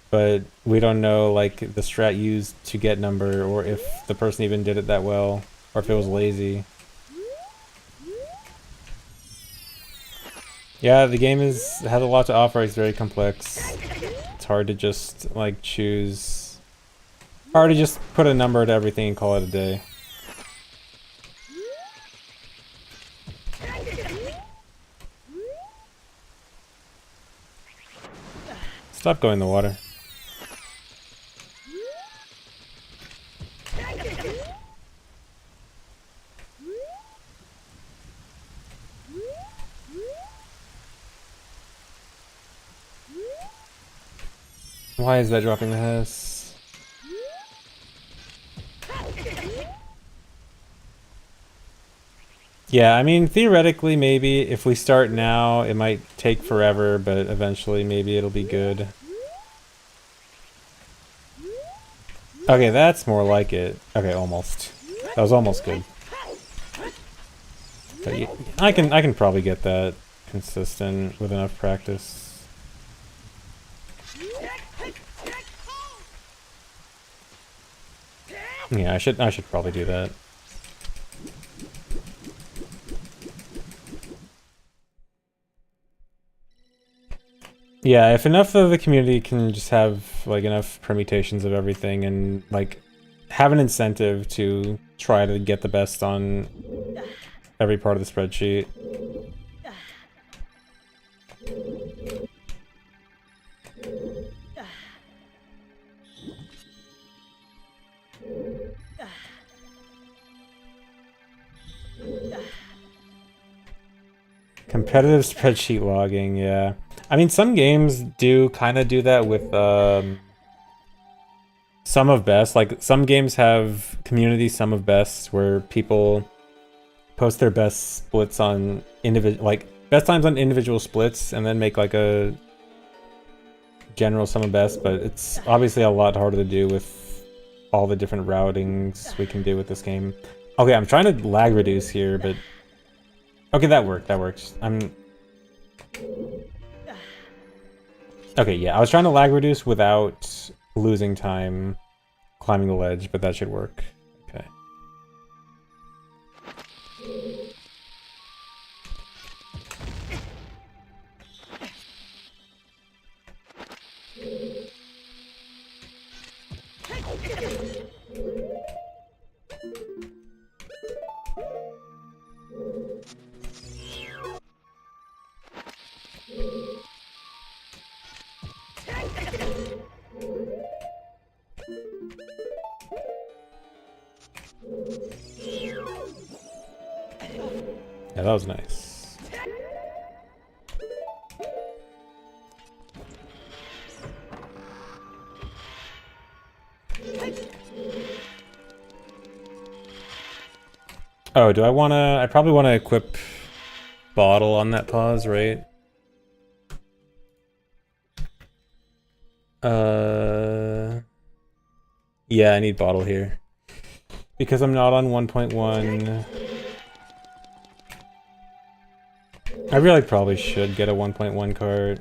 but we don't know like the strat used to get number, or if the person even did it that well, or if it was lazy. Yeah, the game has a lot to offer. It's very complex. It's hard to just like choose. Hard to just put a number to everything and call it a day. Stop going in the water. Why is that dropping the Hess? Yeah, I mean, theoretically, maybe if we start now, it might take forever, but eventually maybe it'll be good. Okay, that's more like it. Okay, almost. That was almost good. But yeah, I can probably get that consistent with enough practice. Yeah, I should probably do that. Yeah, if enough of the community can just have like enough permutations of everything and like have an incentive to try to get the best on every part of the spreadsheet. Competitive spreadsheet logging, yeah. I mean, some games do kind of do that with Sum of Best. Like, some games have community Sum of Best where people post their best splits on best times on individual splits and then make like a general Sum of Best, but it's obviously a lot harder to do with all the different routings we can do with this game. Okay, I'm trying to lag reduce here, but okay, that worked. That works. Okay, yeah, I was trying to lag reduce without losing time climbing the ledge, but that should work. Okay. Yeah, that was nice. Oh, do I wanna... I probably wanna equip bottle on that pause, right? Yeah, I need bottle here. Because I'm not on 1.1. I really probably should get a 1.1 cart.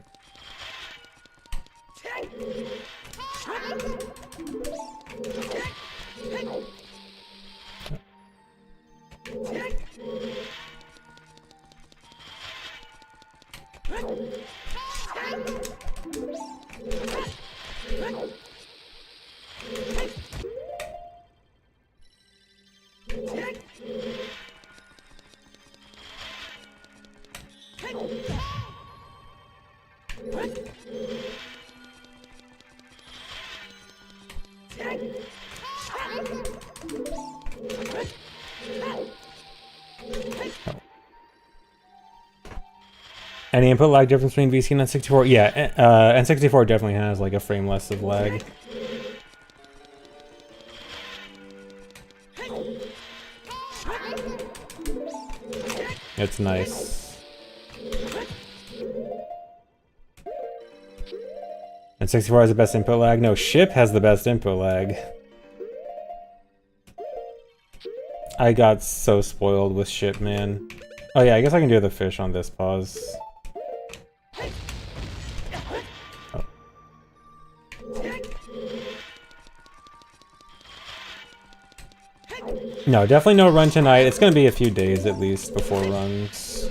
Any input lag difference between VC and N64? Yeah, N64 definitely has like a frame less of lag. It's nice. N64 has the best input lag? No, Ship has the best input lag. I got so spoiled with Ship, man. Oh yeah, I guess I can do the fish on this pause. Oh. No, definitely no run tonight. It's gonna be a few days at least before runs.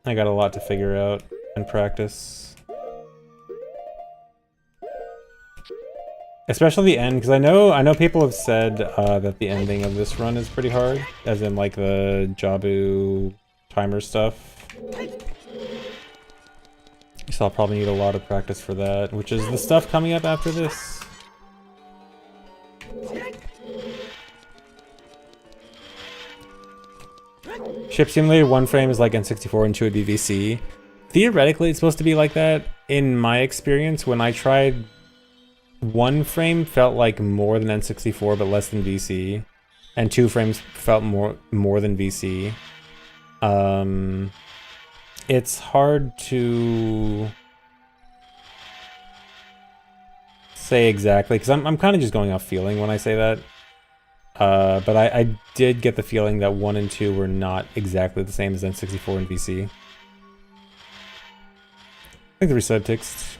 I got a lot to figure out and practice. Especially the end, because I know people have said that the ending of this run is pretty hard, as in like the Jabu timer stuff. So I'll probably need a lot of practice for that, which is the stuff coming up after this. Ship Simulator 1 frame is like N64 and 2 would be VC. Theoretically, it's supposed to be like that. In my experience, when I tried, 1 frame felt like more than N64 but less than VC, and 2 frames felt more than VC. It's hard to say exactly because I'm kind of just going off feeling when I say that. But I did get the feeling that 1 and 2 were not exactly the same as N64 and VC. I think the reset text.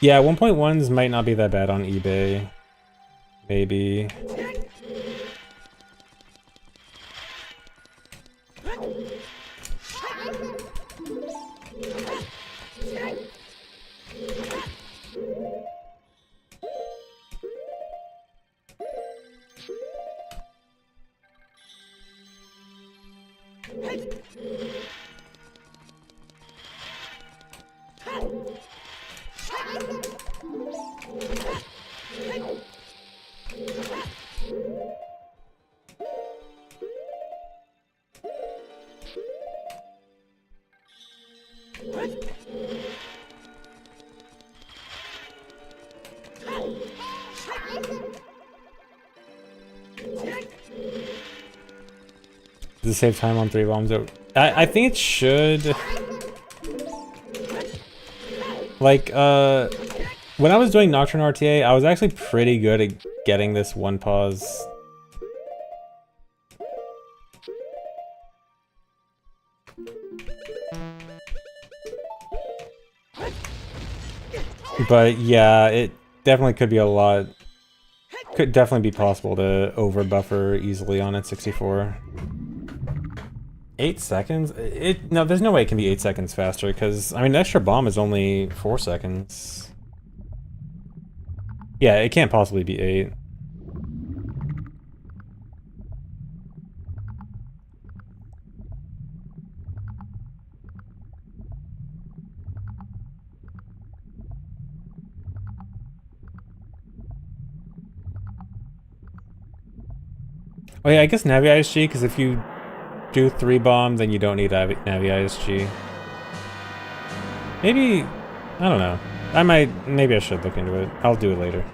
Yeah, 1.1s might not be that bad on eBay. Maybe. Does it save time on 3 bombs? I think it should. Like, when I was doing Nocturne RTA, I was actually pretty good at getting this 1 pause. But yeah, it definitely could be a lot. Could definitely be possible to over buffer easily on N64. 8 seconds? No, there's no way it can be 8 seconds faster, because, I mean, the extra bomb is only 4 seconds. Yeah, it can't possibly be 8. Oh yeah, I guess Navi ISG, because if you do 3 bomb, then you don't need Navi ISG. Maybe, I don't know. Maybe I should look into it. I'll do it later.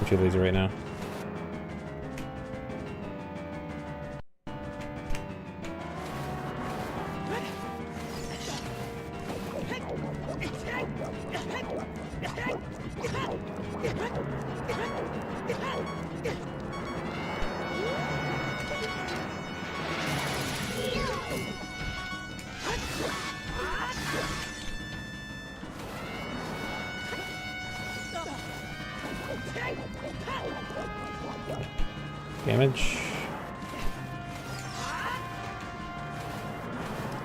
I'm too lazy right now. Damage.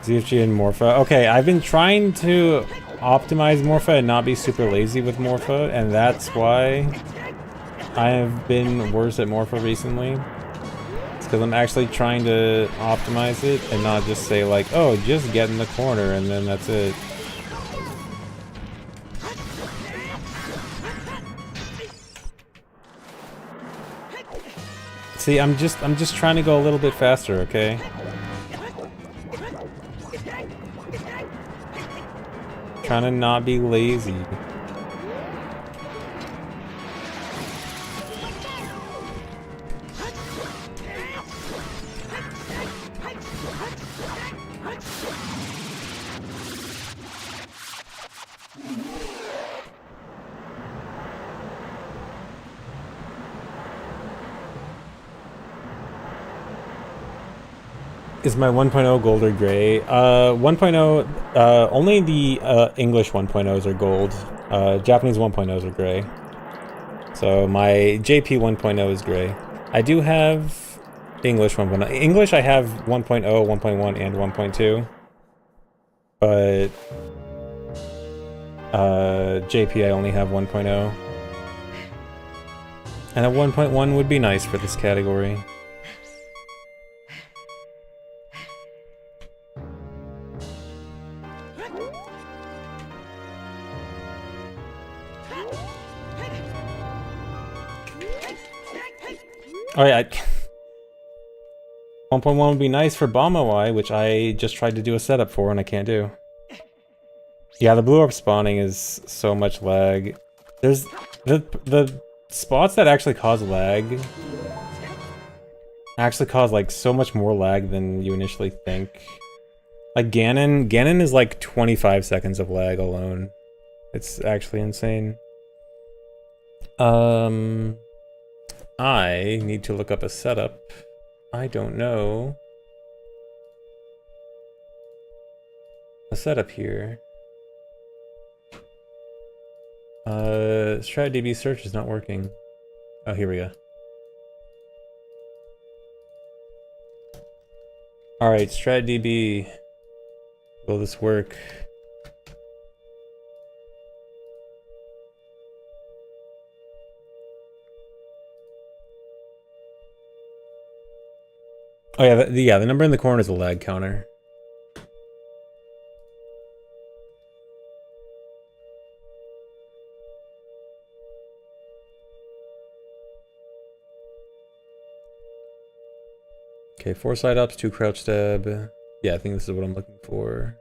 ZFG and Morpha. Okay, I've been trying to optimize Morpha and not be super lazy with Morpha, and that's why I have been worse at Morpha recently. It's because I'm actually trying to optimize it and not just say like, oh, just get in the corner and then that's it. See, I'm just trying to go a little bit faster, okay? Trying to not be lazy. Is my 1.0 gold or gray? 1.0, only the English 1.0s are gold. Japanese 1.0s are gray. So my JP 1.0 is gray. I do have English 1.0. English I have 1.0, 1.1, and 1.2. But JP I only have 1.0. And a 1.1 would be nice for this category. Oh yeah, 1.1 would be nice for Bomb OI, which I just tried to do a setup for and I can't do. Yeah, the blue orb spawning is so much lag. There's the spots that actually cause lag actually cause like so much more lag than you initially think. Like Ganon is like 25 seconds of lag alone. It's actually insane. I need to look up a setup. I don't know. A setup here. StratDB search is not working. Oh, here we go. Alright, StratDB. Will this work? Oh yeah, the number in the corner is a lag counter. Okay, 4 side ups, 2 crouch stab. Yeah, I think this is what I'm looking for.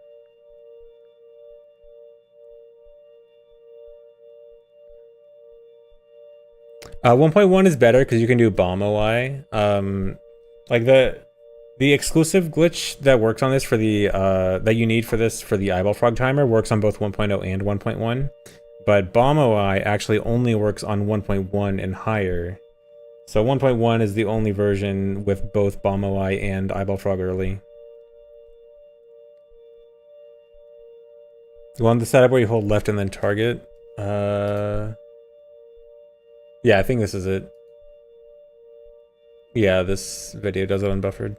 Uh, 1.1 is better because you can do bomb OI. Like the exclusive glitch that works on this for the that you need for this for the eyeball frog timer works on both 1.0 and 1.1, but bomb OI actually only works on 1.1 and higher. So 1.1 is the only version with both bomb OI and eyeball frog early. You want the setup where you hold left and then target? Yeah, I think this is it. Yeah, this video does it unbuffered.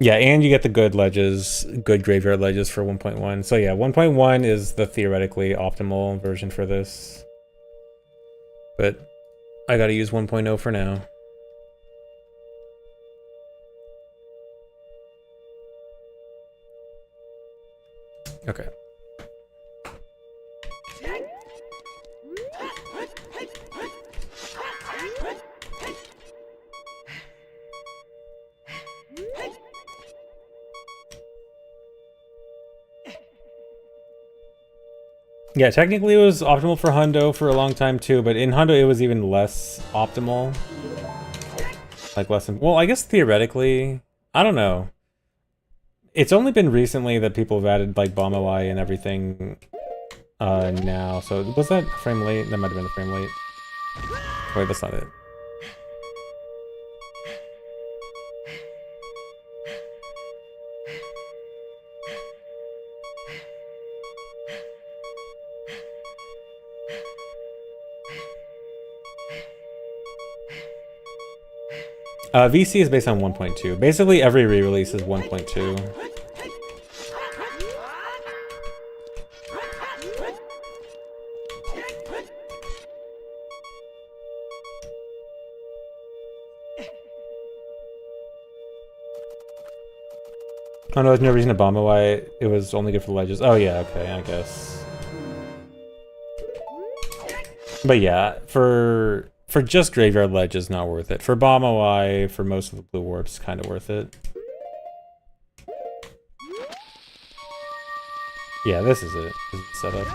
Yeah, and you get the good ledges, good graveyard ledges for 1.1. So yeah, 1.1 is the theoretically optimal version for this. But I gotta use 1.0 for now. Okay. Yeah, technically it was optimal for Hundo for a long time too, but in Hundo it was even less optimal. Like less than, well, I guess theoretically, I don't know. It's only been recently that people have added like bomb OI and everything now. So was that a frame late? That might have been a frame late. Wait, that's not it. VC is based on 1.2. Basically, every re-release is 1.2. Oh no, there's no reason to bomb why it was only good for the ledges. Oh yeah, okay, I guess. But yeah, for just graveyard ledges, not worth it. For bomb OI, for most of the blue orbs, kind of worth it. Yeah, this is it. This is the setup.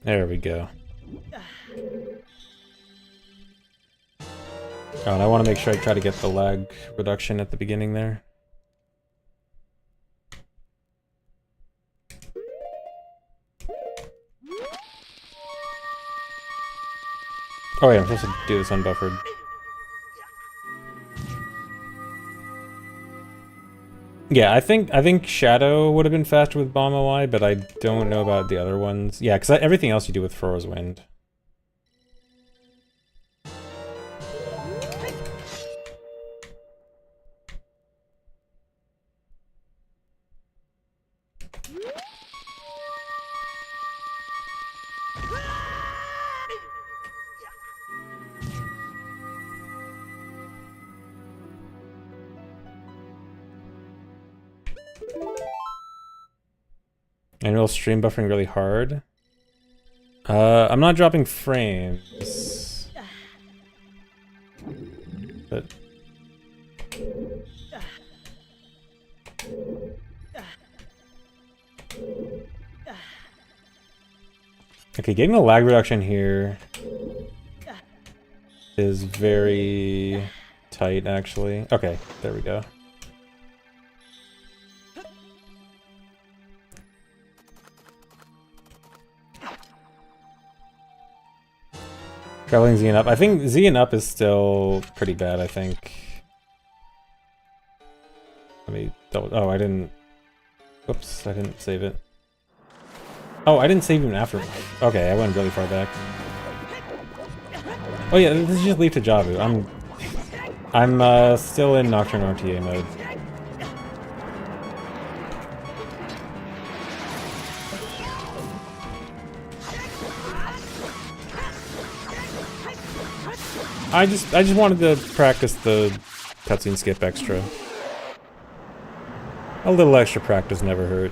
There we go. Oh, and I want to make sure I try to get the lag reduction at the beginning there. Oh wait, I'm supposed to do this unbuffered. Yeah, I think Shadow would have been faster with Bomb OI, but I don't know about the other ones. Yeah, because everything else you do with Furrow's Wind. And it'll stream buffering really hard. I'm not dropping frames. But... Okay, getting the lag reduction here is very tight, actually. Okay, there we go. Traveling Z and up. I think Z and up is still pretty bad, I think. Let me double... Oh, I didn't... Whoops, I didn't save it. Oh, I didn't save even after... Okay, I went really far back. Oh yeah, this is just leave to Jabu. I'm still in Nocturne RTA mode. I just wanted to practice the cutscene skip extra. A little extra practice never hurt.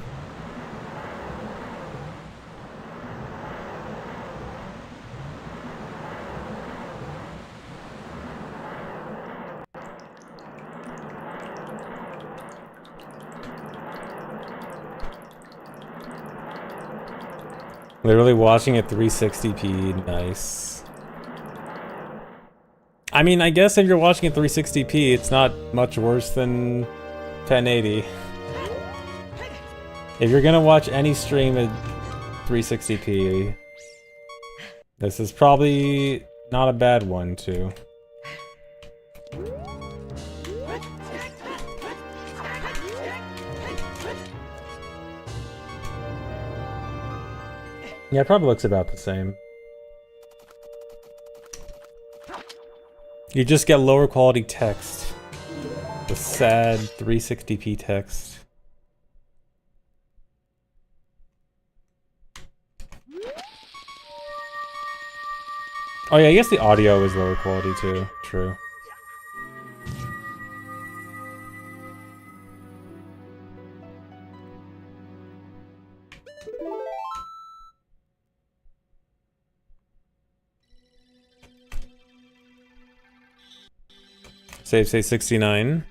Literally watching at 360p, nice. I mean, I guess if you're watching at 360p, it's not much worse than 1080. If you're gonna watch any stream at 360p, this is probably not a bad one, too. Yeah, it probably looks about the same. You just get lower quality text. The sad 360p text. Oh yeah, I guess the audio is lower quality too. True. Save say 69.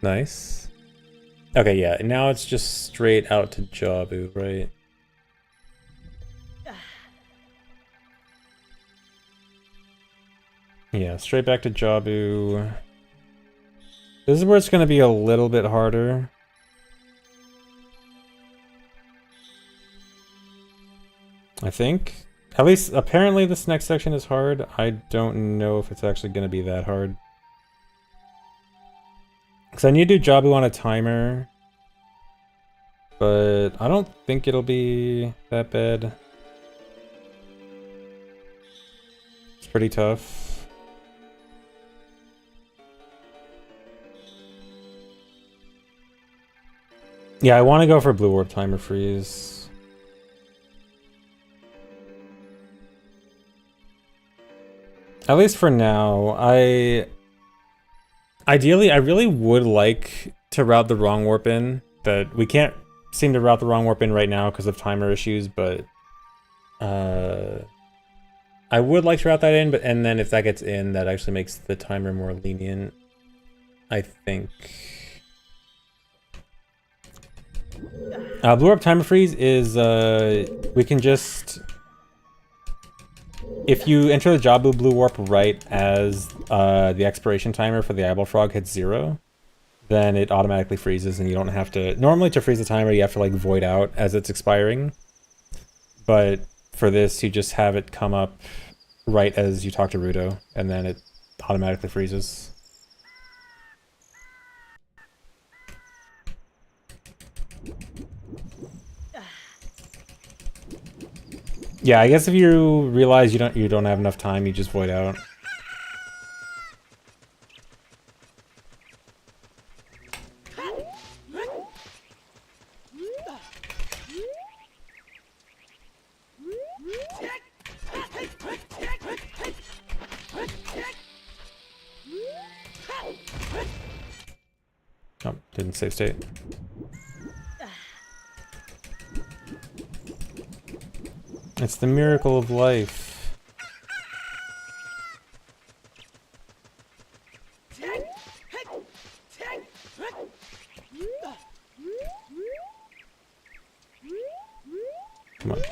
Nice. Okay, yeah, now it's just straight out to Jabu, right? Yeah, straight back to Jabu. This is where it's gonna be a little bit harder. I think. At least, apparently this next section is hard. I don't know if it's actually gonna be that hard. Because I need to do Jabu on a timer. But I don't think it'll be that bad. It's pretty tough. Yeah, I want to go for Blue Orb timer freeze. At least for now, Ideally, I really would like to route the wrong warp in, but we can't seem to route the wrong warp in right now because of timer issues, but I would like to route that in, but and then if that gets in, that actually makes the timer more lenient, I think. Blue Warp timer freeze is we can just, if you enter the Jabu Blue Warp right as the expiration timer for the Eyeball Frog hits 0, then it automatically freezes and you don't have to, normally to freeze the timer you have to like void out as it's expiring, but for this you just have it come up right as you talk to Rudo and then it automatically freezes. Yeah, I guess if you realize you don't have enough time, you just void out. Oh, didn't save state. It's the miracle of life. Come on.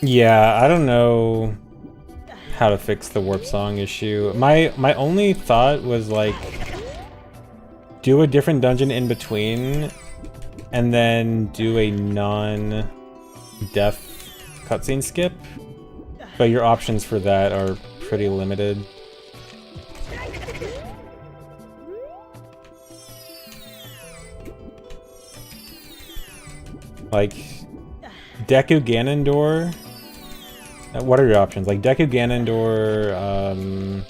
Yeah, I don't know how to fix the warp song issue. My only thought was like do a different dungeon in between and then do a non-death cutscene skip. But your options for that are pretty limited. Like Deku Ganondorf. What are your options? Like Deku Ganondorf,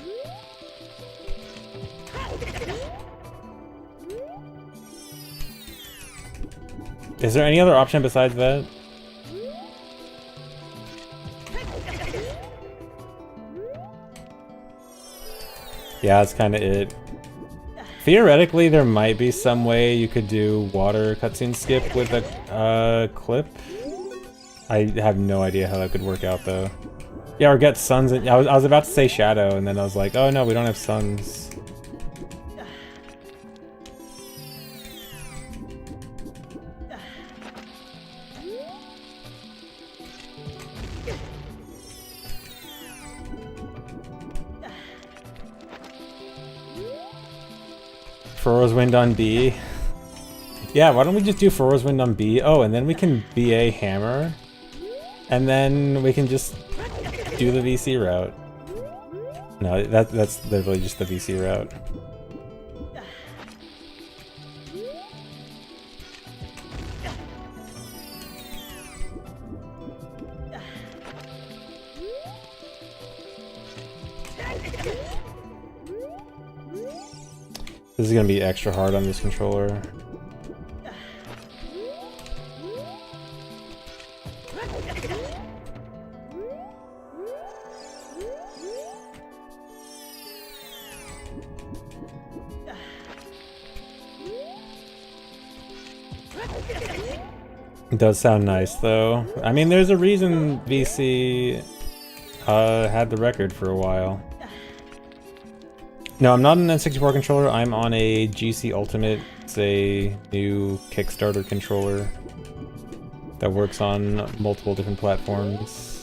is there any other option besides that? Yeah, that's kind of it. Theoretically, there might be some way you could do water cutscene skip with a clip. I have no idea how that could work out, though. Yeah, or get suns. I was about to say shadow, and then I was like, oh no, we don't have suns. Furrow's Wind on B. Yeah, why don't we just do Furrow's Wind on B? Oh, and then we can BA Hammer. And then we can just do the VC route. No, that's literally just the VC route. This is gonna be extra hard on this controller. It does sound nice, though. I mean, there's a reason VC had the record for a while. No, I'm not an N64 controller. I'm on a GC Ultimate. It's a new Kickstarter controller that works on multiple different platforms.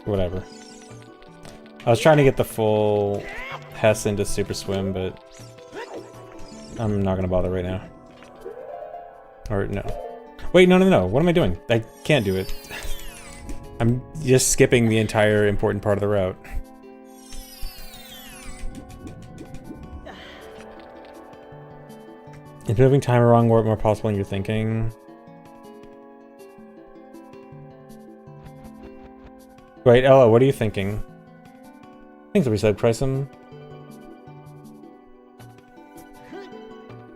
Whatever. I was trying to get the full Hess into Super Swim, but I'm not gonna bother right now. Or no. Wait, no. What am I doing? I can't do it. I'm just skipping the entire important part of the route. Is moving timer wrong warp more possible than you're thinking? Wait, Ella, what are you thinking? Things that we said, price them.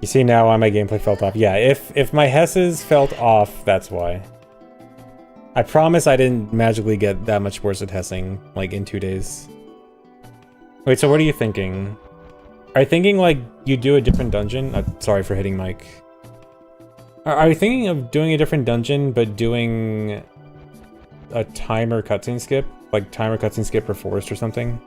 You see now why my gameplay felt off. Yeah, if my Hesses felt off, that's why. I promise I didn't magically get that much worse at Hessing, like, in 2 days. Wait, so what are you thinking? Are you thinking, like, you do a different dungeon? Sorry for hitting Mike. Are you thinking of doing a different dungeon, but doing a timer cutscene skip? Like, timer cutscene skip for Forest or something?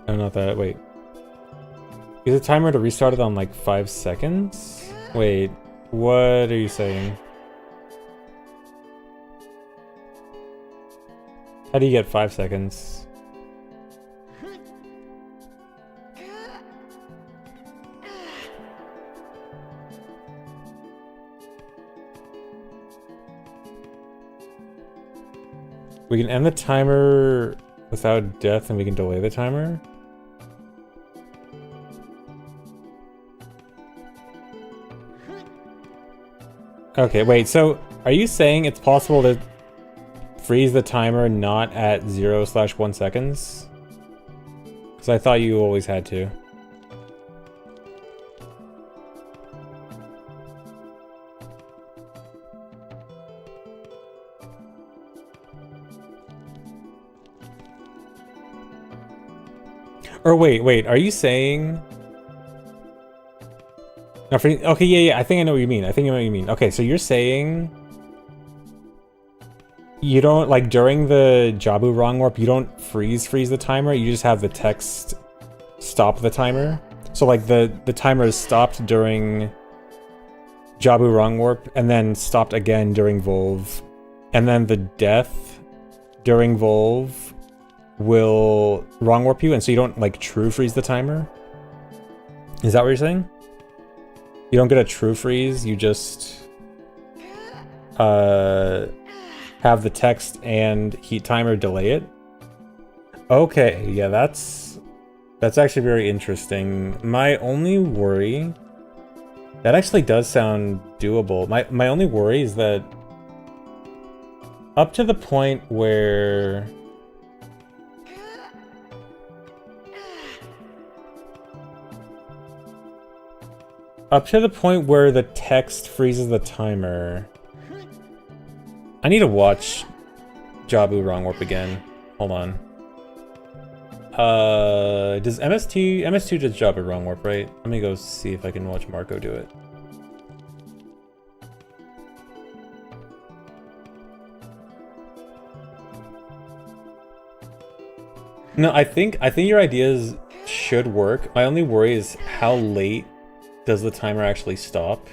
No, not that. Wait. Is the timer to restart it on like 5 seconds? Wait, what are you saying? How do you get 5 seconds? We can end the timer without death and we can delay the timer? Okay, wait, so are you saying it's possible to freeze the timer not at 0/1 seconds? Because I thought you always had to. Or wait, are you saying... No, okay, yeah, I think I know what you mean. Okay, so you're saying... You don't, like, during the Jabu wrong warp, you don't freeze the timer, you just have the text stop the timer? So, like, the timer is stopped during Jabu wrong warp, and then stopped again during Volve. And then the death during Volve will wrong warp you, and so you don't, like, true freeze the timer? Is that what you're saying? You don't get a true freeze, you just have the text and heat timer delay it? Okay, yeah, that's actually very interesting. My only worry... That actually does sound doable. My only worry is that up to the point where... Up to the point where the text freezes the timer. I need to watch Jabu wrong warp again. Hold on. Does MS2 does Jabu wrong warp, right? Let me go see if I can watch Marco do it. No, I think your ideas should work. My only worry is how late does the timer actually stop?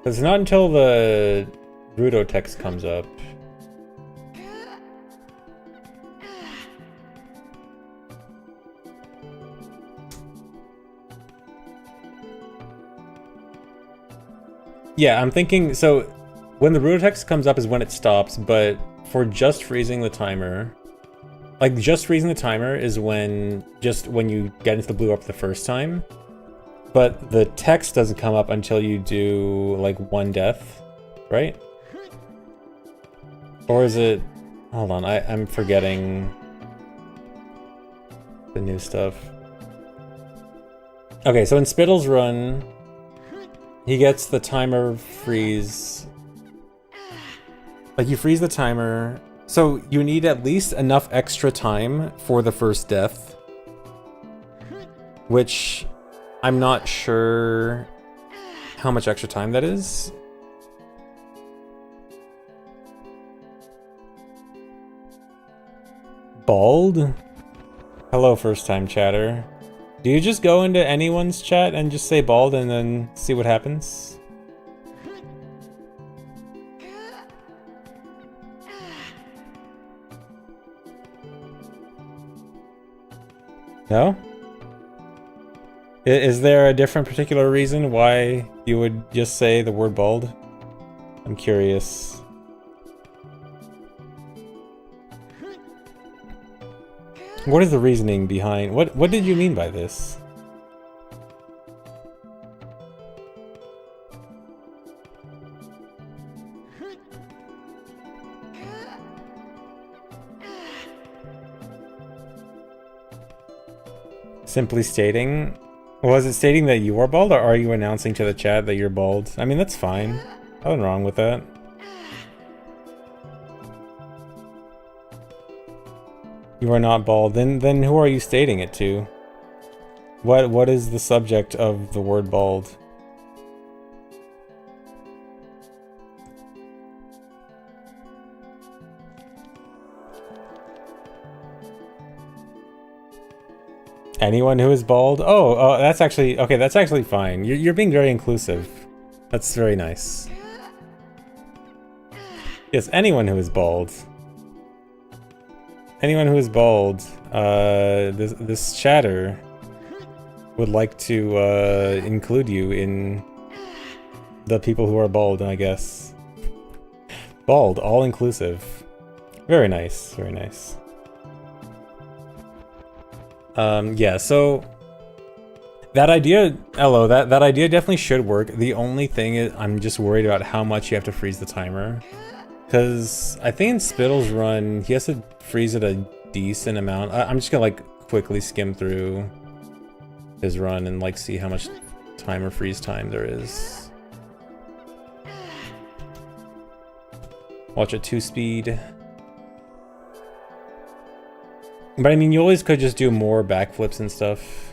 It's not until the Rudo text comes up. Yeah, I'm thinking, so when the Rudo text comes up is when it stops, but for just freezing the timer, like just freezing the timer is when you get into the blue up the first time, but the text doesn't come up until you do like 1 death, right? Or is it, hold on, I'm forgetting the new stuff. Okay, so in Spittle's run, he gets the timer freeze. Like, you freeze the timer, so you need at least enough extra time for the first death. Which, I'm not sure how much extra time that is. Bald? Hello, first time chatter. Do you just go into anyone's chat and just say bald and then see what happens? No? Is there a different particular reason why you would just say the word bald? I'm curious. What is the reasoning behind... What did you mean by this? Simply stating... Was it stating that you are bald, or are you announcing to the chat that you're bald? I mean, that's fine. Nothing wrong with that. You are not bald. Then who are you stating it to? What is the subject of the word bald? Anyone who is bald? Oh, that's actually... Okay, that's actually fine. You're being very inclusive. That's very nice. Yes, anyone who is bald. Anyone who is bald, this chatter would like to include you in the people who are bald, I guess. Bald, all inclusive. Very nice, very nice. Yeah, so that idea, Elo, that idea definitely should work. The only thing is I'm just worried about how much you have to freeze the timer. Because I think in Spittle's run, he has to freeze it a decent amount. I'm just gonna like quickly skim through his run and like see how much timer freeze time there is. Watch at 2-speed. But I mean, you always could just do more backflips and stuff.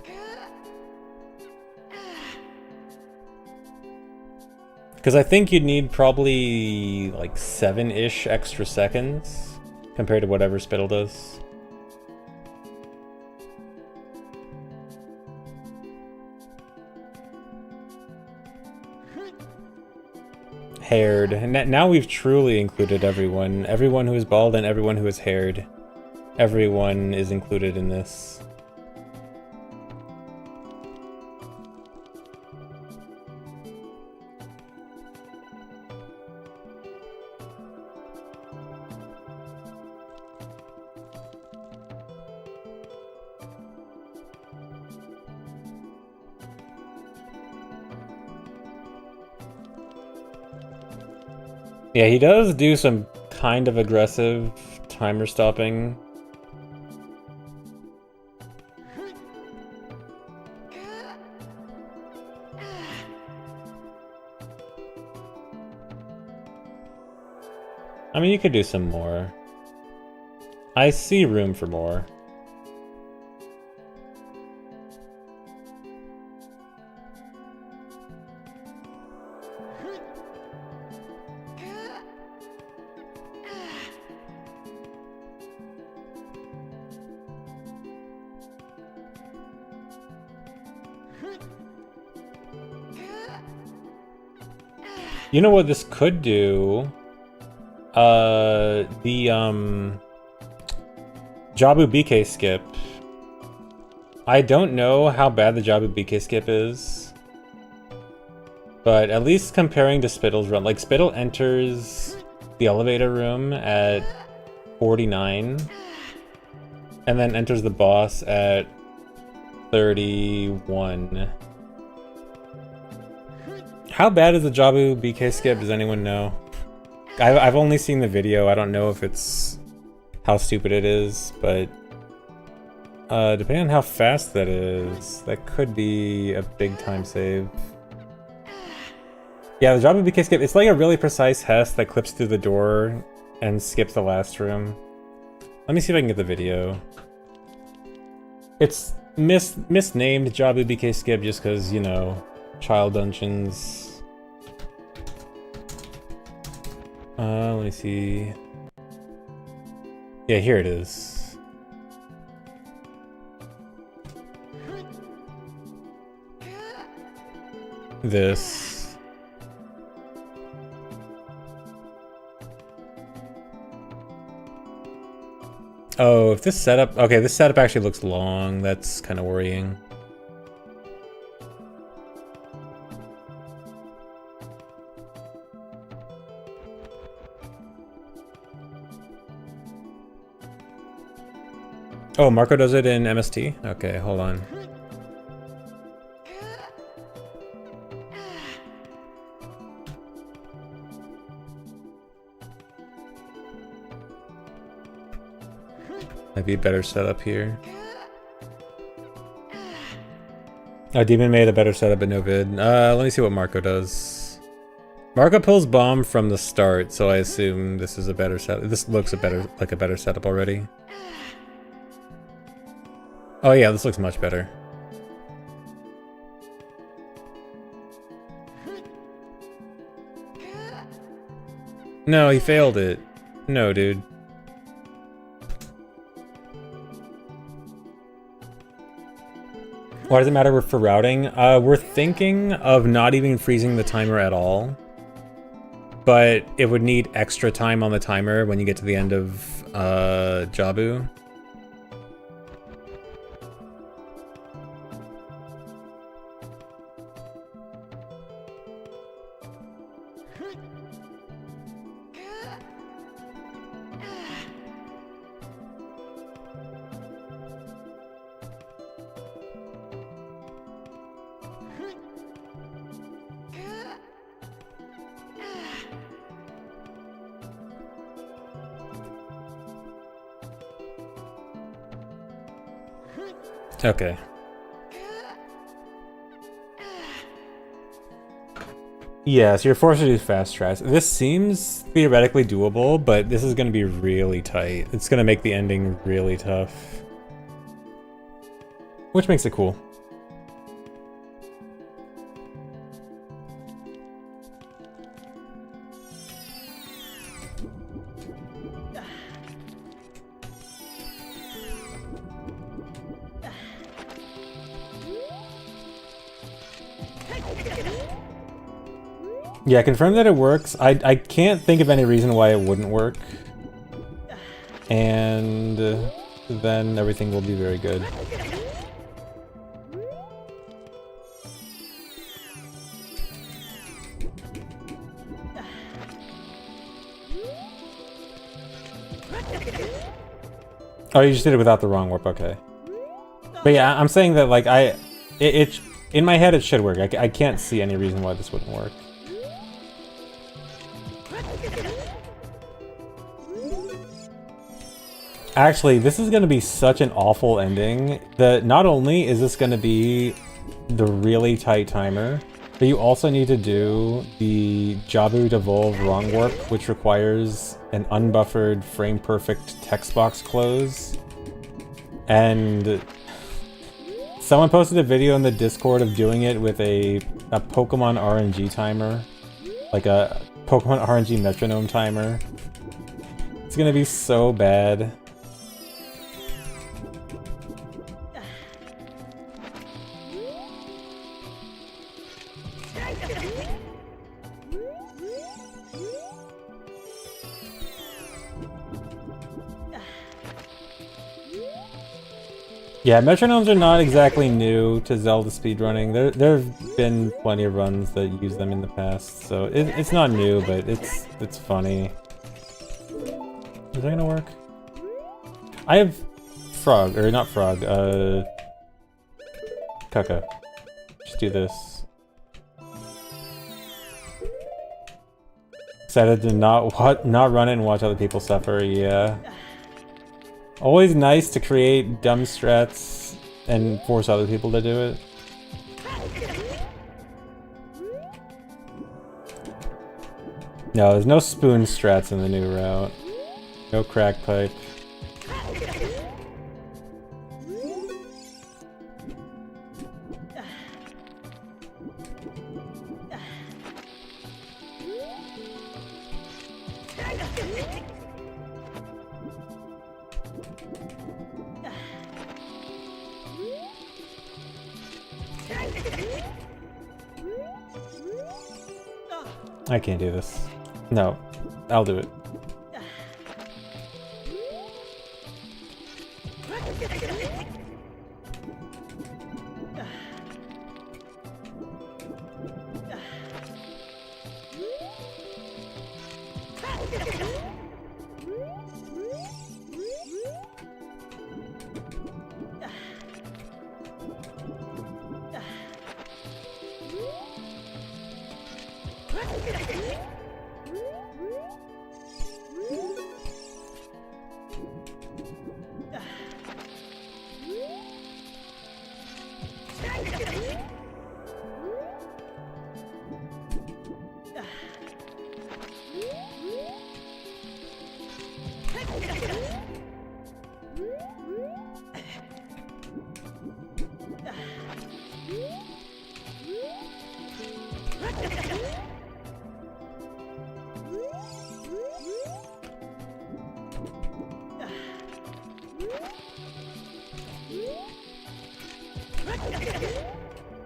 Because I think you'd need probably like 7-ish extra seconds compared to whatever Spittle does. Haired. And now we've truly included everyone. Everyone who is bald and everyone who is haired. Everyone is included in this. Yeah, he does do some kind of aggressive timer stopping. I mean, you could do some more. I see room for more. You know what this could do? Jabu BK skip. I don't know how bad the Jabu BK skip is, but at least comparing to Spittle's run, like Spittle enters the elevator room at 49 and then enters the boss at 31. How bad is the Jabu BK skip? Does anyone know? I've only seen the video. I don't know if it's how stupid it is, but depending on how fast that is, that could be a big time save. Yeah, the Jabu BK skip, it's like a really precise Hess that clips through the door and skips the last room. Let me see if I can get the video. It's misnamed Jabu BK skip just because, you know, child dungeons. Let me see. Yeah, here it is. this. Oh, if this setup... Okay, this setup actually looks long. That's kind of worrying. Oh, Marco does it in MST? Okay, hold on. Might be a better setup here. Oh, Demon made a better setup but no vid. Let me see what Marco does. Marco pulls bomb from the start, so I assume this is a better setup. This looks like a better setup already. Oh yeah, this looks much better. No, he failed it. No, dude. Why does it matter for routing? We're thinking of not even freezing the timer at all. But it would need extra time on the timer when you get to the end of Jabu. Okay. Yeah, so you're forced to do fast strats. This seems theoretically doable, but this is going to be really tight. It's going to make the ending really tough. Which makes it cool. Yeah, confirm that it works. I can't think of any reason why it wouldn't work. And then everything will be very good. Oh, you just did it without the wrong warp, okay. But yeah, I'm saying that like in my head it should work. I can't see any reason why this wouldn't work. Actually, this is going to be such an awful ending that not only is this going to be the really tight timer, but you also need to do the Jabu Devolve Wrong Warp, which requires an unbuffered frame-perfect text box close. And someone posted a video in the Discord of doing it with a Pokemon RNG timer. Like a Pokemon RNG metronome timer. It's going to be so bad. Yeah, metronomes are not exactly new to Zelda speedrunning. There have been plenty of runs that use them in the past, so it's not new, but it's funny. Is that gonna work? I have Frog, or not Frog, Kaka. Just do this. Excited to not run it and watch other people suffer, yeah. Always nice to create dumb strats and force other people to do it. No, there's no spoon strats in the new route. No crack pipe. I can't do this. No, I'll do it.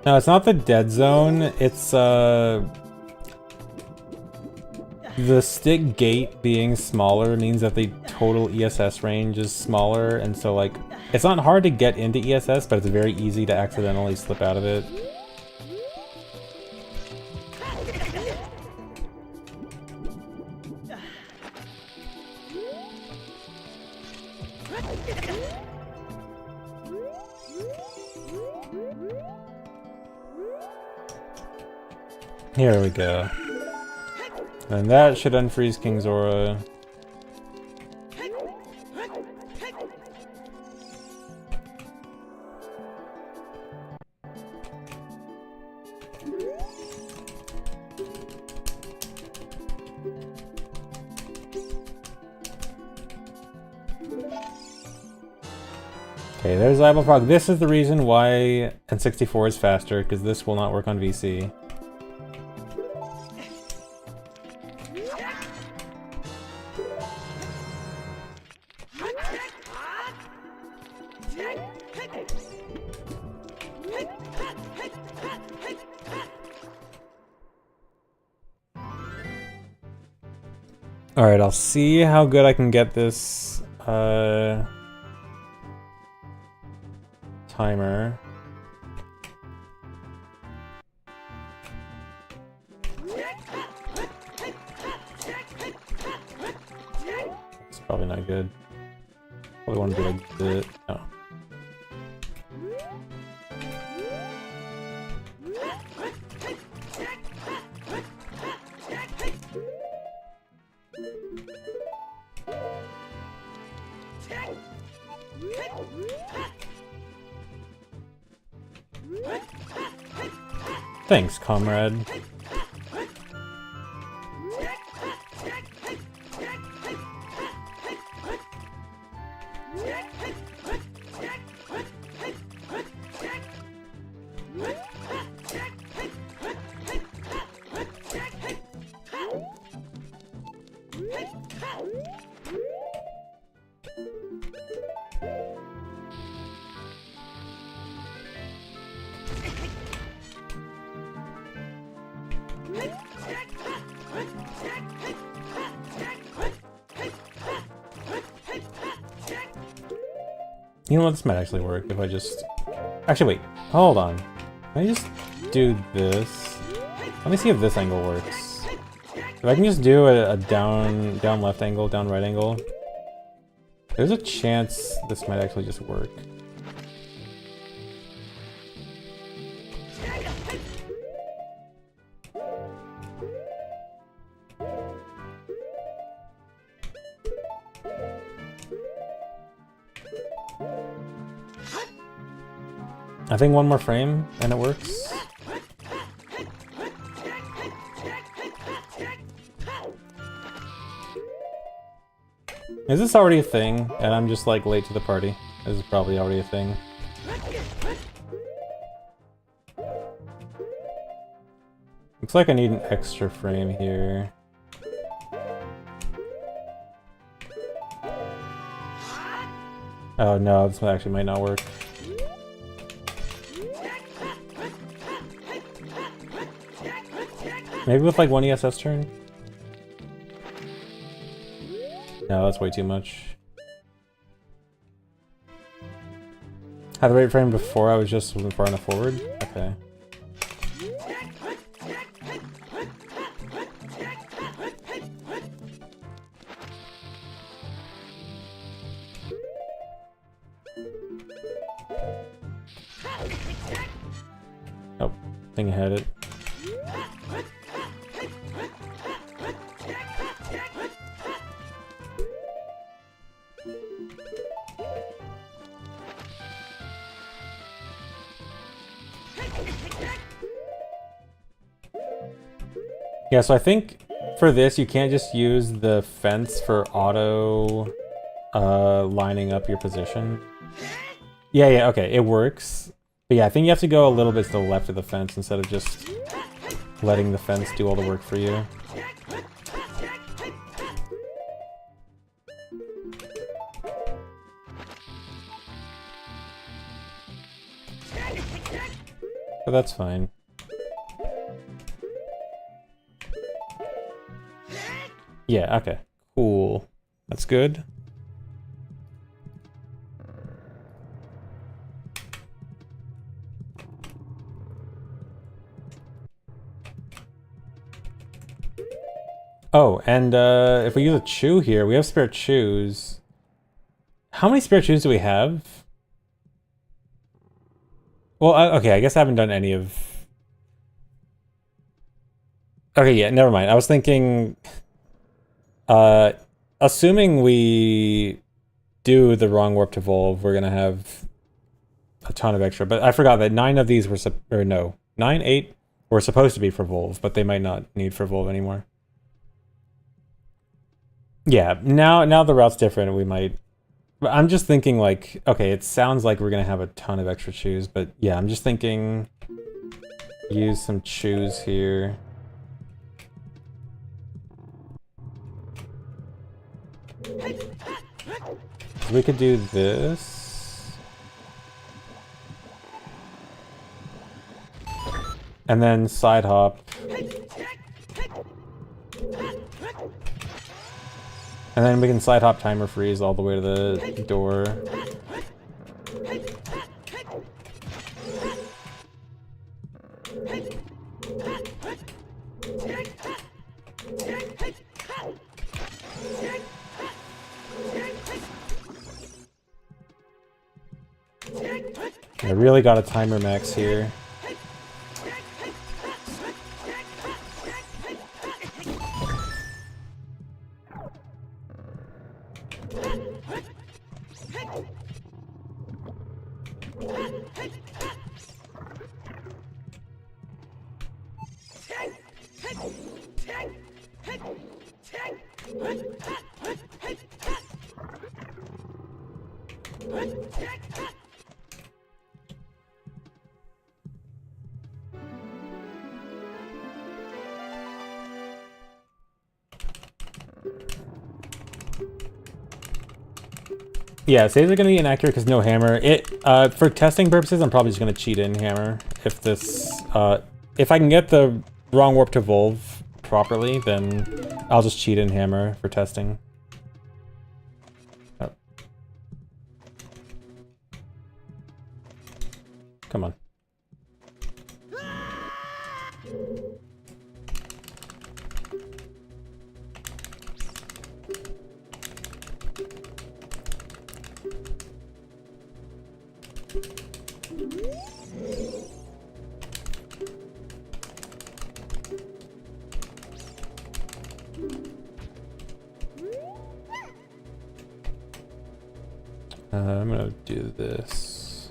No, it's not the dead zone, it's the stick gate being smaller means that the total ESS range is smaller, and so like, it's not hard to get into ESS, but it's very easy to accidentally slip out of it. Here we go. And that should unfreeze King Zora. Okay, there's Apple Frog. This is the reason why N64 is faster, because this will not work on VC. Alright, I'll see how good I can get this timer. It's probably not good. Probably want to do like this. No. Thanks, comrade. You know what, this might actually work if I just... Actually, wait, hold on. Can I just do this? Let me see if this angle works. If I can just do a down left angle, down right angle, there's a chance this might actually just work. I think one more frame and it works. Is this already a thing? And I'm just like late to the party. This is probably already a thing. Looks like I need an extra frame here. Oh no, this one actually might not work. Maybe with like one ESS turn? No, that's way too much. Had the right frame before, I was just wasn't far enough forward? Okay. Oh, I think I had it. Yeah, so I think for this you can't just use the fence for auto lining up your position. Yeah, okay, it works. But yeah, I think you have to go a little bit to the left of the fence instead of just letting the fence do all the work for you. But that's fine. Yeah, okay. Cool. That's good. Oh, and if we use a chew here, we have spare chews. How many spare chews do we have? Well, okay, I guess I haven't done any of... Okay, yeah, never mind. I was thinking... assuming we do the wrong warp to Volve, we're gonna have a ton of extra. But I forgot that 9 of these were... or no, 9, 8 were supposed to be for Volve, but they might not need for Volve anymore. Yeah, now the route's different, we might... I'm just thinking, like, okay, it sounds like we're gonna have a ton of extra chews, but yeah, I'm just thinking... use some chews here. We could do this. And then side hop. And then we can side hop timer freeze all the way to the door. I really got a timer max here. Yeah, saves are gonna be inaccurate because no hammer. For testing purposes, I'm probably just gonna cheat in hammer. If this, if I can get the wrong warp to Volve properly, then I'll just cheat in hammer for testing. Oh. Come on. I'm gonna do this.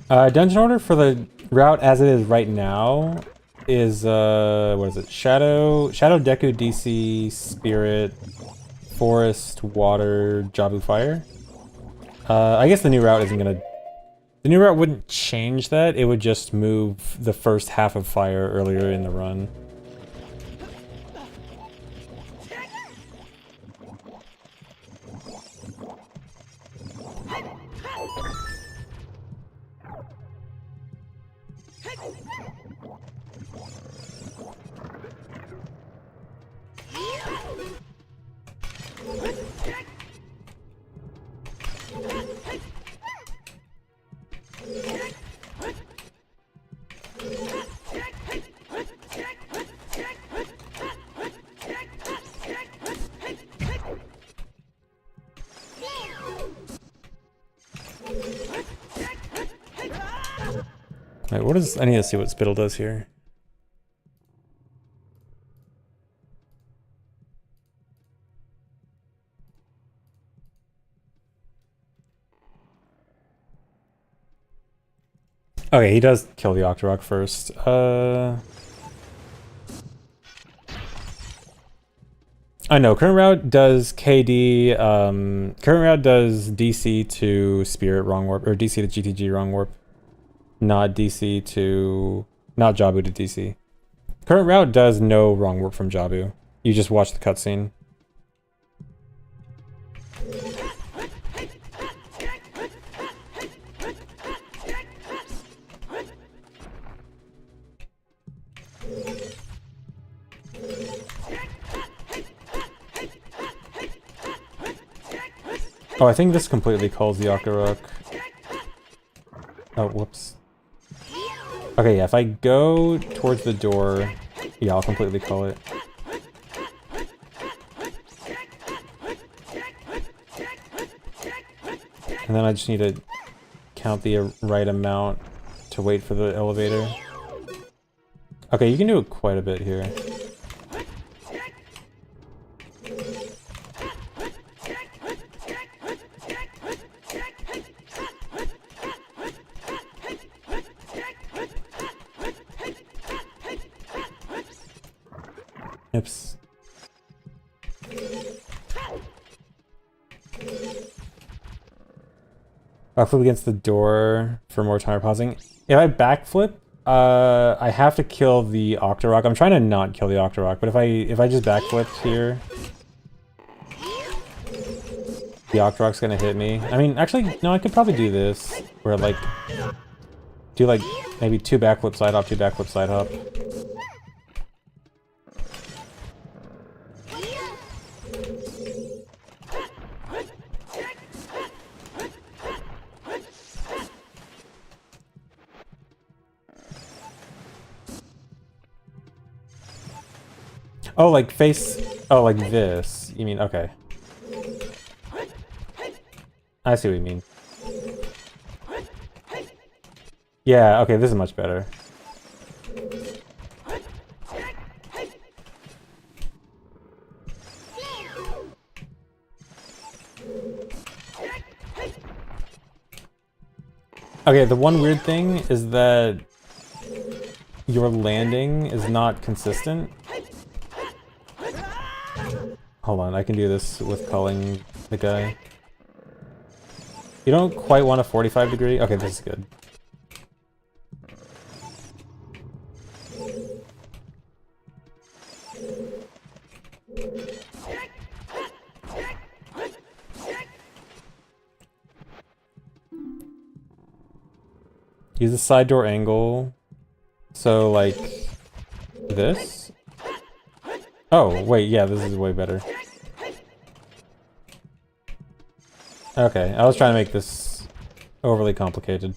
Dungeon order for the route as it is right now is what is it? Shadow Deku DC Spirit Forest Water Jabu Fire. I guess the new route isn't gonna. The new route wouldn't change that, it would just move the first half of fire earlier in the run. Wait, what is... I need to see what spittle does here. Okay, he does kill the Octorok first. I know, current route does KD, current route does DC to Spirit wrong warp, or DC to GTG wrong warp. Not DC to... not Jabu to DC. Current route does no wrong warp from Jabu. You just watch the cutscene. Oh, I think this completely calls the Octorok. Oh, whoops. Okay, yeah, if I go towards the door, yeah, I'll completely call it. And then I just need to count the right amount to wait for the elevator. Okay, you can do it quite a bit here. Oops. Backflip against the door for more timer pausing. If I backflip, I have to kill the Octorok. I'm trying to not kill the Octorok, but if I just backflipped here, the Octorok's gonna hit me. I mean, actually, no, I could probably do this, where like, do like maybe 2 backflip side hop, 2 backflip side hop. Oh, like face... oh, like this. You mean, okay. I see what you mean. Yeah, okay, this is much better. Okay, the one weird thing is that your landing is not consistent. Hold on, I can do this with culling the guy. You don't quite want a 45 degree? Okay, this is good. Use the side door angle. So, like, this? Oh, wait, yeah, this is way better. Okay, I was trying to make this overly complicated.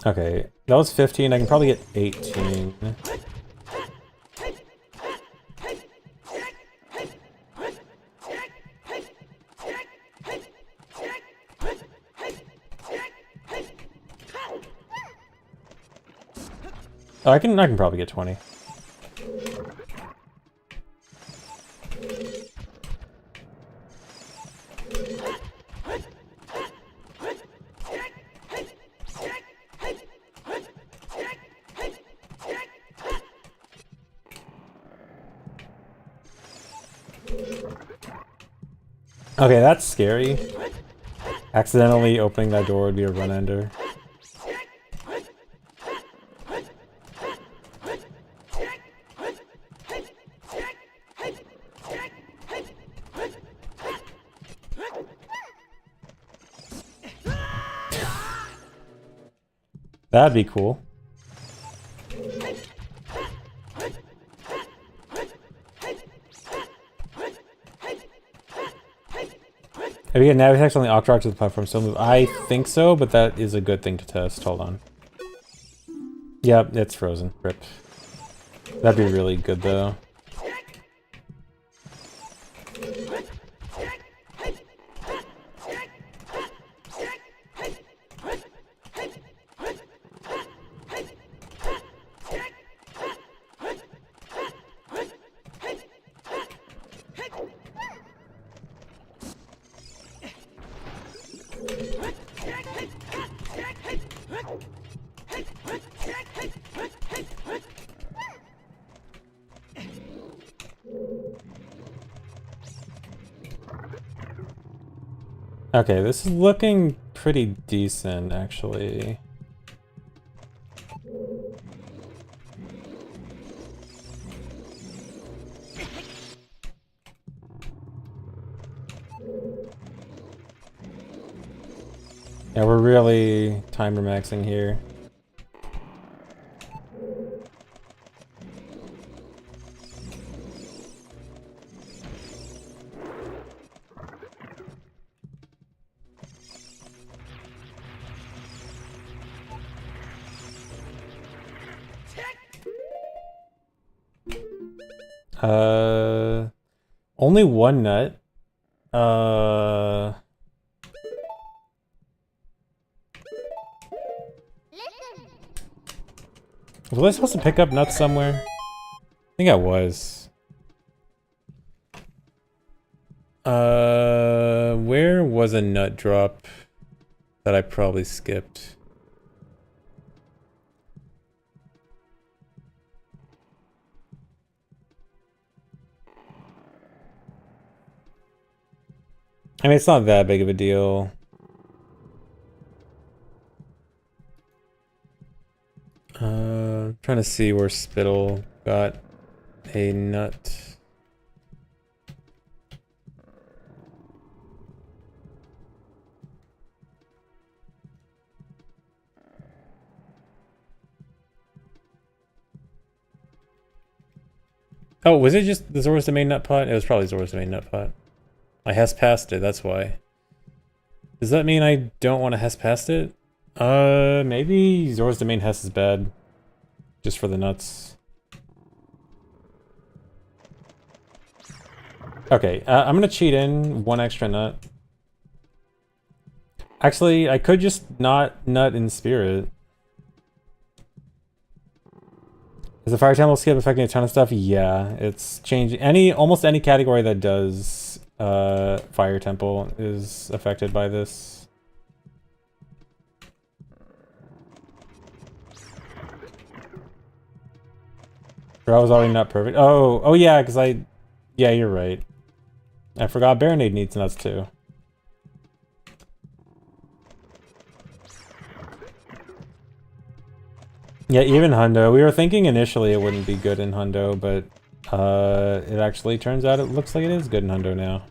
Okay, that was 15, I can probably get 18. Oh, I can probably get 20. Okay, that's scary. Accidentally opening that door would be a run-ender. That'd be cool. If you get nav attacks on the Octorok to the platform, still move. I think so, but that is a good thing to test. Hold on. Yep, it's frozen. Rip. That'd be really good, though. Okay, this is looking pretty decent, actually. Yeah, we're really timer maxing here. Only one nut. Was I supposed to pick up nuts somewhere? I think I was. Where was a nut drop that I probably skipped? I mean, it's not that big of a deal. Trying to see where Spittle got a nut. Oh, was it just the Zora's Domain nut pot? It was probably Zora's Domain nut pot. I has passed it, that's why. Does that mean I don't want to has past it? Maybe Zora's Domain Hess is bad. Just for the nuts. Okay, I'm gonna cheat in one extra nut. Actually, I could just not nut in spirit. Is the Fire Temple skip affecting a ton of stuff? Yeah, it's changing. Almost any category that does Fire Temple is affected by this. I was already not perfect. Oh yeah, because yeah, you're right. I forgot Baronade needs nuts too. Yeah, even Hundo. We were thinking initially it wouldn't be good in Hundo, but it actually turns out it looks like it is good in Hundo now.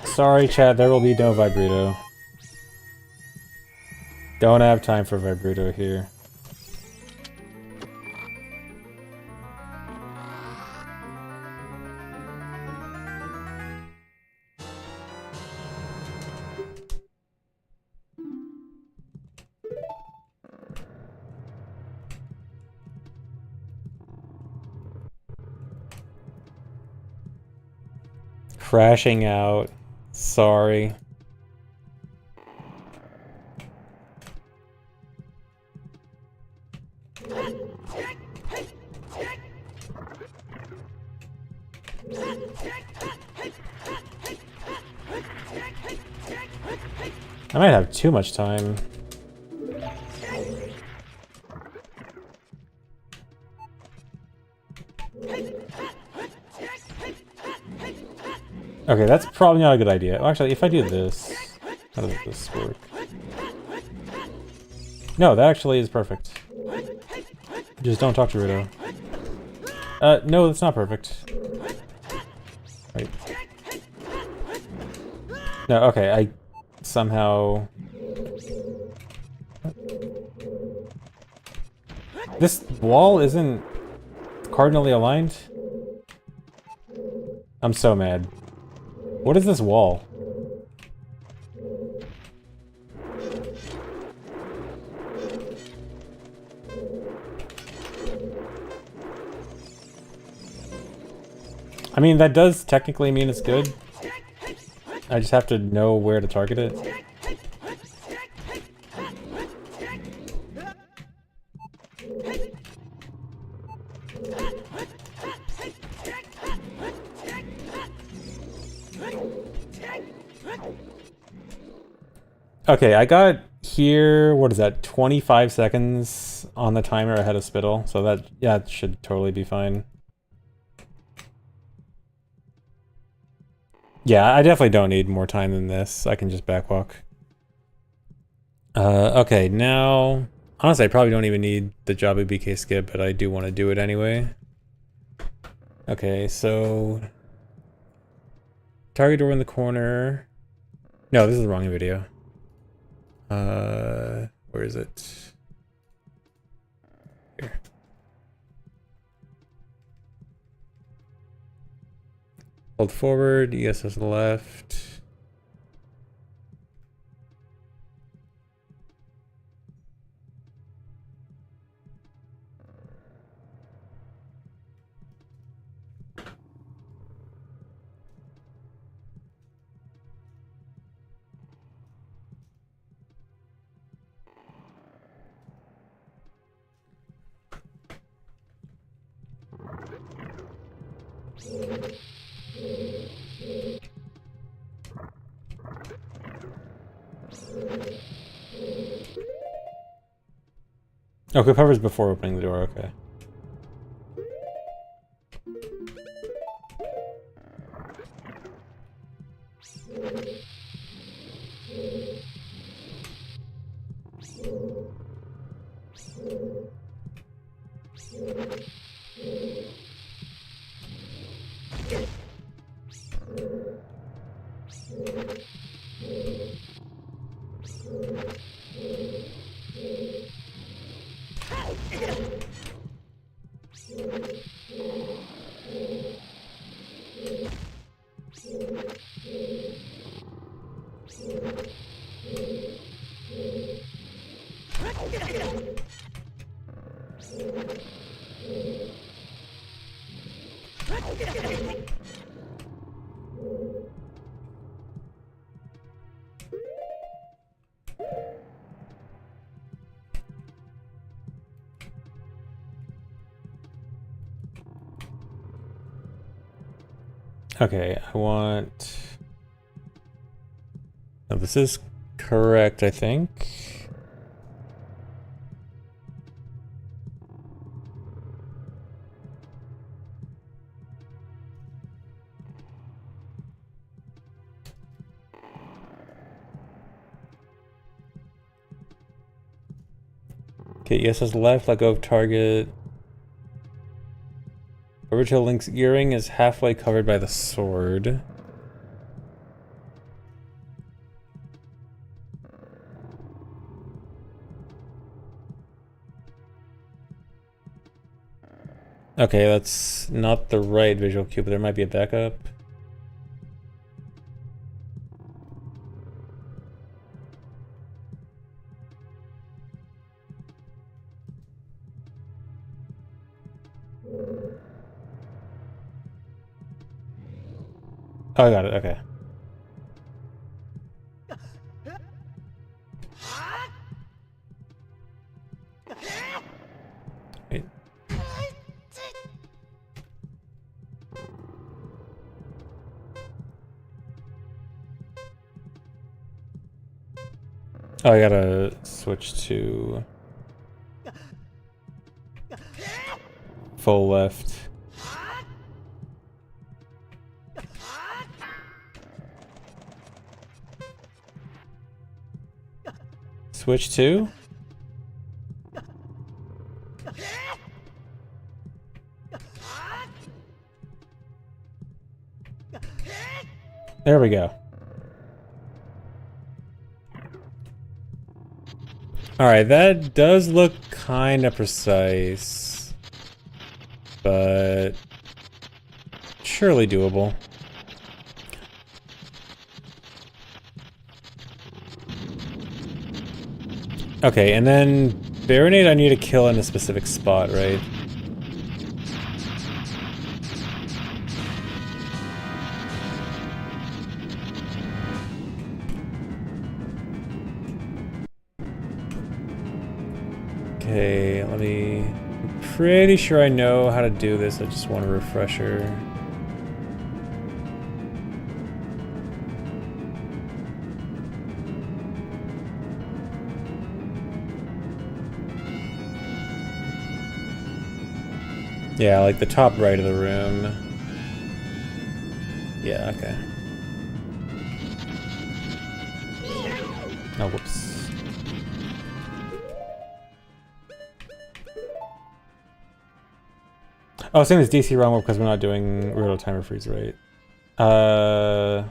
Sorry, chat, there will be no Vibruto. Don't have time for Vibruto here. Crashing out. Sorry. I might have too much time. Okay, that's probably not a good idea. Actually, if I do this, how does this work? No, that actually is perfect. Just don't talk to Ruto. No, that's not perfect. Wait. No, okay, I somehow... This wall isn't cardinally aligned? I'm so mad. What is this wall? I mean, that does technically mean it's good. I just have to know where to target it. Okay, I got here, what is that, 25 seconds on the timer ahead of Spittle, so that, yeah, it should totally be fine. Yeah, I definitely don't need more time than this. I can just backwalk. Okay, now... Honestly, I probably don't even need the Jabu BK skip, but I do want to do it anyway. Okay, so... Target door in the corner... No, this is the wrong video. Where is it? Here. Hold forward, ESS left. Oh, quick covers before opening the door, okay. Okay, I want... No, this is correct, I think. Okay, ESS left, let go of target. Original Link's earring is halfway covered by the sword. Okay, that's not the right visual cue, but there might be a backup. Oh, I got it, okay. Wait. Oh, I gotta switch to full left. Switch to? There we go. Alright, that does look kind of precise. But surely doable. Okay, and then Baronade I need to kill in a specific spot, right? Okay, let me... I'm pretty sure I know how to do this, I just want a refresher. Yeah, like the top right of the room. Yeah, okay. Oh, whoops. Oh, same as DC wrong because we're not doing real timer freeze, right? Oh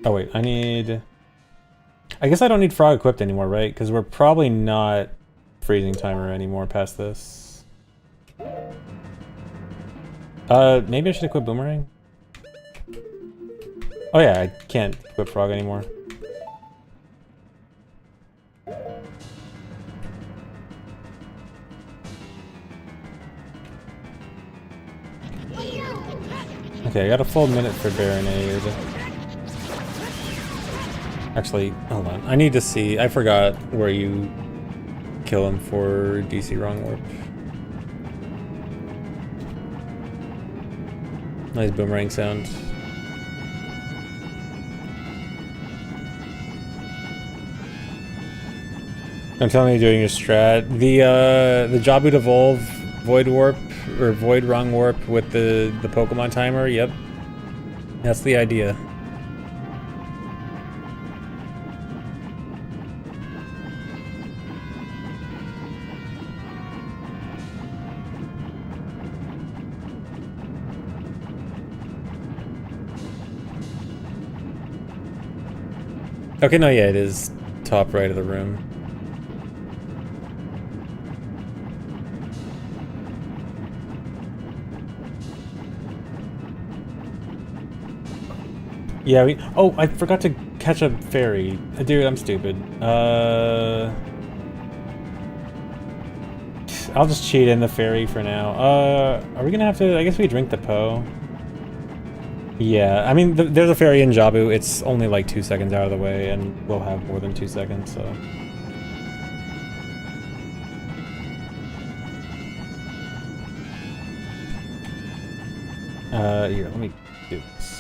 wait, I need... I guess I don't need frog equipped anymore, right? Because we're probably not freezing timer anymore past this. Maybe I should equip boomerang? Oh yeah, I can't equip frog anymore. Okay, I got a full minute for Baronade. Actually, hold on. I need to see. I forgot where you kill him for DC wrong warp. Nice boomerang sound. Don't tell me you're doing your strat. The Jabu Evolve Void Warp or Void Wrong Warp with the Pokemon timer. Yep, that's the idea. Okay, no, yeah, it is top right of the room. Yeah, oh, I forgot to catch a fairy. Dude, I'm stupid. I'll just cheat in the fairy for now. Are we gonna have to... I guess we drink the Po. Yeah, I mean, there's a fairy in Jabu. It's only like 2 seconds out of the way, and we'll have more than 2 seconds, so... Here, let me do this.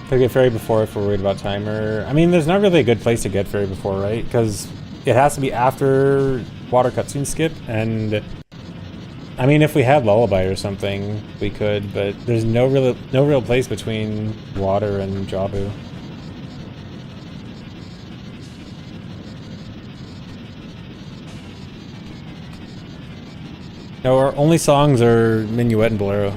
Gotta get fairy before if we're worried about timer. I mean, there's not really a good place to get fairy before, right? Because it has to be after water cutscene skip, and I mean, if we had lullaby or something, we could, but there's no real place between water and Jabu. No, our only songs are Minuet and Bolero.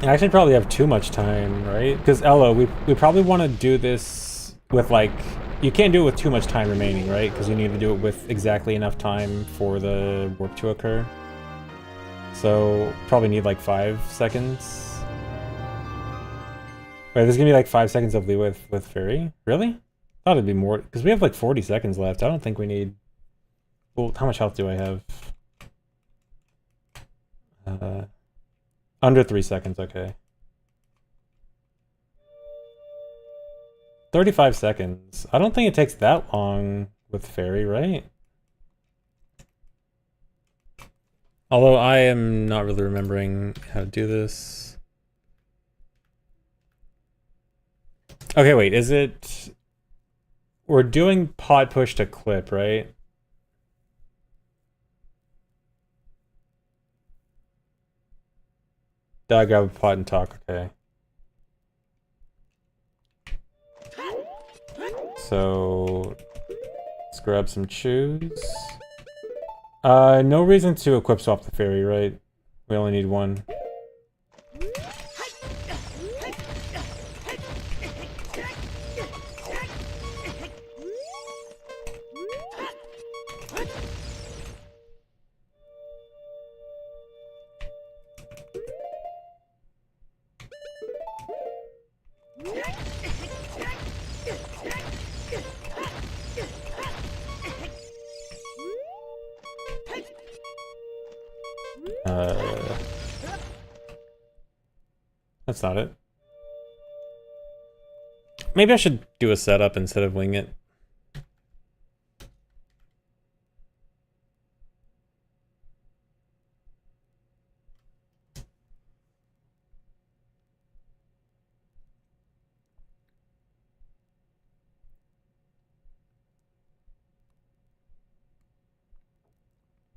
I actually probably have too much time, right? Because Ella, we probably want to do this with like... You can't do it with too much time remaining, right? Because you need to do it with exactly enough time for the warp to occur. So, probably need like 5 seconds. Wait, there's gonna be like 5 seconds of leeway with Fairy? Really? I thought it'd be more, because we have like 40 seconds left. I don't think we need Cool. How much health do I have? Under 3 seconds, okay. 35 seconds. I don't think it takes that long with Fairy, right? Although I am not really remembering how to do this. Okay, wait, is it... We're doing pod push to clip, right? Did I grab a pot and talk? Okay. So... Let's grab some chews. No reason to equip swap the Fairy, right? We only need one. That's not it. Maybe I should do a setup instead of wing it.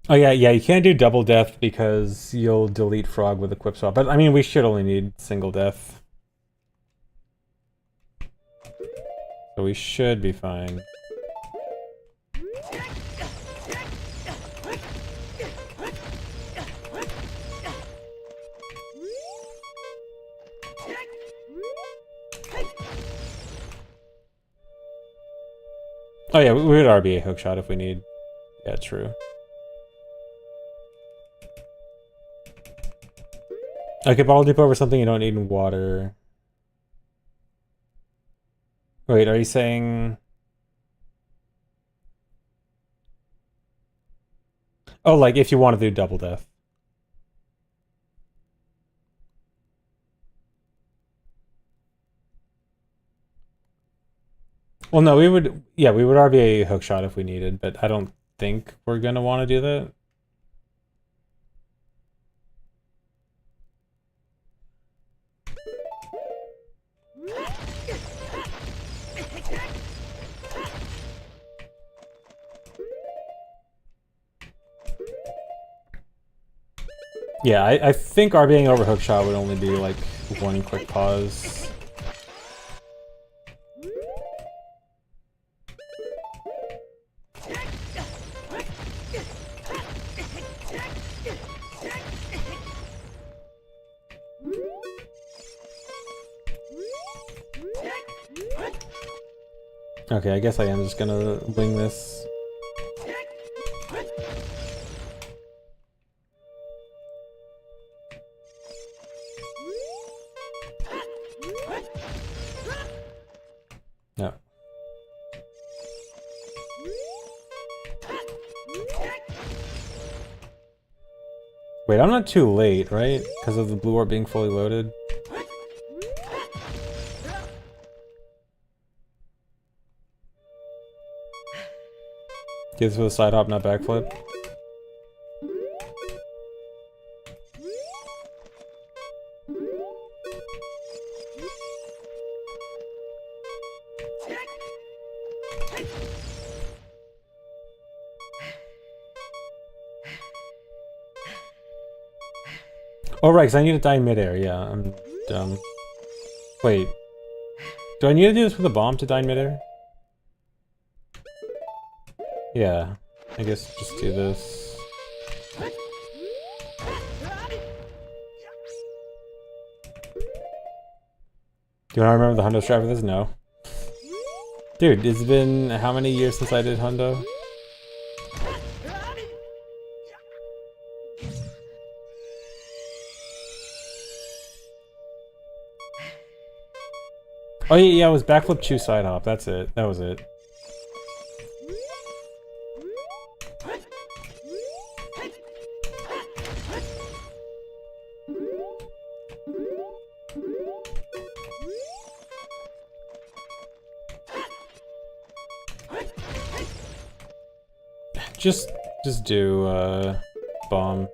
Oh yeah, you can't do double death because you'll delete frog with equip swap. But I mean, we should only need single death. So we should be fine. Oh yeah, we would RBA hookshot if we need. Yeah, true. Okay, bottle dip over something you don't need in water. Wait, are you saying... Oh, like if you want to do double death. Well, no, we would... Yeah, we would RBA hookshot if we needed, but I don't think we're going to want to do that. Yeah, I think RBing over hookshot would only be like one quick pause. Okay, I guess I am just gonna wing this. No. Wait, I'm not too late, right? Because of the blue orb being fully loaded. Get this with a side hop, not backflip. Oh right, because I need to die in midair, yeah, I'm dumb. Wait. Do I need to do this with a bomb to die in midair? Yeah, I guess just do this. Do you want to remember the Hundo strat for this? No. Dude, it's been how many years since I did Hundo? Oh yeah, it was backflip chew side hop, that's it. That was it. just do bomb.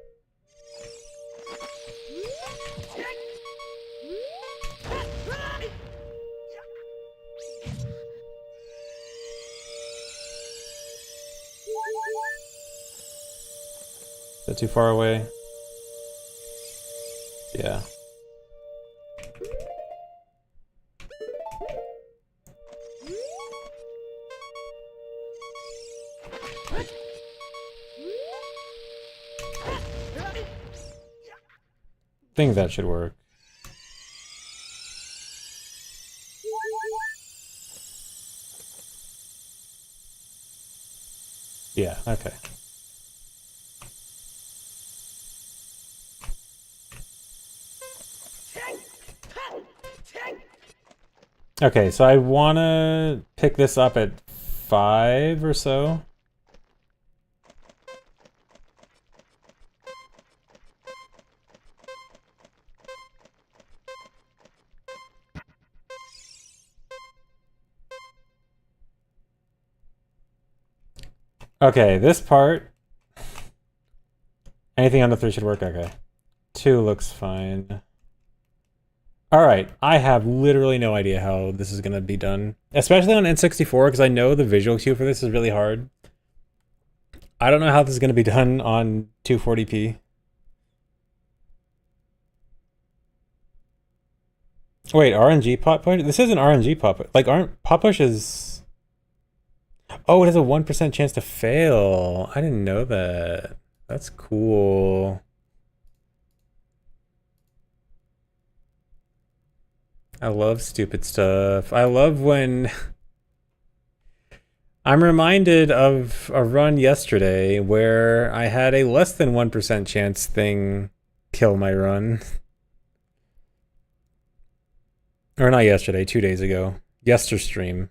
Is that too far away? Yeah. I think that should work. Yeah, okay. Okay, so I wanna pick this up at 5 or so. Okay, this part. Anything under 3 should work, okay. 2 looks fine. Alright, I have literally no idea how this is gonna be done. Especially on N64, because I know the visual cue for this is really hard. I don't know how this is gonna be done on 240p. Wait, RNG pot push? This isn't RNG pot push. Like, pot push is... Oh, it has a 1% chance to fail. I didn't know that. That's cool. I love stupid stuff. I love when... I'm reminded of a run yesterday where I had a less than 1% chance thing kill my run. Or not yesterday, 2 days ago. Yesterstream.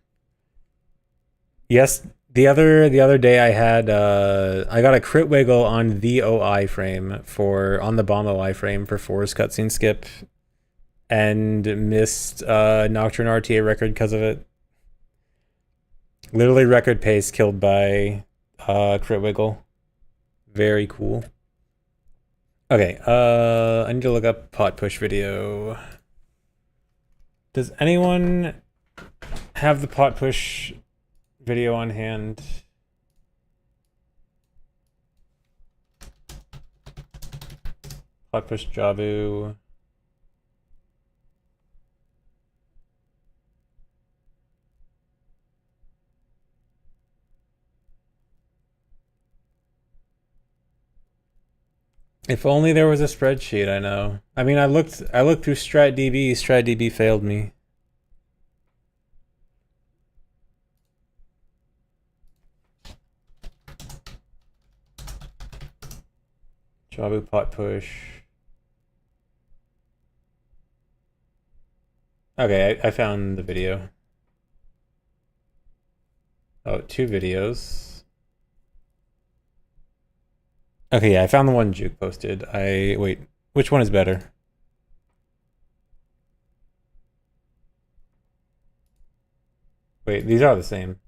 Yes, the other day I had I got a crit wiggle on the OI frame on the bomb OI frame for Forest cutscene skip, and missed Nocturne RTA record because of it. Literally record pace killed by crit wiggle. Very cool. Okay, I need to look up pot push video. Does anyone have the pot push video on hand? Pot push Jabu. If only there was a spreadsheet, I know. I mean, I looked through StratDB. StratDB failed me. Jabu pot push. Okay, I found the video. Oh, 2 videos. Okay, yeah, I found the one Juke posted. Wait, which one is better? Wait, these are the same.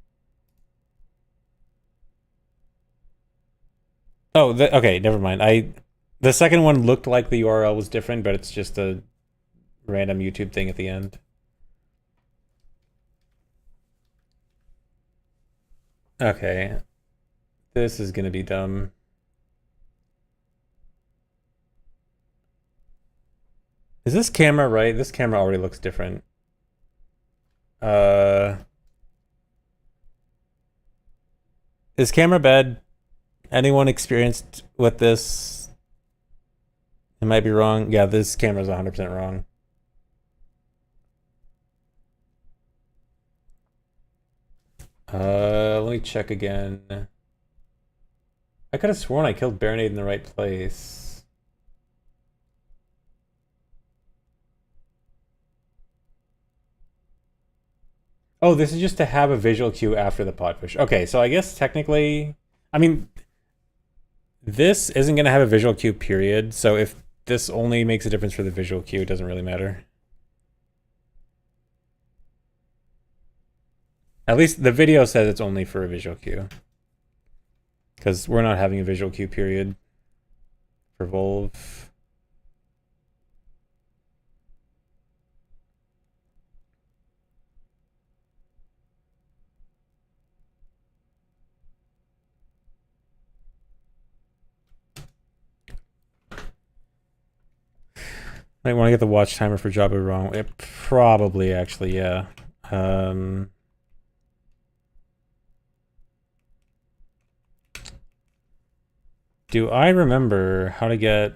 Oh, okay, never mind. The second one looked like the URL was different, but it's just a random YouTube thing at the end. Okay. This is gonna be dumb. Is this camera right? This camera already looks different. Is camera bad? Anyone experienced with this? It might be wrong. Yeah, this camera's 100% wrong. Let me check again. I could have sworn I killed Baronade in the right place. Oh, this is just to have a visual cue after the pot push. Okay, so I guess technically, I mean, this isn't going to have a visual cue, period. So if this only makes a difference for the visual cue, it doesn't really matter. At least the video says it's only for a visual cue. Because we're not having a visual cue period for Volve. Might want to get the watch timer for Jabu wrong. It probably actually, yeah. Do I remember how to get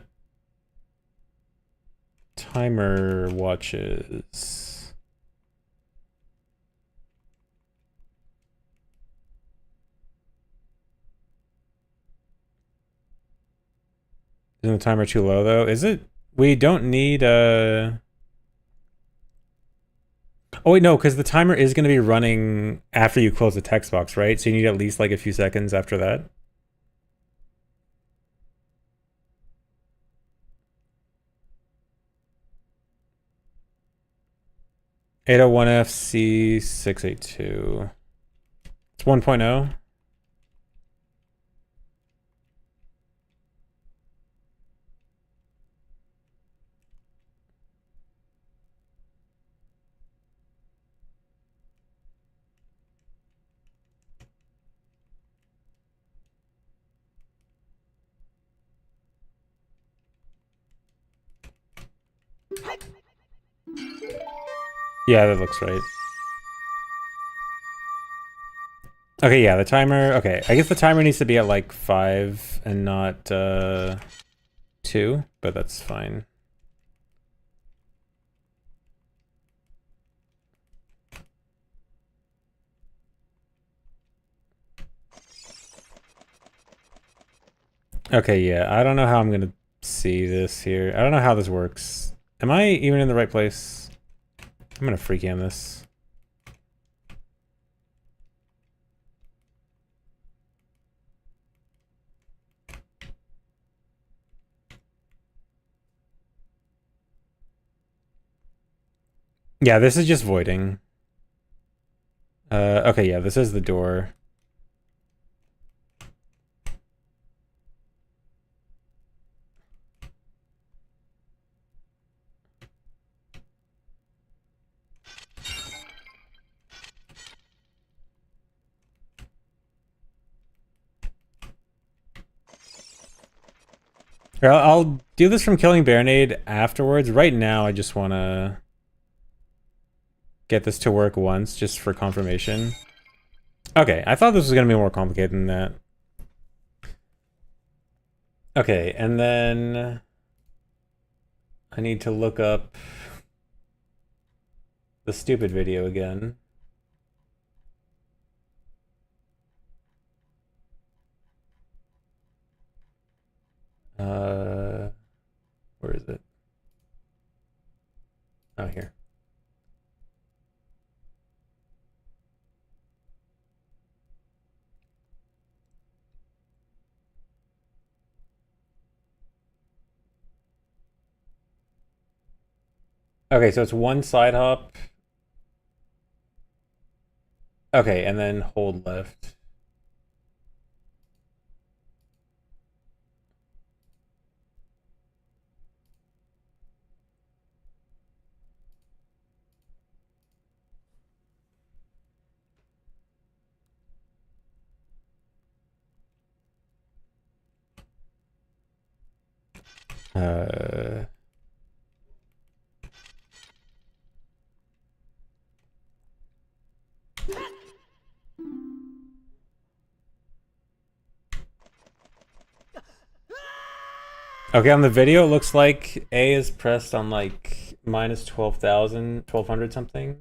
timer watches? Isn't the timer too low though? Is it? We don't need a... Oh wait, no, because the timer is going to be running after you close the text box, right? So you need at least like a few seconds after that. (801FC682). It's 1.0. Yeah, that looks right. Okay, yeah, the timer... Okay, I guess the timer needs to be at like 5 and not 2, but that's fine. Okay, yeah, I don't know how I'm gonna see this here. I don't know how this works. Am I even in the right place? I'm gonna free cam this. Yeah, this is just voiding. Okay, yeah, this is the door. I'll do this from killing Baronade afterwards. Right now, I just want to get this to work once, just for confirmation. Okay, I thought this was going to be more complicated than that. Okay, and then I need to look up the stupid video again. Where is it? Oh, here. Okay, so it's one side hop. Okay, and then hold left. Okay, on the video, it looks like A is pressed on like minus 12,000, 1,200 something.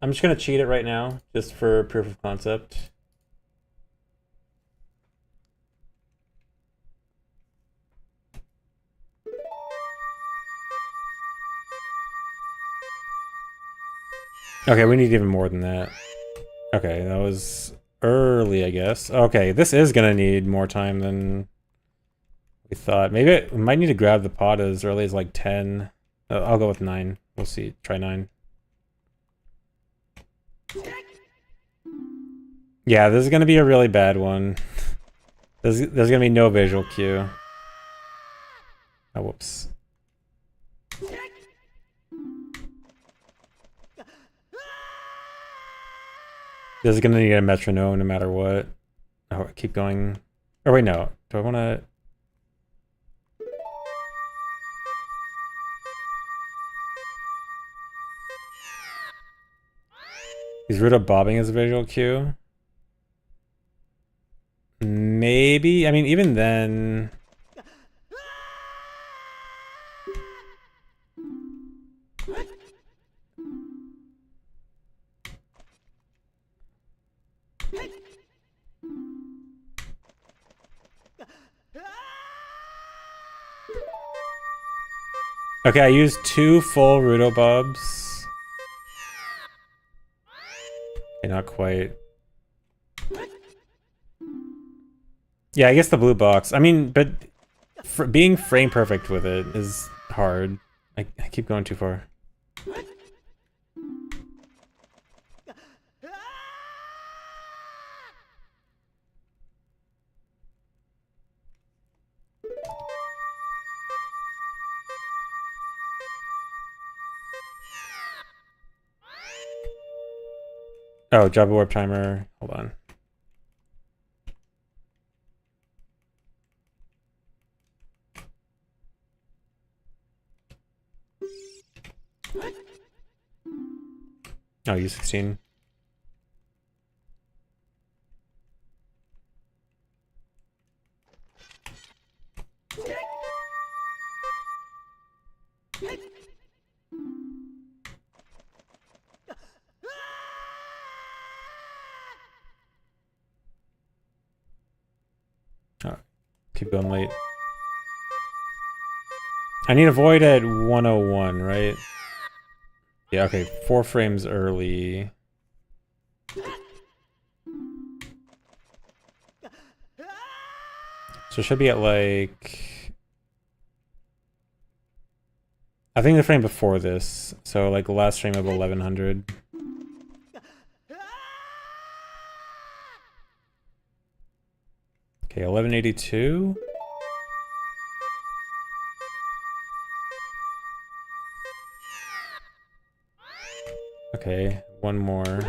I'm just gonna cheat it right now, just for proof of concept. Okay, we need even more than that. Okay, that was early, I guess. Okay, this is gonna need more time than we thought. Maybe we might need to grab the pot as early as like 10. I'll go with 9. We'll see. Try 9. Yeah, this is gonna be a really bad one. There's gonna be no visual cue. Oh, whoops. This is gonna need a metronome no matter what. Oh, keep going. Oh wait, no. Do I wanna... Is Ruta bobbing as a visual cue? Maybe. I mean, even then... Okay, I used 2 full Ruto bobs. Okay, not quite. Yeah, I guess the blue box. I mean, but being frame perfect with it is hard. I keep going too far. Oh, Java warp timer. Hold on. Oh, U16. Oh, keep going late. I need a void at 101, right? Yeah, okay, 4 frames early. So it should be at like... I think the frame before this. So like the last frame of 1100. Okay, 1182. Okay, one more.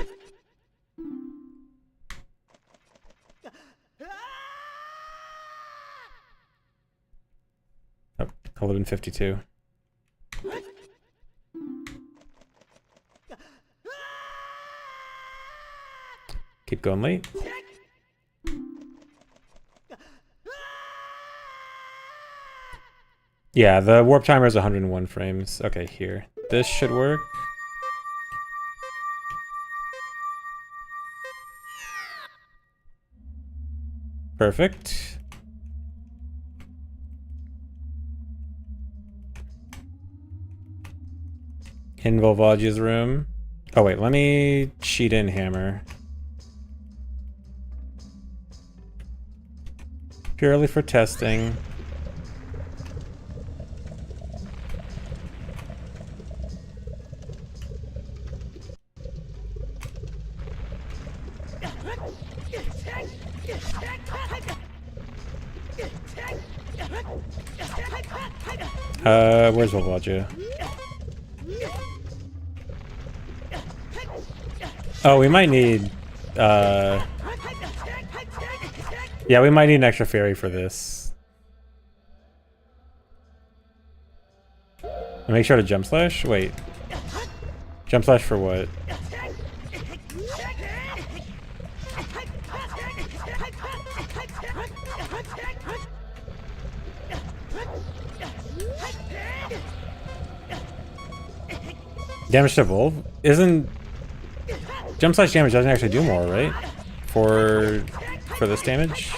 Oh, 1152. Keep going late. Yeah, the warp timer is 101 frames. Okay, here. This should work. Perfect. In Volvagia's room. Oh wait, let me cheat in hammer. Purely for testing. Where's Volvagia? Oh, we might need, yeah, we might need an extra fairy for this. Make sure to jump slash? Wait. Jump slash for what? Damage to evolve? Isn't... Jump slash damage doesn't actually do more, right? For this damage?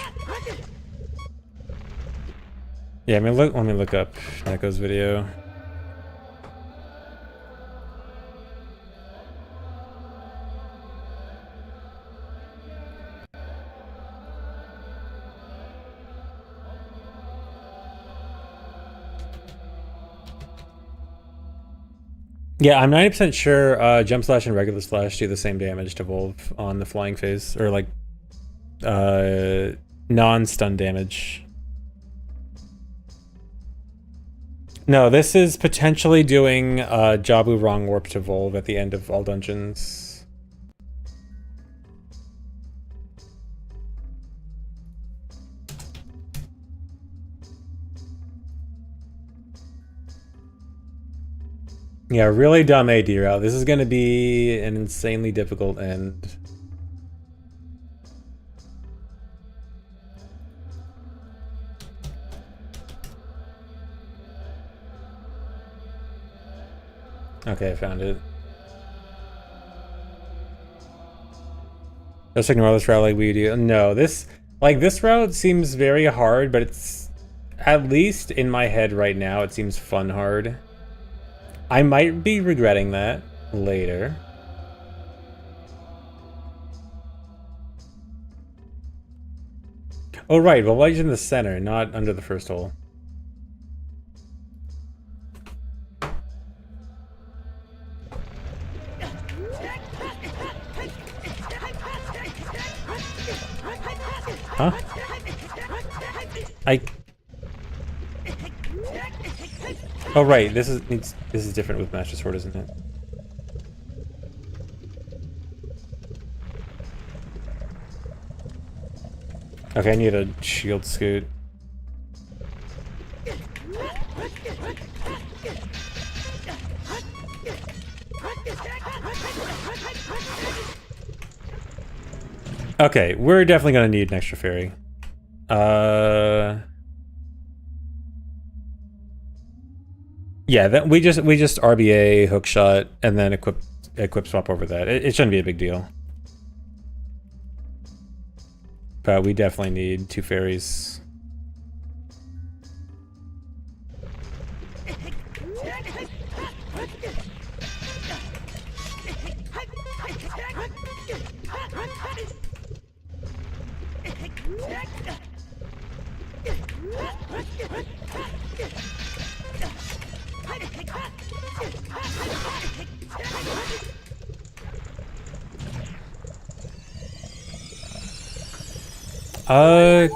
Yeah, I mean, let me look up Neko's video. Yeah, I'm 90% sure jump slash and regular slash do the same damage to Volv on the flying phase, or like non-stun damage. No, this is potentially doing Jabu Wrong Warp to Volve at the end of all dungeons. Yeah, really dumb AD route. This is going to be an insanely difficult end. Okay, I found it. Just ignore this route like we do. No, this route seems very hard, but it's, at least in my head right now, it seems fun hard. I might be regretting that later. Oh right, well why is in the center, not under the first hole? Huh? Oh right, this is different with Master Sword, isn't it? Okay, I need a shield scoot. Okay, we're definitely gonna need an extra fairy. Yeah, that we just RBA hookshot and then equip swap over that. It shouldn't be a big deal. But we definitely need 2 fairies.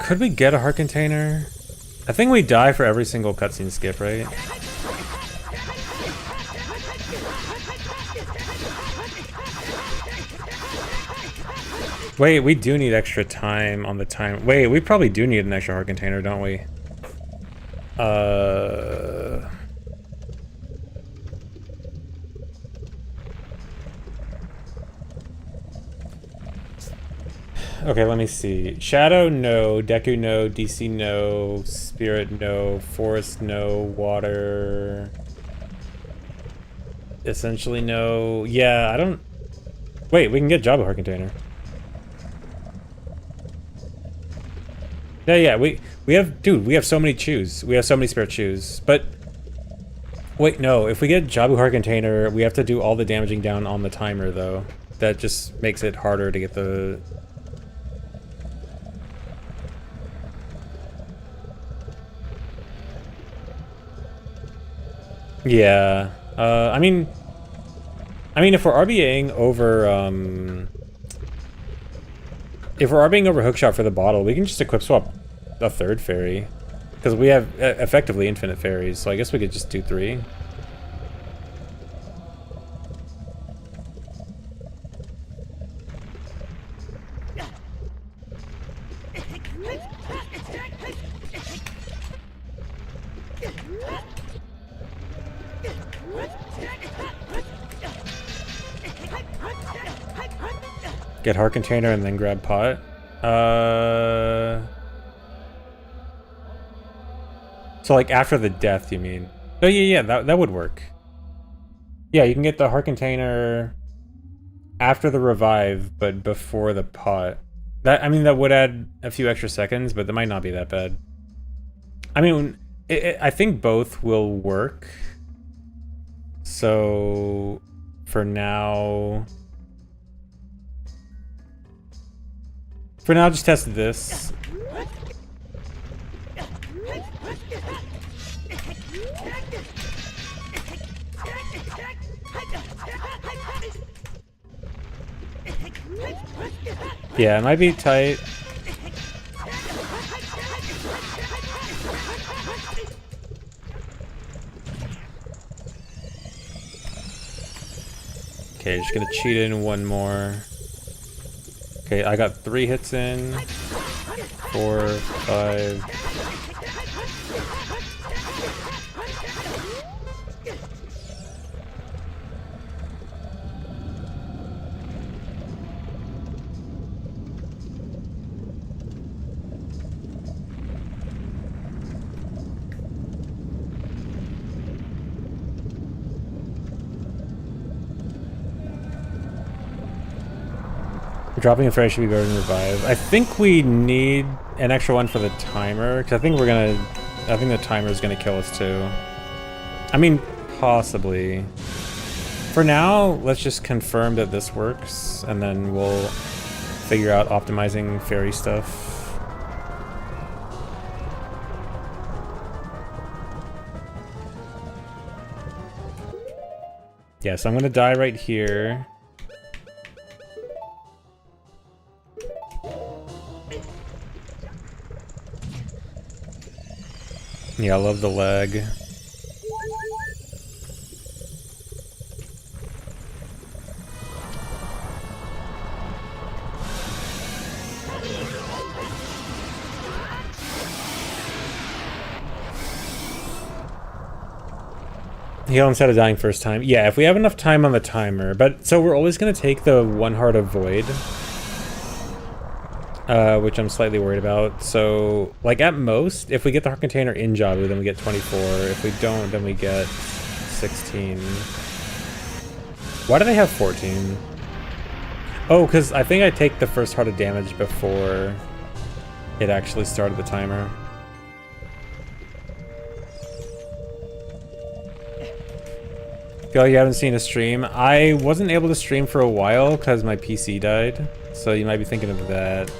Could we get a heart container? I think we die for every single cutscene skip, right? Wait, we do need extra time on the time. Wait, we probably do need an extra heart container, don't we? Okay, let me see. Shadow, no. Deku, no. DC, no. Spirit, no. Forest, no. Water. Essentially, no. Yeah, I don't... Wait, we can get Jabu Heart Container. Yeah, we have... Dude, we have so many chews. We have so many spare chews. But... Wait, no. If we get Jabu Heart Container, we have to do all the damaging down on the timer, though. That just makes it harder to get the... Yeah, I mean, if we're RBAing over, hookshot for the bottle, we can just equip swap a 3rd fairy, because we have effectively infinite fairies. So I guess we could just do 3. Get heart container and then grab pot. So like after the death, you mean? Oh yeah, that would work. Yeah, you can get the heart container after the revive, but before the pot. That, I mean, that would add a few extra seconds, but that might not be that bad. I mean, I think both will work. So for now, just test this. Yeah, it might be tight. Okay, just gonna cheat in one more. Okay, I got 3 hits in. 4, 5. Dropping a fairy should be better than revive. I think we need an extra one for the timer, because I think the timer is gonna kill us too. I mean, possibly. For now, let's just confirm that this works, and then we'll figure out optimizing fairy stuff. Yeah, so I'm gonna die right here. Yeah, I love the lag. Heal instead of dying first time. Yeah, if we have enough time on the timer. But so we're always gonna take the 1 heart of void. Which I'm slightly worried about. So, like, at most, if we get the heart container in Jabu, then we get 24. If we don't, then we get 16. Why do they have 14? Oh, because I think I take the first heart of damage before it actually started the timer. Feel like you haven't seen a stream. I wasn't able to stream for a while because my PC died. So you might be thinking of that.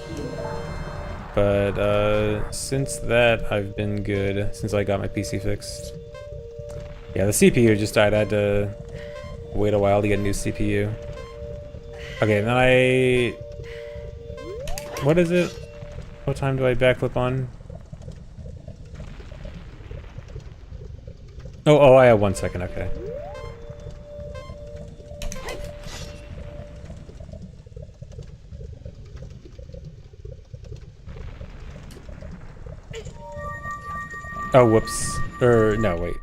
But since that, I've been good. Since I got my PC fixed. Yeah, the CPU just died. I had to wait a while to get a new CPU. Okay, then I... What is it? What time do I backflip on? Oh, I have 1 second, okay. Oh, whoops. No, wait.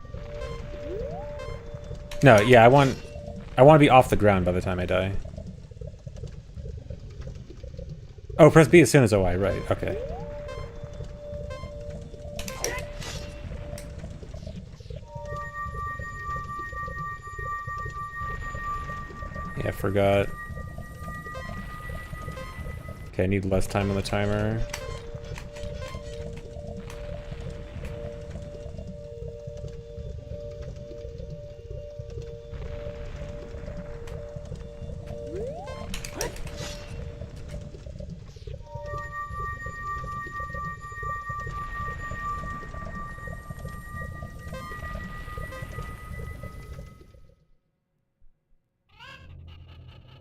No, yeah, I want to be off the ground by the time I die. Oh, press B as soon as OI, right, okay. Yeah, I forgot. Okay, I need less time on the timer.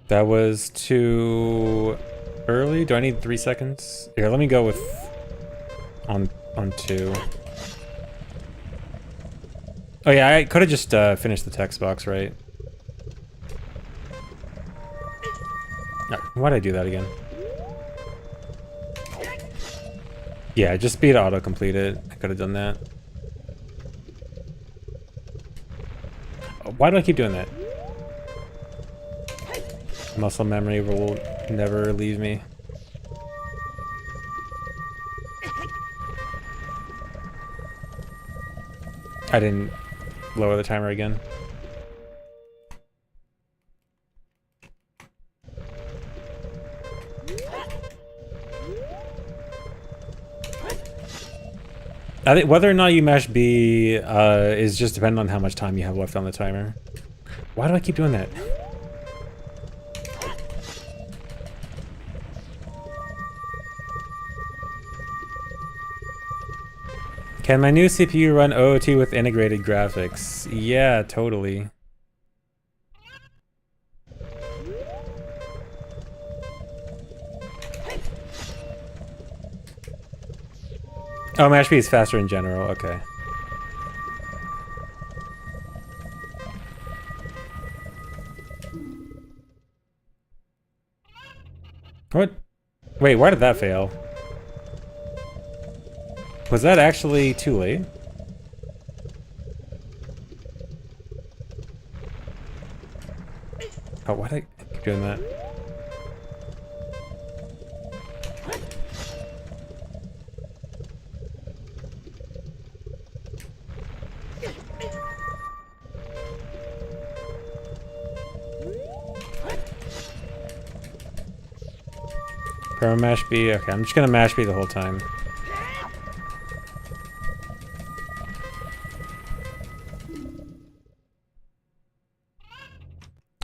That was too early. Do I need 3 seconds? Here, let me go with on 2. Oh yeah, I could have just finished the text box, right? No, why did I do that again? Yeah, just speed auto-complete it. I could have done that. Why do I keep doing that? Muscle memory will never leave me. I didn't lower the timer again. I think whether or not you mash B is just dependent on how much time you have left on the timer. Why do I keep doing that? Can my new CPU run OOT with integrated graphics? Yeah, totally. Oh, mash B is faster in general, okay. Wait, why did that fail? Was that actually too late? Oh, why did I keep doing that? Perma mash B? Okay, I'm just gonna mash B the whole time.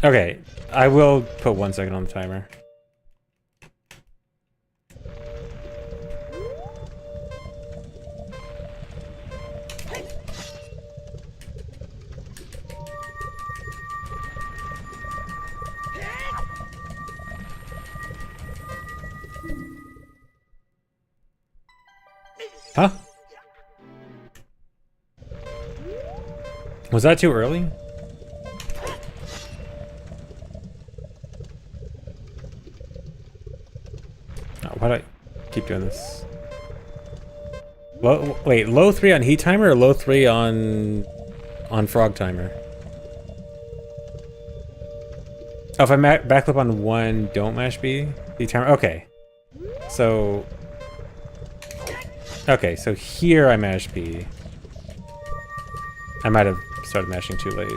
Okay, I will put 1 second on the timer. Huh? Was that too early? Oh, why do I keep doing this? Wait, low 3 on heat timer or low 3 on frog timer? Oh, if I backflip on 1, don't mash B? Heat timer? Okay. So... Okay, so here I mash B. I might have started mashing too late.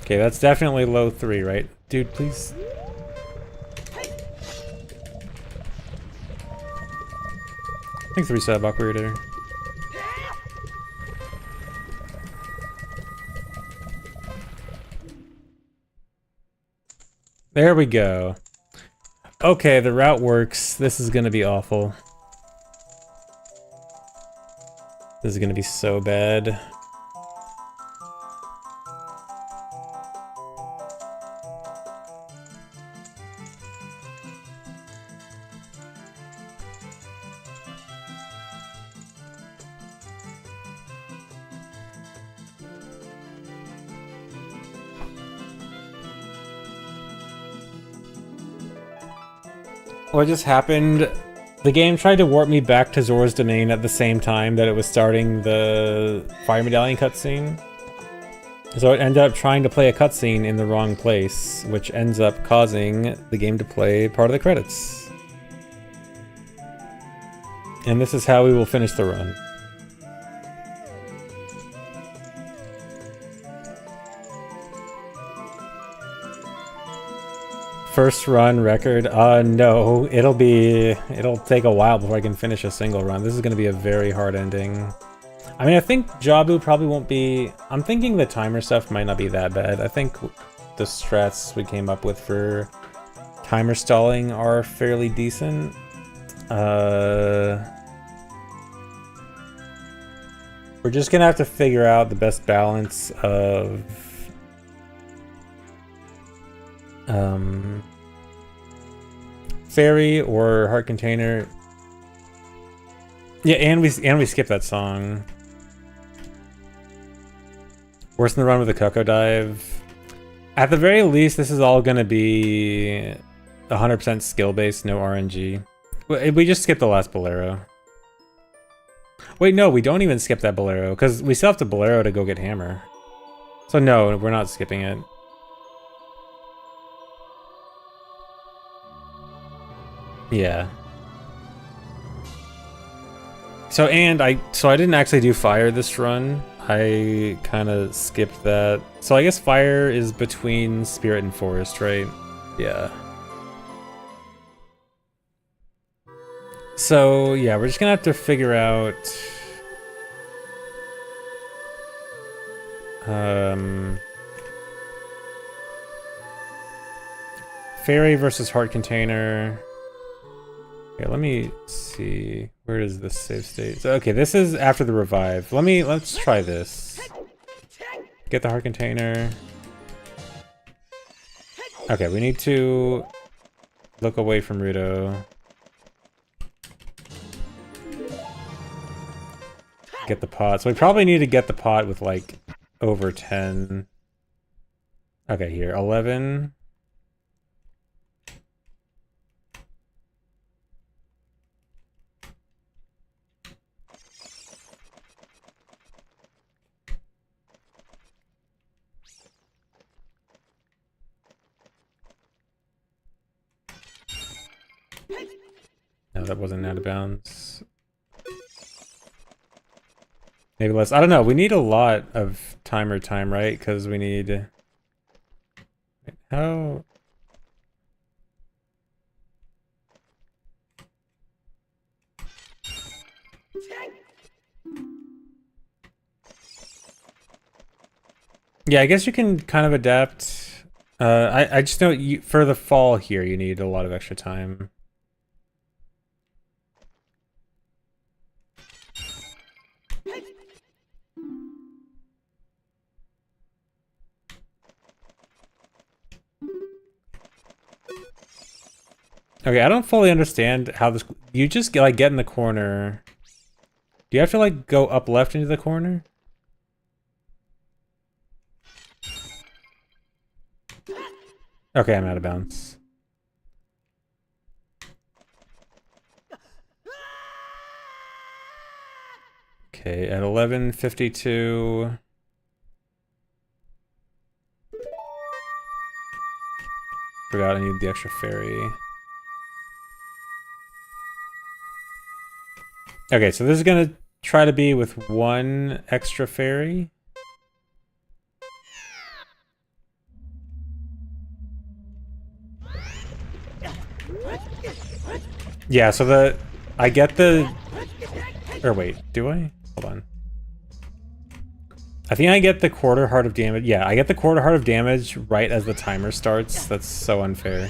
Okay, that's definitely low 3, right? Dude, please. Thanks, 3 sub, operator. There we go. Okay, the route works. This is gonna be awful. This is gonna be so bad. What just happened, the game tried to warp me back to Zora's Domain at the same time that it was starting the Fire Medallion cutscene. So it ended up trying to play a cutscene in the wrong place, which ends up causing the game to play part of the credits. And this is how we will finish the run. First run record? No, it'll take a while before I can finish a single run. This is gonna be a very hard ending. I mean, I think Jabu probably won't be... I'm thinking the timer stuff might not be that bad. I think the strats we came up with for timer stalling are fairly decent. We're just gonna have to figure out the best balance of... Fairy or Heart Container. Yeah, and we skipped that song. Worse than the run with the Coco Dive. At the very least, this is all gonna be 100% skill-based, no RNG. We just skipped the last Bolero. Wait, no, we don't even skip that Bolero, because we still have to Bolero to go get Hammer. So no, we're not skipping it. Yeah. So I didn't actually do fire this run. I kind of skipped that. So I guess fire is between spirit and forest, right? Yeah. So yeah, we're just gonna have to figure out Fairy versus Heart Container. Okay, let me see. Where is this save state? So, okay, this is after the revive. Let's try this. Get the heart container. Okay, we need to look away from Ruto. Get the pot. So we probably need to get the pot with like over 10. Okay, here, 11. No, that wasn't out of bounds. Maybe less. I don't know. We need a lot of timer time, right? Because we need... Wait, how... Yeah, I guess you can kind of adapt. I just know for the fall here, you need a lot of extra time. Okay, I don't fully understand how this... You just like get in the corner. Do you have to like go up left into the corner? Okay, I'm out of bounds. Okay, at 11:52. Forgot I need the extra fairy. Okay, so this is gonna try to be with one extra fairy. Yeah, so I get the... Or wait, do I? Hold on. I think I get the quarter heart of damage. Yeah, I get the quarter heart of damage right as the timer starts. That's so unfair.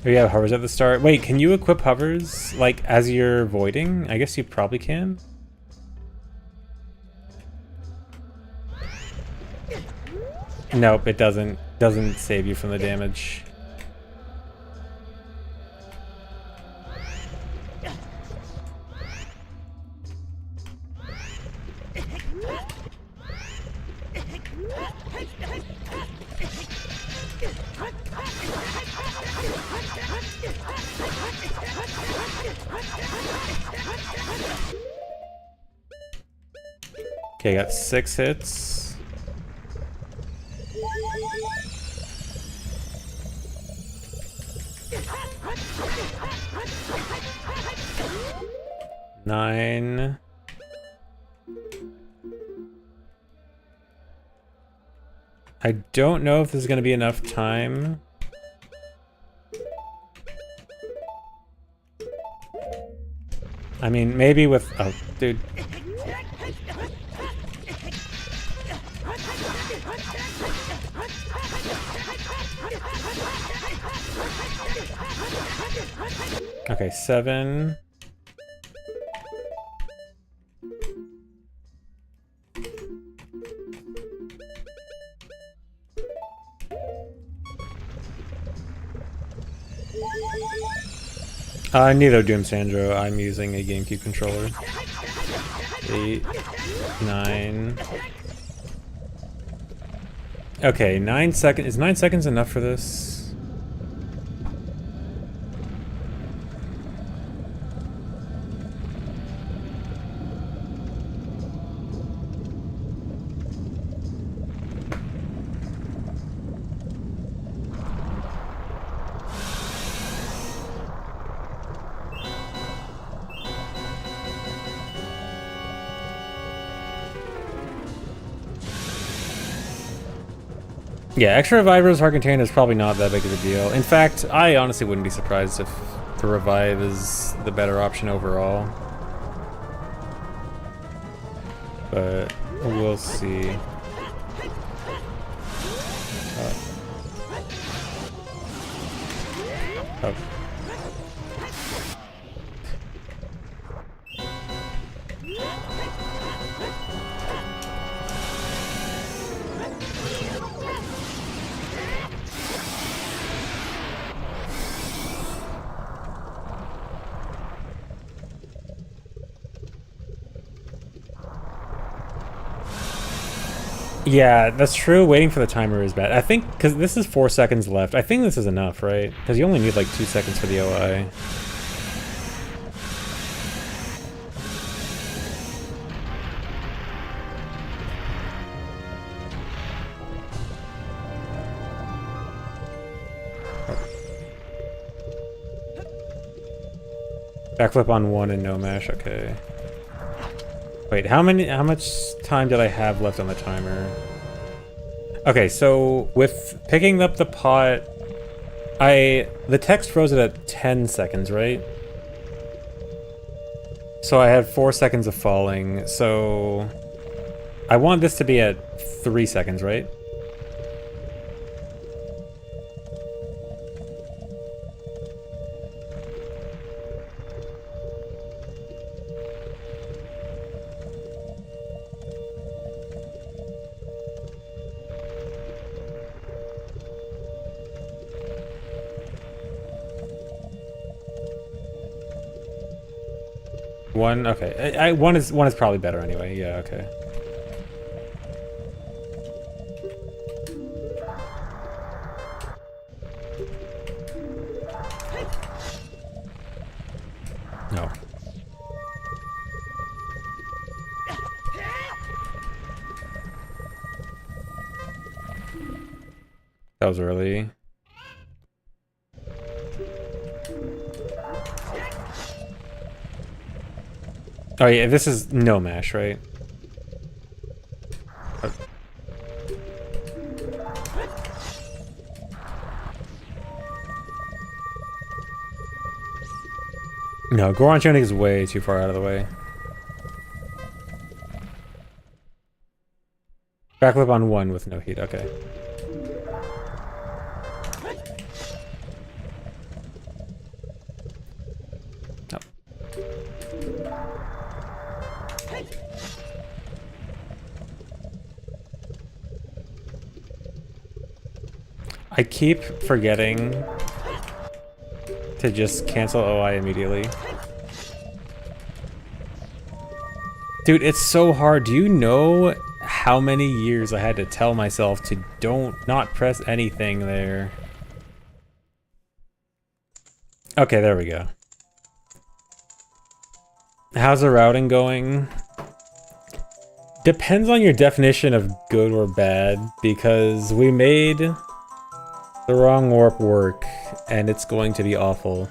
Oh, you have hovers at the start. Wait, can you equip hovers, like, as you're voiding? I guess you probably can. Nope, it doesn't. Doesn't save you from the damage. Okay, got 6 hits. Nine. I don't know if this is going to be enough time. I mean, maybe with... Oh, dude. Okay, 7. Neither Doom Sandro. I'm using a GameCube controller. 8, 9. Okay, 9 seconds. Is 9 seconds enough for this? Yeah, extra revivers, hard container is probably not that big of a deal. In fact, I honestly wouldn't be surprised if the revive is the better option overall. But we'll see. Oh. Yeah, that's true. Waiting for the timer is bad. I think, because this is 4 seconds left, I think this is enough, right? Because you only need like 2 seconds for the OI. Backflip on 1 and no mash, okay. Wait, how much time did I have left on the timer? Okay, so with picking up the pot, the text froze it at 10 seconds, right? So I had 4 seconds of falling, so I want this to be at 3 seconds, right? One, okay. One is probably better anyway. Yeah, okay. No. That was early. Oh yeah, this is no mash, right? No, Goron tuning is way too far out of the way. Backflip on 1 with no heat, okay. I keep forgetting to just cancel OI immediately. Dude, it's so hard. Do you know how many years I had to tell myself to not press anything there? Okay, there we go. How's the routing going? Depends on your definition of good or bad, because we made the wrong warp work, and it's going to be awful.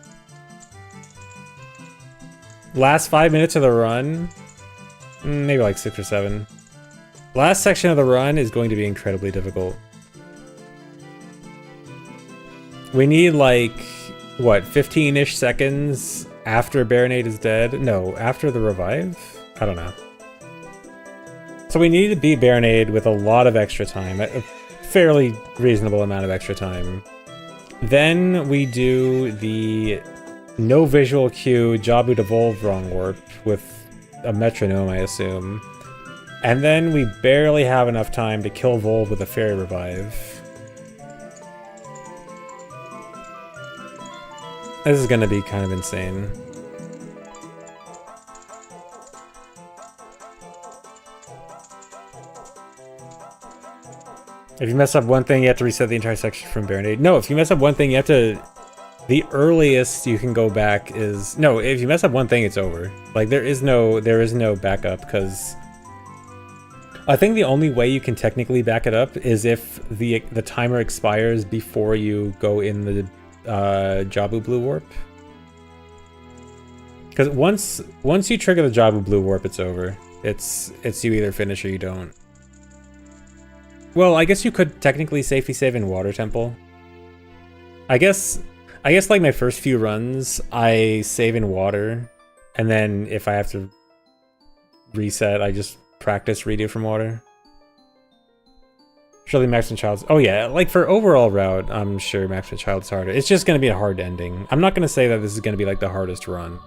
Last 5 minutes of the run, maybe like 6 or 7. Last section of the run is going to be incredibly difficult. We need like, what, 15-ish seconds after Baronade is dead? No, after the revive? I don't know. So we need to beat Baronade with a lot of extra time. Fairly reasonable amount of extra time. Then we do the no visual cue Jabu devolve wrong warp with a metronome, I assume. And then we barely have enough time to kill Volve with a fairy revive. This is gonna be kind of insane. If you mess up one thing, you have to reset the entire section from Baronade. No, if you mess up one thing, you have to... The earliest you can go back is... No, if you mess up one thing, it's over. Like, there is no backup, because... I think the only way you can technically back it up is if the timer expires before you go in the Jabu Blue Warp. Because once you trigger the Jabu Blue Warp, it's over. It's you either finish or you don't. Well, I guess you could technically safety save in Water Temple. I guess like my first few runs, I save in water, and then if I have to reset, I just practice redo from water. Surely Max and Child's... Oh yeah, like for overall route, I'm sure Max and Child's harder. It's just gonna be a hard ending. I'm not gonna say that this is gonna be like the hardest run.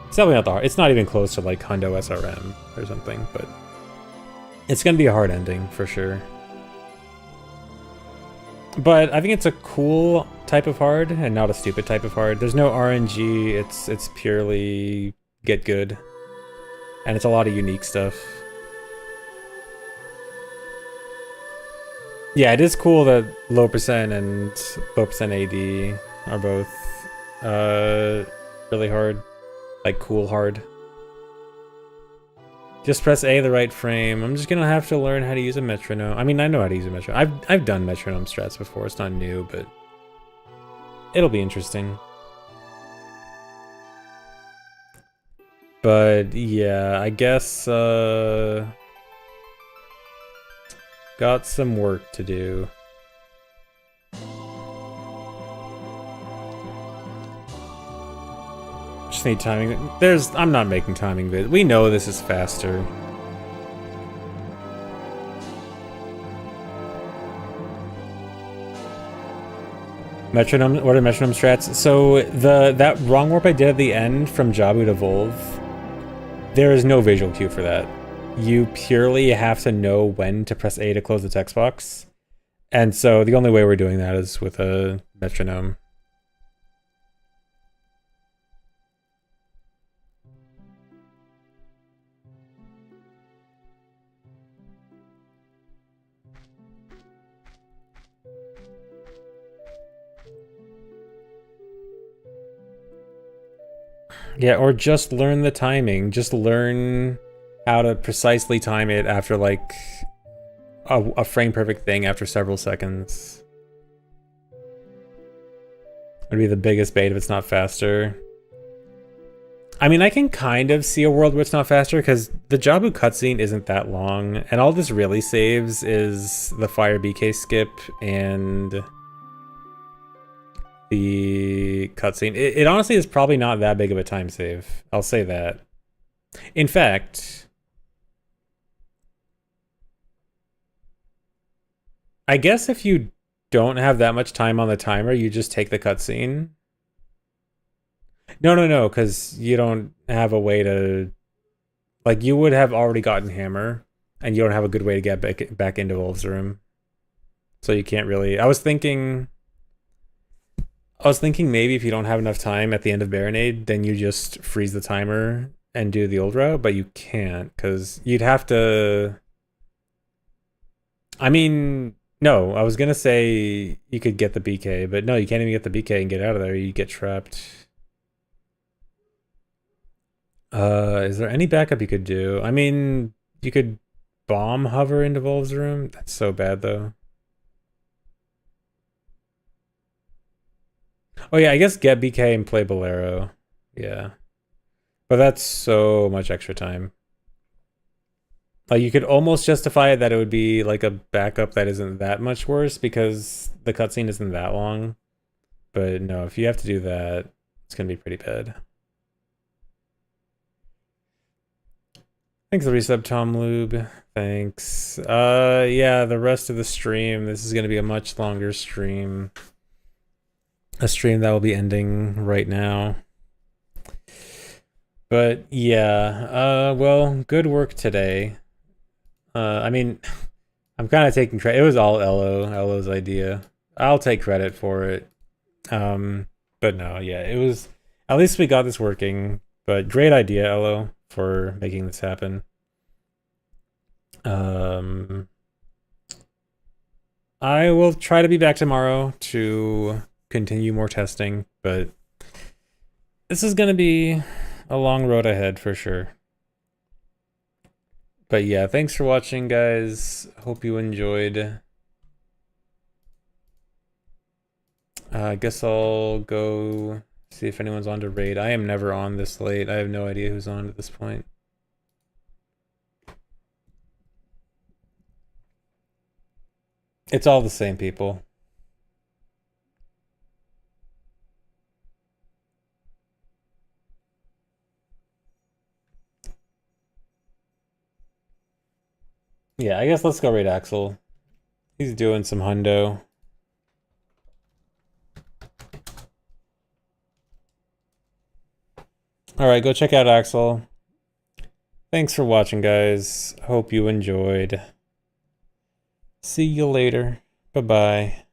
It's definitely not the hard... It's not even close to like Hundo SRM or something, but... It's gonna be a hard ending, for sure. But I think it's a cool type of hard, and not a stupid type of hard. There's no RNG, it's purely get good. And it's a lot of unique stuff. Yeah, it is cool that low percent and low percent AD are both really hard. Like cool hard. Just press A the right frame. I'm just gonna have to learn how to use a metronome. I mean, I know how to use a metronome. I've done metronome strats before. It's not new, but it'll be interesting. But yeah, I guess got some work to do. Just need timing. I'm not making timing vid. We know this is faster. Metronome, what are metronome strats? So that wrong warp I did at the end from Jabu to Volve, there is no visual cue for that. You purely have to know when to press A to close the text box. And so the only way we're doing that is with a metronome. Yeah, or just learn the timing. Just learn how to precisely time it after like a frame perfect thing after several seconds. Would be the biggest bait if it's not faster. I mean, I can kind of see a world where it's not faster because the Jabu cutscene isn't that long, and all this really saves is the Fire BK skip and the cutscene. It honestly is probably not that big of a time save. I'll say that. In fact, I guess if you don't have that much time on the timer, you just take the cutscene. No, because you don't have a way to... Like, you would have already gotten Hammer, and you don't have a good way to get back into Wolf's room. So you can't really... I was thinking maybe if you don't have enough time at the end of Baronade, then you just freeze the timer and do the old route, but you can't, because you'd have to... I mean... No, I was gonna say you could get the BK, but no, you can't even get the BK and get out of there. You get trapped. Is there any backup you could do? I mean, you could bomb hover into Volv's room. That's so bad, though. Oh yeah, I guess get BK and play Bolero. Yeah. But that's so much extra time. Like, you could almost justify it that it would be like a backup that isn't that much worse because the cutscene isn't that long. But no, if you have to do that, it's gonna be pretty bad. Thanks for the resub, Tom Lube. Thanks. Yeah, the rest of the stream, this is gonna be a much longer stream. A stream that will be ending right now. But yeah, well, good work today. I mean, I'm kind of taking credit. It was all Elo's idea. I'll take credit for it. But no, yeah, it was... At least we got this working. But great idea, Elo, for making this happen. I will try to be back tomorrow to continue more testing, but this is going to be a long road ahead for sure. But yeah, thanks for watching, guys. Hope you enjoyed. I guess I'll go see if anyone's on to raid. I am never on this late. I have no idea who's on at this point. It's all the same people. Yeah, I guess let's go raid Axel. He's doing some hundo. Alright, go check out Axel. Thanks for watching, guys. Hope you enjoyed. See you later. Bye-bye.